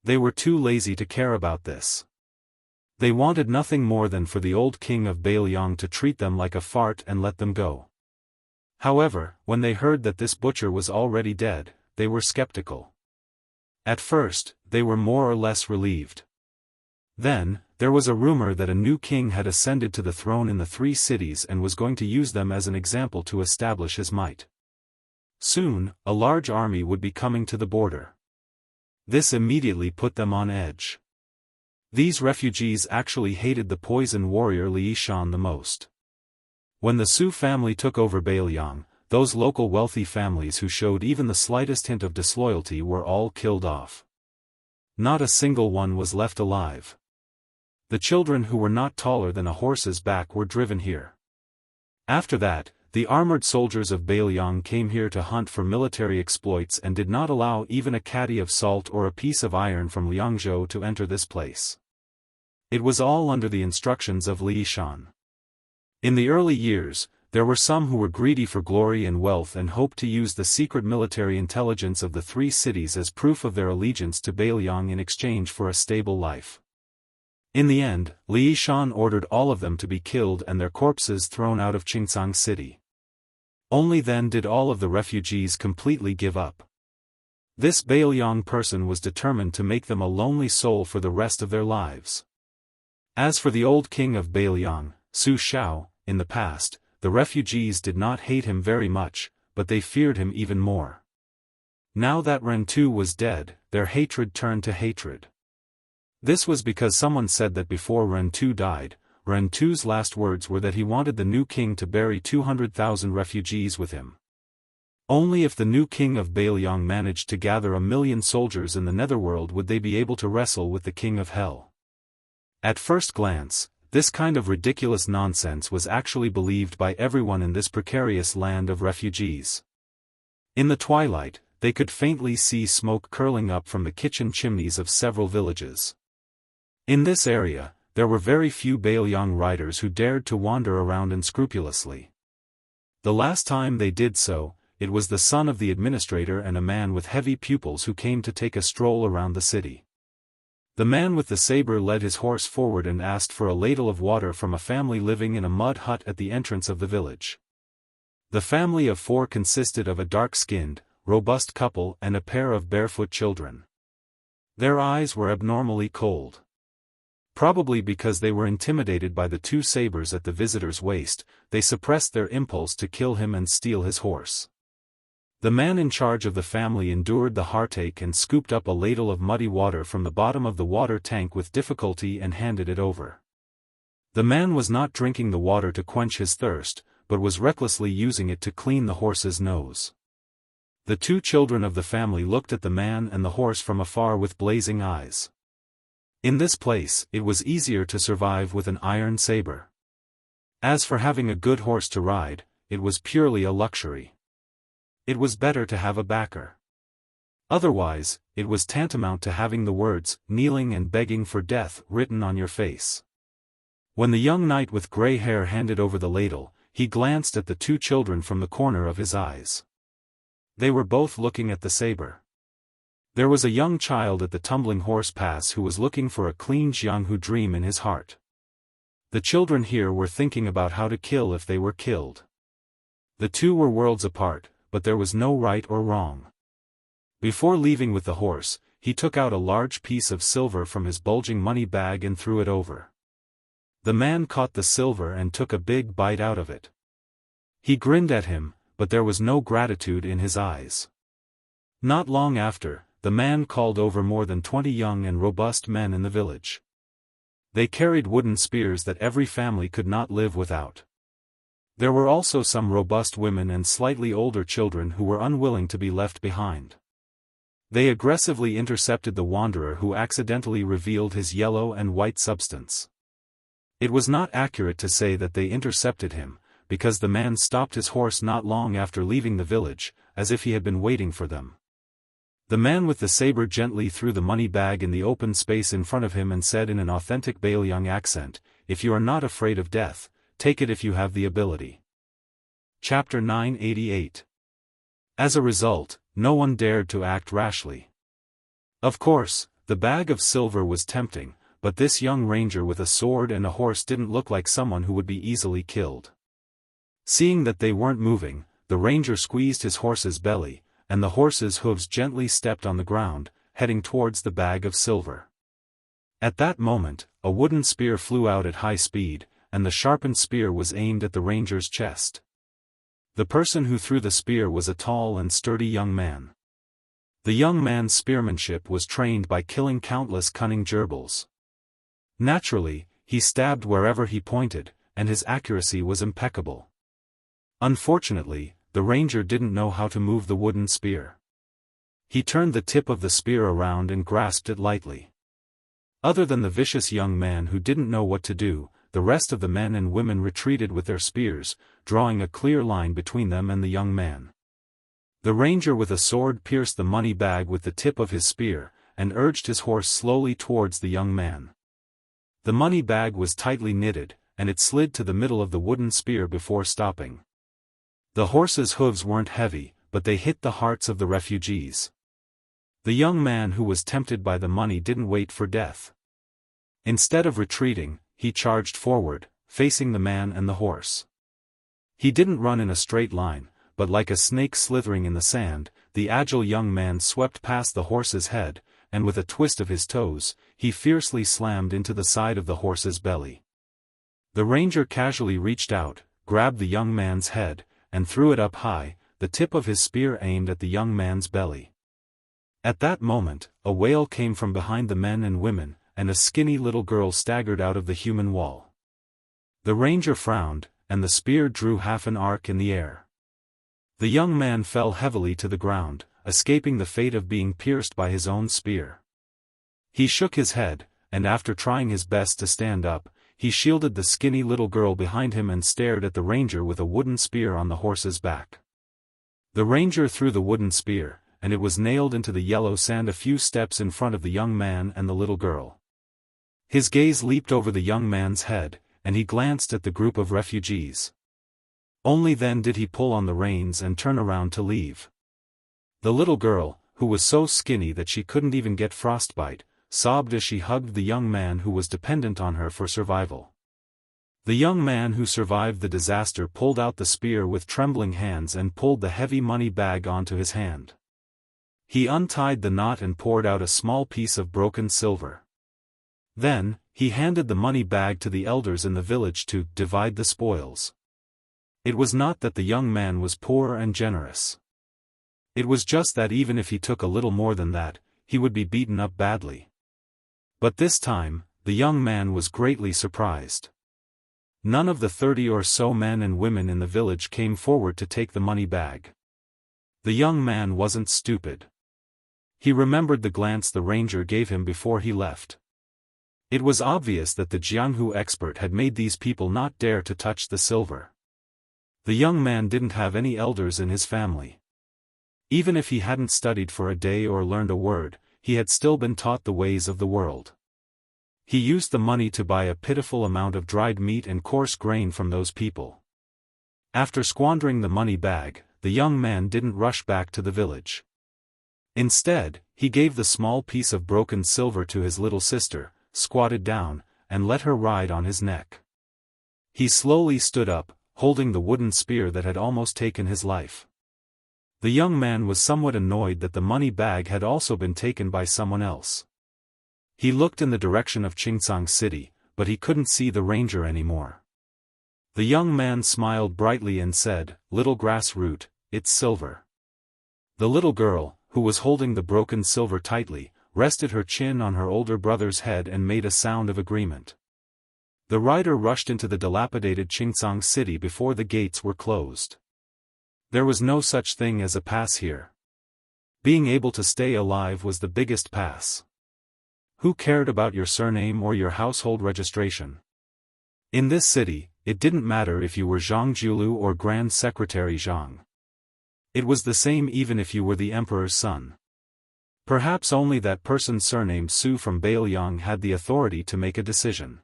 They were too lazy to care about this. They wanted nothing more than for the old king of Bailiang to treat them like a fart and let them go. However, when they heard that this butcher was already dead, they were skeptical. At first, they were more or less relieved. Then, there was a rumor that a new king had ascended to the throne in the 3 cities and was going to use them as an example to establish his might. Soon, a large army would be coming to the border. This immediately put them on edge. These refugees actually hated the poison warrior Li Shan the most. When the Su family took over Bailiang, those local wealthy families who showed even the slightest hint of disloyalty were all killed off. Not a single one was left alive. The children who were not taller than a horse's back were driven here. After that, the armored soldiers of Bailiang came here to hunt for military exploits and did not allow even a caddy of salt or a piece of iron from Liangzhou to enter this place. It was all under the instructions of Li Shan. In the early years, there were some who were greedy for glory and wealth and hoped to use the secret military intelligence of the 3 cities as proof of their allegiance to Bailiang in exchange for a stable life. In the end, Li Shan ordered all of them to be killed and their corpses thrown out of Qingsang City. Only then did all of the refugees completely give up. This Bailiang person was determined to make them a lonely soul for the rest of their lives. As for the old king of Bailiang, Su Shao, in the past, the refugees did not hate him very much, but they feared him even more. Now that Ren Tu was dead, their hatred turned to hatred. This was because someone said that before Ren Tu died, Ren Tu's last words were that he wanted the new king to bury 200,000 refugees with him. Only if the new king of Bailiang managed to gather 1,000,000 soldiers in the netherworld would they be able to wrestle with the king of hell. At first glance, this kind of ridiculous nonsense was actually believed by everyone in this precarious land of refugees. In the twilight, they could faintly see smoke curling up from the kitchen chimneys of several villages. In this area, there were very few Bailiang riders who dared to wander around unscrupulously. The last time they did so, it was the son of the administrator and a man with heavy pupils who came to take a stroll around the city. The man with the saber led his horse forward and asked for a ladle of water from a family living in a mud hut at the entrance of the village. The family of 4 consisted of a dark-skinned, robust couple and a pair of barefoot children. Their eyes were abnormally cold. Probably because they were intimidated by the 2 sabers at the visitor's waist, they suppressed their impulse to kill him and steal his horse. The man in charge of the family endured the heartache and scooped up a ladle of muddy water from the bottom of the water tank with difficulty and handed it over. The man was not drinking the water to quench his thirst, but was recklessly using it to clean the horse's nose. The 2 children of the family looked at the man and the horse from afar with blazing eyes. In this place, it was easier to survive with an iron saber. As for having a good horse to ride, it was purely a luxury. It was better to have a backer. Otherwise, it was tantamount to having the words, kneeling and begging for death, written on your face. When the young knight with gray hair handed over the ladle, he glanced at the 2 children from the corner of his eyes. They were both looking at the saber. There was a young child at the tumbling horse pass who was looking for a clean Jianghu dream in his heart. The children here were thinking about how to kill if they were killed. The 2 were worlds apart, but there was no right or wrong. Before leaving with the horse, he took out a large piece of silver from his bulging money bag and threw it over. The man caught the silver and took a big bite out of it. He grinned at him, but there was no gratitude in his eyes. Not long after, the man called over more than 20 young and robust men in the village. They carried wooden spears that every family could not live without. There were also some robust women and slightly older children who were unwilling to be left behind. They aggressively intercepted the wanderer who accidentally revealed his yellow and white substance. It was not accurate to say that they intercepted him, because the man stopped his horse not long after leaving the village, as if he had been waiting for them. The man with the saber gently threw the money bag in the open space in front of him and said in an authentic Baoyang accent, "If you are not afraid of death, take it if you have the ability." Chapter 988. As a result, no one dared to act rashly. Of course, the bag of silver was tempting, but this young ranger with a sword and a horse didn't look like someone who would be easily killed. Seeing that they weren't moving, the ranger squeezed his horse's belly, and the horse's hooves gently stepped on the ground, heading towards the bag of silver. At that moment, a wooden spear flew out at high speed, and the sharpened spear was aimed at the ranger's chest. The person who threw the spear was a tall and sturdy young man. The young man's spearmanship was trained by killing countless cunning gerbils. Naturally, he stabbed wherever he pointed, and his accuracy was impeccable. Unfortunately, the ranger didn't know how to move the wooden spear. He turned the tip of the spear around and grasped it lightly. Other than the vicious young man who didn't know what to do, the rest of the men and women retreated with their spears, drawing a clear line between them and the young man. The ranger with a sword pierced the money bag with the tip of his spear, and urged his horse slowly towards the young man. The money bag was tightly knitted, and it slid to the middle of the wooden spear before stopping. The horse's hooves weren't heavy, but they hit the hearts of the refugees. The young man who was tempted by the money didn't wait for death. Instead of retreating, he charged forward, facing the man and the horse. He didn't run in a straight line, but like a snake slithering in the sand, the agile young man swept past the horse's head, and with a twist of his toes, he fiercely slammed into the side of the horse's belly. The ranger casually reached out, grabbed the young man's head, and threw it up high, the tip of his spear aimed at the young man's belly. At that moment, a wail came from behind the men and women, and a skinny little girl staggered out of the human wall. The ranger frowned, and the spear drew half an arc in the air. The young man fell heavily to the ground, escaping the fate of being pierced by his own spear. He shook his head, and after trying his best to stand up, he shielded the skinny little girl behind him and stared at the ranger with a wooden spear on the horse's back. The ranger threw the wooden spear, and it was nailed into the yellow sand a few steps in front of the young man and the little girl. His gaze leaped over the young man's head, and he glanced at the group of refugees. Only then did he pull on the reins and turn around to leave. The little girl, who was so skinny that she couldn't even get frostbite, sobbed as she hugged the young man who was dependent on her for survival. The young man who survived the disaster pulled out the spear with trembling hands and pulled the heavy money bag onto his hand. He untied the knot and poured out a small piece of broken silver. Then, he handed the money bag to the elders in the village to divide the spoils. It was not that the young man was poor and generous. It was just that even if he took a little more than that, he would be beaten up badly. But this time, the young man was greatly surprised. None of the 30 or so men and women in the village came forward to take the money bag. The young man wasn't stupid. He remembered the glance the ranger gave him before he left. It was obvious that the Jianghu expert had made these people not dare to touch the silver. The young man didn't have any elders in his family. Even if he hadn't studied for a day or learned a word, he had still been taught the ways of the world. He used the money to buy a pitiful amount of dried meat and coarse grain from those people. After squandering the money bag, the young man didn't rush back to the village. Instead, he gave the small piece of broken silver to his little sister, squatted down, and let her ride on his neck. He slowly stood up, holding the wooden spear that had almost taken his life. The young man was somewhat annoyed that the money bag had also been taken by someone else. He looked in the direction of Qingsang City, but he couldn't see the ranger anymore. The young man smiled brightly and said, "Little grass root, it's silver." The little girl, who was holding the broken silver tightly, rested her chin on her older brother's head and made a sound of agreement. The rider rushed into the dilapidated Qingsang City before the gates were closed. There was no such thing as a pass here. Being able to stay alive was the biggest pass. Who cared about your surname or your household registration? In this city, it didn't matter if you were Zhang Julu or Grand Secretary Zhang. It was the same even if you were the emperor's son. Perhaps only that person surnamed Su from Bailiang had the authority to make a decision.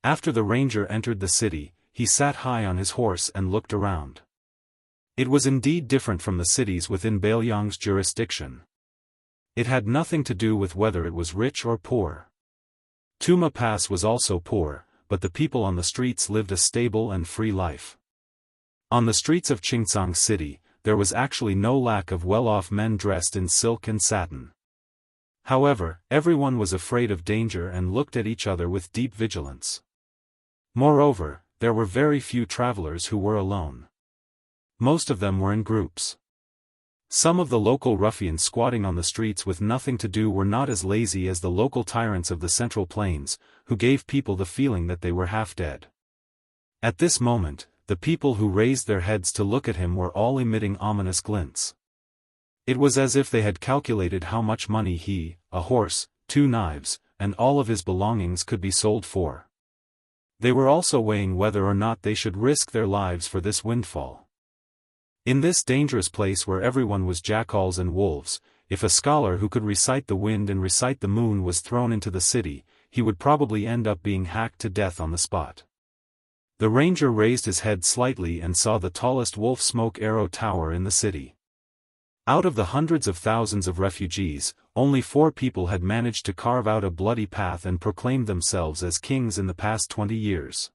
After the ranger entered the city, he sat high on his horse and looked around. It was indeed different from the cities within Bailiang's jurisdiction. It had nothing to do with whether it was rich or poor. Tuma Pass was also poor, but the people on the streets lived a stable and free life. On the streets of Qingcang City, there was actually no lack of well-off men dressed in silk and satin. However, everyone was afraid of danger and looked at each other with deep vigilance. Moreover, there were very few travelers who were alone. Most of them were in groups. Some of the local ruffians squatting on the streets with nothing to do were not as lazy as the local tyrants of the Central Plains, who gave people the feeling that they were half dead. At this moment, the people who raised their heads to look at him were all emitting ominous glints. It was as if they had calculated how much money he, a horse, 2 knives, and all of his belongings could be sold for. They were also weighing whether or not they should risk their lives for this windfall. In this dangerous place where everyone was jackals and wolves, if a scholar who could recite the wind and recite the moon was thrown into the city, he would probably end up being hacked to death on the spot. The ranger raised his head slightly and saw the tallest wolf smoke arrow tower in the city. Out of the hundreds of thousands of refugees, only 4 people had managed to carve out a bloody path and proclaimed themselves as kings in the past 20 years.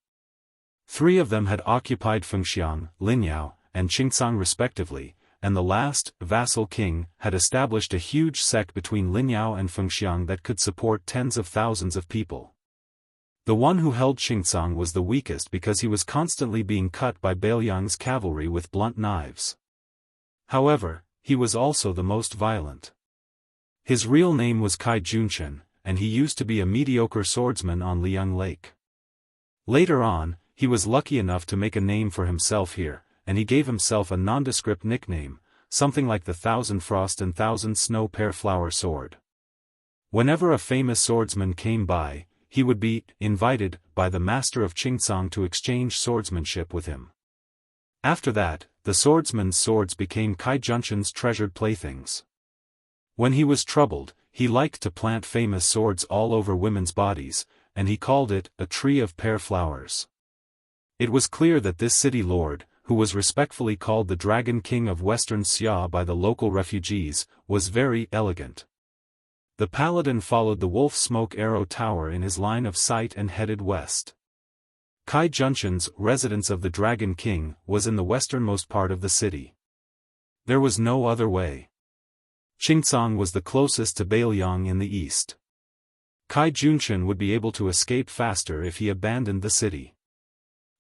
3 of them had occupied Fengxiang, Linyao, and Qingcang respectively, and the last, vassal king, had established a huge sect between Linyao and Fengxiang that could support tens of thousands of people. The one who held Qingcang was the weakest because he was constantly being cut by Bailiang's cavalry with blunt knives. However, he was also the most violent. His real name was Kai Junchen, and he used to be a mediocre swordsman on Liang Lake. Later on, he was lucky enough to make a name for himself here, and he gave himself a nondescript nickname, something like the Thousand Frost and Thousand Snow Pear Flower Sword. Whenever a famous swordsman came by, he would be invited by the master of Qingcang to exchange swordsmanship with him. After that, the swordsman's swords became Kai Junchen's treasured playthings. When he was troubled, he liked to plant famous swords all over women's bodies, and he called it a tree of pear flowers. It was clear that this city lord, who was respectfully called the Dragon King of Western Xia by the local refugees, was very elegant. The paladin followed the wolf smoke arrow tower in his line of sight and headed west. Kai Junchen's residence of the Dragon King was in the westernmost part of the city. There was no other way. Qingcang was the closest to Bailiang in the east. Kai Junchen would be able to escape faster if he abandoned the city.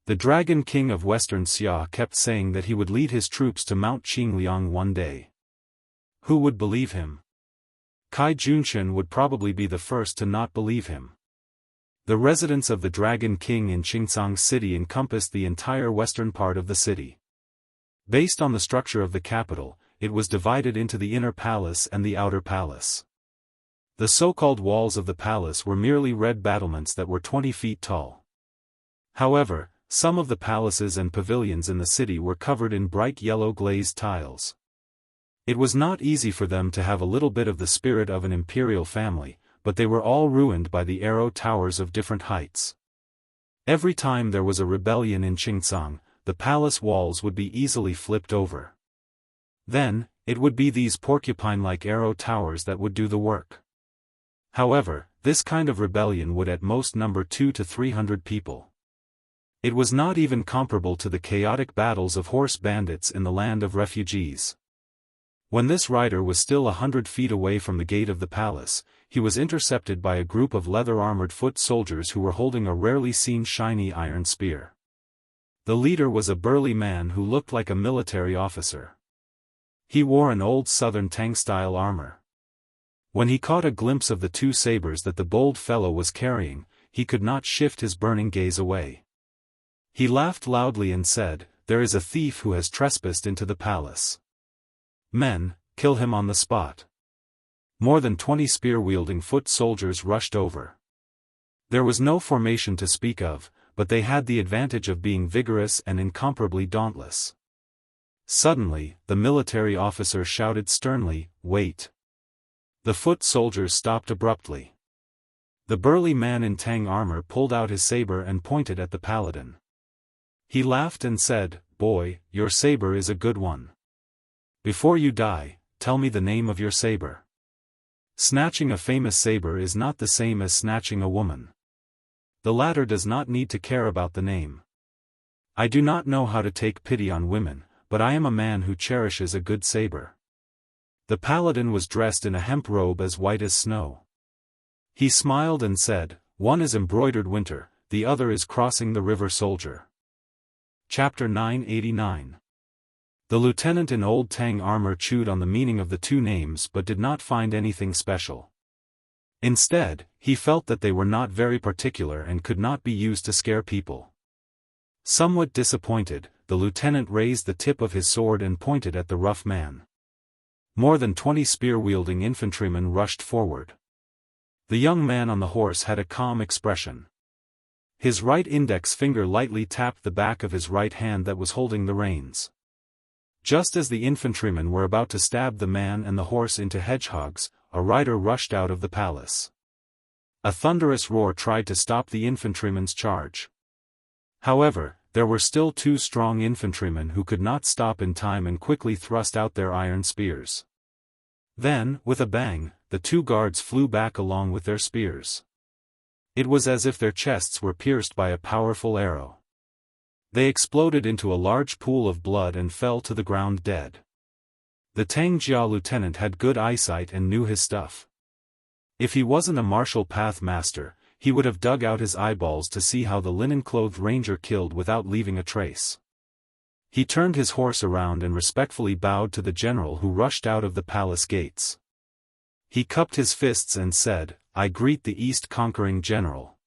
The Dragon King of Western Xia kept saying that he would lead his troops to Mount Qingliang one day. Who would believe him? Kai Junchen would probably be the first to not believe him. The residence of the Dragon King in Qingcang City encompassed the entire western part of the city. Based on the structure of the capital, it was divided into the inner palace and the outer palace. The so-called walls of the palace were merely red battlements that were 20 feet tall. However, some of the palaces and pavilions in the city were covered in bright yellow glazed tiles. It was not easy for them to have a little bit of the spirit of an imperial family, but they were all ruined by the arrow towers of different heights. Every time there was a rebellion in Qingcang, the palace walls would be easily flipped over. Then, it would be these porcupine-like arrow towers that would do the work. However, this kind of rebellion would at most number 200 to 300 people. It was not even comparable to the chaotic battles of horse bandits in the land of refugees. When this rider was still 100 feet away from the gate of the palace, he was intercepted by a group of leather-armored foot soldiers who were holding a rarely seen shiny iron spear. The leader was a burly man who looked like a military officer. He wore an old southern Tang-style armor. When he caught a glimpse of the 2 sabers that the bold fellow was carrying, he could not shift his burning gaze away. He laughed loudly and said, "There is a thief who has trespassed into the palace. Men, kill him on the spot. More than 20 spear-wielding foot soldiers rushed over. There was no formation to speak of, but they had the advantage of being vigorous and incomparably dauntless. Suddenly, the military officer shouted sternly, "Wait!" The foot soldiers stopped abruptly. The burly man in Tang armor pulled out his saber and pointed at the paladin. He laughed and said, "Boy, your saber is a good one. Before you die, tell me the name of your saber." Snatching a famous saber is not the same as snatching a woman. The latter does not need to care about the name. I do not know how to take pity on women, but I am a man who cherishes a good saber. The paladin was dressed in a hemp robe as white as snow. He smiled and said, "One is embroidered winter, the other is crossing the river soldier." Chapter 989. The lieutenant in old Tang armor chewed on the meaning of the two names but did not find anything special. Instead, he felt that they were not very particular and could not be used to scare people. Somewhat disappointed, the lieutenant raised the tip of his sword and pointed at the rough man. More than 20 spear-wielding infantrymen rushed forward. The young man on the horse had a calm expression. His right index finger lightly tapped the back of his right hand that was holding the reins. Just as the infantrymen were about to stab the man and the horse into hedgehogs, a rider rushed out of the palace. A thunderous roar tried to stop the infantrymen's charge. However, there were still two strong infantrymen who could not stop in time and quickly thrust out their iron spears. Then, with a bang, the two guards flew back along with their spears. It was as if their chests were pierced by a powerful arrow. They exploded into a large pool of blood and fell to the ground dead. The Tang Jia lieutenant had good eyesight and knew his stuff. If he wasn't a martial path master, he would have dug out his eyeballs to see how the linen-clothed ranger killed without leaving a trace. He turned his horse around and respectfully bowed to the general who rushed out of the palace gates. He cupped his fists and said, "I greet the East Conquering General."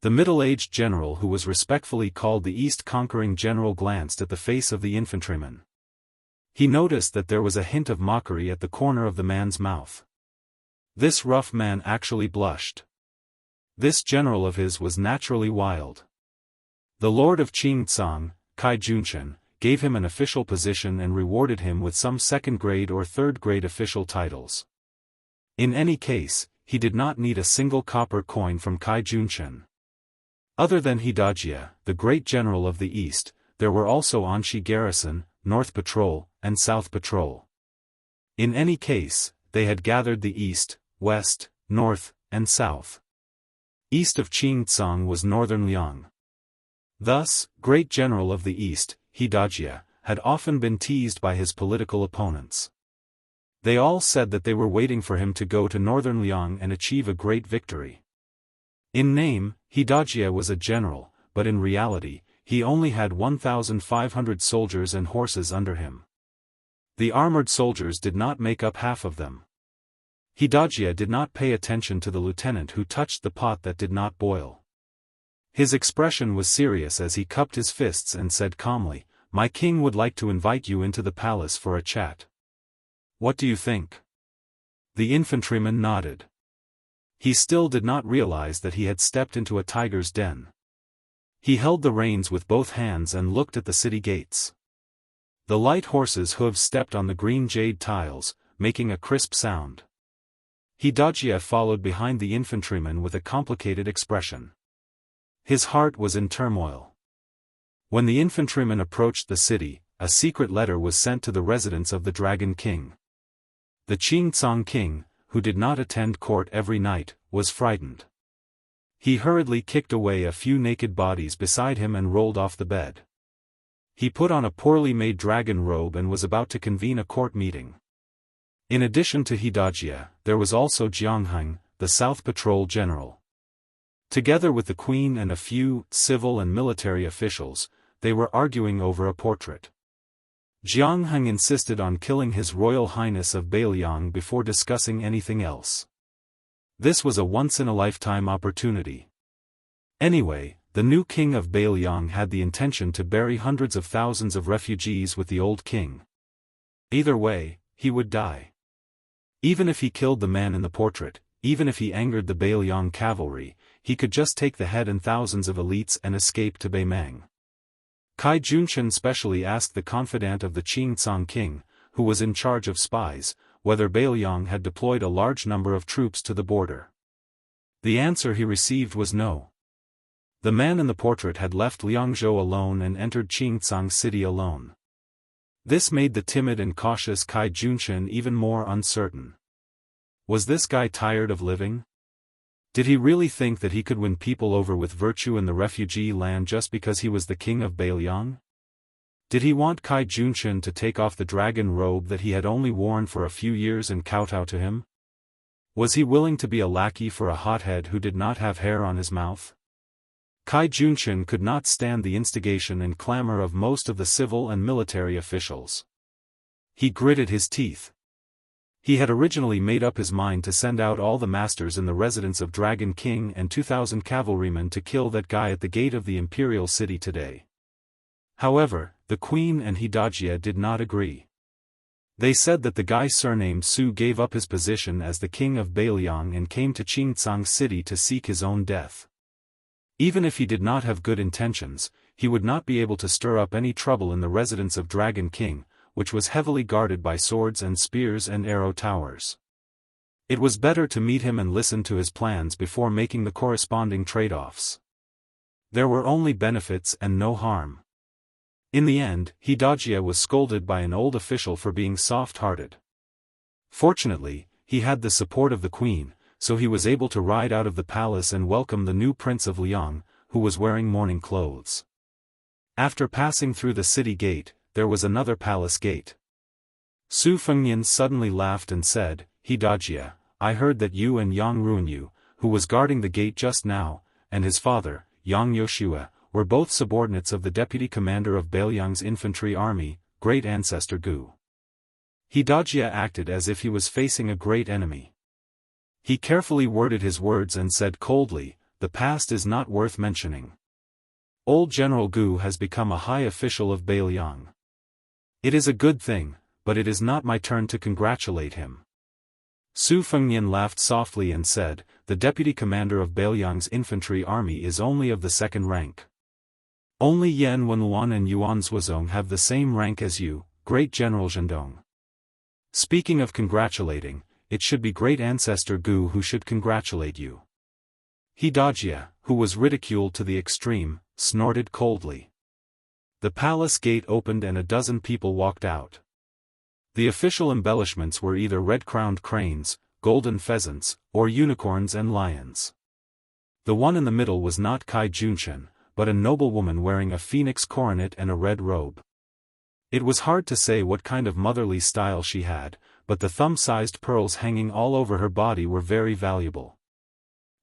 The middle-aged general who was respectfully called the East Conquering General glanced at the face of the infantryman. He noticed that there was a hint of mockery at the corner of the man's mouth. This rough man actually blushed. This general of his was naturally wild. The lord of Qingcang, Kai Junshan, gave him an official position and rewarded him with some second-grade or third-grade official titles. In any case, he did not need a single copper coin from Kai Junshan. Other than Hidajia, the great general of the East, there were also Anshi Garrison, North Patrol, and South Patrol. In any case, they had gathered the East, West, North, and South. East of Qingcang was Northern Liang. Thus, great general of the East, Hidajia, had often been teased by his political opponents. They all said that they were waiting for him to go to Northern Liang and achieve a great victory. In name, Hidajia was a general, but in reality, he only had 1,500 soldiers and horses under him. The armored soldiers did not make up half of them. Hidajia did not pay attention to the lieutenant who touched the pot that did not boil. His expression was serious as he cupped his fists and said calmly, "My king would like to invite you into the palace for a chat. What do you think?" The infantryman nodded. He still did not realize that he had stepped into a tiger's den. He held the reins with both hands and looked at the city gates. The light horse's hooves stepped on the green jade tiles, making a crisp sound. Hidajia followed behind the infantryman with a complicated expression. His heart was in turmoil. When the infantryman approached the city, a secret letter was sent to the residence of the Dragon King. The Qingcang king, who did not attend court every night, was frightened. He hurriedly kicked away a few naked bodies beside him and rolled off the bed. He put on a poorly made dragon robe and was about to convene a court meeting. In addition to Hidajia, there was also Jianghu, the South Patrol general. Together with the queen and a few civil and military officials, they were arguing over a portrait. Jianghu insisted on killing His Royal Highness of Beiliang before discussing anything else. This was a once-in-a-lifetime opportunity. Anyway, the new king of Beiliang had the intention to bury hundreds of thousands of refugees with the old king. Either way, he would die. Even if he killed the man in the portrait, even if he angered the Bailiang cavalry, he could just take the head and thousands of elites and escape to Beimang. Cai Junshan specially asked the confidant of the Qingcang king, who was in charge of spies, whether Bailiang had deployed a large number of troops to the border. The answer he received was no. The man in the portrait had left Liangzhou alone and entered Qingcang city alone. This made the timid and cautious Cai Junshan even more uncertain. Was this guy tired of living? Did he really think that he could win people over with virtue in the refugee land just because he was the king of Bailiang? Did he want Cai Junshan to take off the dragon robe that he had only worn for a few years and kowtow to him? Was he willing to be a lackey for a hothead who did not have hair on his mouth? Cai Junshan could not stand the instigation and clamor of most of the civil and military officials. He gritted his teeth. He had originally made up his mind to send out all the masters in the residence of Dragon King and 2,000 cavalrymen to kill that guy at the gate of the imperial city today. However, the queen and Hidajia did not agree. They said that the guy surnamed Su gave up his position as the king of Bailiang and came to Qingcang city to seek his own death. Even if he did not have good intentions, he would not be able to stir up any trouble in the residence of Dragon King, which was heavily guarded by swords and spears and arrow towers. It was better to meet him and listen to his plans before making the corresponding trade-offs. There were only benefits and no harm. In the end, Hidajia was scolded by an old official for being soft-hearted. Fortunately, he had the support of the queen, so he was able to ride out of the palace and welcome the new prince of Liang, who was wearing mourning clothes. After passing through the city gate, there was another palace gate. Su Fengnian suddenly laughed and said, "Hidajia, I heard that you and Yang Ruanyu, who was guarding the gate just now, and his father, Yang Yoshua, were both subordinates of the deputy commander of Bailiang's infantry army, great ancestor Gu." Hidajia acted as if he was facing a great enemy. He carefully worded his words and said coldly, "The past is not worth mentioning. Old General Gu has become a high official of Bailiang. It is a good thing, but it is not my turn to congratulate him." Su Fengnian laughed softly and said, "The deputy commander of Bailiang's infantry army is only of the second rank. Only Yan Wenluan and Yuan Zuozong have the same rank as you, great General Zhendong. Speaking of congratulating, it should be great ancestor Gu who should congratulate you." Hidajia, who was ridiculed to the extreme, snorted coldly. The palace gate opened and a dozen people walked out. The official embellishments were either red-crowned cranes, golden pheasants, or unicorns and lions. The one in the middle was not Cai Junshan, but a noblewoman wearing a phoenix coronet and a red robe. It was hard to say what kind of motherly style she had, but the thumb-sized pearls hanging all over her body were very valuable.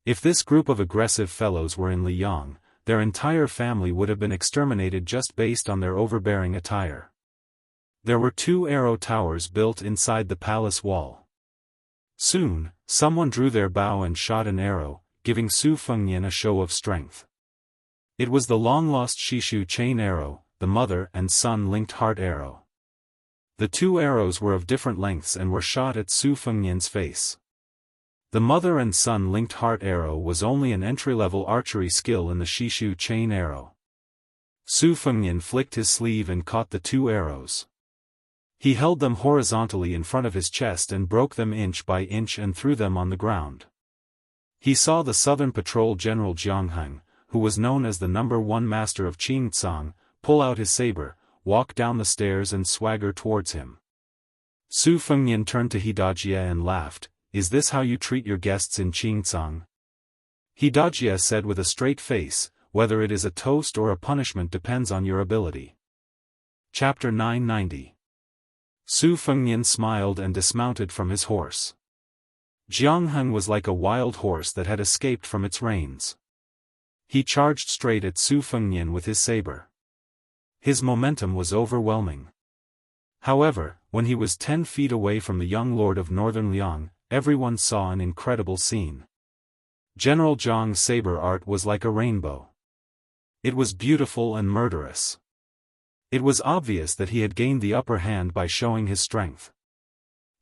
If this group of aggressive fellows were in Liang, their entire family would have been exterminated just based on their overbearing attire. There were 2 arrow towers built inside the palace wall. Soon, someone drew their bow and shot an arrow, giving Su Fengnian a show of strength. It was the long-lost Shishu chain arrow, the mother and son linked heart arrow. The 2 arrows were of different lengths and were shot at Su Fengnian's face. The mother and son linked heart arrow was only an entry-level archery skill in the Shishu chain arrow. Su Fengnian flicked his sleeve and caught the 2 arrows. He held them horizontally in front of his chest and broke them inch by inch and threw them on the ground. He saw the Southern Patrol General Jianghu, who was known as the #1 master of Qingcang, pull out his saber, walk down the stairs and swagger towards him. Su Fengnian turned to Hidajia and laughed, "Is this how you treat your guests in Qingcang?" Hidajia said with a straight face, "Whether it is a toast or a punishment depends on your ability." Chapter 990. Su Fengnian smiled and dismounted from his horse. Jianghu was like a wild horse that had escaped from its reins. He charged straight at Su Fengnian with his saber. His momentum was overwhelming. However, when he was 10 feet away from the young lord of northern Liang, everyone saw an incredible scene. General Zhang's saber art was like a rainbow. It was beautiful and murderous. It was obvious that he had gained the upper hand by showing his strength.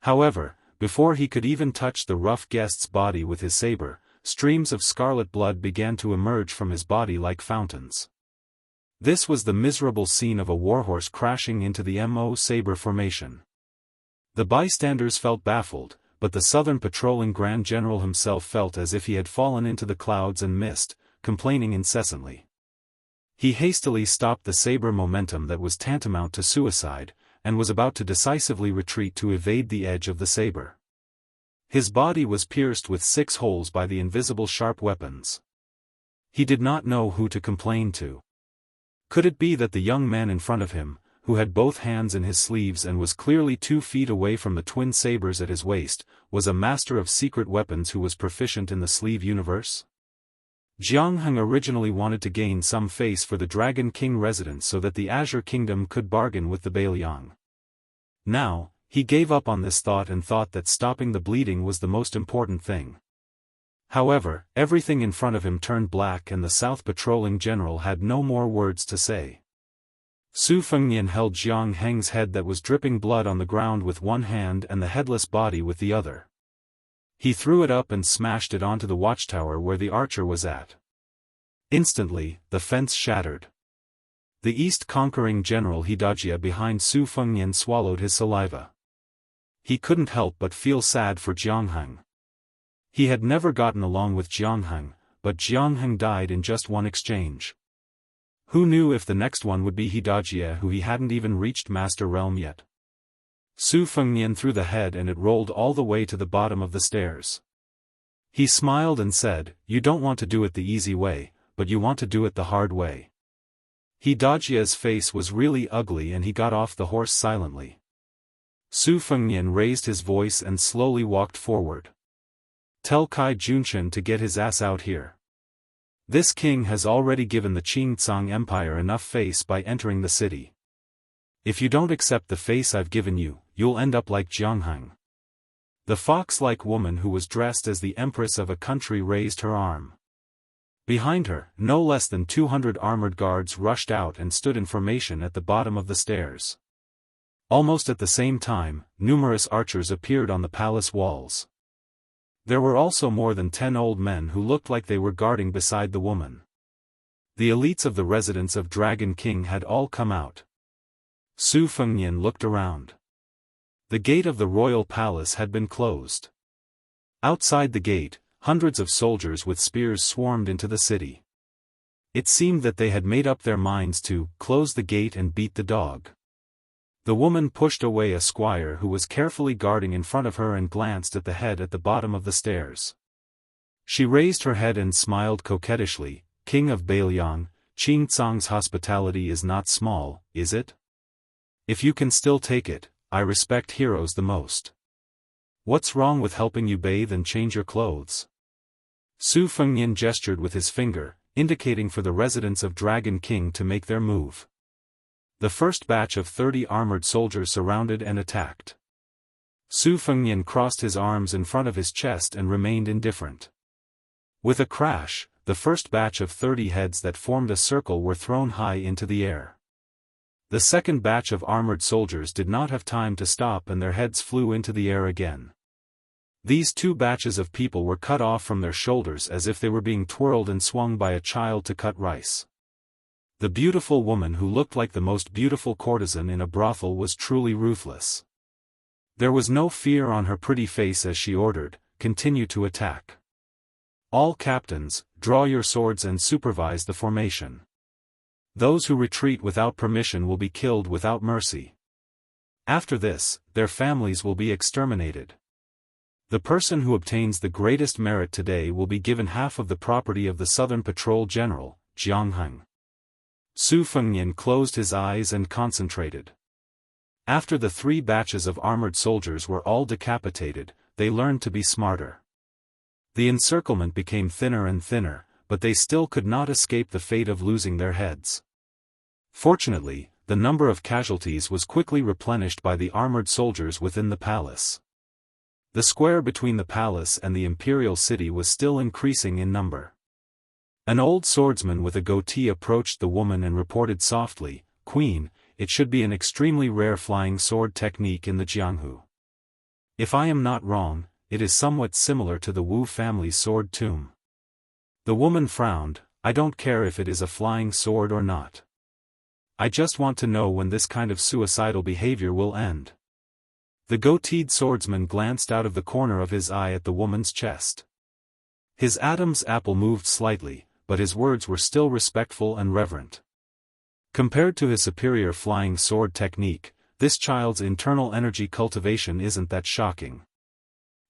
However, before he could even touch the rough guest's body with his saber, streams of scarlet blood began to emerge from his body like fountains. This was the miserable scene of a warhorse crashing into the Mo saber formation. The bystanders felt baffled, but the Southern Patrolling Grand General himself felt as if he had fallen into the clouds and mist, complaining incessantly. He hastily stopped the saber momentum that was tantamount to suicide, and was about to decisively retreat to evade the edge of the saber. His body was pierced with 6 holes by the invisible sharp weapons. He did not know who to complain to. Could it be that the young man in front of him, who had both hands in his sleeves and was clearly 2 feet away from the twin sabers at his waist, was a master of secret weapons who was proficient in the sleeve universe? Jianghu originally wanted to gain some face for the Dragon King residence so that the Azure Kingdom could bargain with the Bailiang. Now, he gave up on this thought and thought that stopping the bleeding was the most important thing. However, everything in front of him turned black and the South Patrolling General had no more words to say. Su Fengnian held Jiang Heng's head that was dripping blood on the ground with one hand and the headless body with the other. He threw it up and smashed it onto the watchtower where the archer was at. Instantly, the fence shattered. The East-conquering General Hidajia behind Su Fengnian swallowed his saliva. He couldn't help but feel sad for Jianghu. He had never gotten along with Jianghu, but Jianghu died in just one exchange. Who knew if the next one would be Hidajia, who he hadn't even reached Master Realm yet. Su Fengnian threw the head and it rolled all the way to the bottom of the stairs. He smiled and said, "You don't want to do it the easy way, but you want to do it the hard way." Hidajia's face was really ugly and he got off the horse silently. Su Fengnian raised his voice and slowly walked forward. "Tell Kai Junshin to get his ass out here. This king has already given the Qingtsang Empire enough face by entering the city. If you don't accept the face I've given you, you'll end up like Jianghu." The fox-like woman who was dressed as the empress of a country raised her arm. Behind her, no less than 200 armored guards rushed out and stood in formation at the bottom of the stairs. Almost at the same time, numerous archers appeared on the palace walls. There were also more than 10 old men who looked like they were guarding beside the woman. The elites of the residence of Dragon King had all come out. Su Fengnian looked around. The gate of the royal palace had been closed. Outside the gate, hundreds of soldiers with spears swarmed into the city. It seemed that they had made up their minds to close the gate and beat the dog. The woman pushed away a squire who was carefully guarding in front of her and glanced at the head at the bottom of the stairs. She raised her head and smiled coquettishly. "King of Bailiang, Qingtsang's hospitality is not small, is it? If you can still take it, I respect heroes the most. What's wrong with helping you bathe and change your clothes?" Su Fengnian gestured with his finger, indicating for the residents of Dragon King to make their move. The first batch of 30 armored soldiers surrounded and attacked. Su Fengnian crossed his arms in front of his chest and remained indifferent. With a crash, the first batch of 30 heads that formed a circle were thrown high into the air. The second batch of armored soldiers did not have time to stop and their heads flew into the air again. These 2 batches of people were cut off from their shoulders as if they were being twirled and swung by a child to cut rice. The beautiful woman who looked like the most beautiful courtesan in a brothel was truly ruthless. There was no fear on her pretty face as she ordered, "Continue to attack. All captains, draw your swords and supervise the formation. Those who retreat without permission will be killed without mercy. After this, their families will be exterminated. The person who obtains the greatest merit today will be given half of the property of the Southern Patrol General, Jianghu." Su Fengnian closed his eyes and concentrated. After the 3 batches of armored soldiers were all decapitated, they learned to be smarter. The encirclement became thinner and thinner, but they still could not escape the fate of losing their heads. Fortunately, the number of casualties was quickly replenished by the armored soldiers within the palace. The square between the palace and the imperial city was still increasing in number. An old swordsman with a goatee approached the woman and reported softly, "Queen, it should be an extremely rare flying sword technique in the Jianghu." If I am not wrong, it is somewhat similar to the Wu family's sword tomb. The woman frowned. I don't care if it is a flying sword or not. I just want to know when this kind of suicidal behavior will end. The goateed swordsman glanced out of the corner of his eye at the woman's chest. His Adam's apple moved slightly, but his words were still respectful and reverent. Compared to his superior flying sword technique, this child's internal energy cultivation isn't that shocking.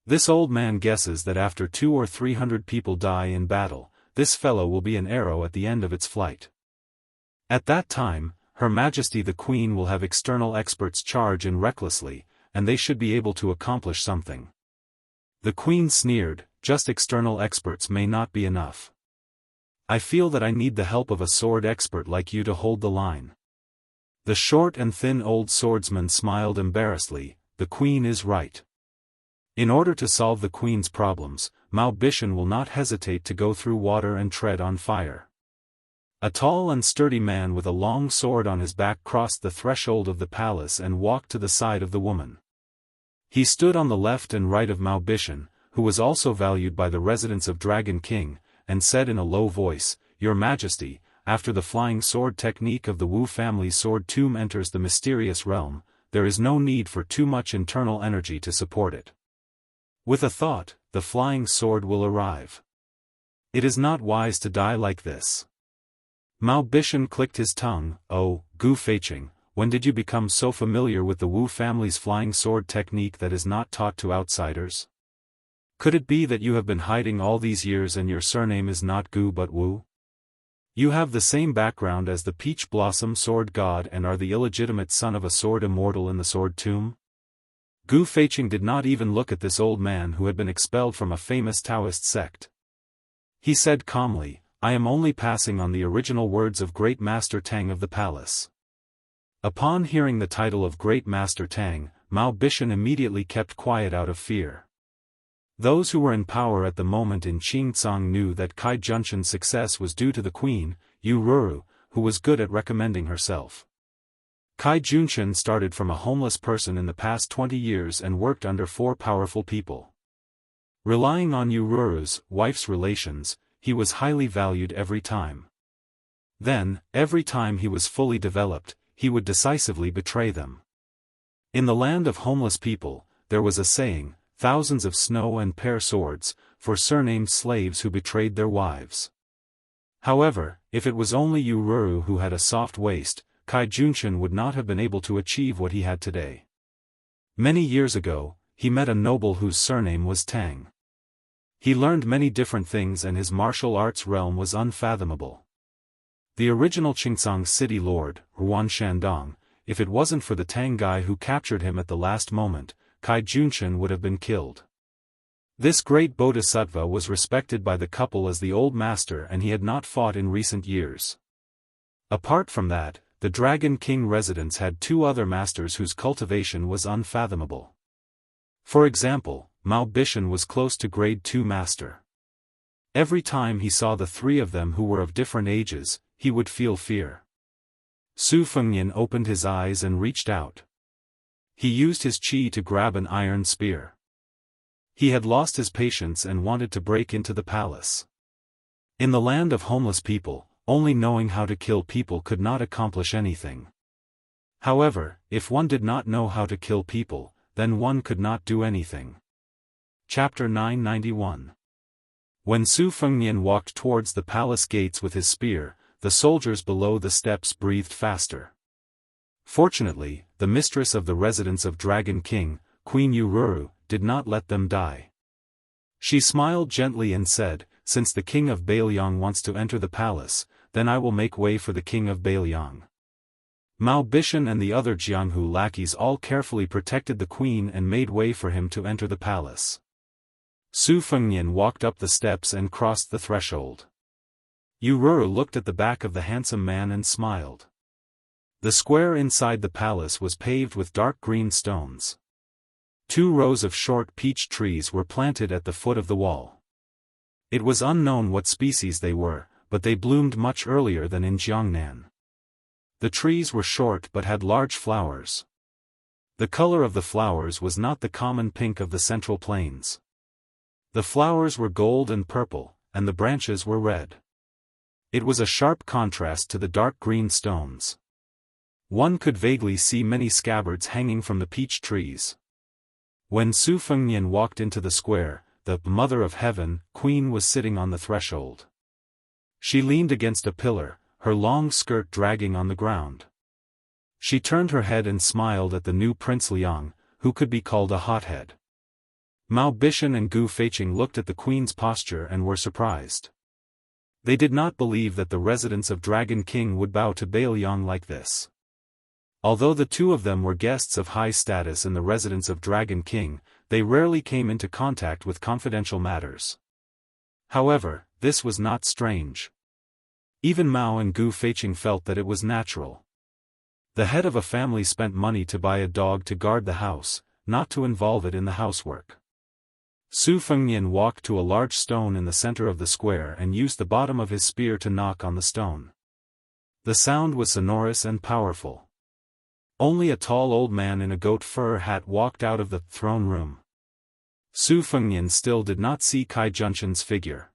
This old man guesses that after 200 or 300 people die in battle, this fellow will be an arrow at the end of its flight. At that time, Her Majesty the Queen will have external experts charge in recklessly, and they should be able to accomplish something. The Queen sneered, just external experts may not be enough. I feel that I need the help of a sword expert like you to hold the line. The short and thin old swordsman smiled embarrassedly. The Queen is right. In order to solve the Queen's problems, Mao Bishan will not hesitate to go through water and tread on fire. A tall and sturdy man with a long sword on his back crossed the threshold of the palace and walked to the side of the woman. He stood on the left and right of Mao Bishan, who was also valued by the residents of Dragon King, and said in a low voice, Your Majesty, after the flying sword technique of the Wu family's sword tomb enters the mysterious realm, there is no need for too much internal energy to support it. With a thought, the flying sword will arrive. It is not wise to die like this. Mao Bishan clicked his tongue. Oh, Gu Feiqing, when did you become so familiar with the Wu family's flying sword technique that is not taught to outsiders? Could it be that you have been hiding all these years and your surname is not Gu but Wu? You have the same background as the Peach Blossom Sword God and are the illegitimate son of a sword immortal in the sword tomb? Gu Feiqing did not even look at this old man who had been expelled from a famous Daoist sect. He said calmly, I am only passing on the original words of Great Master Tang of the palace. Upon hearing the title of Great Master Tang, Mao Bishan immediately kept quiet out of fear. Those who were in power at the moment in Qingcang knew that Kai Junshan's success was due to the queen, Yu Ruru, who was good at recommending herself. Kai Junshan started from a homeless person in the past 20 years and worked under 4 powerful people. Relying on Yu Ruru's wife's relations, he was highly valued every time. Then, every time he was fully developed, he would decisively betray them. In the land of homeless people, there was a saying, thousands of snow and pear swords, for surnamed slaves who betrayed their wives. However, if it was only Yu Ruru who had a soft waist, Kai Junshan would not have been able to achieve what he had today. Many years ago, he met a noble whose surname was Tang. He learned many different things and his martial arts realm was unfathomable. The original Qingcang city lord, Ruan Shandong, if it wasn't for the Tang guy who captured him at the last moment, Kai Junshan would have been killed. This great bodhisattva was respected by the couple as the old master and he had not fought in recent years. Apart from that, the Dragon King residents had 2 other masters whose cultivation was unfathomable. For example, Mao Bishan was close to grade 2 master. Every time he saw the 3 of them who were of different ages, he would feel fear. Su Fengnian opened his eyes and reached out. He used his qi to grab an iron spear. He had lost his patience and wanted to break into the palace. In the land of homeless people, only knowing how to kill people could not accomplish anything. However, if one did not know how to kill people, then one could not do anything. Chapter 991. When Su Fengnian walked towards the palace gates with his spear, the soldiers below the steps breathed faster. Fortunately, the mistress of the residence of Dragon King, Queen Yu Ruru, did not let them die. She smiled gently and said, Since the king of Bailiang wants to enter the palace, then I will make way for the king of Bailiang. Mao Bishan and the other Jianghu lackeys all carefully protected the queen and made way for him to enter the palace. Su Fengnian walked up the steps and crossed the threshold. Yu Ruru looked at the back of the handsome man and smiled. The square inside the palace was paved with dark green stones. 2 rows of short peach trees were planted at the foot of the wall. It was unknown what species they were, but they bloomed much earlier than in Jiangnan. The trees were short but had large flowers. The color of the flowers was not the common pink of the Central Plains. The flowers were gold and purple, and the branches were red. It was a sharp contrast to the dark green stones. One could vaguely see many scabbards hanging from the peach trees. When Su Fengnian walked into the square, the Mother of Heaven, Queen, was sitting on the threshold. She leaned against a pillar, her long skirt dragging on the ground. She turned her head and smiled at the new Prince Liang, who could be called a hothead. Mao Bishan and Gu Feiqing looked at the Queen's posture and were surprised. They did not believe that the residents of Dragon King would bow to Bailiang like this. Although the two of them were guests of high status in the residence of Dragon King, they rarely came into contact with confidential matters. However, this was not strange. Even Mao and Gu Feiqing felt that it was natural. The head of a family spent money to buy a dog to guard the house, not to involve it in the housework. Su Fengnian walked to a large stone in the center of the square and used the bottom of his spear to knock on the stone. The sound was sonorous and powerful. Only a tall old man in a goat fur hat walked out of the throne room. Su Fengnian still did not see Kai Junshan's figure.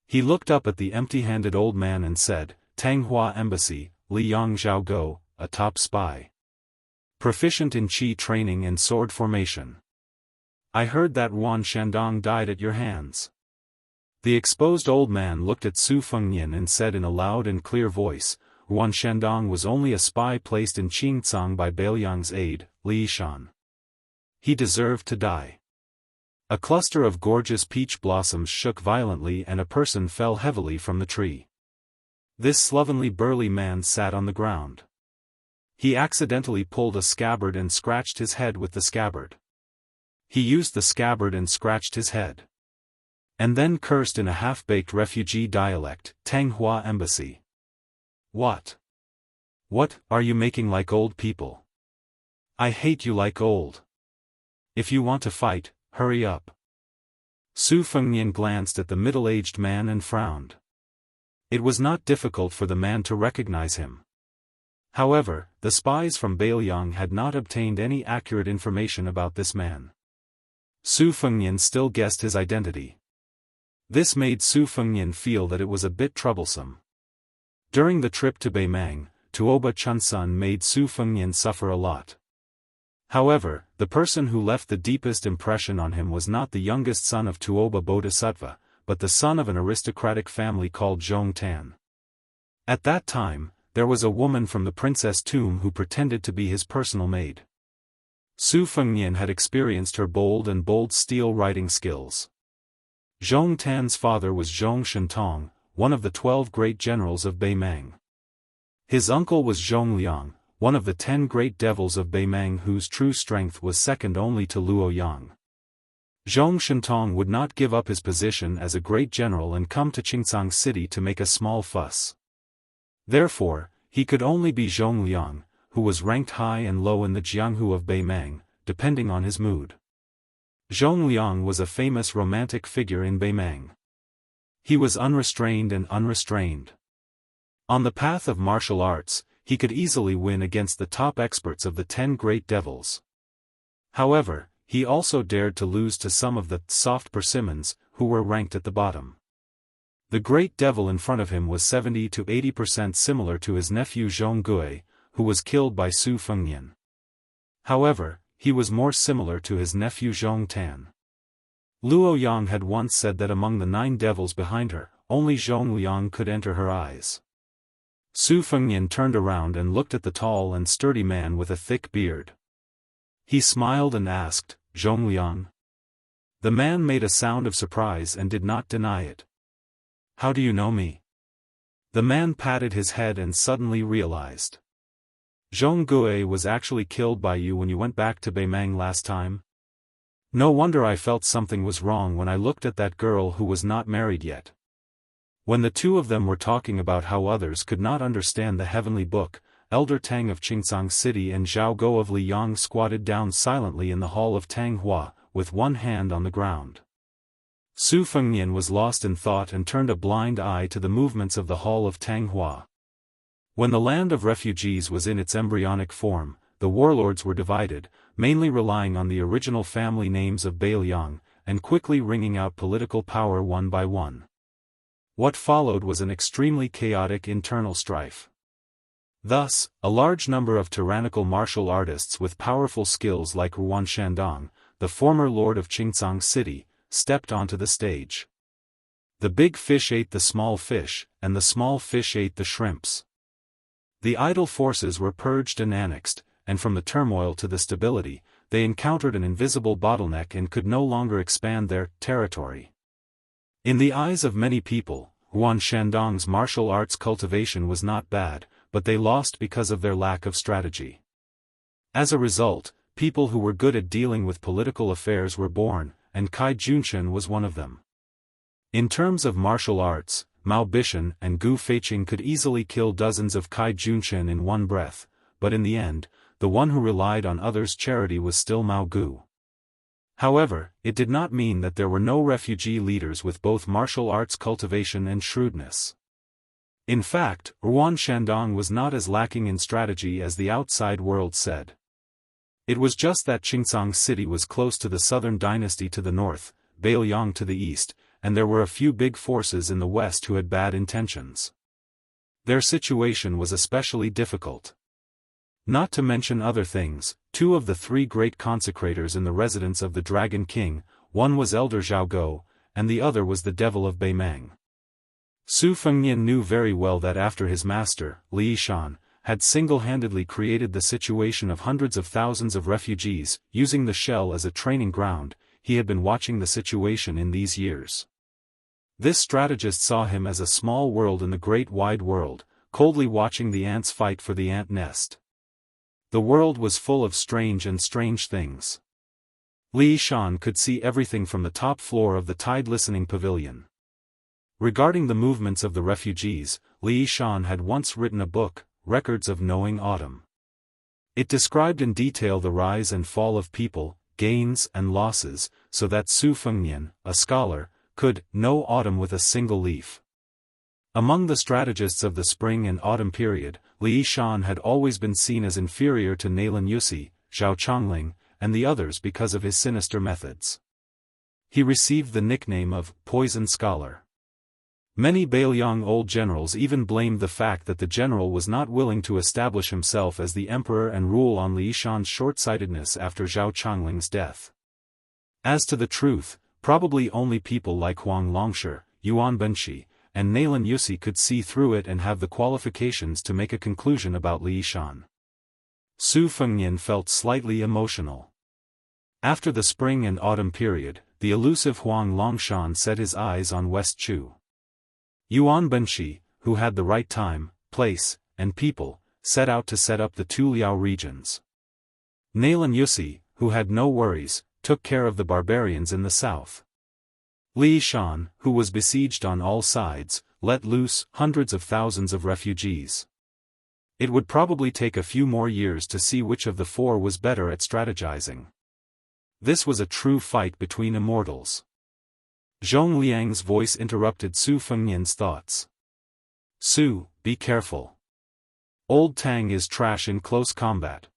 He looked up at the empty-handed old man and said, "Tanghua Embassy, Liang Zhaogo, a top spy. Proficient in qi training and sword formation. I heard that Yuan Shandong died at your hands." The exposed old man looked at Su Fengnian and said in a loud and clear voice, "Yuan Shandong was only a spy placed in Qingcang by Bailiang's aide, Li Shan. He deserved to die." A cluster of gorgeous peach blossoms shook violently and a person fell heavily from the tree. This slovenly burly man sat on the ground. He accidentally pulled a scabbard and scratched his head with the scabbard. He used the scabbard and scratched his head. And then cursed in a half-baked refugee dialect, "Tanghua Embassy. What? What are you making like old people? I hate you like old. If you want to fight, hurry up." Su Fengnian glanced at the middle-aged man and frowned. It was not difficult for the man to recognize him. However, the spies from Bailiang had not obtained any accurate information about this man. Su Fengnian still guessed his identity. This made Su Fengnian feel that it was a bit troublesome. During the trip to Beimang, Tuoba Chunsun made Su Fengnian suffer a lot. However, the person who left the deepest impression on him was not the youngest son of Tuoba Bodhisattva, but the son of an aristocratic family called Zhong Tan. At that time, there was a woman from the princess tomb who pretended to be his personal maid. Su Fengnian had experienced her bold steel writing skills. Zhong Tan's father was Zhong Shentong, one of the 12 great generals of Beimang. His uncle was Zhong Liang, one of the 10 great devils of Beimang whose true strength was second only to Luoyang. Zhong Shentong would not give up his position as a great general and come to Qingcang City to make a small fuss. Therefore, he could only be Zhong Liang, who was ranked high and low in the Jianghu of Beimang, depending on his mood. Zhong Liang was a famous romantic figure in Beimang. He was unrestrained and unrestrained. On the path of martial arts, he could easily win against the top experts of the 10 great devils. However, he also dared to lose to some of the soft persimmons, who were ranked at the bottom. The great devil in front of him was 70 to 80% similar to his nephew Zhong Gui, who was killed by Su Fengnian. However, he was more similar to his nephew Zhong Tan. Luoyang had once said that among the 9 devils behind her, only Zhong Liang could enter her eyes. Su Fengnian turned around and looked at the tall and sturdy man with a thick beard. He smiled and asked, "Zhong Liang?" The man made a sound of surprise and did not deny it. "How do you know me?" The man patted his head and suddenly realized. "Zhong Gui was actually killed by you when you went back to Beimang last time? No wonder I felt something was wrong when I looked at that girl who was not married yet." When the two of them were talking about how others could not understand the heavenly book, Elder Tang of Qingcang City and Zhao Go of Liyang squatted down silently in the hall of Tanghua, with one hand on the ground. Su Fengnian was lost in thought and turned a blind eye to the movements of the hall of Tanghua. When the land of refugees was in its embryonic form, the warlords were divided, mainly relying on the original family names of Bailiang, and quickly wringing out political power one by one. What followed was an extremely chaotic internal strife. Thus, a large number of tyrannical martial artists with powerful skills like Ruan Shandong, the former lord of Qingcang City, stepped onto the stage. The big fish ate the small fish, and the small fish ate the shrimps. The idle forces were purged and annexed, and from the turmoil to the stability, they encountered an invisible bottleneck and could no longer expand their territory. In the eyes of many people, Ruan Shandong's martial arts cultivation was not bad, but they lost because of their lack of strategy. As a result, people who were good at dealing with political affairs were born, and Kai Junshan was one of them. In terms of martial arts, Mao Bishan and Gu Feiqing could easily kill dozens of Kai Junshan in one breath, but in the end, the one who relied on others' charity was still Mao Gu. However, it did not mean that there were no refugee leaders with both martial arts cultivation and shrewdness. In fact, Ruan Shandong was not as lacking in strategy as the outside world said. It was just that Qingcang City was close to the southern dynasty to the north, Bailiang to the east, and there were a few big forces in the west who had bad intentions. Their situation was especially difficult. Not to mention other things, two of the three great consecrators in the residence of the Dragon King, one was Elder Zhao Go, and the other was the devil of Beimang. Su Fengnian knew very well that after his master, Li Yishan, had single-handedly created the situation of hundreds of thousands of refugees, using the shell as a training ground, he had been watching the situation in these years. This strategist saw him as a small world in the great wide world, coldly watching the ants fight for the ant nest. The world was full of strange things. Li Yishan could see everything from the top floor of the Tide Listening Pavilion. Regarding the movements of the refugees, Li Yishan had once written a book, Records of Knowing Autumn. It described in detail the rise and fall of people, gains and losses, so that Su Fengnian, a scholar, could know autumn with a single leaf. Among the strategists of the spring and autumn period, Li Yishan had always been seen as inferior to Nailan Yusi, Zhao Chongling, and the others because of his sinister methods. He received the nickname of Poison Scholar. Many Bailiang old generals even blamed the fact that the general was not willing to establish himself as the emperor and rule on Li Yishan's short-sightedness after Zhao Chongling's death. As to the truth, probably only people like Huang Longshi, Yuan Benshi, and Nailan Yusi could see through it and have the qualifications to make a conclusion about Li Yishan. Su Fengnian felt slightly emotional. After the spring and autumn period, the elusive Huang Longshan set his eyes on West Chu. Yuan Benshi, who had the right time, place, and people, set out to set up the two Liao regions. Nailan Yusi, who had no worries, took care of the barbarians in the south. Li Yishan, who was besieged on all sides, let loose hundreds of thousands of refugees. It would probably take a few more years to see which of the four was better at strategizing. This was a true fight between immortals. Zhong Liang's voice interrupted Su Fengnian's thoughts. Su, be careful. Old Tang is trash in close combat.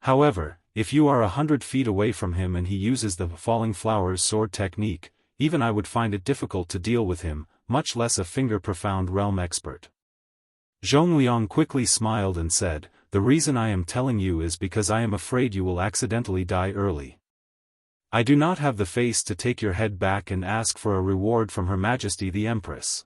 However, if you are 100 feet away from him and he uses the falling flowers sword technique, even I would find it difficult to deal with him, much less a finger-profound realm expert. Zhong Liang quickly smiled and said, the reason I am telling you is because I am afraid you will accidentally die early. I do not have the face to take your head back and ask for a reward from Her Majesty the Empress.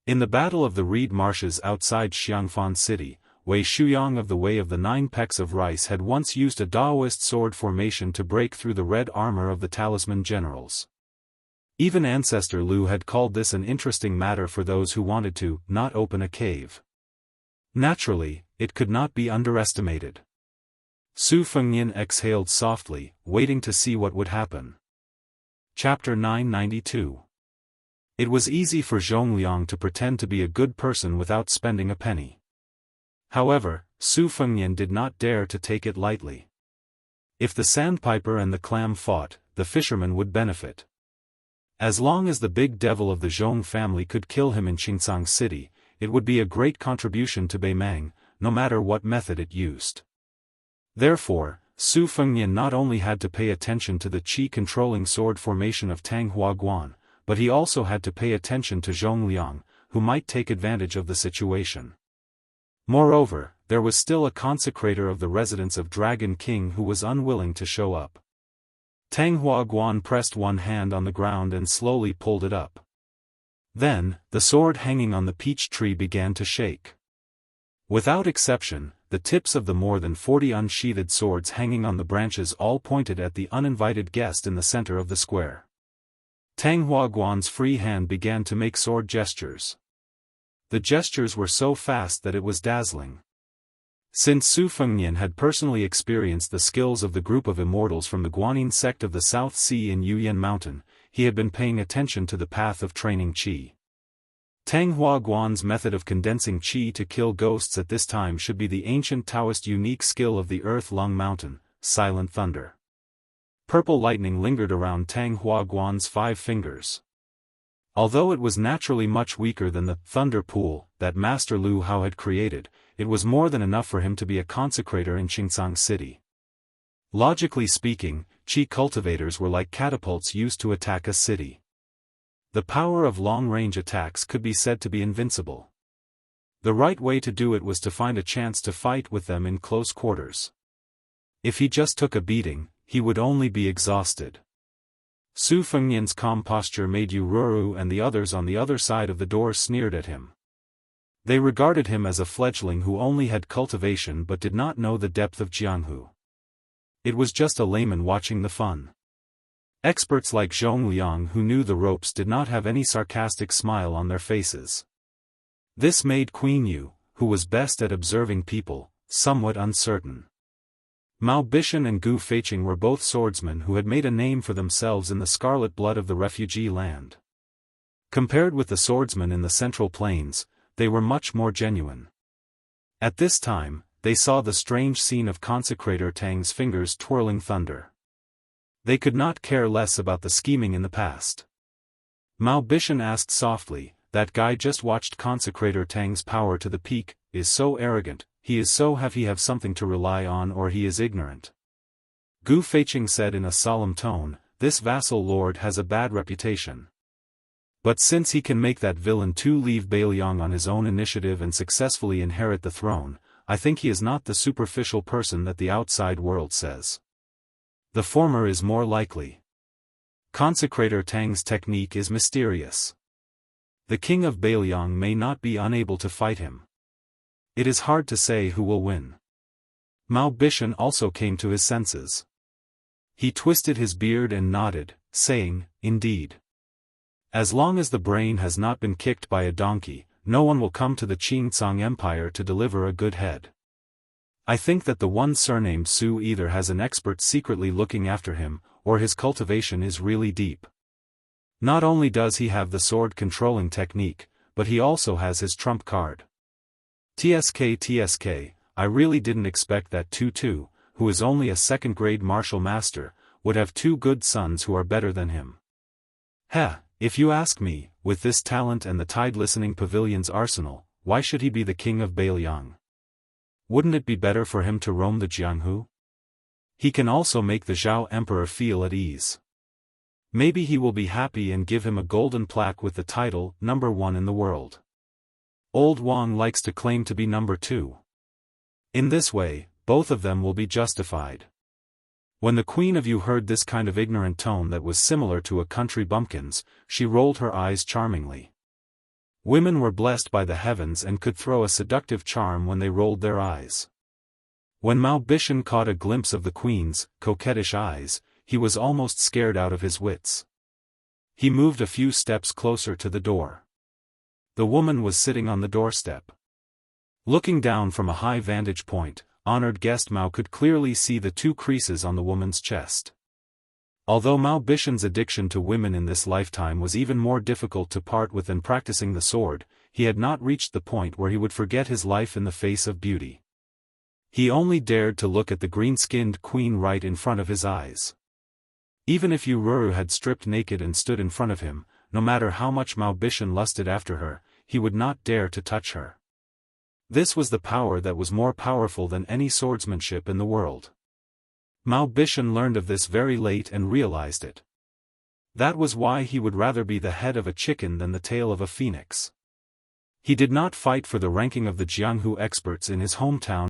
In the Battle of the Reed Marshes outside Xiangfan City, Wei Shuyang of the Way of the Nine Pecks of Rice had once used a Daoist sword formation to break through the red armor of the Talisman generals. Even Ancestor Lu had called this an interesting matter for those who wanted to not open a cave. Naturally, it could not be underestimated. Su Fengnian exhaled softly, waiting to see what would happen. Chapter 992. It was easy for Zhong Liang to pretend to be a good person without spending a penny. However, Su Fengnian did not dare to take it lightly. If the sandpiper and the clam fought, the fisherman would benefit. As long as the big devil of the Zhong family could kill him in Qingcang City, it would be a great contribution to Beimang, no matter what method it used. Therefore, Su Fengnian not only had to pay attention to the qi-controlling sword formation of Tang Huaguan, but he also had to pay attention to Zhong Liang, who might take advantage of the situation. Moreover, there was still a consecrator of the residence of Dragon King who was unwilling to show up. Tang Huaguan pressed one hand on the ground and slowly pulled it up. Then, the sword hanging on the peach tree began to shake. Without exception, the tips of the more than 40 unsheathed swords hanging on the branches all pointed at the uninvited guest in the center of the square. Tang Huaguan's free hand began to make sword gestures. The gestures were so fast that it was dazzling. Since Su Fengnian had personally experienced the skills of the group of immortals from the Guanyin sect of the South Sea in Yuyan Mountain, he had been paying attention to the path of training qi. Tang Huaguan's method of condensing qi to kill ghosts at this time should be the ancient Taoist unique skill of the Earth Lung Mountain, Silent Thunder. Purple lightning lingered around Tang Huaguan's 5 fingers. Although it was naturally much weaker than the thunder pool that Master Lu Hao had created, it was more than enough for him to be a consecrator in Qingsang City. Logically speaking, qi cultivators were like catapults used to attack a city. The power of long-range attacks could be said to be invincible. The right way to do it was to find a chance to fight with them in close quarters. If he just took a beating, he would only be exhausted. Su Fengnian's calm posture made Yu Ruru and the others on the other side of the door sneered at him. They regarded him as a fledgling who only had cultivation but did not know the depth of Jianghu. It was just a layman watching the fun. Experts like Zhong Liang who knew the ropes did not have any sarcastic smile on their faces. This made Queen Yu, who was best at observing people, somewhat uncertain. Mao Bishan and Gu Feiqing were both swordsmen who had made a name for themselves in the scarlet blood of the refugee land. Compared with the swordsmen in the Central Plains, they were much more genuine. At this time, they saw the strange scene of consecrator Tang's fingers twirling thunder. They could not care less about the scheming in the past. Mao Bishan asked softly, "That guy just watched consecrator Tang's power to the peak, is so arrogant, he is so he have something to rely on or he is ignorant." Gu Feiqing said in a solemn tone, "This vassal lord has a bad reputation. But since he can make that villain Tu leave Beiliang on his own initiative and successfully inherit the throne, I think he is not the superficial person that the outside world says. The former is more likely. Consecrator Tang's technique is mysterious. The king of Beiliang may not be unable to fight him. It is hard to say who will win." Mao Bishan also came to his senses. He twisted his beard and nodded, saying, "Indeed. As long as the brain has not been kicked by a donkey, no one will come to the Qingsang Empire to deliver a good head. I think that the one surnamed Su either has an expert secretly looking after him, or his cultivation is really deep. Not only does he have the sword-controlling technique, but he also has his trump card. TSK, I really didn't expect that Tu, who is only a second-grade martial master, would have 2 good sons who are better than him. If you ask me, with this talent and the Tide-listening Pavilion's arsenal, why should he be the king of Beiliang? Wouldn't it be better for him to roam the Jianghu? He can also make the Zhao Emperor feel at ease. Maybe he will be happy and give him a golden plaque with the title, number 1 in the world. Old Wang likes to claim to be number 2. In this way, both of them will be justified." When the Queen of Yu heard this kind of ignorant tone that was similar to a country bumpkin's, she rolled her eyes charmingly. Women were blessed by the heavens and could throw a seductive charm when they rolled their eyes. When Mao Bishan caught a glimpse of the Queen's coquettish eyes, he was almost scared out of his wits. He moved a few steps closer to the door. The woman was sitting on the doorstep. Looking down from a high vantage point, honored guest Mao could clearly see the 2 creases on the woman's chest. Although Mao Bishan's addiction to women in this lifetime was even more difficult to part with than practicing the sword, he had not reached the point where he would forget his life in the face of beauty. He only dared to look at the green-skinned queen right in front of his eyes. Even if Yu Ruru had stripped naked and stood in front of him, no matter how much Mao Bishan lusted after her, he would not dare to touch her. This was the power that was more powerful than any swordsmanship in the world. Mao Bishan learned of this very late and realized it. That was why he would rather be the head of a chicken than the tail of a phoenix. He did not fight for the ranking of the Jianghu experts in his hometown